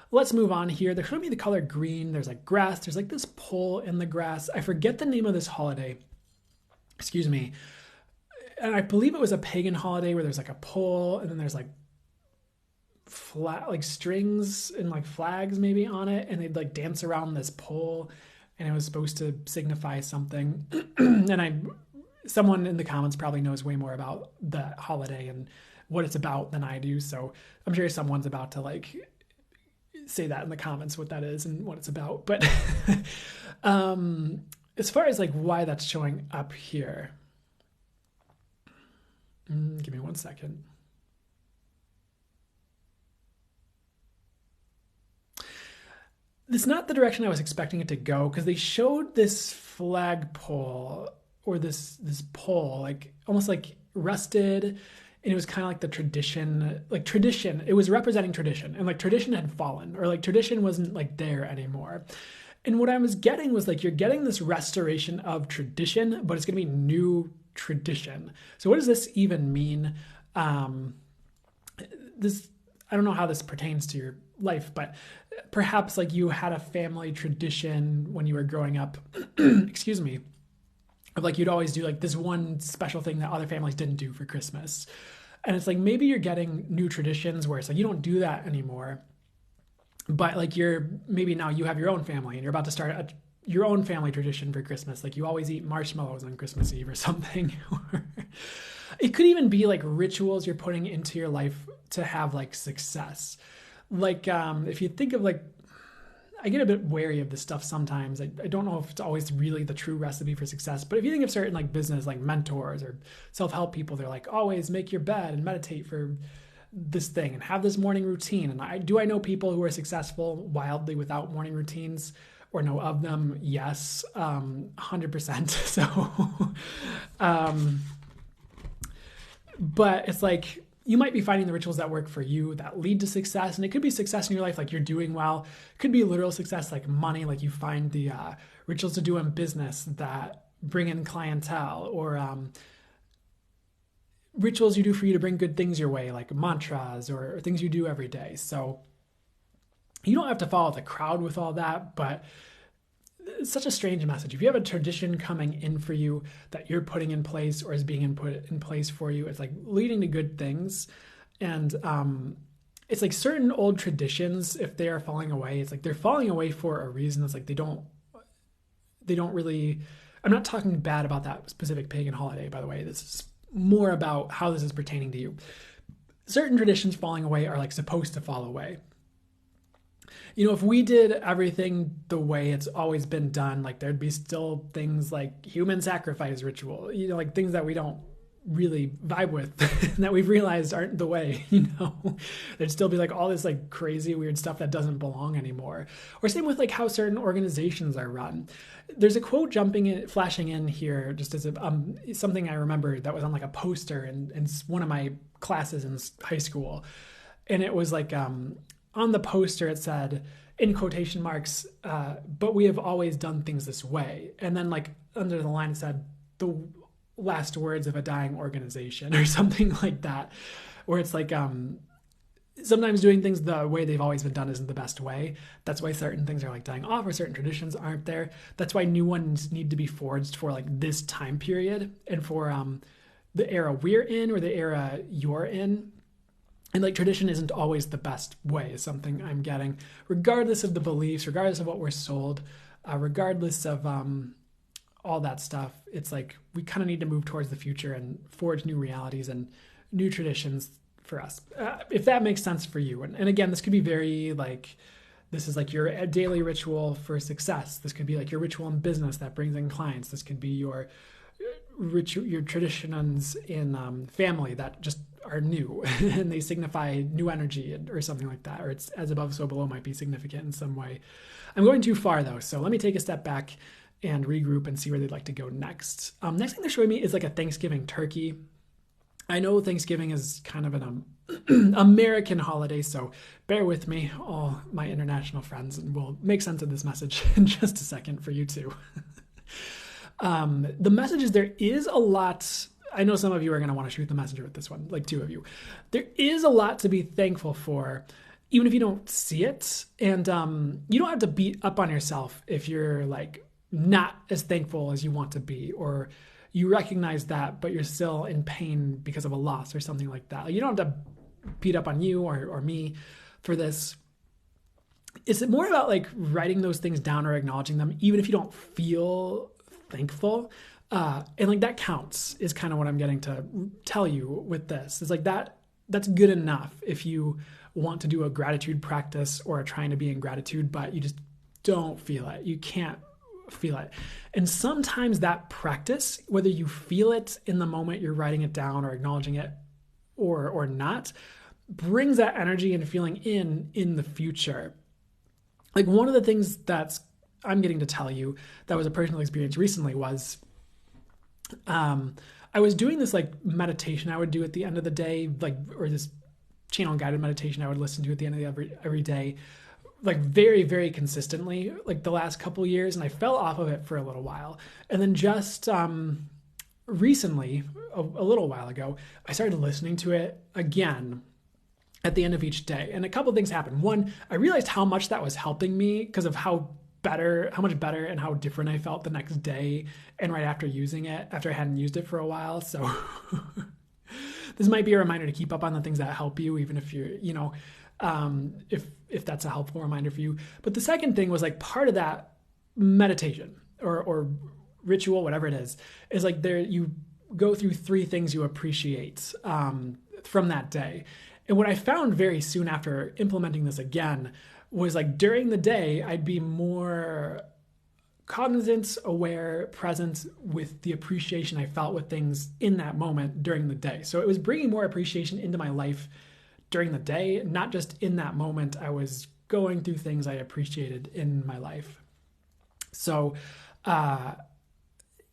Let's move on here. They're showing me the color green. There's like grass. There's like this pole in the grass. I forget the name of this holiday. Excuse me. And I believe it was a pagan holiday where there's like a pole and then there's like like strings and like flags maybe on it. And they'd like dance around this pole and it was supposed to signify something. And someone in the comments probably knows way more about that holiday and what it's about than I do. So I'm sure someone's about to like say that in the comments, what that is and what it's about. But as far as like why that's showing up here, give me 1 second. It's not the direction I was expecting it to go, because they showed this flagpole or this pole, like almost like rusted, and it was kind of like the tradition, it was representing tradition, and like tradition had fallen, or like tradition wasn't like there anymore. And what I was getting was like, you're getting this restoration of tradition, but it's going to be new tradition. So what does this even mean? I don't know how this pertains to your life, but perhaps like you had a family tradition when you were growing up, excuse me, of like you'd always do like this one special thing that other families didn't do for Christmas. And it's like, maybe you're getting new traditions where it's like, you don't do that anymore, but like maybe now you have your own family and you're about to start your own family tradition for Christmas. Like you always eat marshmallows on Christmas Eve or something. It could even be like rituals you're putting into your life to have like success. Like if you think of like, I get a bit wary of this stuff sometimes. I don't know if it's always really the true recipe for success, but if you think of certain like business, like mentors or self-help people, they're like, always make your bed and meditate for this thing and have this morning routine. And I know people who are successful wildly without morning routines, or know of them. Yes. 100%. So, but it's like, you might be finding the rituals that work for you that lead to success. And it could be success in your life, like you're doing well. It could be literal success, like money, like you find the rituals to do in business that bring in clientele, or rituals you do for you to bring good things your way, like mantras or things you do every day. So you don't have to follow the crowd with all that, but it's such a strange message. If you have a tradition coming in for you that you're putting in place or is being put in place for you, it's like leading to good things. And it's like certain old traditions, if they are falling away, it's like they're falling away for a reason. It's like they don't really, I'm not talking bad about that specific pagan holiday, by the way. This is more about how this is pertaining to you. Certain traditions falling away are like supposed to fall away. You know, if we did everything the way it's always been done, like there'd be still things like human sacrifice ritual, you know, like things that we don't really vibe with that we've realized aren't the way, you know. There'd still be like all this like crazy weird stuff that doesn't belong anymore. Or same with like how certain organizations are run. There's a quote flashing in here just as something I remember that was on like a poster in one of my classes in high school. And it was like, on the poster, it said, in quotation marks, but we have always done things this way. And then like under the line, it said, the last words of a dying organization or something like that, where it's like, sometimes doing things the way they've always been done isn't the best way. That's why certain things are like dying off, or certain traditions aren't there. That's why new ones need to be forged for like this time period and for the era we're in or the era you're in. And like tradition isn't always the best way, is something I'm getting, regardless of the beliefs, regardless of what we're sold, regardless of all that stuff. It's like we kind of need to move towards the future and forge new realities and new traditions for us. If that makes sense for you. And again, this could be very like, this is like your daily ritual for success. This could be like your ritual in business that brings in clients. This could be your traditions in family that just are new and they signify new energy or something like that. Or it's as above, so below might be significant in some way. I'm going too far though. So let me take a step back and regroup and see where they'd like to go next. Next thing they're showing me is like a Thanksgiving turkey. I know Thanksgiving is kind of an American holiday, so bear with me, all my international friends, and we'll make sense of this message in just a second for you too. The message is there is a lot. I know some of you are going to want to shoot the messenger with this one, like 2 of you. There is a lot to be thankful for, even if you don't see it. And you don't have to beat up on yourself if you're like not as thankful as you want to be, or you recognize that, but you're still in pain because of a loss or something like that. Like, you don't have to beat up on you or me for this. It's more about like writing those things down or acknowledging them, even if you don't feel thankful. And like that counts is kind of what I'm getting to tell you with this. It's like that's good enough if you want to do a gratitude practice or are trying to be in gratitude, but you just don't feel it. You can't feel it. And sometimes that practice, whether you feel it in the moment you're writing it down or acknowledging it or not, brings that energy and feeling in the future. Like one of the things I'm getting to tell you that was a personal experience recently was I was doing this like meditation I would do at the end of the day, like, or this channel guided meditation I would listen to at the end of every day, like very, very consistently, like the last couple years. And I fell off of it for a little while. And then just recently, a little while ago, I started listening to it again at the end of each day. And a couple of things happened. One, I realized how much that was helping me because of how much better and how different I felt the next day and right after using it, after I hadn't used it for a while. So this might be a reminder to keep up on the things that help you, even if you're, if that's a helpful reminder for you. But the second thing was like part of that meditation or ritual, whatever it is like you go through 3 things you appreciate from that day. And what I found very soon after implementing this again was like during the day, I'd be more cognizant, aware, present with the appreciation I felt with things in that moment during the day. So it was bringing more appreciation into my life during the day, not just in that moment. I was going through things I appreciated in my life. So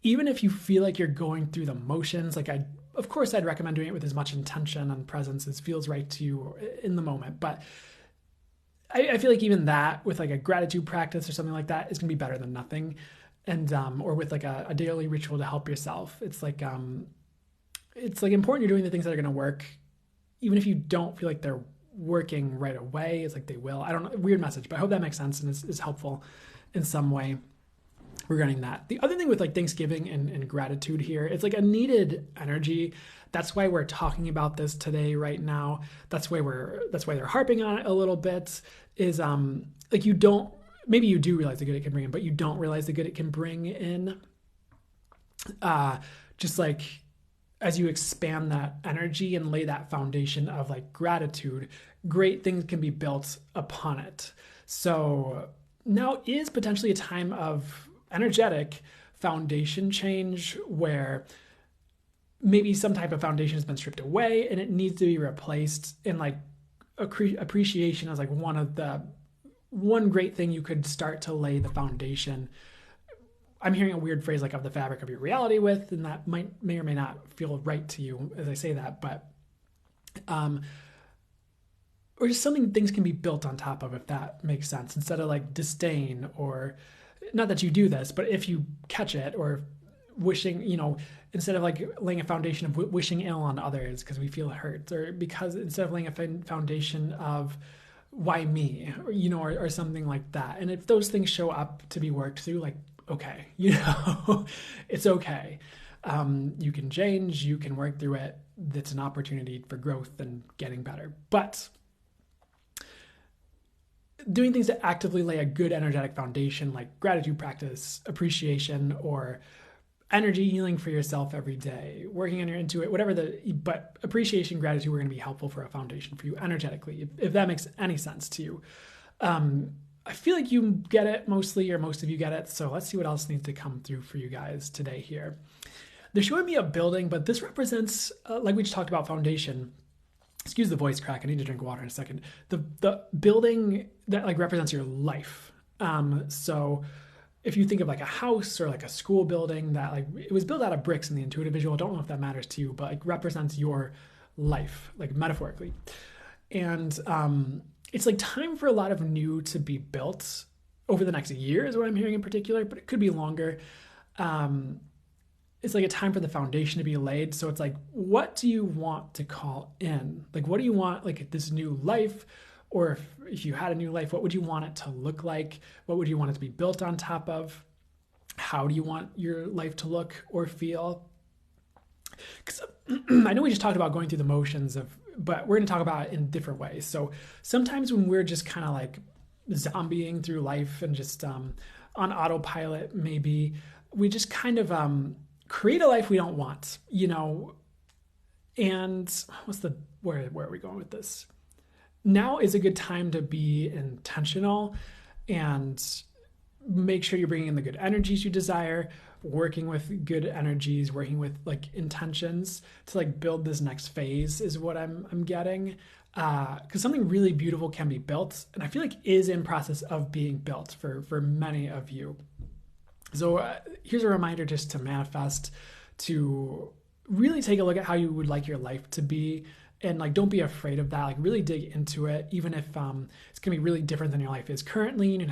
even if you feel like you're going through the motions, like of course I'd recommend doing it with as much intention and presence as feels right to you in the moment. But I feel like even that with like a gratitude practice or something like that is going to be better than nothing. And, or with like a daily ritual to help yourself. It's like important you're doing the things that are going to work, even if you don't feel like they're working right away. It's like they will. I don't know, weird message, but I hope that makes sense and is helpful in some way regarding that. The other thing with like Thanksgiving and gratitude here, it's like a needed energy. That's why we're talking about this today, right now. That's why they're harping on it a little bit, is like maybe you do realize the good it can bring in, but you don't realize the good it can bring in. Just like as you expand that energy and lay that foundation of like gratitude, great things can be built upon it. So now is potentially a time of energetic foundation change where maybe some type of foundation has been stripped away and it needs to be replaced. And like appreciation is like one great thing you could start to lay the foundation. I'm hearing a weird phrase like of the fabric of your reality with, and that may or may not feel right to you as I say that, but or just something things can be built on top of, if that makes sense, instead of like disdain, or not that you do this, but if you catch it, or wishing, instead of like laying a foundation of wishing ill on others because we feel hurt, or because instead of laying a foundation of why me, or, or something like that. And if those things show up to be worked through, like, okay, it's okay. You can change, you can work through it. It's an opportunity for growth and getting better. But doing things to actively lay a good energetic foundation, like gratitude practice, appreciation, or energy healing for yourself every day, working on your intuition, whatever but appreciation, gratitude, we're going to be helpful for a foundation for you energetically, if that makes any sense to you. I feel like you get it mostly, or most of you get it. So let's see what else needs to come through for you guys today here. They're showing me a building, but this represents, like we just talked about, foundation. Excuse the voice crack. I need to drink water in a second. The building that like represents your life. So if you think of like a house or like a school building that like it was built out of bricks in the intuitive visual, I don't know if that matters to you, but like represents your life, like metaphorically. And it's like time for a lot of new to be built over the next year is what I'm hearing in particular, but it could be longer. It's like a time for the foundation to be laid. So it's like, what do you want to call in? Like, what do you want, like this new life? Or if you had a new life, what would you want it to look like? What would you want it to be built on top of? How do you want your life to look or feel? Because I know we just talked about going through the motions but we're going to talk about it in different ways. So sometimes when we're just kind of like zombieing through life and just on autopilot, maybe we just kind of create a life we don't want, and where are we going with this? Now is a good time to be intentional and make sure you're bringing in the good energies you desire, working with good energies, working with like intentions to like build this next phase is what I'm getting. Because something really beautiful can be built, and I feel like is in process of being built for many of you. So here's a reminder just to manifest, to really take a look at how you would like your life to be. And like, don't be afraid of that. Like really dig into it, even if it's going to be really different than your life is currently. And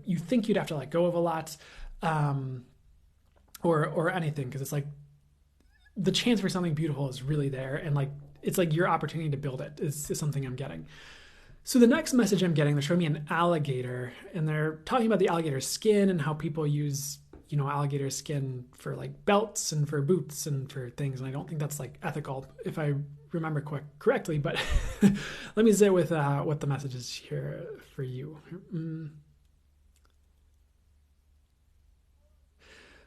you think you'd have to let go of a lot or anything. Because it's like the chance for something beautiful is really there. And like, it's like your opportunity to build it is something I'm getting. So the next message I'm getting, they're showing me an alligator, and they're talking about the alligator skin and how people use alligator skin for like belts and for boots and for things. And I don't think that's like ethical if I remember correctly, but let me say with what the message is here for you.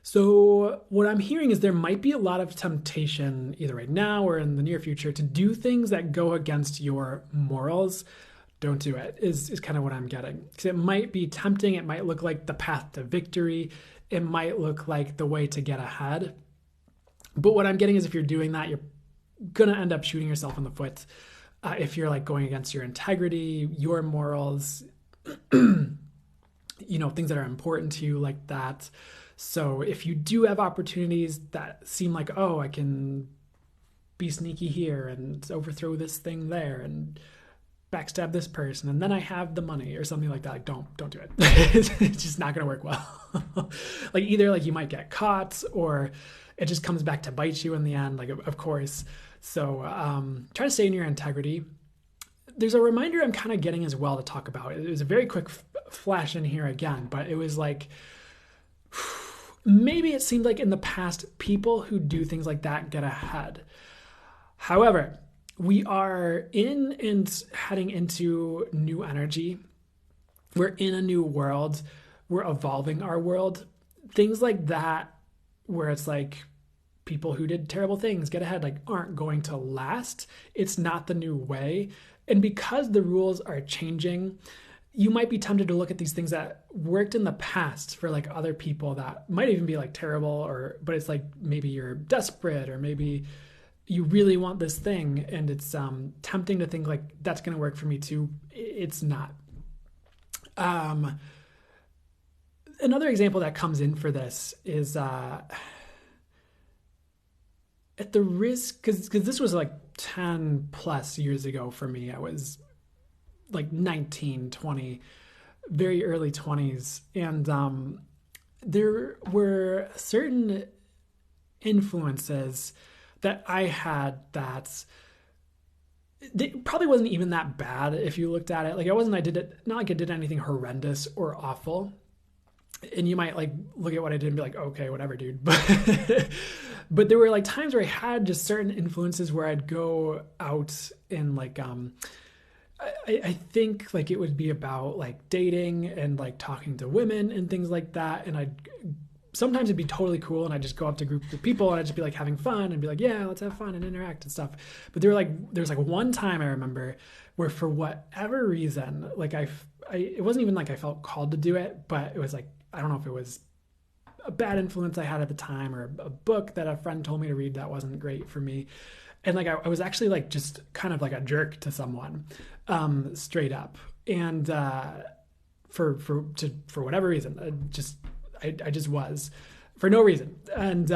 So what I'm hearing is there might be a lot of temptation either right now or in the near future to do things that go against your morals. Don't do it is kind of what I'm getting. Because it might be tempting. It might look like the path to victory. It might look like the way to get ahead. But what I'm getting is if you're doing that, you're going to end up shooting yourself in the foot. If you're like going against your integrity, your morals, things that are important to you like that. So if you do have opportunities that seem like, oh, I can be sneaky here and overthrow this thing there and backstab this person, and then I have the money or something like that. Like, don't do it. It's just not going to work well. Like either like you might get caught or it just comes back to bite you in the end, like of course. So try to stay in your integrity. There's a reminder I'm kind of getting as well to talk about. It was a very quick flash in here again, but it was like, maybe it seemed like in the past, people who do things like that get ahead. However, we are in and heading into new energy. We're in a new world. We're evolving our world. Things like that, where it's like people who did terrible things get ahead, like aren't going to last. It's not the new way. And because the rules are changing, you might be tempted to look at these things that worked in the past for like other people that might even be like terrible, but it's like maybe you're desperate or maybe you really want this thing, and it's tempting to think like that's going to work for me too. It's not. Another example that comes in for this is at the risk, because this was like 10 plus years ago for me. I was like 19, 20, very early 20s. And there were certain influences that I had that it probably wasn't even that bad if you looked at it. Like not like I did anything horrendous or awful. And you might like look at what I did and be like, okay, whatever, dude. But there were like times where I had just certain influences where I'd go out and like, I think like it would be about like dating and like talking to women and things like that. And I'd sometimes it'd be totally cool and I'd just go up to groups of people and I'd just be like having fun and be like, yeah, let's have fun and interact and stuff. But there was like one time I remember where for whatever reason, like it wasn't even like I felt called to do it, but it was like, I don't know if it was a bad influence I had at the time or a book that a friend told me to read that wasn't great for me. And like, I was actually like just kind of like a jerk to someone, straight up. And, for whatever reason, I just was for no reason. And,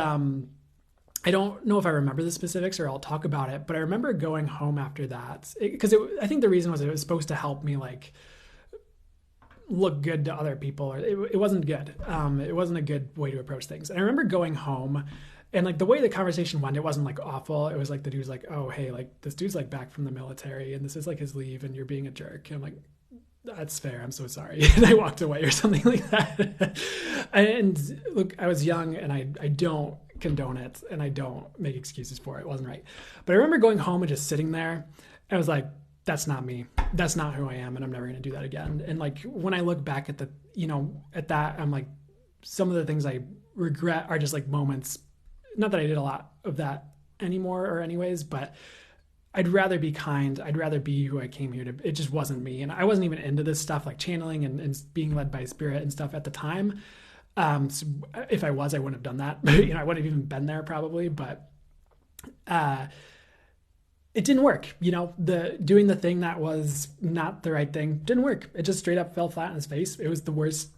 I don't know if I remember the specifics or I'll talk about it, but I remember going home after that because I think the reason was it was supposed to help me like look good to other people. Or it wasn't good. It wasn't a good way to approach things. And I remember going home and like the way the conversation went, it wasn't like awful. It was like the dude's like, oh, hey, like this dude's like back from the military and this is like his leave and you're being a jerk. And I'm like, that's fair. I'm so sorry. And I walked away or something like that. And look, I was young and I don't condone it and I don't make excuses for it. It wasn't right. But I remember going home and just sitting there and I was like, that's not me. That's not who I am. And I'm never going to do that again. And like, when I look back at at that, I'm like, some of the things I regret are just like moments, not that I did a lot of that anymore or anyways, but I'd rather be kind. I'd rather be who I came here to. It just wasn't me. And I wasn't even into this stuff like channeling and being led by spirit and stuff at the time. So if I was, I wouldn't have done that. I wouldn't have even been there probably, but, it didn't work. Doing the thing that was not the right thing didn't work. It just straight up fell flat on his face. It was the worst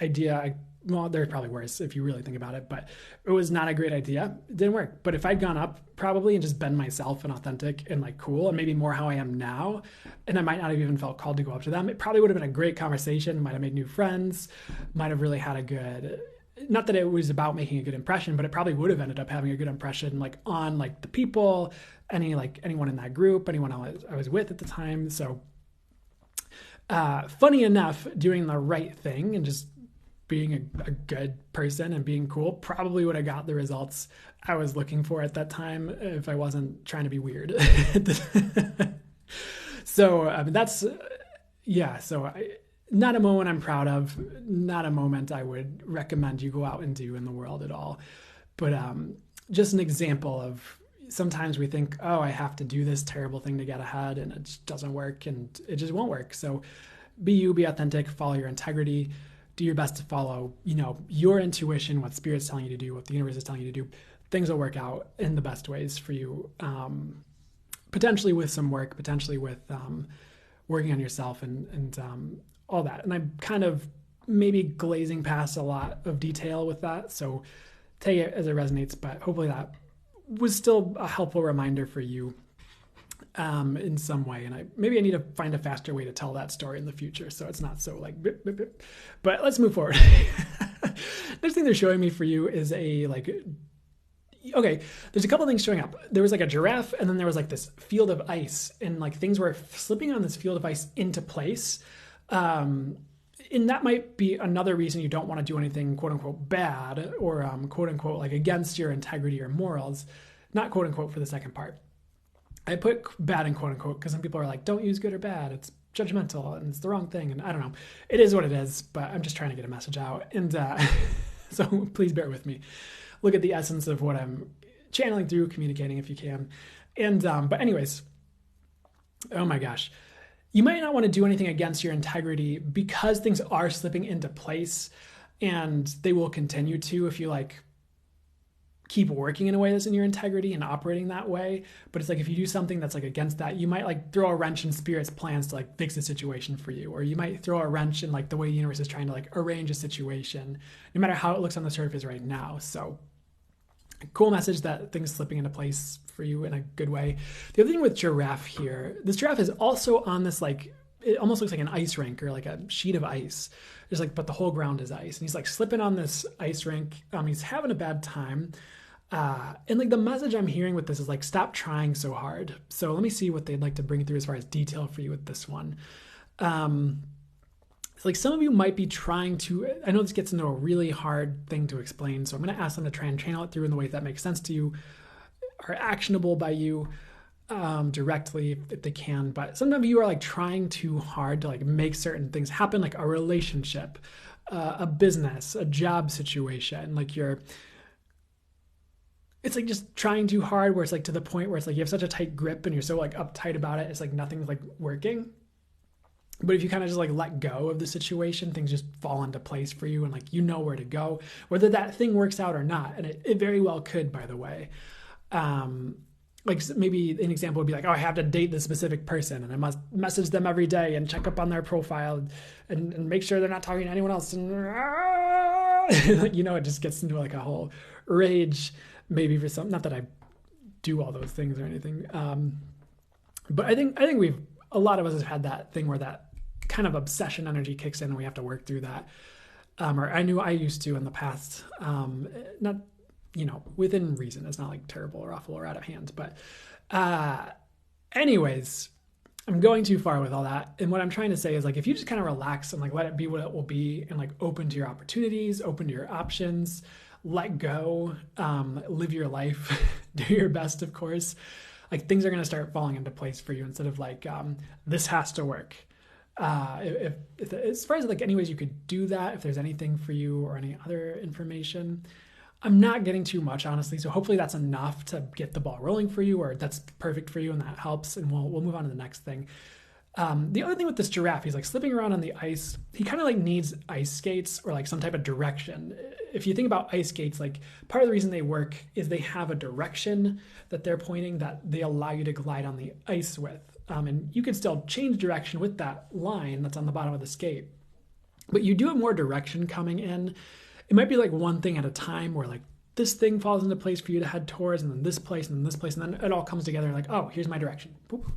idea. Well, there's probably worse if you really think about it, but it was not a great idea. It didn't work. But if I'd gone up probably and just been myself and authentic and like cool and maybe more how I am now, and I might not have even felt called to go up to them, it probably would have been a great conversation, might have made new friends, might have really had a good, not that it was about making a good impression, but it probably would have ended up having a good impression like on like the people, anyone in that group, anyone I was with at the time. So funny enough, doing the right thing and just being a good person and being cool probably would have got the results I was looking for at that time if I wasn't trying to be weird. So that's, so not a moment I'm proud of, not a moment I would recommend you go out and do in the world at all. But just an example of sometimes we think, oh, I have to do this terrible thing to get ahead and it just doesn't work and it just won't work. So be you, be authentic, follow your integrity. Do your best to follow, your intuition, what spirit's telling you to do, what the universe is telling you to do. Things will work out in the best ways for you. Potentially with some work, potentially with working on yourself and all that. And I'm kind of maybe glazing past a lot of detail with that. So take it as it resonates, but hopefully that was still a helpful reminder for you in some way. And I need to find a faster way to tell that story in the future so it's not so like bip, bip, bip. But let's move forward. Next thing they're showing me for you is there's a couple things showing up. There was like a giraffe and then there was like this field of ice and like things were slipping on this field of ice into place. And that might be another reason you don't want to do anything quote unquote bad or quote unquote like against your integrity or morals, not quote unquote for the second part. I put bad in quote unquote because some people are like, don't use good or bad. It's judgmental and it's the wrong thing. And I don't know. It is what it is, but I'm just trying to get a message out. And so please bear with me. Look at the essence of what I'm channeling through, communicating if you can. And but anyways, oh my gosh. You might not want to do anything against your integrity because things are slipping into place and they will continue to if you like keep working in a way that's in your integrity and operating that way. But it's like if you do something that's like against that, you might like throw a wrench in spirit's plans to like fix a situation for you, or you might throw a wrench in like the way the universe is trying to like arrange a situation, no matter how it looks on the surface right now. So cool message that things slipping into place for you in a good way. The other thing with giraffe here, this giraffe is also on this like, it almost looks like an ice rink or like a sheet of ice. There's like, but the whole ground is ice. And he's like slipping on this ice rink. He's having a bad time. And like the message I'm hearing with this is like, stop trying so hard. So let me see what they'd like to bring through as far as detail for you with this one. It's like some of you might be trying to, I know this gets into a really hard thing to explain, so I'm going to ask them to try and channel it through in the way that makes sense to you, are actionable by you directly if they can. But some of you are like trying too hard to like make certain things happen, like a relationship, a business, a job situation. Like it's like just trying too hard where it's like to the point where it's like you have such a tight grip and you're so like uptight about it. It's like nothing's like working. But if you kind of just like let go of the situation, things just fall into place for you and like you know where to go, whether that thing works out or not. And it very well could, by the way. Like maybe an example would be like, oh, I have to date this specific person and I must message them every day and check up on their profile and make sure they're not talking to anyone else. And you know, it just gets into like a whole rage, maybe for some, not that I do all those things or anything. But I think a lot of us have had that thing where that kind of obsession energy kicks in and we have to work through that. Or I knew I used to in the past, not, you know, within reason. It's not like terrible or awful or out of hand, but anyways, I'm going too far with all that. And what I'm trying to say is like, if you just kind of relax and like, let it be what it will be and like open to your opportunities, open to your options, let go, live your life, do your best, of course, like things are going to start falling into place for you instead of like, this has to work. If as far as like any ways you could do that, if there's anything for you or any other information, I'm not getting too much, honestly. So hopefully that's enough to get the ball rolling for you, or that's perfect for you and that helps. And we'll move on to the next thing. The other thing with this giraffe, he's like slipping around on the ice. He kind of like needs ice skates or like some type of direction. If you think about ice skates, like part of the reason they work is they have a direction that they're pointing that they allow you to glide on the ice with. And you can still change direction with that line that's on the bottom of the skate. But you do have more direction coming in. It might be like one thing at a time where like this thing falls into place for you to head towards, and then this place, and then this place, and then it all comes together like, oh, here's my direction. Boop.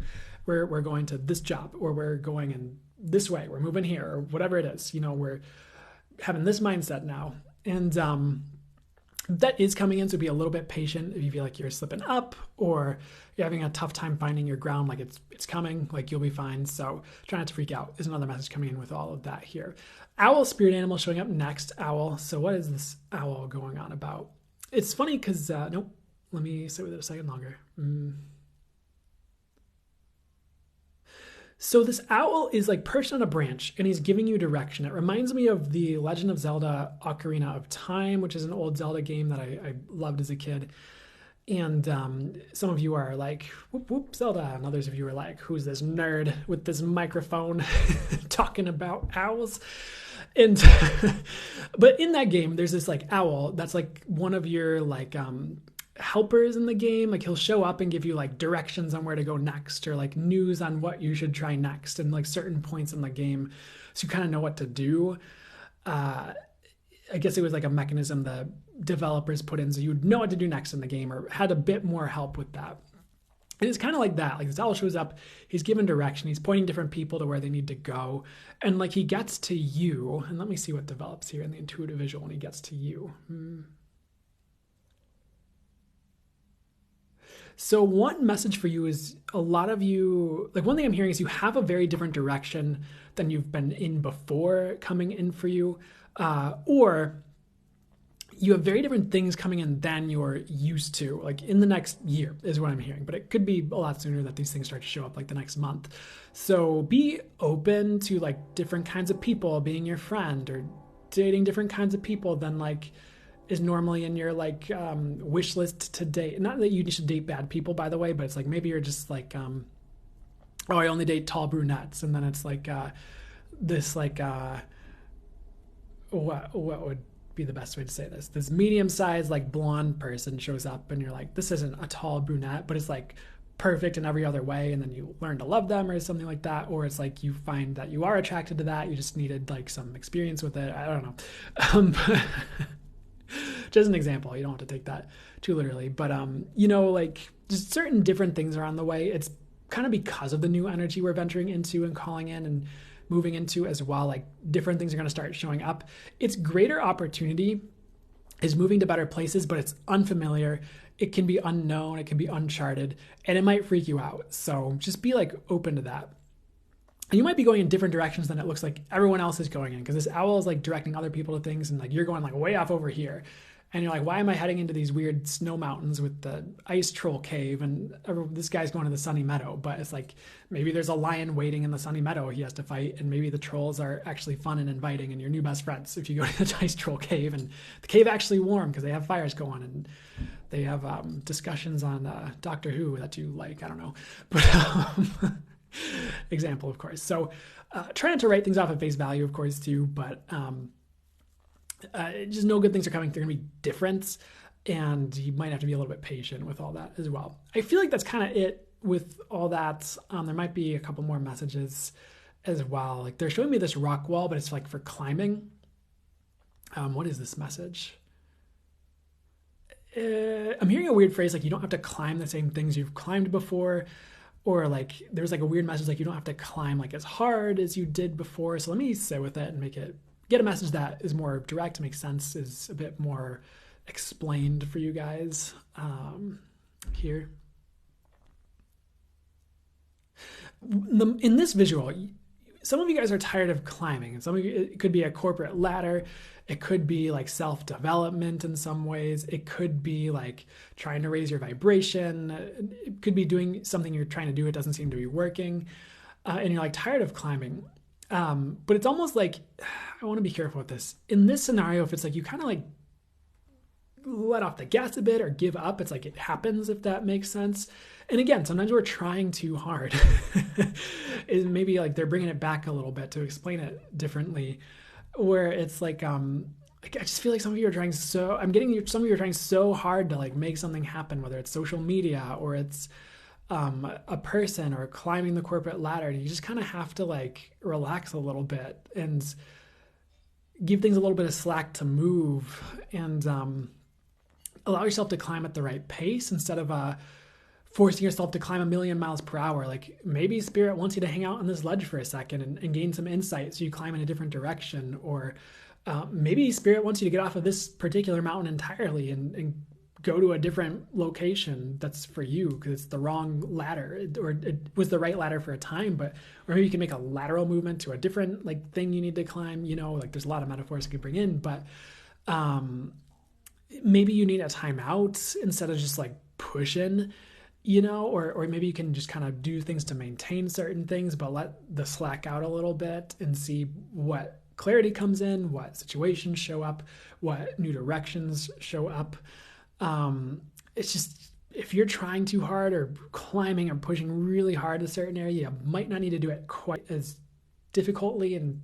We're going to this job, or we're going in this way, we're moving here, or whatever it is. You know, we're having this mindset now. And that is coming in, so be a little bit patient if you feel like you're slipping up or you're having a tough time finding your ground, like it's coming, like you'll be fine. So try not to freak out is another message coming in with all of that here. Owl, spirit animal showing up next. Owl. So what is this owl going on about? It's funny because, nope, let me sit with it a second longer. So this owl is like perched on a branch and he's giving you direction. It reminds me of the Legend of Zelda Ocarina of Time, which is an old Zelda game that I loved as a kid. And some of you are like, whoop, whoop, Zelda. And others of you are like, who's this nerd with this microphone talking about owls? And but in that game, there's this like owl that's like one of your like helpers in the game. Like he'll show up and give you like directions on where to go next, or like news on what you should try next, and like certain points in the game, so you kind of know what to do. I guess it was like a mechanism the developers put in so you would know what to do next in the game, or had a bit more help with that. And it's kind of like that. Like this owl shows up, he's given direction, he's pointing different people to where they need to go. And like he gets to you, and let me see what develops here in the intuitive visual when he gets to you. So one message for you is a lot of you, like one thing I'm hearing is you have a very different direction than you've been in before coming in for you, or you have very different things coming in than you're used to, like in the next year is what I'm hearing, but it could be a lot sooner that these things start to show up, like the next month. So be open to like different kinds of people being your friend, or dating different kinds of people than like is normally in your like wish list to date. Not that you should date bad people, by the way, but it's like maybe you're just like, oh, I only date tall brunettes, and then it's like this like what would be the best way to say this? This medium-sized like blonde person shows up, and you're like, this isn't a tall brunette, but it's like perfect in every other way, and then you learn to love them or something like that. Or it's like you find that you are attracted to that, you just needed like some experience with it. I don't know. Just an example, you don't have to take that too literally, but you know, like just certain different things are on the way. It's kind of because of the new energy we're venturing into and calling in and moving into as well. Like different things are going to start showing up. It's greater opportunity is moving to better places, but it's unfamiliar. It can be unknown. It can be uncharted, and it might freak you out. So just be like open to that. And you might be going in different directions than it looks like everyone else is going in, because this owl is like directing other people to things, and like you're going like way off over here. And you're like, why am I heading into these weird snow mountains with the ice troll cave? And this guy's going to the sunny meadow. But it's like, maybe there's a lion waiting in the sunny meadow he has to fight. And maybe the trolls are actually fun and inviting and your new best friends if you go to the ice troll cave. And the cave actually warm because they have fires going and they have discussions on Doctor Who that you like. I don't know. But example, of course. So try not to write things off at face value, of course, too. But just know good things are coming. They're going to be different, and you might have to be a little bit patient with all that as well. I feel like that's kind of it with all that. There might be a couple more messages as well. Like they're showing me this rock wall, but it's like for climbing. What is this message? I'm hearing a weird phrase like you don't have to climb the same things you've climbed before, or like there's like a weird message like you don't have to climb like as hard as you did before. So let me sit with it and get a message that is more direct, makes sense, is a bit more explained for you guys here. In this visual, some of you guys are tired of climbing, and some of you, it could be a corporate ladder. It could be like self-development in some ways. It could be like trying to raise your vibration. It could be doing something you're trying to do. It doesn't seem to be working. And you're like tired of climbing. But it's almost like, I want to be careful with this. In this scenario, if it's like you kind of like let off the gas a bit or give up, it's like it happens, if that makes sense. And again, sometimes we're trying too hard. Is maybe like they're bringing it back a little bit to explain it differently, where it's like, I just feel like some of you are trying some of you are trying so hard to like make something happen, whether it's social media or it's a person or climbing the corporate ladder. And you just kind of have to like relax a little bit and give things a little bit of slack to move, and allow yourself to climb at the right pace instead of forcing yourself to climb 1,000,000 miles per hour. Like maybe spirit wants you to hang out on this ledge for a second and gain some insight so you climb in a different direction. Or maybe spirit wants you to get off of this particular mountain entirely and go to a different location that's for you because it's the wrong ladder, or it was the right ladder for a time, or maybe you can make a lateral movement to a different like thing you need to climb, like there's a lot of metaphors you could bring in, but maybe you need a timeout instead of just like pushing, or maybe you can just kind of do things to maintain certain things, but let the slack out a little bit and see what clarity comes in, what situations show up, what new directions show up. It's just, if you're trying too hard or climbing or pushing really hard in a certain area, you might not need to do it quite as difficultly and,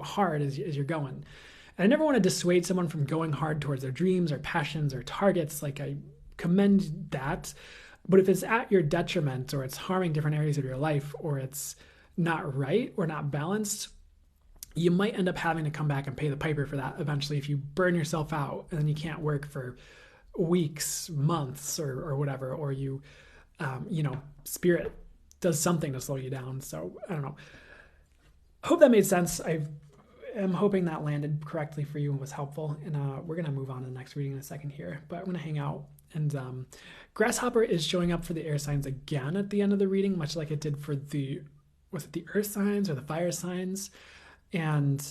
hard as you're going. And I never want to dissuade someone from going hard towards their dreams or passions or targets. Like I commend that, but if it's at your detriment or it's harming different areas of your life or it's not right or not balanced, you might end up having to come back and pay the piper for that eventually if you burn yourself out and then you can't work for weeks, months, or whatever, or you, spirit does something to slow you down. So I don't know. Hope that made sense. I am hoping that landed correctly for you and was helpful. And we're going to move on to the next reading in a second here, but I'm going to hang out. And Grasshopper is showing up for the air signs again at the end of the reading, much like it did for the earth signs or the fire signs. And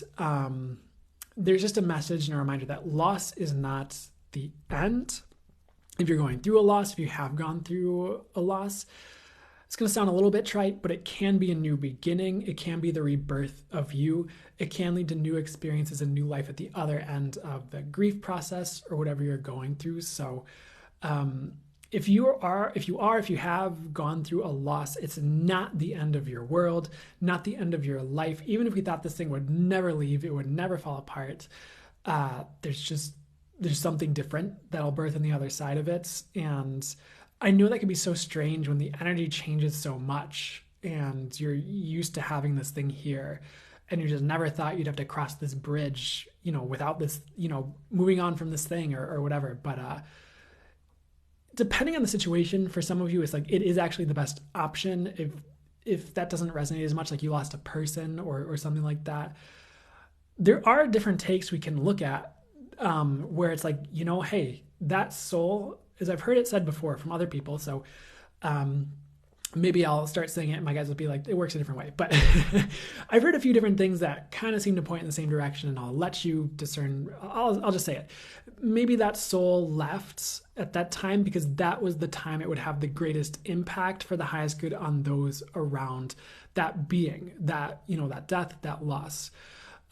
there's just a message and a reminder that loss is not the end. If you're going through a loss, if you have gone through a loss, it's going to sound a little bit trite, but it can be a new beginning. It can be the rebirth of you. It can lead to new experiences and new life at the other end of the grief process or whatever you're going through. So if you have gone through a loss, it's not the end of your world, not the end of your life. Even if we thought this thing would never leave, it would never fall apart. There's something different that'll birth on the other side of it. And I know that can be so strange when the energy changes so much and you're used to having this thing here and you just never thought you'd have to cross this bridge, without this, moving on from this thing or whatever. But, depending on the situation, for some of you, it's like it is actually the best option. If that doesn't resonate as much, like you lost a person or something like that, there are different takes we can look at where it's like, hey, that soul, as I've heard it said before from other people. So maybe I'll start saying it and my guys will be like, it works a different way. But I've heard a few different things that kind of seem to point in the same direction, and I'll let you discern. I'll just say it. Maybe that soul left at that time because that was the time it would have the greatest impact for the highest good on those around that being, that, that death, that loss.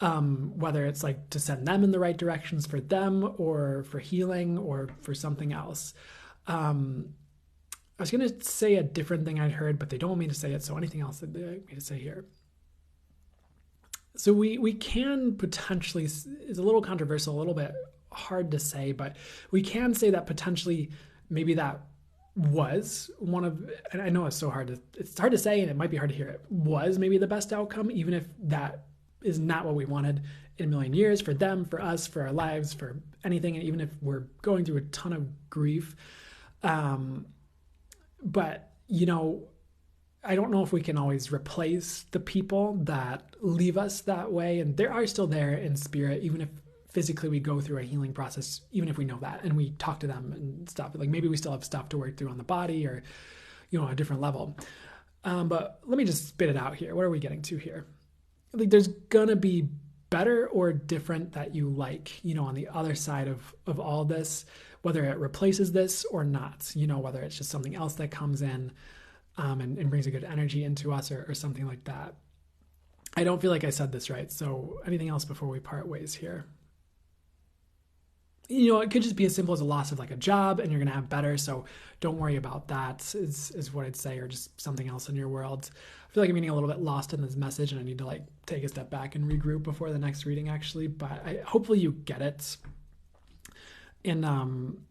Whether it's like to send them in the right directions for them or for healing or for something else. I was going to say a different thing I'd heard, but they don't want me to say it. So anything else that they want me to say here. So we can potentially, it's a little controversial, a little bit hard to say, but we can say that potentially maybe that was one of, and I know it's hard to say, and it might be hard to hear, it was maybe the best outcome, even if that is not what we wanted in a million years for them, for us, for our lives, for anything. And even if we're going through a ton of grief, but, I don't know if we can always replace the people that leave us that way. And they are still there in spirit, even if physically we go through a healing process, even if we know that and we talk to them and stuff. Like maybe we still have stuff to work through on the body or, a different level. But let me just spit it out here. What are we getting to here? Like there's going to be better or different that you like, on the other side of all this, whether it replaces this or not, whether it's just something else that comes in and brings a good energy into us or something like that. I don't feel like I said this right. So anything else before we part ways here? It could just be as simple as a loss of like a job and you're going to have better. So don't worry about that is what I'd say, or just something else in your world. I feel like I'm getting a little bit lost in this message and I need to like take a step back and regroup before the next reading actually, but hopefully you get it. And I'm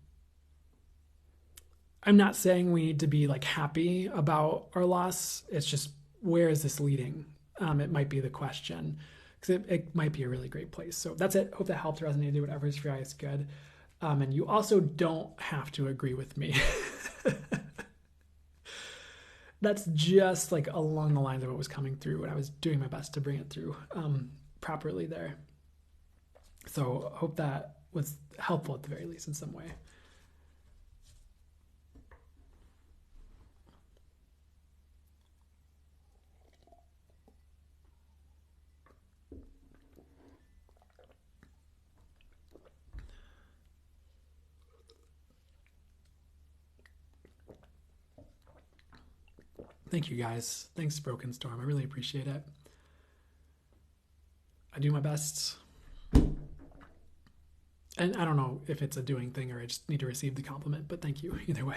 not saying we need to be like happy about our loss. It's just, where is this leading? It might be the question, because it might be a really great place. So that's it. Hope that helped resonate. Do whatever is for you is good. And you also don't have to agree with me. That's just like along the lines of what was coming through, and I was doing my best to bring it through properly there. So hope that was helpful at the very least in some way. Thank you guys. Thanks, Broken Storm. I really appreciate it. I do my best. And I don't know if it's a doing thing or I just need to receive the compliment, but thank you either way.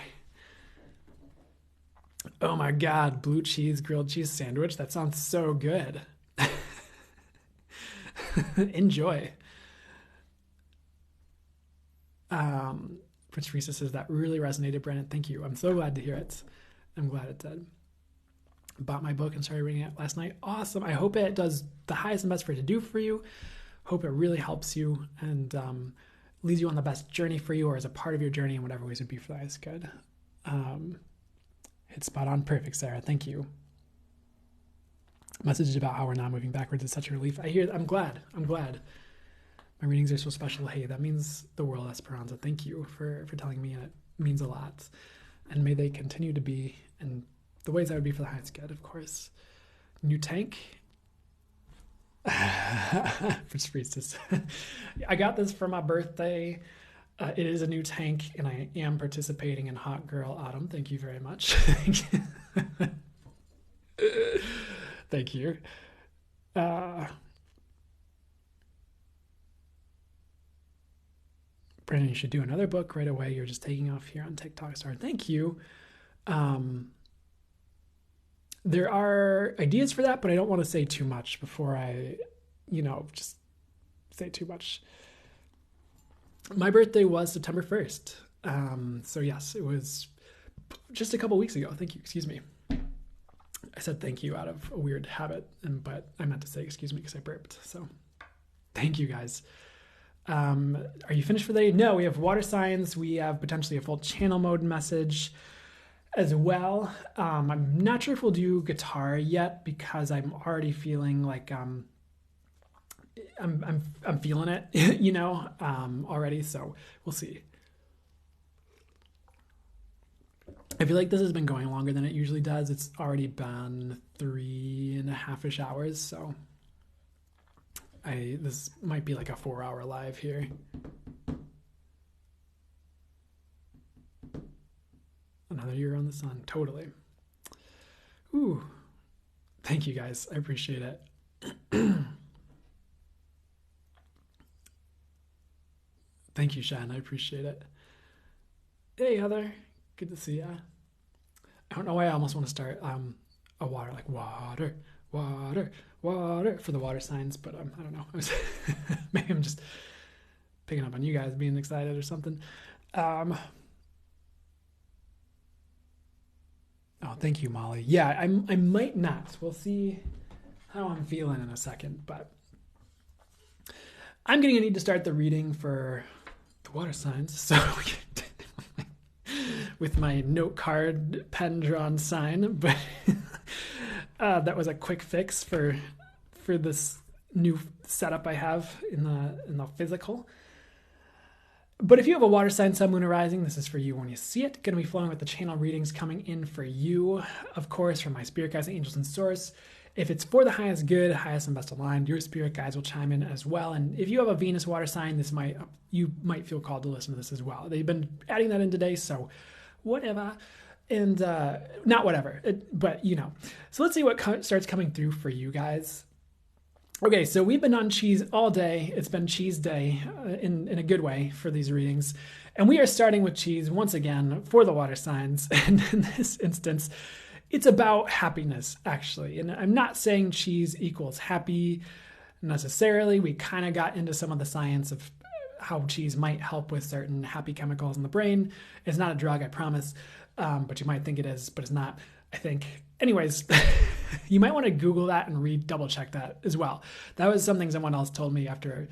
Oh my God, blue cheese, grilled cheese sandwich. That sounds so good. Enjoy. Prince Teresa says that really resonated, Brandon. Thank you. I'm so glad to hear it. I'm glad it did. Bought my book and started reading it last night. Awesome. I hope it does the highest and best for it to do for you. Hope it really helps you and leads you on the best journey for you, or as a part of your journey in whatever ways would be for the highest good. Hit spot on. Perfect, Sarah. Thank you. Messages about how we're not moving backwards is such a relief. I hear. I'm glad. My readings are so special. Hey, that means the world, Esperanza. Thank you for telling me, and it means a lot. And may they continue to be in the ways that would be for the highest good, of course. New tank. For Priestess. I got this for my birthday. It is a new tank, and I am participating in Hot Girl Autumn. Thank you very much. Thank you. Brandon, you should do another book right away. You're just taking off here on TikTok Star. Thank you. There are ideas for that, but I don't want to say too much before I, just say too much. My birthday was September 1st. So yes, it was just a couple weeks ago. Thank you. Excuse me. I said thank you out of a weird habit, but I meant to say excuse me because I burped. So thank you guys. Are you finished for the day? No, we have water signs. We have potentially a full channel mode message as well. I'm not sure if we'll do guitar yet because I'm already feeling like I'm feeling it, already. So we'll see. I feel like this has been going longer than it usually does. It's already been 3.5-ish hours, so this might be like a 4-hour live here. Another year around the sun, totally. Ooh, thank you guys. I appreciate it. Thank you, Shan. I appreciate it. Hey, Heather. Good to see ya. I don't know why I almost want to start a water, like water, water, water for the water signs, but I don't know. Maybe I'm just picking up on you guys being excited or something. Oh, thank you, Molly. Yeah, I might not. We'll see how I'm feeling in a second, but I'm going to need to start the reading for the water signs. So with my note card pen drawn sign, but that was a quick fix for this new setup I have in the physical. But if you have a water sign, sun, moon, or rising, this is for you when you see it. Going to be flowing with the channel readings coming in for you, of course, from my spirit guides, angels, and source. If it's for the highest good, highest and best aligned, your spirit guides will chime in as well. And if you have a Venus water sign, you might feel called to listen to this as well. They've been adding that in today, so whatever. And not whatever, but you know. So let's see what starts coming through for you guys. Okay, so we've been on cheese all day. It's been cheese day in a good way for these readings. And we are starting with cheese once again for the water signs. And in this instance, it's about happiness, actually. And I'm not saying cheese equals happy necessarily. We kind of got into some of the science of how cheese might help with certain happy chemicals in the brain. It's not a drug, I promise. But you might think it is, but it's not, I think. Anyways, you might want to Google that and double check that as well. That was something someone else told me after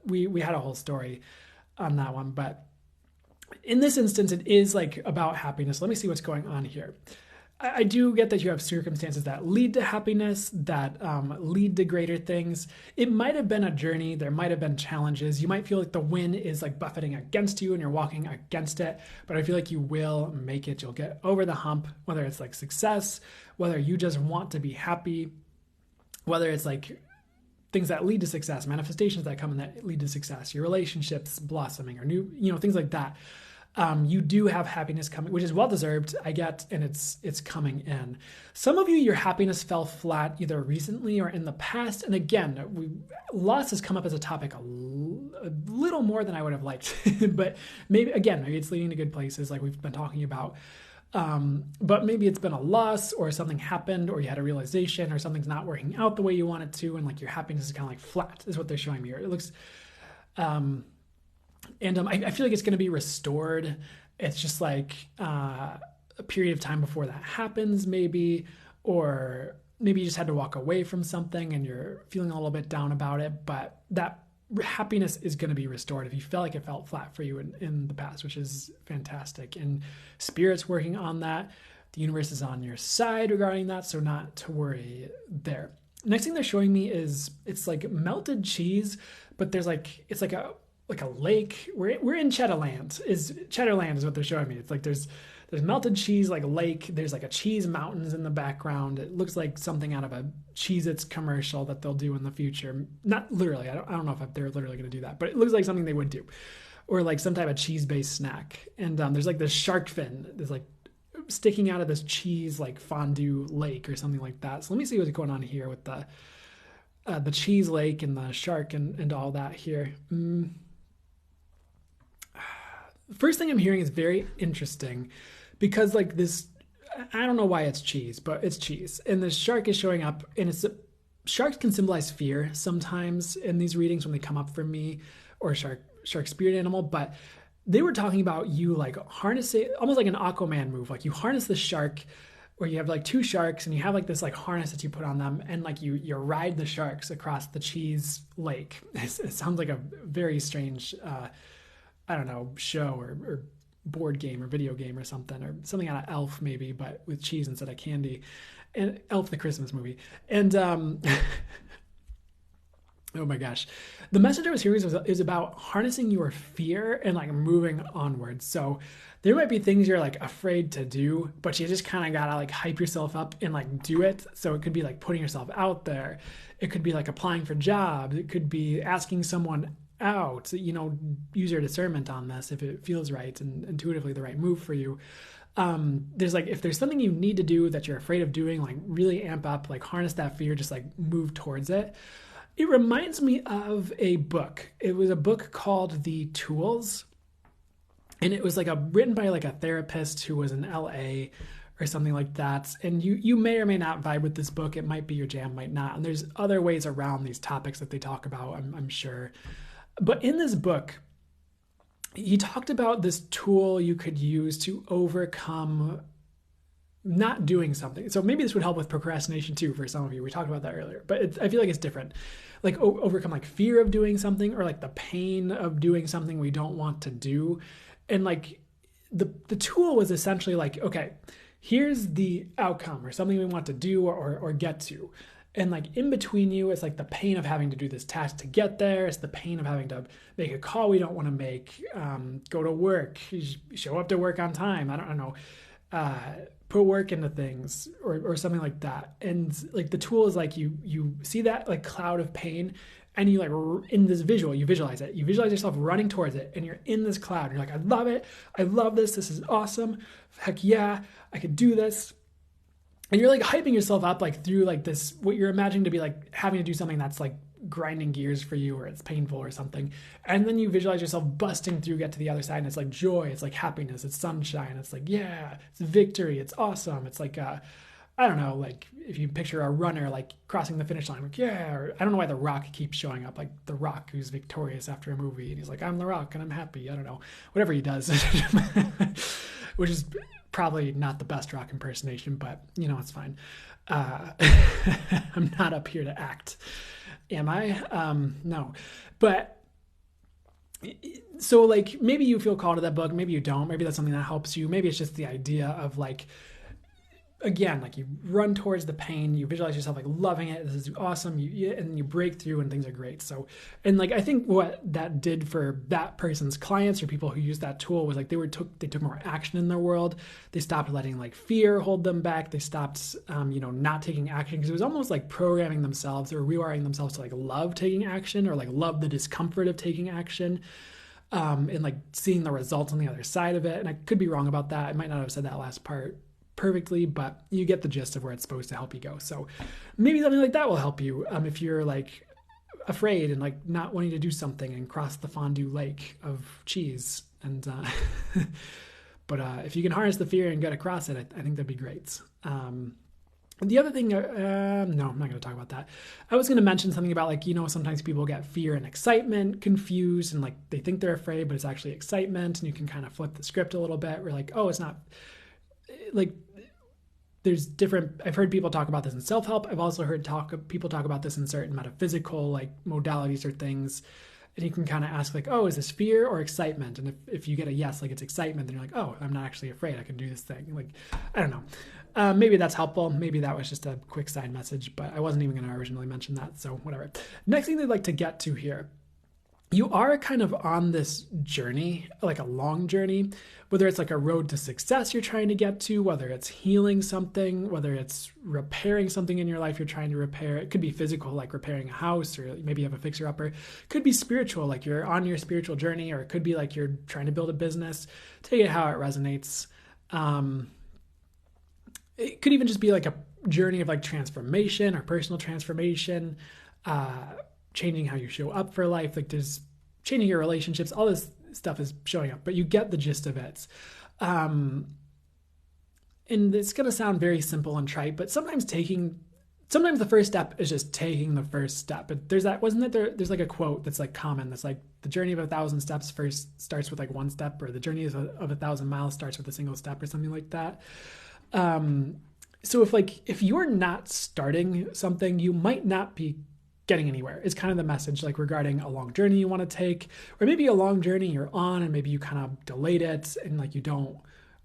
we had a whole story on that one. But in this instance, it is like about happiness. Let me see what's going on here. I do get that you have circumstances that lead to happiness, that lead to greater things. It might have been a journey. There might have been challenges. You might feel like the wind is like buffeting against you and you're walking against it, but I feel like you will make it. You'll get over the hump, whether it's like success, whether you just want to be happy, whether it's like things that lead to success, manifestations that come in that lead to success, your relationships blossoming or new, things like that. You do have happiness coming, which is well-deserved, I get, and it's coming in. Some of you, your happiness fell flat either recently or in the past. And again, loss has come up as a topic a little more than I would have liked. But maybe it's leading to good places like we've been talking about. But maybe it's been a loss or something happened or you had a realization or something's not working out the way you want it to. And like your happiness is kind of like flat is what they're showing me here. It looks... And I feel like it's going to be restored. It's just like a period of time before that happens, maybe, or maybe you just had to walk away from something and you're feeling a little bit down about it. But that happiness is going to be restored if you felt like it felt flat for you in the past, which is fantastic. And Spirit's working on that. The universe is on your side regarding that, so not to worry there. Next thing they're showing me is it's like melted cheese, but it's like a lake. We're in Cheddarland. Cheddarland is what they're showing me. It's like there's melted cheese, like a lake. There's like a cheese mountains in the background. It looks like something out of a Cheez-Its commercial that they'll do in the future. Not literally. I don't know if they're literally going to do that, but it looks like something they would do, or like some type of cheese-based snack. And there's like this shark fin. There's like sticking out of this cheese like fondue lake or something like that. So let me see what's going on here with the cheese lake and the shark and all that here. First thing I'm hearing is very interesting because like this, I don't know why it's cheese, but it's cheese. And the shark is showing up and sharks can symbolize fear sometimes in these readings when they come up for me, or shark spirit animal. But they were talking about you like harnessing, almost like an Aquaman move. Like you harness the shark, where you have like two sharks and you have like this like harness that you put on them, and like you ride the sharks across the cheese lake. It sounds like a very strange I don't know, show or board game or video game or something out of Elf maybe, but with cheese instead of candy. And Elf, the Christmas movie. And Oh my gosh. The message I was hearing is about harnessing your fear and like moving onwards. So there might be things you're like afraid to do, but you just kind of gotta like hype yourself up and like do it. So it could be like putting yourself out there. It could be like applying for jobs. It could be asking someone out, use your discernment on this if it feels right and intuitively the right move for you. There's like, if there's something you need to do that you're afraid of doing, like really amp up, like harness that fear, just like move towards it. It reminds me of a book. It was a book called The Tools. And it was like written by like a therapist who was in LA or something like that. And you may or may not vibe with this book. It might be your jam, might not. And there's other ways around these topics that they talk about, I'm sure. But in this book, he talked about this tool you could use to overcome not doing something. So maybe this would help with procrastination too for some of you. We talked about that earlier, but I feel like it's different. Like overcome like fear of doing something or like the pain of doing something we don't want to do. And like the tool was essentially like, okay, here's the outcome or something we want to do or get to. And like in between you, it's like the pain of having to do this task to get there. It's the pain of having to make a call we don't want to make, go to work, show up to work on time. I don't know. Put work into things or something like that. And like the tool is like you see that like cloud of pain and you like in this visual, you visualize it. You visualize yourself running towards it and you're in this cloud. And you're like, I love it. I love this. This is awesome. Heck yeah, I could do this. And you're like hyping yourself up like through like this, what you're imagining to be like having to do something that's like grinding gears for you or it's painful or something. And then you visualize yourself busting through, get to the other side, and it's like joy, it's like happiness, it's sunshine, it's like, yeah, it's victory, it's awesome. It's like, I don't know, like if you picture a runner like crossing the finish line, like, yeah, or I don't know why The Rock keeps showing up, like The Rock who's victorious after a movie and he's like, I'm The Rock and I'm happy. I don't know, whatever he does, which is probably not the best Rock impersonation, but it's fine. I'm not up here to act. Am I? No. But so like maybe you feel called to that book, maybe you don't, maybe that's something that helps you. Maybe it's just the idea of like, again, like you run towards the pain, you visualize yourself like loving it. This is awesome. And you break through and things are great. So, and like, I think what that did for that person's clients or people who used that tool was like, they took more action in their world. They stopped letting like fear hold them back. They stopped, not taking action because it was almost like programming themselves or rewiring themselves to like love taking action or like love the discomfort of taking action. And like seeing the results on the other side of it. And I could be wrong about that. I might not have said that last part perfectly, but you get the gist of where it's supposed to help you go. So maybe something like that will help you if you're like afraid and like not wanting to do something and cross the fondue lake of cheese. And but if you can harness the fear and get across it, I think that'd be great. The other thing, no, I'm not going to talk about that. I was going to mention something about like, sometimes people get fear and excitement confused and like they think they're afraid, but it's actually excitement. And you can kind of flip the script a little bit. We're like, oh, it's not like, there's different, I've heard people talk about this in self-help. I've also heard people talk about this in certain metaphysical like modalities or things. And you can kind of ask like, oh, is this fear or excitement? And if you get a yes, like it's excitement, then you're like, oh, I'm not actually afraid. I can do this thing. Like, I don't know. Maybe that's helpful. Maybe that was just a quick side message, but I wasn't even going to originally mention that. So whatever. Next thing they'd like to get to here. You are kind of on this journey, like a long journey, whether it's like a road to success you're trying to get to, whether it's healing something, whether it's repairing something in your life you're trying to repair. It could be physical, like repairing a house, or maybe you have a fixer-upper. It could be spiritual, like you're on your spiritual journey, or it could be like you're trying to build a business. Take it how it resonates. It could even just be like a journey of like transformation or personal transformation, changing how you show up for life. Like there's changing your relationships, all this stuff is showing up, but you get the gist of it. And it's going to sound very simple and trite, but sometimes the first step is just taking the first step. But there's like a quote that's like common. That's like the journey of 1,000 steps first starts with like one step, or the journey of 1,000 miles starts with a single step, or something like that. So if you're not starting something, you might not be getting anywhere. It's kind of the message, like regarding a long journey you want to take, or maybe a long journey you're on and maybe you kind of delayed it and like you don't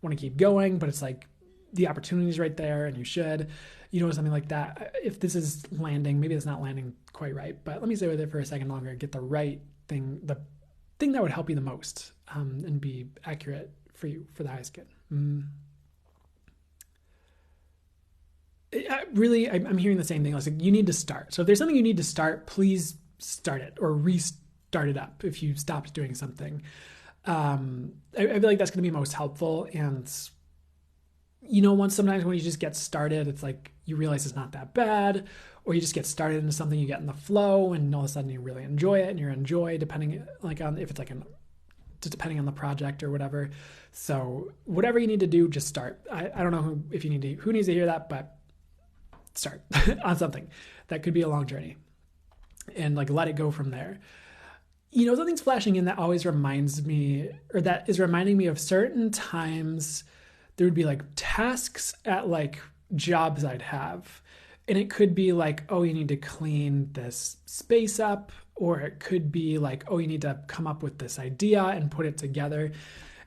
want to keep going, but it's like the opportunity is right there and you should, something like that. If this is landing, maybe it's not landing quite right, but let me stay with it for a second longer and get the right thing, the thing that would help you the most, and be accurate for you for the highest good. I'm hearing the same thing. Like, you need to start. So if there's something you need to start, please start it or restart it up if you stopped doing something. I feel like that's going to be most helpful. And, sometimes when you just get started, it's like you realize it's not that bad, or you just get started into something, you get in the flow, and all of a sudden you really enjoy it, and you're depending on if it's just depending on the project or whatever. So whatever you need to do, just start. I don't know who needs to hear that, but start on something. That could be a long journey, and let it go from there. Something's flashing in that always reminds me, or that is reminding me of certain times there would be tasks at jobs I'd have. And it could be oh, you need to clean this space up, or it could be oh, you need to come up with this idea and put it together.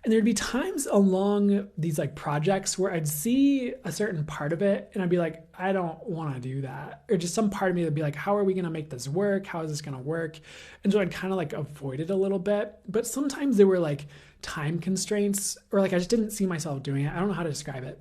And there'd be times along these projects where I'd see a certain part of it and I'd be like, I don't want to do that. Or just some part of me would be like, how are we going to make this work? How is this going to work? And so I'd kind of avoid it a little bit. But sometimes there were time constraints, or I just didn't see myself doing it. I don't know how to describe it.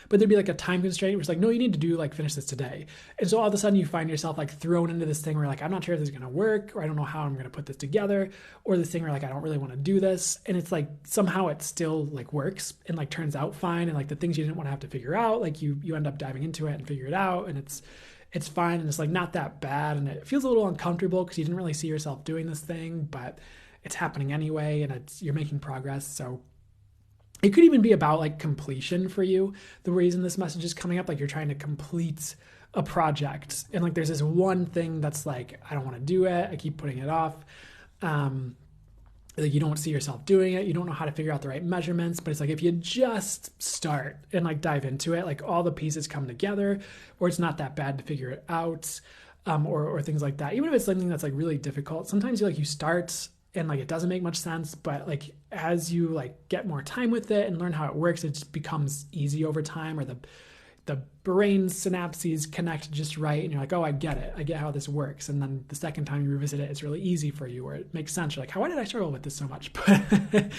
But there'd be a time constraint where it's no, you need to do finish this today. And so all of a sudden you find yourself thrown into this thing where I'm not sure if this is going to work, or I don't know how I'm going to put this together, or this thing where I don't really want to do this. And it's somehow it still works and turns out fine. And the things you didn't want to have to figure out, you end up diving into it and figure it out, and it's fine. And it's not that bad. And it feels a little uncomfortable because you didn't really see yourself doing this thing, but it's happening anyway, and you're making progress. So it could even be about completion for you. The reason this message is coming up, you're trying to complete a project, and there's this one thing that's I don't want to do it. I keep putting it off. You don't see yourself doing it. You don't know how to figure out the right measurements, but it's if you just start and dive into it, all the pieces come together, or it's not that bad to figure it out, or things like that. Even if it's something that's really difficult, sometimes you start and it doesn't make much sense, but as you get more time with it and learn how it works, it just becomes easy over time, or the brain synapses connect just right, and you're oh, I get it. I get how this works. And then the second time you revisit it, it's really easy for you, or it makes sense. You're why did I struggle with this so much? But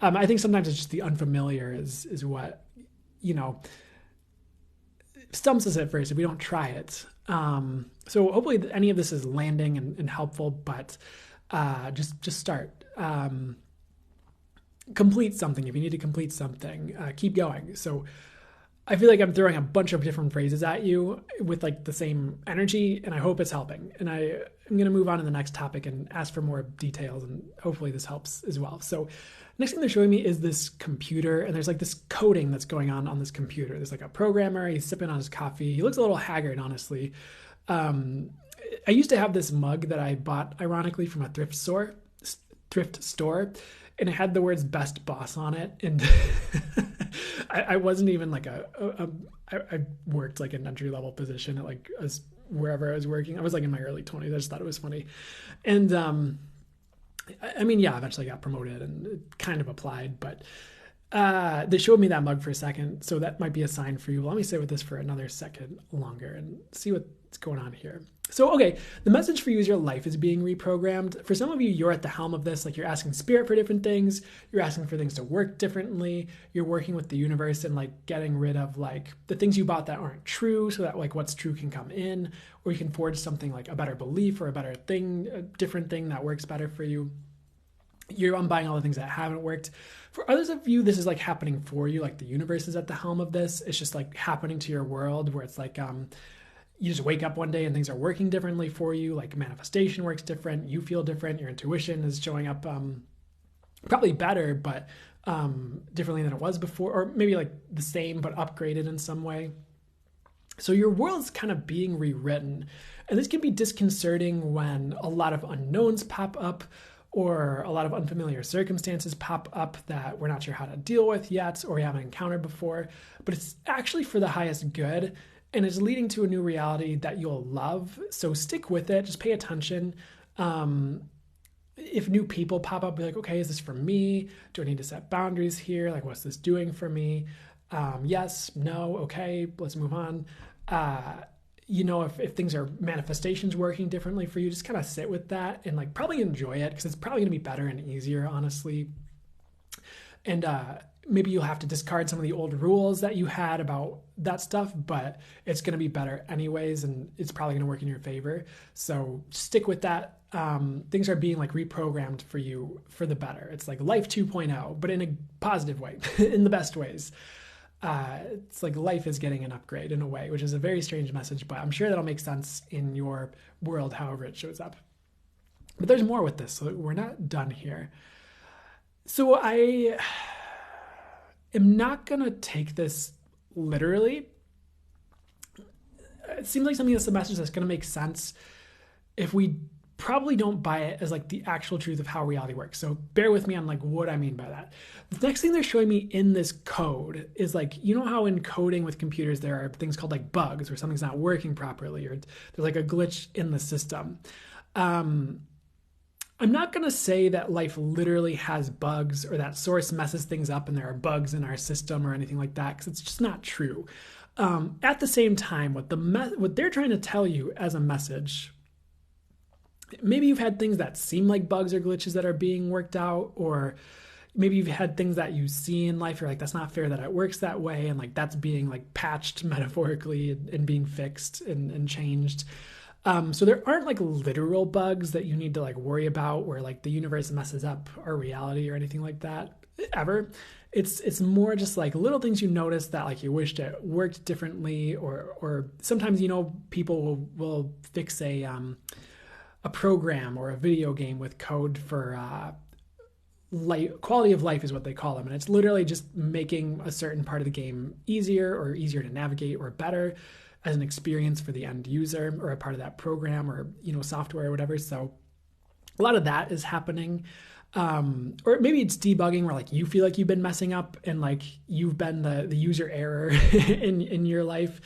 I think sometimes it's just the unfamiliar is what, stumps us at first if we don't try it. So hopefully any of this is landing and helpful, but just start. Complete something. If you need to complete something, keep going. So I feel I'm throwing a bunch of different phrases at you with the same energy, and I hope it's helping. And I'm going to move on to the next topic and ask for more details, and hopefully this helps as well. So next thing they're showing me is this computer, and there's this coding that's going on this computer. There's a programmer. He's sipping on his coffee. He looks a little haggard, honestly. I used to have this mug that I bought, ironically, from a thrift store, and it had the words "Best Boss" on it. And I wasn't even I worked an entry level position at wherever I was working. I was in my early 20s. I just thought it was funny, and I mean, yeah, eventually got promoted and it kind of applied, but they showed me that mug for a second, so that might be a sign for you. Let me stay with this for another second longer and see what's going on here. So, okay, the message for you is your life is being reprogrammed. For some of you, you're at the helm of this. You're asking spirit for different things. You're asking for things to work differently. You're working with the universe and getting rid of the things you bought that aren't true, so that what's true can come in, or you can forge something a better belief or a better thing, a different thing that works better for you. You're unbuying all the things that haven't worked. For others of you, this is happening for you. The universe is at the helm of this. It's just happening to your world, where it's you just wake up one day and things are working differently for you. Manifestation works different. You feel different. Your intuition is showing up probably better, but differently than it was before, or maybe the same, but upgraded in some way. So your world's kind of being rewritten. And this can be disconcerting when a lot of unknowns pop up, or a lot of unfamiliar circumstances pop up that we're not sure how to deal with yet, or we haven't encountered before. But it's actually for the highest good, and it's leading to a new reality that you'll love. So stick with it. Just pay attention. If new people pop up, be okay, is this for me? Do I need to set boundaries here? What's this doing for me? Yes, no, okay, let's move on. If things are manifestations working differently for you, just kind of sit with that and like probably enjoy it because it's probably going to be better and easier, honestly. And maybe you'll have to discard some of the old rules that you had about that stuff, but it's going to be better anyways, and it's probably going to work in your favor. So stick with that. Things are being like reprogrammed for you for the better. It's like life 2.0, but in a positive way, in the best ways. It's like life is getting an upgrade in a way, which is a very strange message, but I'm sure that'll make sense in your world, however it shows up. But there's more with this, so we're not done here. So I am not going to take this literally. It seems like something that's a message that's going to make sense if we probably don't buy it as like the actual truth of how reality works. So bear with me on like what I mean by that. The next thing they're showing me in this code is like, you know how in coding with computers there are things called like bugs where something's not working properly or there's like a glitch in the system. I'm not going to say that life literally has bugs or that source messes things up and there are bugs in our system or anything like that, because it's just not true. At the same time, what they're trying to tell you as a message, maybe you've had things that seem like bugs or glitches that are being worked out, or maybe you've had things that you see in life, you're like, that's not fair that it works that way, and like that's being like patched metaphorically and being fixed and changed. So there aren't like literal bugs that you need to like worry about where like the universe messes up our reality or anything like that ever. It's more just like little things you notice that like you wished it worked differently, or sometimes, people will fix a program or a video game with code for quality of life is what they call them. And it's literally just making a certain part of the game easier or easier to navigate or better as an experience for the end user or a part of that program or, software or whatever. So a lot of that is happening. Or maybe it's debugging where like you feel like you've been messing up and like you've been the user error in your life.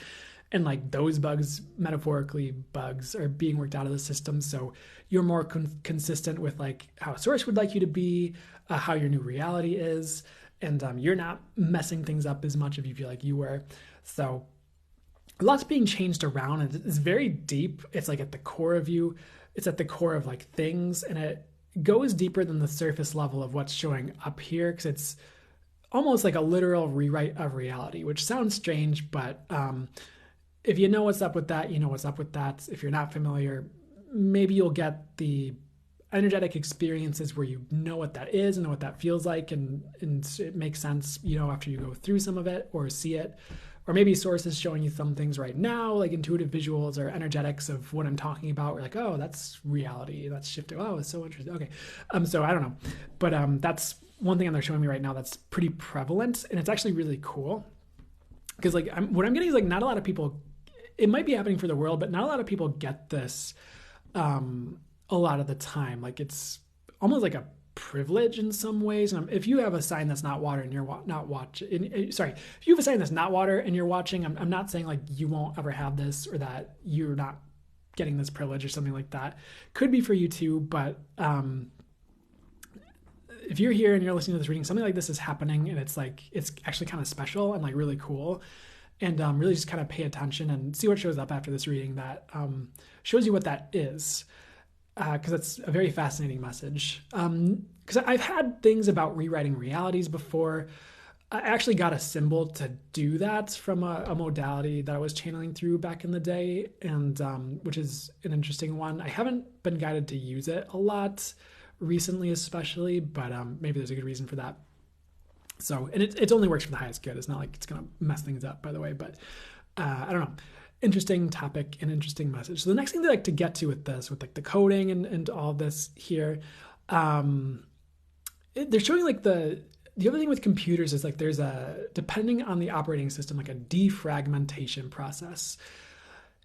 And like those bugs, metaphorically bugs, are being worked out of the system. So you're more consistent with like how source would like you to be, how your new reality is. And you're not messing things up as much if you feel like you were. So lots being changed around, and it's very deep. It's like at the core of you. It's at the core of like things, and it goes deeper than the surface level of what's showing up here, because it's almost like a literal rewrite of reality, which sounds strange, but if you know what's up with that, you know what's up with that. If you're not familiar, maybe you'll get the energetic experiences where you know what that is and know what that feels like, and it makes sense, after you go through some of it or see it. Or maybe source is showing you some things right now, like intuitive visuals or energetics of what I'm talking about. We're like, oh, that's reality. That's shifting. Oh, it's so interesting. Okay. So I don't know. But that's one thing they're showing me right now that's pretty prevalent. And it's actually really cool. Because like what I'm getting is like not a lot of people, it might be happening for the world, but not a lot of people get this a lot of the time. Like it's almost like a privilege in some ways. And if you have a sign that's not water and you're not watching, if you have a sign that's not water and you're watching, I'm not saying like you won't ever have this or that you're not getting this privilege or something like that. Could be for you too, but if you're here and you're listening to this reading, something like this is happening, and it's like it's actually kind of special and like really cool. And really just kind of pay attention and see what shows up after this reading that shows you what that is. Because it's a very fascinating message. Because I've had things about rewriting realities before. I actually got a symbol to do that from a modality that I was channeling through back in the day, and which is an interesting one. I haven't been guided to use it a lot recently, especially, but maybe there's a good reason for that. So, and it only works for the highest good. It's not like it's going to mess things up, by the way, but I don't know. Interesting topic and interesting message. So the next thing they like to get to with this, with like the coding and all this here, they're showing like the other thing with computers is like there's depending on the operating system, like a defragmentation process.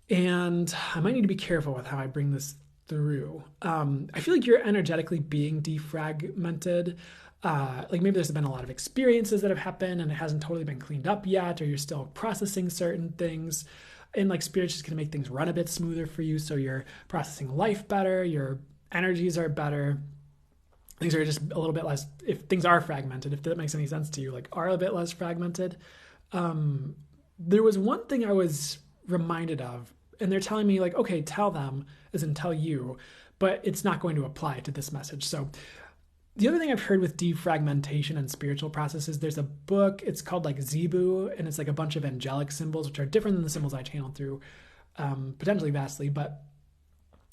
And I might need to be careful with how I bring this through. I feel like you're energetically being defragmented. Like maybe there's been a lot of experiences that have happened and it hasn't totally been cleaned up yet, or you're still processing certain things. And like spirit's just going to make things run a bit smoother for you. So you're processing life better. Your energies are better. Things are just a little bit less, if things are fragmented, if that makes any sense to you, like are a bit less fragmented. There was one thing I was reminded of, and they're telling me like, okay, tell them, as in tell you, but it's not going to apply to this message. So the other thing I've heard with defragmentation and spiritual processes, there's a book, it's called like Zebu, and it's like a bunch of angelic symbols, which are different than the symbols I channeled through, potentially vastly, but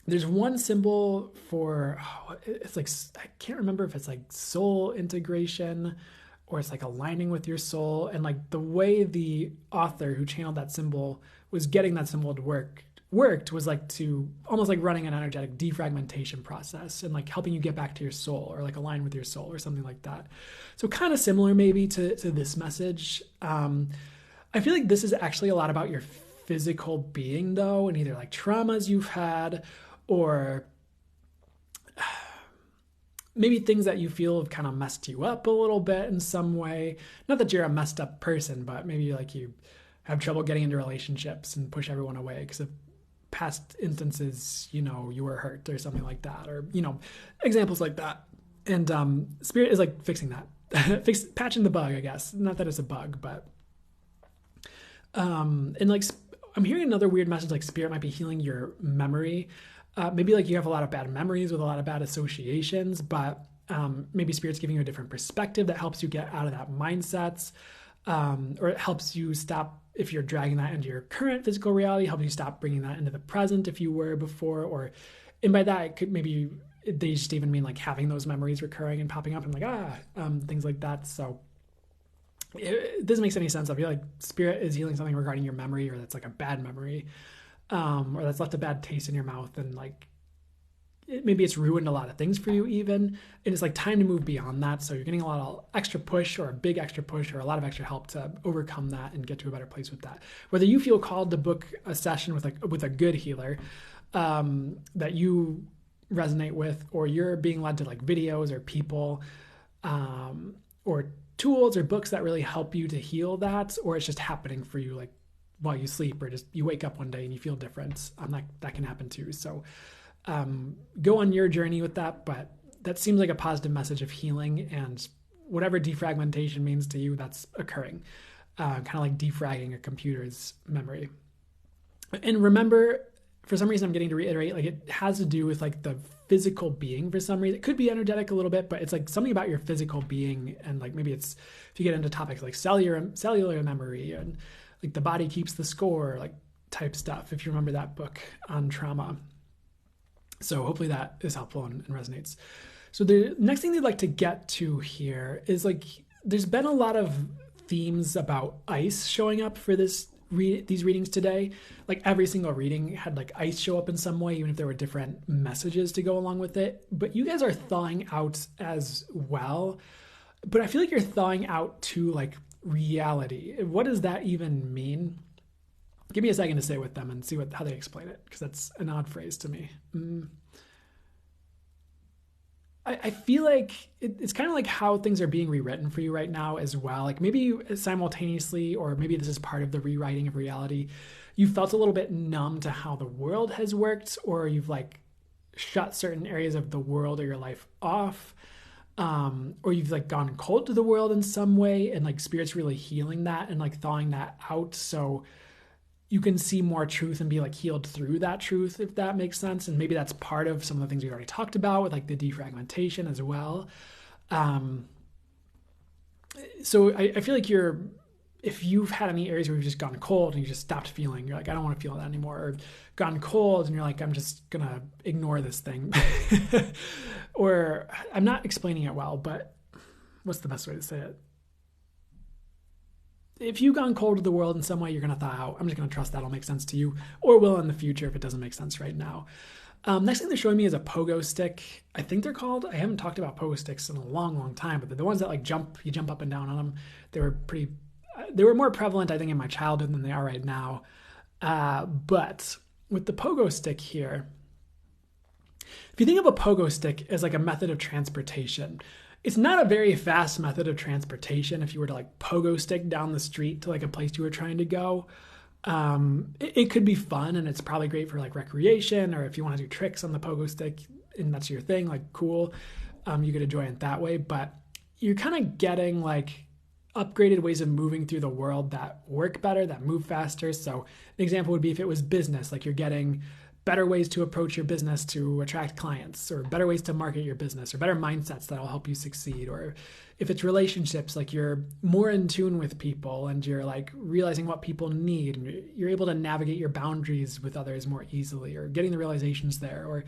there's one symbol for, it's like, I can't remember if it's like soul integration or it's like aligning with your soul. And like the way the author who channeled that symbol was getting that symbol to worked was like to almost like running an energetic defragmentation process and like helping you get back to your soul or like align with your soul or something like that. So kind of similar maybe to this message. I feel like this is actually a lot about your physical being though, and either like traumas you've had or maybe things that you feel have kind of messed you up a little bit in some way. Not that you're a messed up person, but maybe like you have trouble getting into relationships and push everyone away because of past instances, you know, you were hurt or something like that, or, you know, examples like that. And spirit is like fixing that, patching the bug, I guess. Not that it's a bug, but and like I'm hearing another weird message like spirit might be healing your memory. Maybe like you have a lot of bad memories with a lot of bad associations, but maybe spirit's giving you a different perspective that helps you get out of that mindset, or it helps you stop, if you're dragging that into your current physical reality, helps you stop bringing that into the present if you were before, or, and by that it could maybe, they just even mean like having those memories recurring and popping up and like, things like that. So if this makes any sense, I feel like spirit is healing something regarding your memory, or that's like a bad memory, or that's left a bad taste in your mouth, and like maybe it's ruined a lot of things for you even, and it's like time to move beyond that. So you're getting a lot of extra push, or a big extra push, or a lot of extra help to overcome that and get to a better place with that. Whether you feel called to book a session with a good healer that you resonate with, or you're being led to like videos or people or tools or books that really help you to heal that, or it's just happening for you like while you sleep, or just you wake up one day and you feel different. That can happen too. So go on your journey with that, but that seems like a positive message of healing, and whatever defragmentation means to you, that's occurring, kind of like defragging a computer's memory. And remember, for some reason I'm getting to reiterate, like it has to do with like the physical being for some reason. It could be energetic a little bit, but it's like something about your physical being, and like maybe it's, if you get into topics like cellular memory and like the body keeps the score, like type stuff, if you remember that book on trauma. So hopefully that is helpful and resonates. So the next thing they'd like to get to here is like, there's been a lot of themes about ice showing up for these readings today. Like every single reading had like ice show up in some way, even if there were different messages to go along with it. But you guys are thawing out as well. But I feel like you're thawing out to like reality. What does that even mean? Give me a second to stay with them and see how they explain it, because that's an odd phrase to me. I feel like it's kind of like how things are being rewritten for you right now as well. Like maybe simultaneously, or maybe this is part of the rewriting of reality, you felt a little bit numb to how the world has worked, or you've like shut certain areas of the world or your life off, or you've like gone cold to the world in some way, and like spirit's really healing that and like thawing that out, so you can see more truth and be like healed through that truth, if that makes sense. And maybe that's part of some of the things we already talked about with like the defragmentation as well. So I feel like if you've had any areas where you've just gone cold and you just stopped feeling, you're like, I don't want to feel that anymore, or gone cold and you're like, I'm just gonna ignore this thing, or I'm not explaining it well, but what's the best way to say it? If you've gone cold to the world in some way, you're going to thaw out. I'm just going to trust that'll make sense to you, or will in the future if it doesn't make sense right now. Next thing they're showing me is a pogo stick. I think they're called. I haven't talked about pogo sticks in a long, long time, but they're the ones that like you jump up and down on them. They were more prevalent, I think, in my childhood than they are right now. But with the pogo stick here, if you think of a pogo stick as like a method of transportation, it's not a very fast method of transportation. If you were to like pogo stick down the street to like a place you were trying to go, it could be fun, and it's probably great for like recreation, or if you want to do tricks on the pogo stick and that's your thing, like cool, you could enjoy it that way. But you're kind of getting like upgraded ways of moving through the world that work better, that move faster. So an example would be if it was business, like you're getting better ways to approach your business to attract clients, or better ways to market your business, or better mindsets that'll help you succeed. Or if it's relationships, like you're more in tune with people and you're like realizing what people need, and you're able to navigate your boundaries with others more easily, or getting the realizations there. Or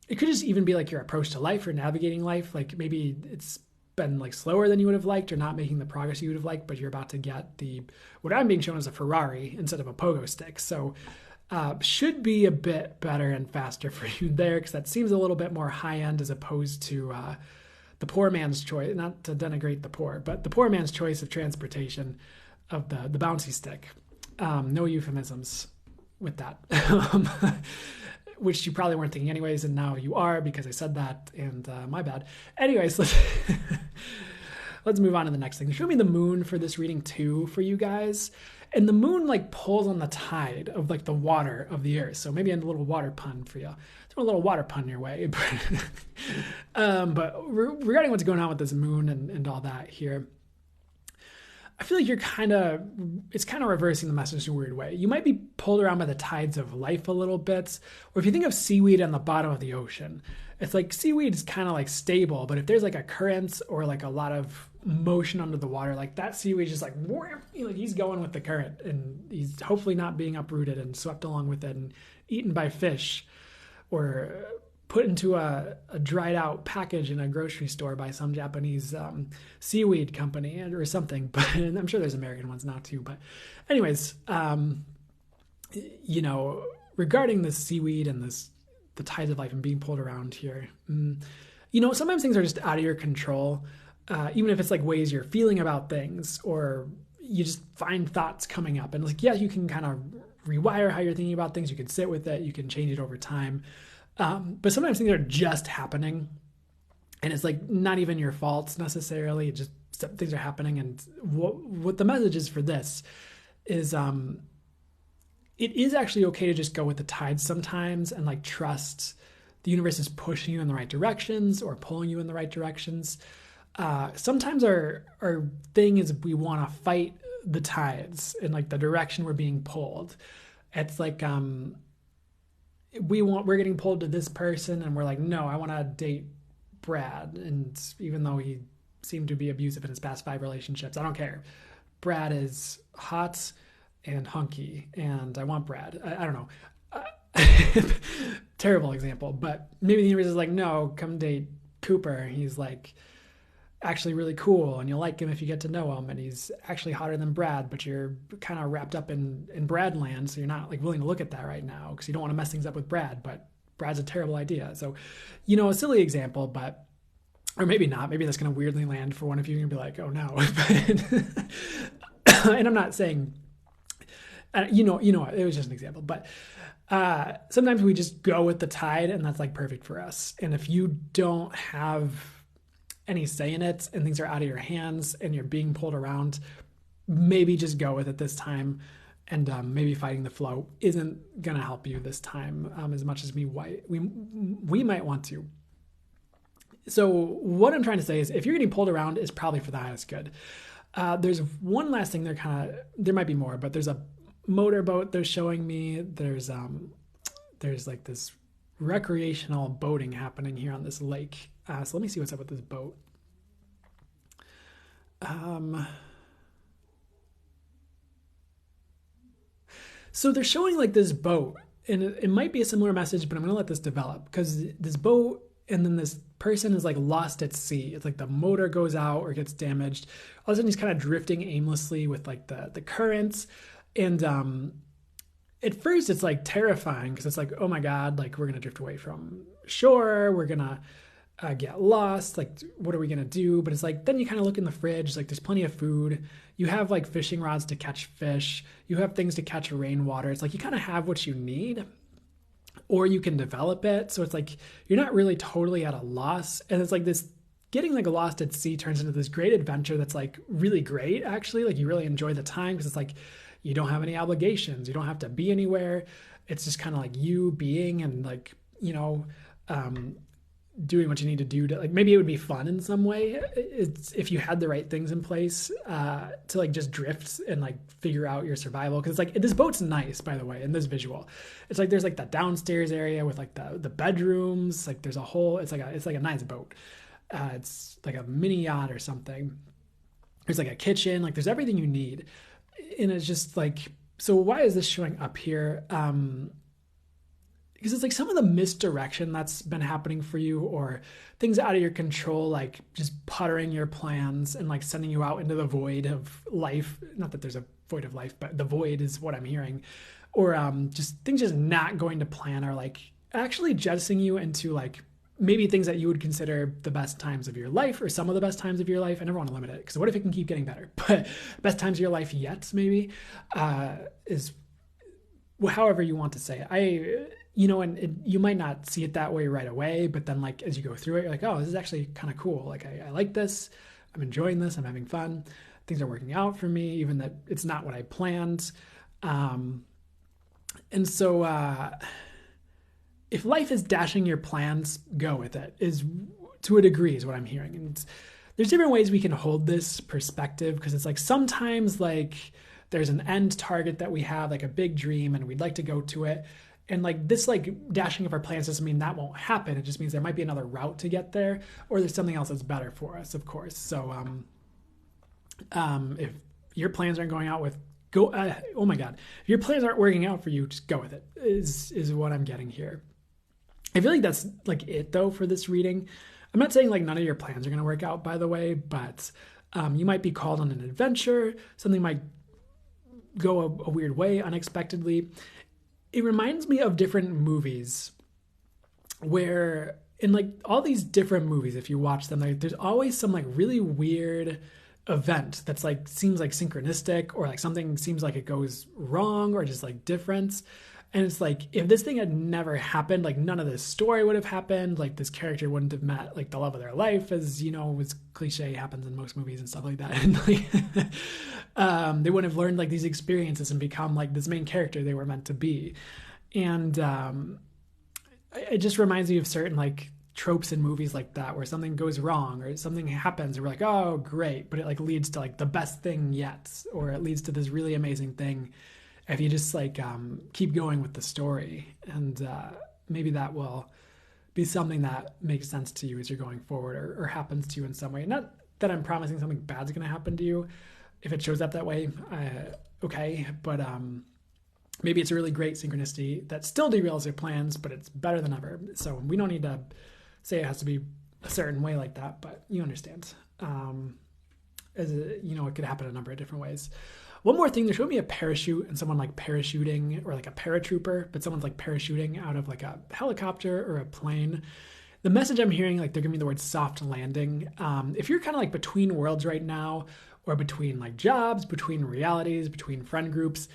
it could just even be like your approach to life or navigating life. Like maybe it's been like slower than you would have liked, or not making the progress you would have liked, but you're about to get what I'm being shown as a Ferrari instead of a pogo stick. So should be a bit better and faster for you there, because that seems a little bit more high end as opposed to the poor man's choice. Not to denigrate the poor, but the poor man's choice of transportation of the bouncy stick. No euphemisms with that. Which you probably weren't thinking anyways, and now you are because I said that, and my bad. Anyways, let's move on to the next thing. They showed me the moon for this reading too for you guys. And the moon like pulls on the tide of like the water of the earth. So maybe a little water pun for you. Throw a little water pun your way. But regarding what's going on with this moon and all that here, I feel like it's kind of reversing the message in a weird way. You might be pulled around by the tides of life a little bit. Or if you think of seaweed on the bottom of the ocean, it's like seaweed is kind of like stable, but if there's like a current or like a lot of motion under the water, like that seaweed is just like he's going with the current, and he's hopefully not being uprooted and swept along with it and eaten by fish, or put into a dried out package in a grocery store by some Japanese seaweed company or something. But I'm sure there's American ones now too. But anyways, regarding this seaweed and the tides of life and being pulled around here, sometimes things are just out of your control. Even if it's like ways you're feeling about things, or you just find thoughts coming up, and like, yeah, you can kind of rewire how you're thinking about things. You can sit with it. You can change it over time. But sometimes things are just happening, and it's like not even your fault necessarily. It just things are happening. And what the message is for this is, it is actually okay to just go with the tides sometimes, and like trust the universe is pushing you in the right directions or pulling you in the right directions. Sometimes our thing is we want to fight the tides in like the direction we're being pulled. It's like we're getting pulled to this person, and we're like, no, I want to date Brad, and even though he seemed to be abusive in his past 5 relationships, I don't care. Brad is hot and hunky, and I want Brad. I don't know. Terrible example, but maybe the universe is like, no, come date Cooper. He's like actually really cool, and you'll like him if you get to know him, and he's actually hotter than Brad, but you're kind of wrapped up in Brad land, so you're not like willing to look at that right now because you don't want to mess things up with Brad, but Brad's a terrible idea. So, a silly example, but, or maybe not, maybe that's going to weirdly land for one of you and be like, oh no. And I'm not saying, it was just an example, but sometimes we just go with the tide, and that's like perfect for us. And if you don't have any say in it and things are out of your hands and you're being pulled around, maybe just go with it this time. And maybe fighting the flow isn't going to help you this time as much as we might want to. So what I'm trying to say is, if you're getting pulled around, it's probably for the highest good. There's one last thing there might be more, but there's a motorboat they're showing me. There's like this recreational boating happening here on this lake. So let me see what's up with this boat. So they're showing like this boat, and it might be a similar message, but I'm going to let this develop, because this boat and then this person is like lost at sea. It's like the motor goes out or gets damaged. All of a sudden he's kind of drifting aimlessly with like the currents. And at first it's like terrifying, because it's like, oh my God, like we're going to drift away from shore. We're going to get lost. Like, what are we going to do? But it's like, then you kind of look in the fridge, like there's plenty of food. You have like fishing rods to catch fish. You have things to catch rainwater. It's like, you kind of have what you need, or you can develop it. So it's like, you're not really totally at a loss. And it's like this getting like lost at sea turns into this great adventure. That's like really great. Actually, like you really enjoy the time, because it's like, you don't have any obligations. You don't have to be anywhere. It's just kind of like you being, and like, doing what you need to do to, like, maybe it would be fun in some way. It's if you had the right things in place to like just drift and like figure out your survival. Because like this boat's nice, by the way, in this visual. It's like there's like that downstairs area with like the bedrooms. Like there's a whole. It's like a nice boat. It's like a mini yacht or something. There's like a kitchen. Like there's everything you need, and it's just like, so why is this showing up here? Because it's like some of the misdirection that's been happening for you, or things out of your control, like just puttering your plans and like sending you out into the void of life. Not that there's a void of life, but the void is what I'm hearing. Or just things just not going to plan, are like actually jettisoning you into like maybe things that you would consider the best times of your life, or some of the best times of your life. I never want to limit it, because what if it can keep getting better? But best times of your life yet, maybe, is however you want to say it. And you might not see it that way right away, but then like as you go through it, you're like, oh, this is actually kind of cool. Like I like this. I'm enjoying this. I'm having fun. Things are working out for me, even that it's not what I planned. And so if life is dashing your plans, go with it, is to a degree is what I'm hearing. And there's different ways we can hold this perspective, because it's like sometimes like there's an end target that we have, like a big dream, and we'd like to go to it. And like this, like dashing of our plans doesn't mean that won't happen. It just means there might be another route to get there, or there's something else that's better for us, of course. So if your plans aren't going out oh my God, if your plans aren't working out for you, just go with it, is what I'm getting here. I feel like that's like it though for this reading. I'm not saying like none of your plans are going to work out, by the way, but you might be called on an adventure. Something might go a weird way unexpectedly. It reminds me of different movies where in like all these different movies, if you watch them, there's always some like really weird event that's like seems like synchronistic, or like something seems like it goes wrong, or just like different. And it's like, if this thing had never happened, like none of this story would have happened. Like this character wouldn't have met like the love of their life, as as cliche happens in most movies and stuff like that. And like, they wouldn't have learned like these experiences and become like this main character they were meant to be. And it just reminds me of certain like tropes in movies like that, where something goes wrong or something happens and we're like, oh, great. But it like leads to like the best thing yet, or it leads to this really amazing thing if you just like keep going with the story. And maybe that will be something that makes sense to you as you're going forward, or happens to you in some way. Not that I'm promising something bad's going to happen to you. If it shows up that way, okay. But maybe it's a really great synchronicity that still derails your plans, but it's better than ever. So we don't need to say it has to be a certain way like that, but you understand. It could happen a number of different ways. One more thing, there showed me a parachute and someone like parachuting, or like a paratrooper, but someone's like parachuting out of like a helicopter or a plane. The message I'm hearing, like they're giving me the word soft landing. If you're kind of like between worlds right now, or between like jobs, between realities, between friend groups,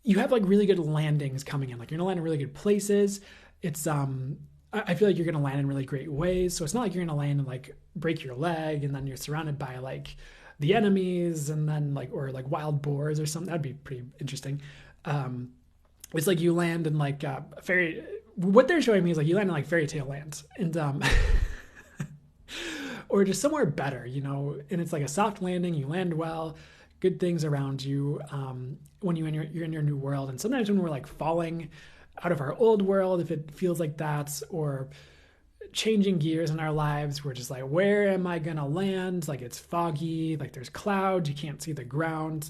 you have like really good landings coming in. Like you're gonna land in really good places. It's I feel like you're gonna land in really great ways. So it's not like you're gonna land and like break your leg and then you're surrounded by like the enemies and then like, or like wild boars or something. That'd be pretty interesting. It's like you land in like fairy. What they're showing me is like you land in like fairy tale land, and or just somewhere better, and it's like a soft landing. You land well, good things around you when you're in your new world. And sometimes when we're like falling out of our old world, if it feels like that, or changing gears in our lives, we're just like, where am I gonna land? Like it's foggy, like there's clouds, you can't see the ground.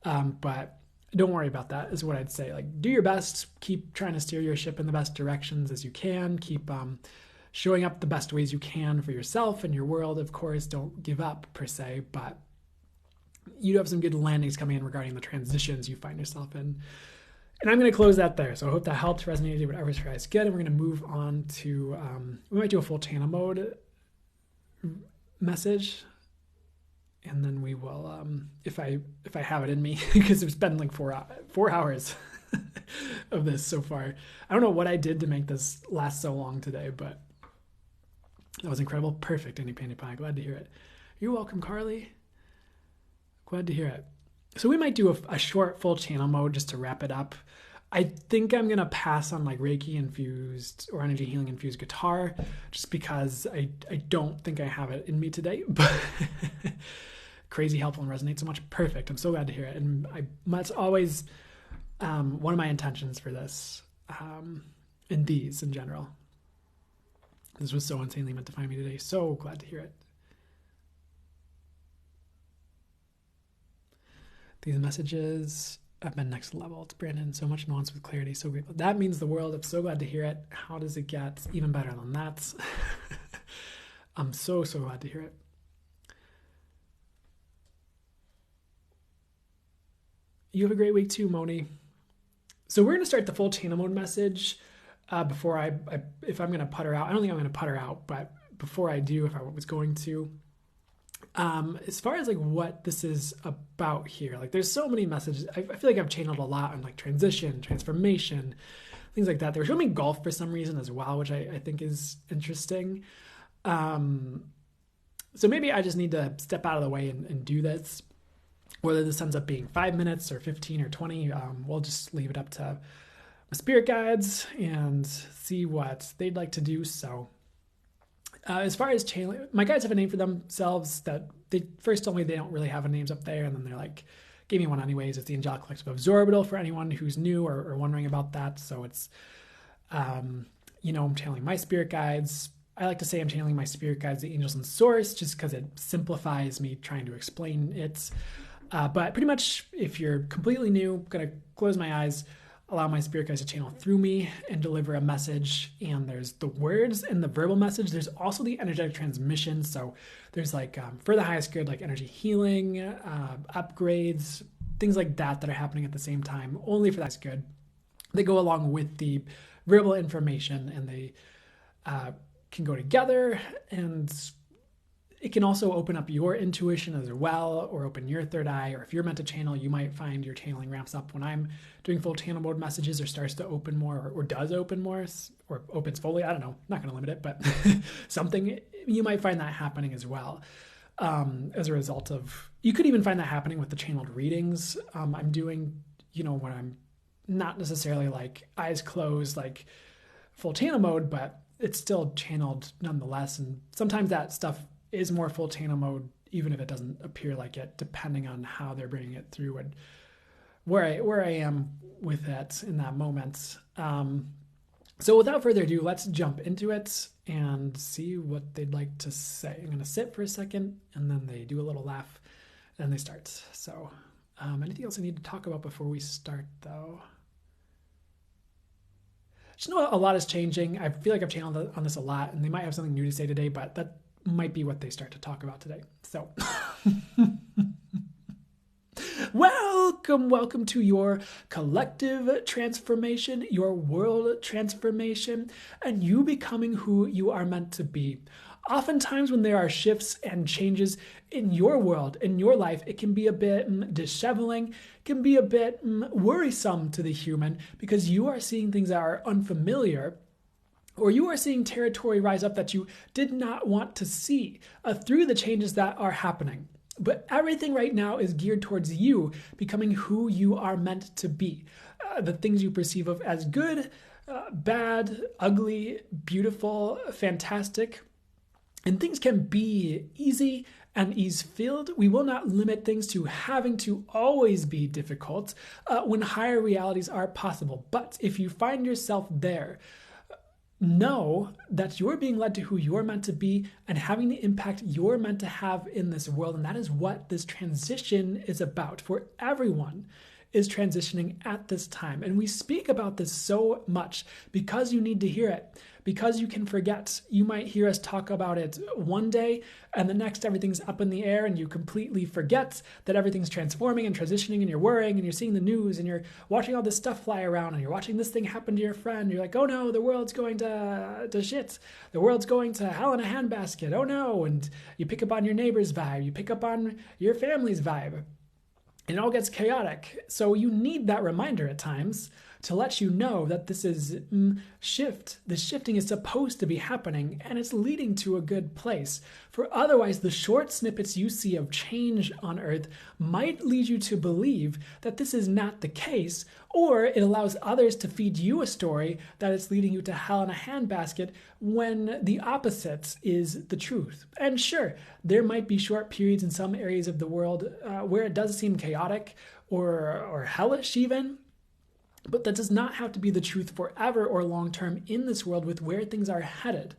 But don't worry about that, is what I'd say. Like do your best, keep trying to steer your ship in the best directions as you can, keep showing up the best ways you can for yourself and your world. Of course, don't give up per se, but you do have some good landings coming in regarding the transitions you find yourself in. And I'm going to close that there. So I hope that helped, resonated, whatever's for you guys good. And we're going to move on to, we might do a full channel mode message. And then we will, if I have it in me, because it's been like 4 hours of this so far. I don't know what I did to make this last so long today, but that was incredible. Perfect, Andy Pandy Pie. Glad to hear it. You're welcome, Carly. Glad to hear it. So we might do a short full channel mode just to wrap it up. I think I'm gonna pass on like Reiki infused or energy healing infused guitar, just because I don't think I have it in me today. But crazy helpful and resonates so much. Perfect. I'm so glad to hear it, and that's always one of my intentions for this, and these in general. This was so insanely meant to find me today. So glad to hear it. These messages have been next level. It's Brandon. So much nuance with clarity. So grateful. That means the world. I'm so glad to hear it. How does it get even better than that? I'm so glad to hear it. You have a great week too, Moni. So we're going to start the full channel mode message before if I'm going to putter out. I don't think I'm going to putter out, but before I do, if I was going to, as far as like what this is about here, like there's so many messages. I feel like I've channeled a lot on like transition, transformation, things like that. They were showing me golf for some reason as well, which I think is interesting. So maybe I just need to step out of the way and do this. Whether this ends up being 5 minutes or 15 or 20, we'll just leave it up to my spirit guides and see what they'd like to do. So as far as channeling, my guides have a name for themselves that they first told me they don't really have a names up there. And then they're like, gave me one anyways. It's the Angelic Collective of Zorbital for anyone who's new or wondering about that. So it's, I'm channeling my spirit guides. I like to say I'm channeling my spirit guides, the angels and source, just because it simplifies me trying to explain it. But pretty much, if you're completely new, I'm going to close my eyes, allow my spirit guides to channel through me and deliver a message. And there's the words and the verbal message. There's also the energetic transmission. So there's like, for the highest good, like energy healing, upgrades, things like that are happening at the same time, only for the highest good. They go along with the verbal information, and they can go together, and it can also open up your intuition as well, or open your third eye. Or if you're meant to channel, you might find your channeling ramps up when I'm doing full channel mode messages, or starts to open more, or does open more, or opens fully. I don't know, not going to limit it, but something, you might find that happening as well. As a result of, you could even find that happening with the channeled readings I'm doing, when I'm not necessarily like eyes closed, like full channel mode, but it's still channeled nonetheless. And sometimes that stuff is more full channel mode, even if it doesn't appear like it, depending on how they're bringing it through and where I am with it in that moment. So without further ado, let's jump into it and see what they'd like to say. I'm going to sit for a second, and then they do a little laugh, and they start. So anything else I need to talk about before we start, though? Just know a lot is changing. I feel like I've channeled on this a lot, and they might have something new to say today, but that might be what they start to talk about today. So welcome to your collective transformation, your world transformation, and you becoming who you are meant to be. Oftentimes when there are shifts and changes in your world, in your life, it can be a bit disheveling, can be a bit worrisome to the human, because you are seeing things that are unfamiliar, or you are seeing territory rise up that you did not want to see through the changes that are happening. But everything right now is geared towards you becoming who you are meant to be. The things you perceive of as good, bad, ugly, beautiful, fantastic. And things can be easy and ease-filled. We will not limit things to having to always be difficult when higher realities are possible. But if you find yourself there, know that you're being led to who you're meant to be and having the impact you're meant to have in this world. And that is what this transition is about. For everyone is transitioning at this time. And we speak about this so much because you need to hear it, because you can forget. You might hear us talk about it one day, and the next everything's up in the air, and you completely forget that everything's transforming and transitioning, and you're worrying, and you're seeing the news, and you're watching all this stuff fly around, and you're watching this thing happen to your friend. You're like, oh no, the world's going to shit. The world's going to hell in a handbasket. Oh no. And you pick up on your neighbor's vibe. You pick up on your family's vibe. And it all gets chaotic. So you need that reminder at times to let you know that this is this shifting is supposed to be happening, and it's leading to a good place. For otherwise, the short snippets you see of change on Earth might lead you to believe that this is not the case, or it allows others to feed you a story that it's leading you to hell in a handbasket, when the opposite is the truth. And sure, there might be short periods in some areas of the world where it does seem chaotic or hellish even, but that does not have to be the truth forever or long term in this world with where things are headed.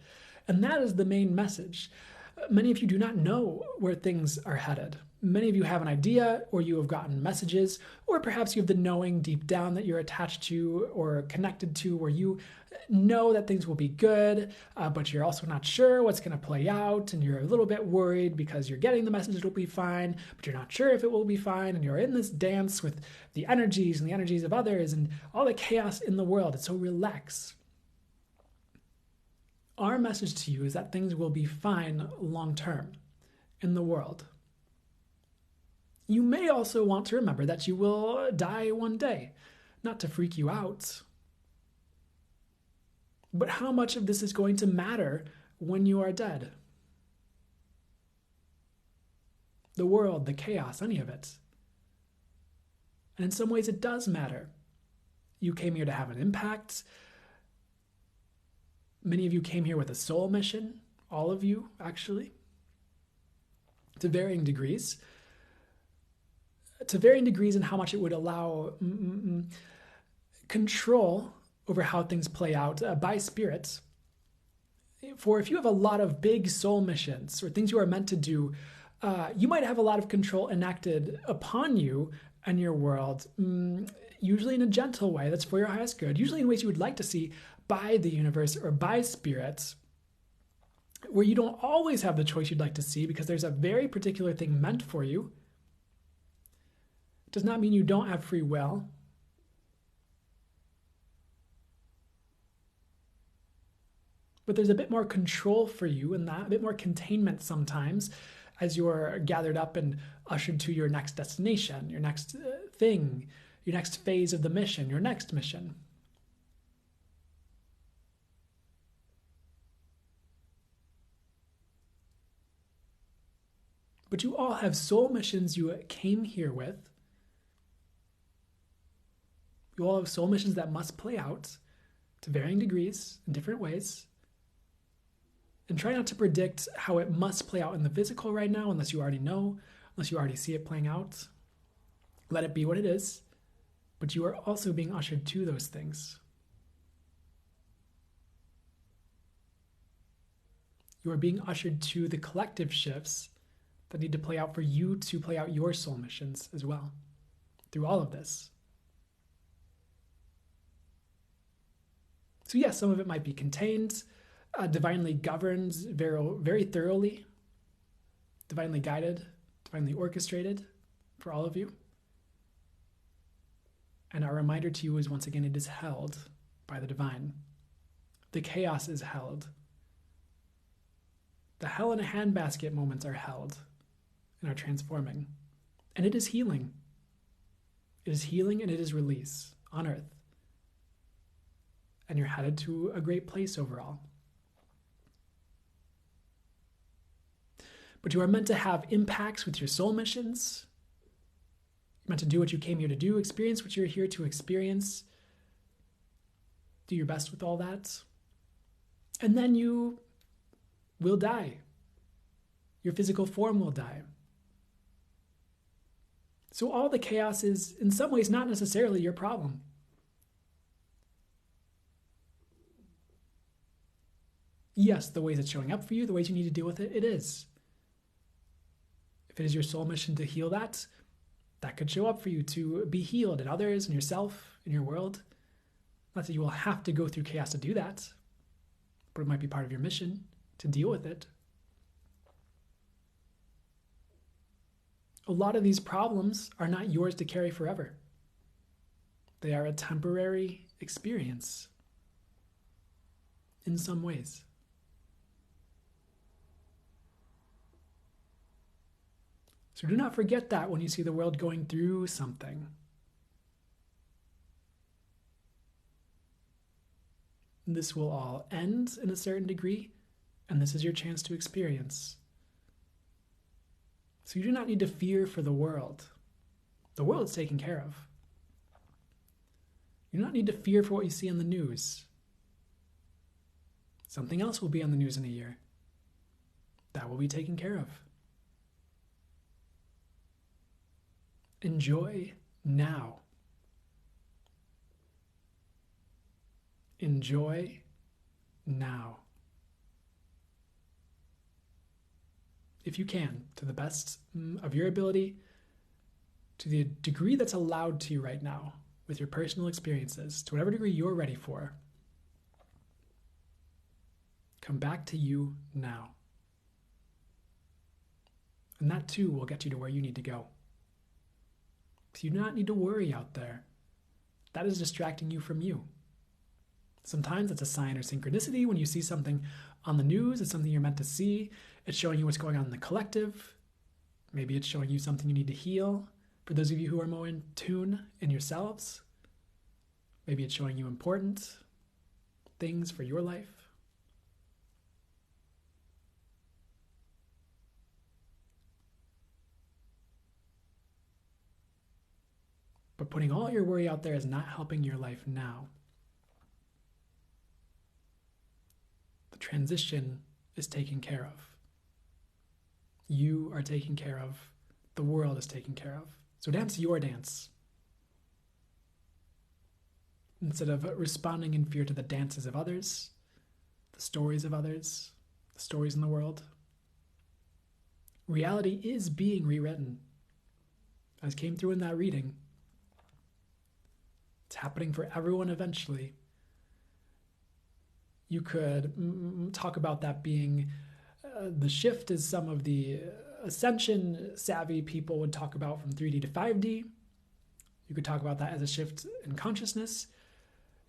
And that is the main message. Many of you do not know where things are headed. Many of you have an idea, or you have gotten messages, or perhaps you have the knowing deep down that you're attached to or connected to, where you know that things will be good, but you're also not sure what's going to play out, and you're a little bit worried because you're getting the message it'll be fine, but you're not sure if it will be fine, and you're in this dance with the energies and the energies of others and all the chaos in the world. And so relax. Our message to you is that things will be fine long term in the world. You may also want to remember that you will die one day, not to freak you out. But how much of this is going to matter when you are dead? The world, the chaos, any of it. And in some ways it does matter. You came here to have an impact. Many of you came here with a soul mission. All of you, actually. To varying degrees. To varying degrees in how much it would allow control over how things play out by spirits. For if you have a lot of big soul missions or things you are meant to do, you might have a lot of control enacted upon you and your world, usually in a gentle way that's for your highest good, usually in ways you would like to see by the universe or by spirits, where you don't always have the choice you'd like to see because there's a very particular thing meant for you. It does not mean you don't have free will. But there's a bit more control for you in that, a bit more containment sometimes as you're gathered up and ushered to your next destination, your next thing, your next phase of the mission, your next mission. But you all have soul missions you came here with. You all have soul missions that must play out to varying degrees in different ways. And try not to predict how it must play out in the physical right now, unless you already know, unless you already see it playing out. Let it be what it is. But you are also being ushered to those things. You are being ushered to the collective shifts that need to play out for you to play out your soul missions as well through all of this. So yes, some of it might be contained, divinely governed very, very thoroughly, divinely guided, divinely orchestrated for all of you. And our reminder to you is, once again, it is held by the divine. The chaos is held. The hell in a handbasket moments are held and are transforming. And it is healing. It is healing and it is release on earth. And you're headed to a great place overall. But you are meant to have impacts with your soul missions. You're meant to do what you came here to do, experience what you're here to experience. Do your best with all that. And then you will die. Your physical form will die. So all the chaos is, in some ways, not necessarily your problem. Yes, the ways it's showing up for you, the ways you need to deal with it, it is. If it is your soul mission to heal that, that could show up for you to be healed in others, in yourself, in your world. Not that you will have to go through chaos to do that, but it might be part of your mission to deal with it. A lot of these problems are not yours to carry forever. They are a temporary experience in some ways. So do not forget that when you see the world going through something. This will all end in a certain degree, and this is your chance to experience. So you do not need to fear for the world. The world is taken care of. You do not need to fear for what you see on the news. Something else will be on the news in a year. That will be taken care of. Enjoy now. Enjoy now. If you can, to the best of your ability, to the degree that's allowed to you right now, with your personal experiences, to whatever degree you're ready for, come back to you now. And that too will get you to where you need to go. So you do not need to worry out there. That is distracting you from you. Sometimes it's a sign or synchronicity when you see something on the news, it's something you're meant to see. It's showing you what's going on in the collective. Maybe it's showing you something you need to heal. For those of you who are more in tune in yourselves, maybe it's showing you important things for your life. But putting all your worry out there is not helping your life now. The transition is taken care of. You are taken care of. The world is taken care of. So dance your dance. Instead of responding in fear to the dances of others, the stories of others, the stories in the world. Reality is being rewritten. As came through in that reading, it's happening for everyone eventually. You could talk about that being the shift as some of the ascension savvy people would talk about from 3D to 5D. You could talk about that as a shift in consciousness.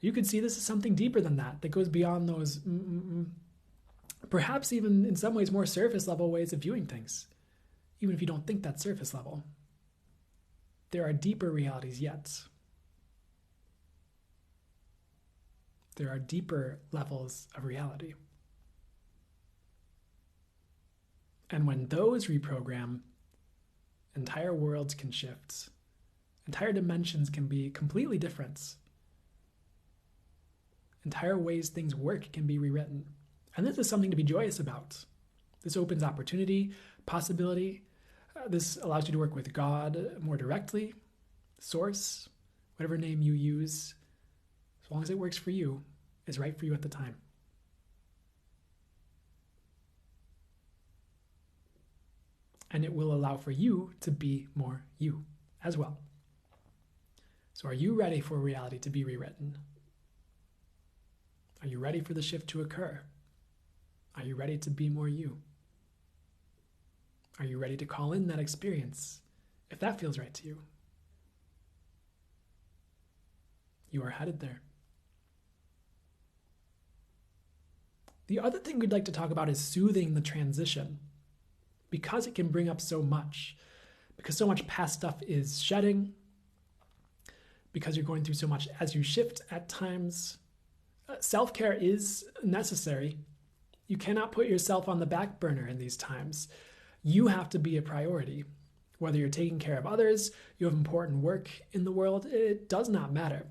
You could see this as something deeper than that goes beyond those perhaps even in some ways more surface level ways of viewing things, even if you don't think that's surface level. There are deeper realities yet. There are deeper levels of reality. And when those reprogram, entire worlds can shift. Entire dimensions can be completely different. Entire ways things work can be rewritten. And this is something to be joyous about. This opens opportunity, possibility. This allows you to work with God more directly, Source, whatever name you use, as long as it works for you, is right for you at the time. And it will allow for you to be more you as well. So are you ready for reality to be rewritten? Are you ready for the shift to occur? Are you ready to be more you? Are you ready to call in that experience if that feels right to you? You are headed there. The other thing we'd like to talk about is soothing the transition, because it can bring up so much, because so much past stuff is shedding, because you're going through so much as you shift at times. Self-care is necessary. You cannot put yourself on the back burner in these times. You have to be a priority. Whether you're taking care of others, you have important work in the world, it does not matter.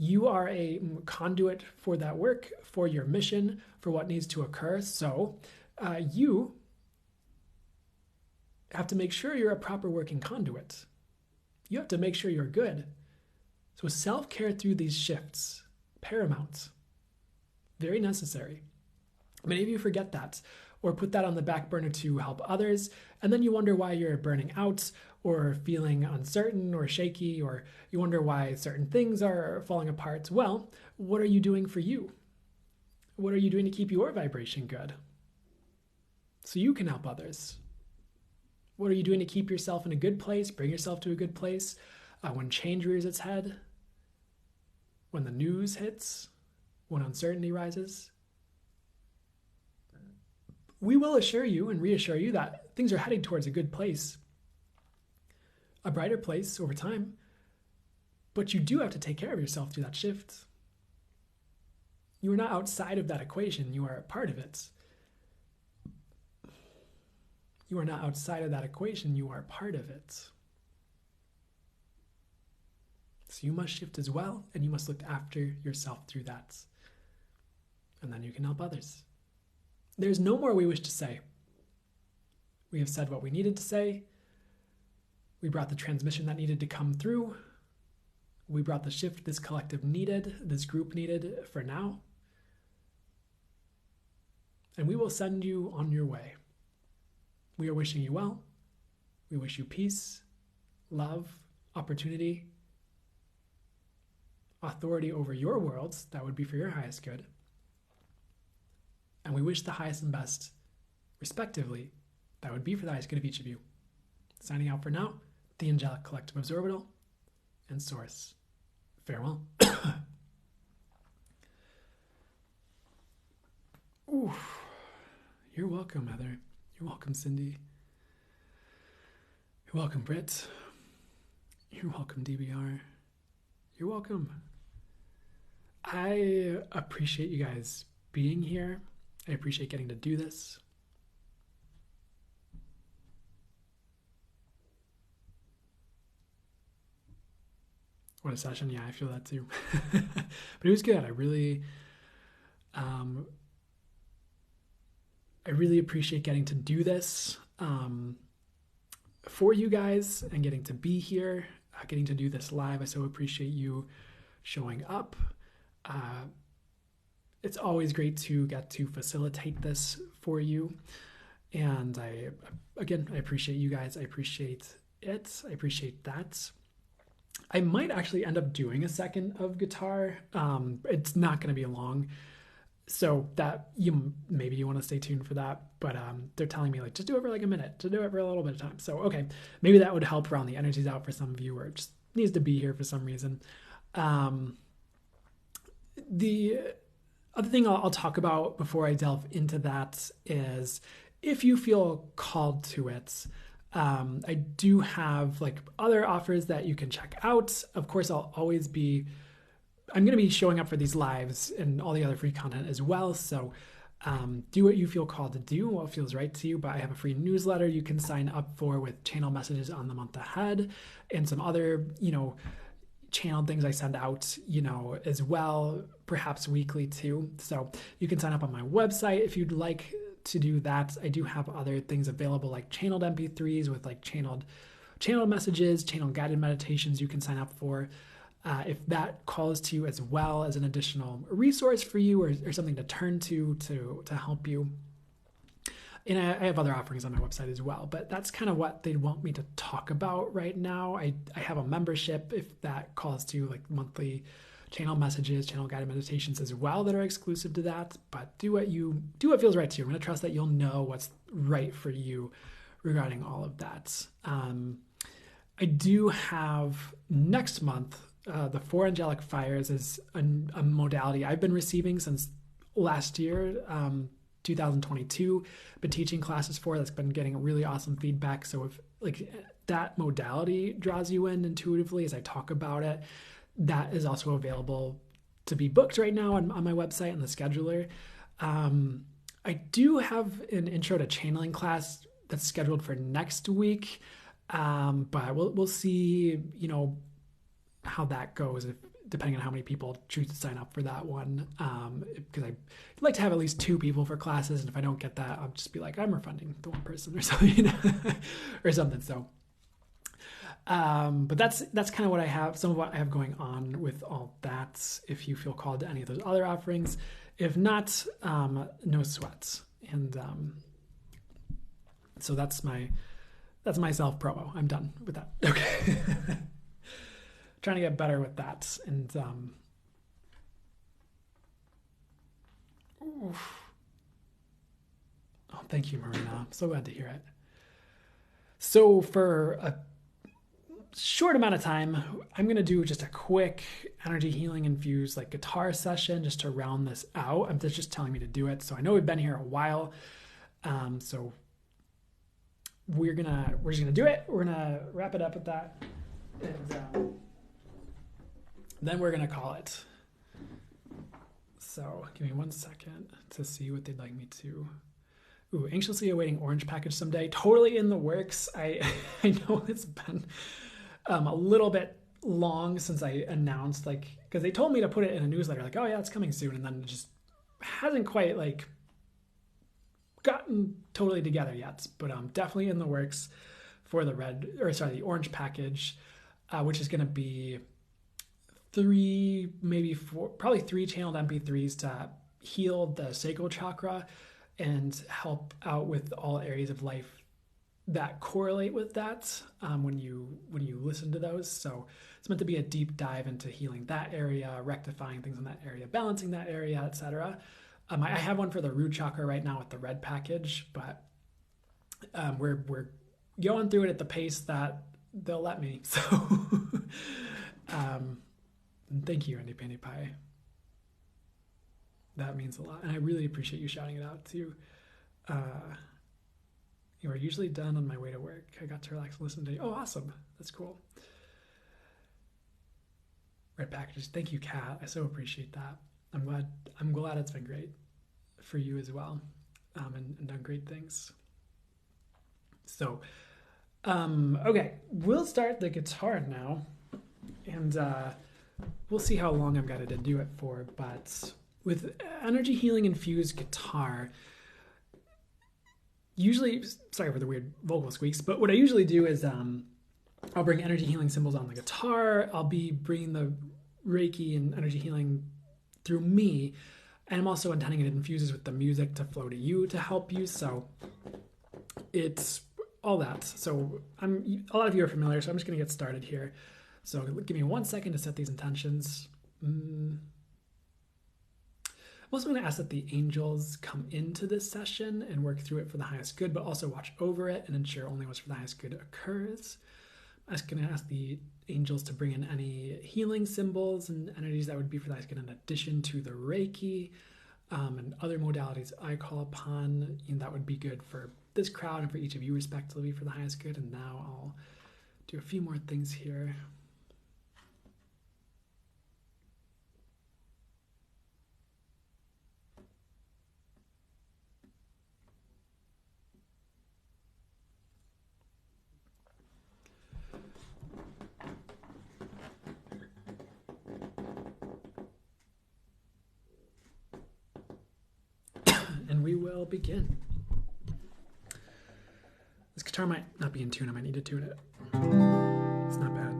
You are a conduit for that work, for your mission, for what needs to occur. So you have to make sure you're a proper working conduit. You have to make sure you're good. So self-care through these shifts, paramount, very necessary. Many of you forget that or put that on the back burner to help others, and then you wonder why you're burning out or feeling uncertain or shaky, or you wonder why certain things are falling apart. Well, what are you doing for you? What are you doing to keep your vibration good so you can help others? What are you doing to keep yourself in a good place, bring yourself to a good place when change rears its head, when the news hits, when uncertainty rises? We will assure you and reassure you that things are heading towards a good place, a brighter place over time, but you do have to take care of yourself through that shift. You are not outside of that equation. You are a part of it. You are not outside of that equation. You are part of it. So you must shift as well, and you must look after yourself through that. And then you can help others. There's no more we wish to say. We have said what we needed to say. We brought the transmission that needed to come through. We brought the shift this collective needed, this group needed for now. And we will send you on your way. We are wishing you well. We wish you peace, love, opportunity, authority over your worlds. That would be for your highest good. And we wish the highest and best, respectively. That would be for the highest good of each of you. Signing out for now, the Angelic Collective Absorbital and Source. Farewell. Ooh, you're welcome, Heather. You're welcome, Cindy. You're welcome, Britt. You're welcome, DBR. You're welcome. I appreciate you guys being here. I appreciate getting to do this. What a session. Yeah, I feel that too. But it was good. I really appreciate getting to do this for you guys and getting to be here, getting to do this live. I so appreciate you showing up. It's always great to get to facilitate this for you. And I appreciate you guys. I appreciate it. I appreciate that. I might actually end up doing a second of guitar. It's not going to be long, so that maybe you want to stay tuned for that. But they're telling me like just do it for like a minute, to do it for a little bit of time. So okay, maybe that would help round the energies out for some of you, or it just needs to be here for some reason. The other thing I'll talk about before I delve into that is if you feel called to it. I do have like other offers that you can check out. Of course, I'm going to be showing up for these lives and all the other free content as well. So do what you feel called to do, what feels right to you. But I have a free newsletter you can sign up for with channel messages on the month ahead and some other, channeled things I send out, as well, perhaps weekly too. So you can sign up on my website if you'd like to do that. I do have other things available like channeled MP3s with like channeled messages, channeled guided meditations you can sign up for. If that calls to you as well as an additional resource for you or something to turn to help you. And I have other offerings on my website as well, but that's kind of what they'd want me to talk about right now. I have a membership if that calls to like monthly channel messages, channel guided meditations as well that are exclusive to that. But do what feels right to you. I'm going to trust that you'll know what's right for you regarding all of that. I do have next month, the 4 Angelic Fires is a modality I've been receiving since last year, 2022. Been teaching classes for that's been getting really awesome feedback. So if like that modality draws you in intuitively as I talk about it, that is also available to be booked right now on my website and the scheduler. I do have an intro to channeling class that's scheduled for next week, but we'll see, how that goes, depending on how many people choose to sign up for that one. Because I'd like to have at least 2 people for classes, and if I don't get that, I'll just be like, I'm refunding the one person or something, or something. So. But that's kind of what I have, some of what I have going on with all that. If you feel called to any of those other offerings, if not, no sweats. And so that's my self promo. I'm done with that. Okay. Trying to get better with that. And oh, thank you, Marina. I'm so glad to hear it. So for a short amount of time, I'm going to do just a quick energy healing infused like guitar session just to round this out. They're just telling me to do it. So I know we've been here a while. So we're just gonna do it. We're gonna wrap it up with that. And then we're gonna call it. So give me 1 second to see what they'd like me to. Ooh, anxiously awaiting orange package someday. Totally in the works. I I know it's been a little bit long since I announced, like, because they told me to put it in a newsletter, like, oh yeah, it's coming soon, and then it just hasn't quite like gotten totally together yet. But definitely in the works for the orange package, which is going to be three, maybe four, probably three channeled MP3s to heal the sacral chakra and help out with all areas of life that correlate with that when you listen to those. So it's meant to be a deep dive into healing that area, rectifying things in that area, balancing that area, etc. I have one for the root chakra right now with the red package, but we're going through it at the pace that they'll let me. So thank you, Andy Pandy Pie. That means a lot, and I really appreciate you shouting it out too. You are usually done on my way to work. I got to relax and listen to you. Oh, awesome. That's cool. Red packages. Thank you, Kat. I so appreciate that. I'm glad it's been great for you as well, and done great things. So, okay, we'll start the guitar now, and we'll see how long I've got to do it for. But with energy healing infused guitar, usually, sorry for the weird vocal squeaks, but what I usually do is I'll bring energy healing symbols on the guitar. I'll be bringing the Reiki and energy healing through me, and I'm also intending it infuses with the music to flow to you to help you. So it's all that. So a lot of you are familiar, so I'm just going to get started here. So give me 1 second to set these intentions. I'm also going to ask that the angels come into this session and work through it for the highest good, but also watch over it and ensure only what's for the highest good occurs. I'm just going to ask the angels to bring in any healing symbols and energies that would be for the highest good in addition to the Reiki and other modalities I call upon, and that would be good for this crowd and for each of you respectively for the highest good. And now I'll do a few more things here. And we will begin. This guitar might not be in tune. I might need to tune it. It's not bad.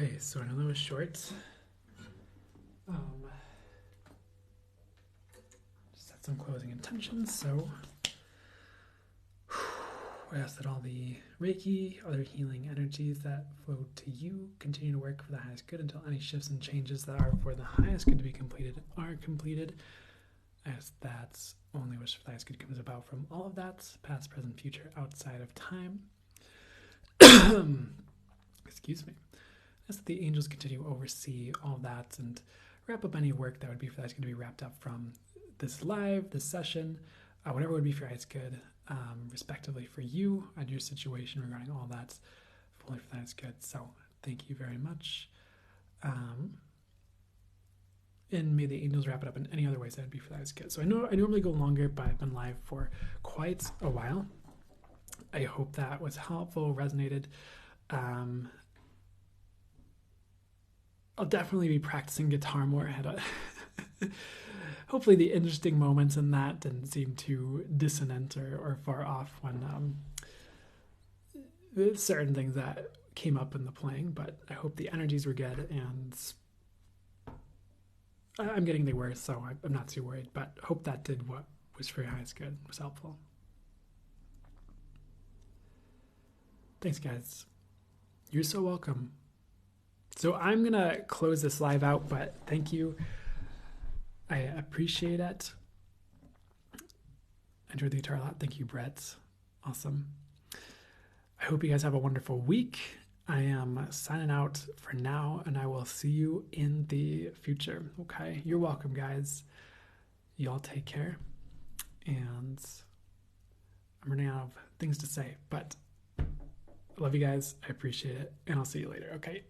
Okay, so I know that was short. Just set some closing intentions. So I ask that all the Reiki, other healing energies that flow to you continue to work for the highest good until any shifts and changes that are for the highest good to be completed are completed. I ask that only wish for the highest good comes about from all of that, past, present, future, outside of time. Excuse me. As the angels continue to oversee all that and wrap up any work that would be for that's going to be wrapped up from this live, this session, whatever would be for highest good, respectively for you and your situation regarding all that, fully for that is good. So thank you very much. And may the angels wrap it up in any other ways that would be for that is good. So I know I normally go longer, but I've been live for quite a while. I hope that was helpful, resonated. I'll definitely be practicing guitar more ahead of hopefully the interesting moments in that didn't seem too dissonant or far off when certain things that came up in the playing, but I hope the energies were good, and I'm getting they were, so I'm not too worried, but hope that did what was for your highest good, was helpful. Thanks, guys. You're so welcome. So I'm going to close this live out, but thank you. I appreciate it. I enjoyed the guitar a lot. Thank you, Brett. Awesome. I hope you guys have a wonderful week. I am signing out for now, and I will see you in the future. Okay? You're welcome, guys. Y'all take care. And I'm running out of things to say, but I love you guys. I appreciate it, and I'll see you later. Okay?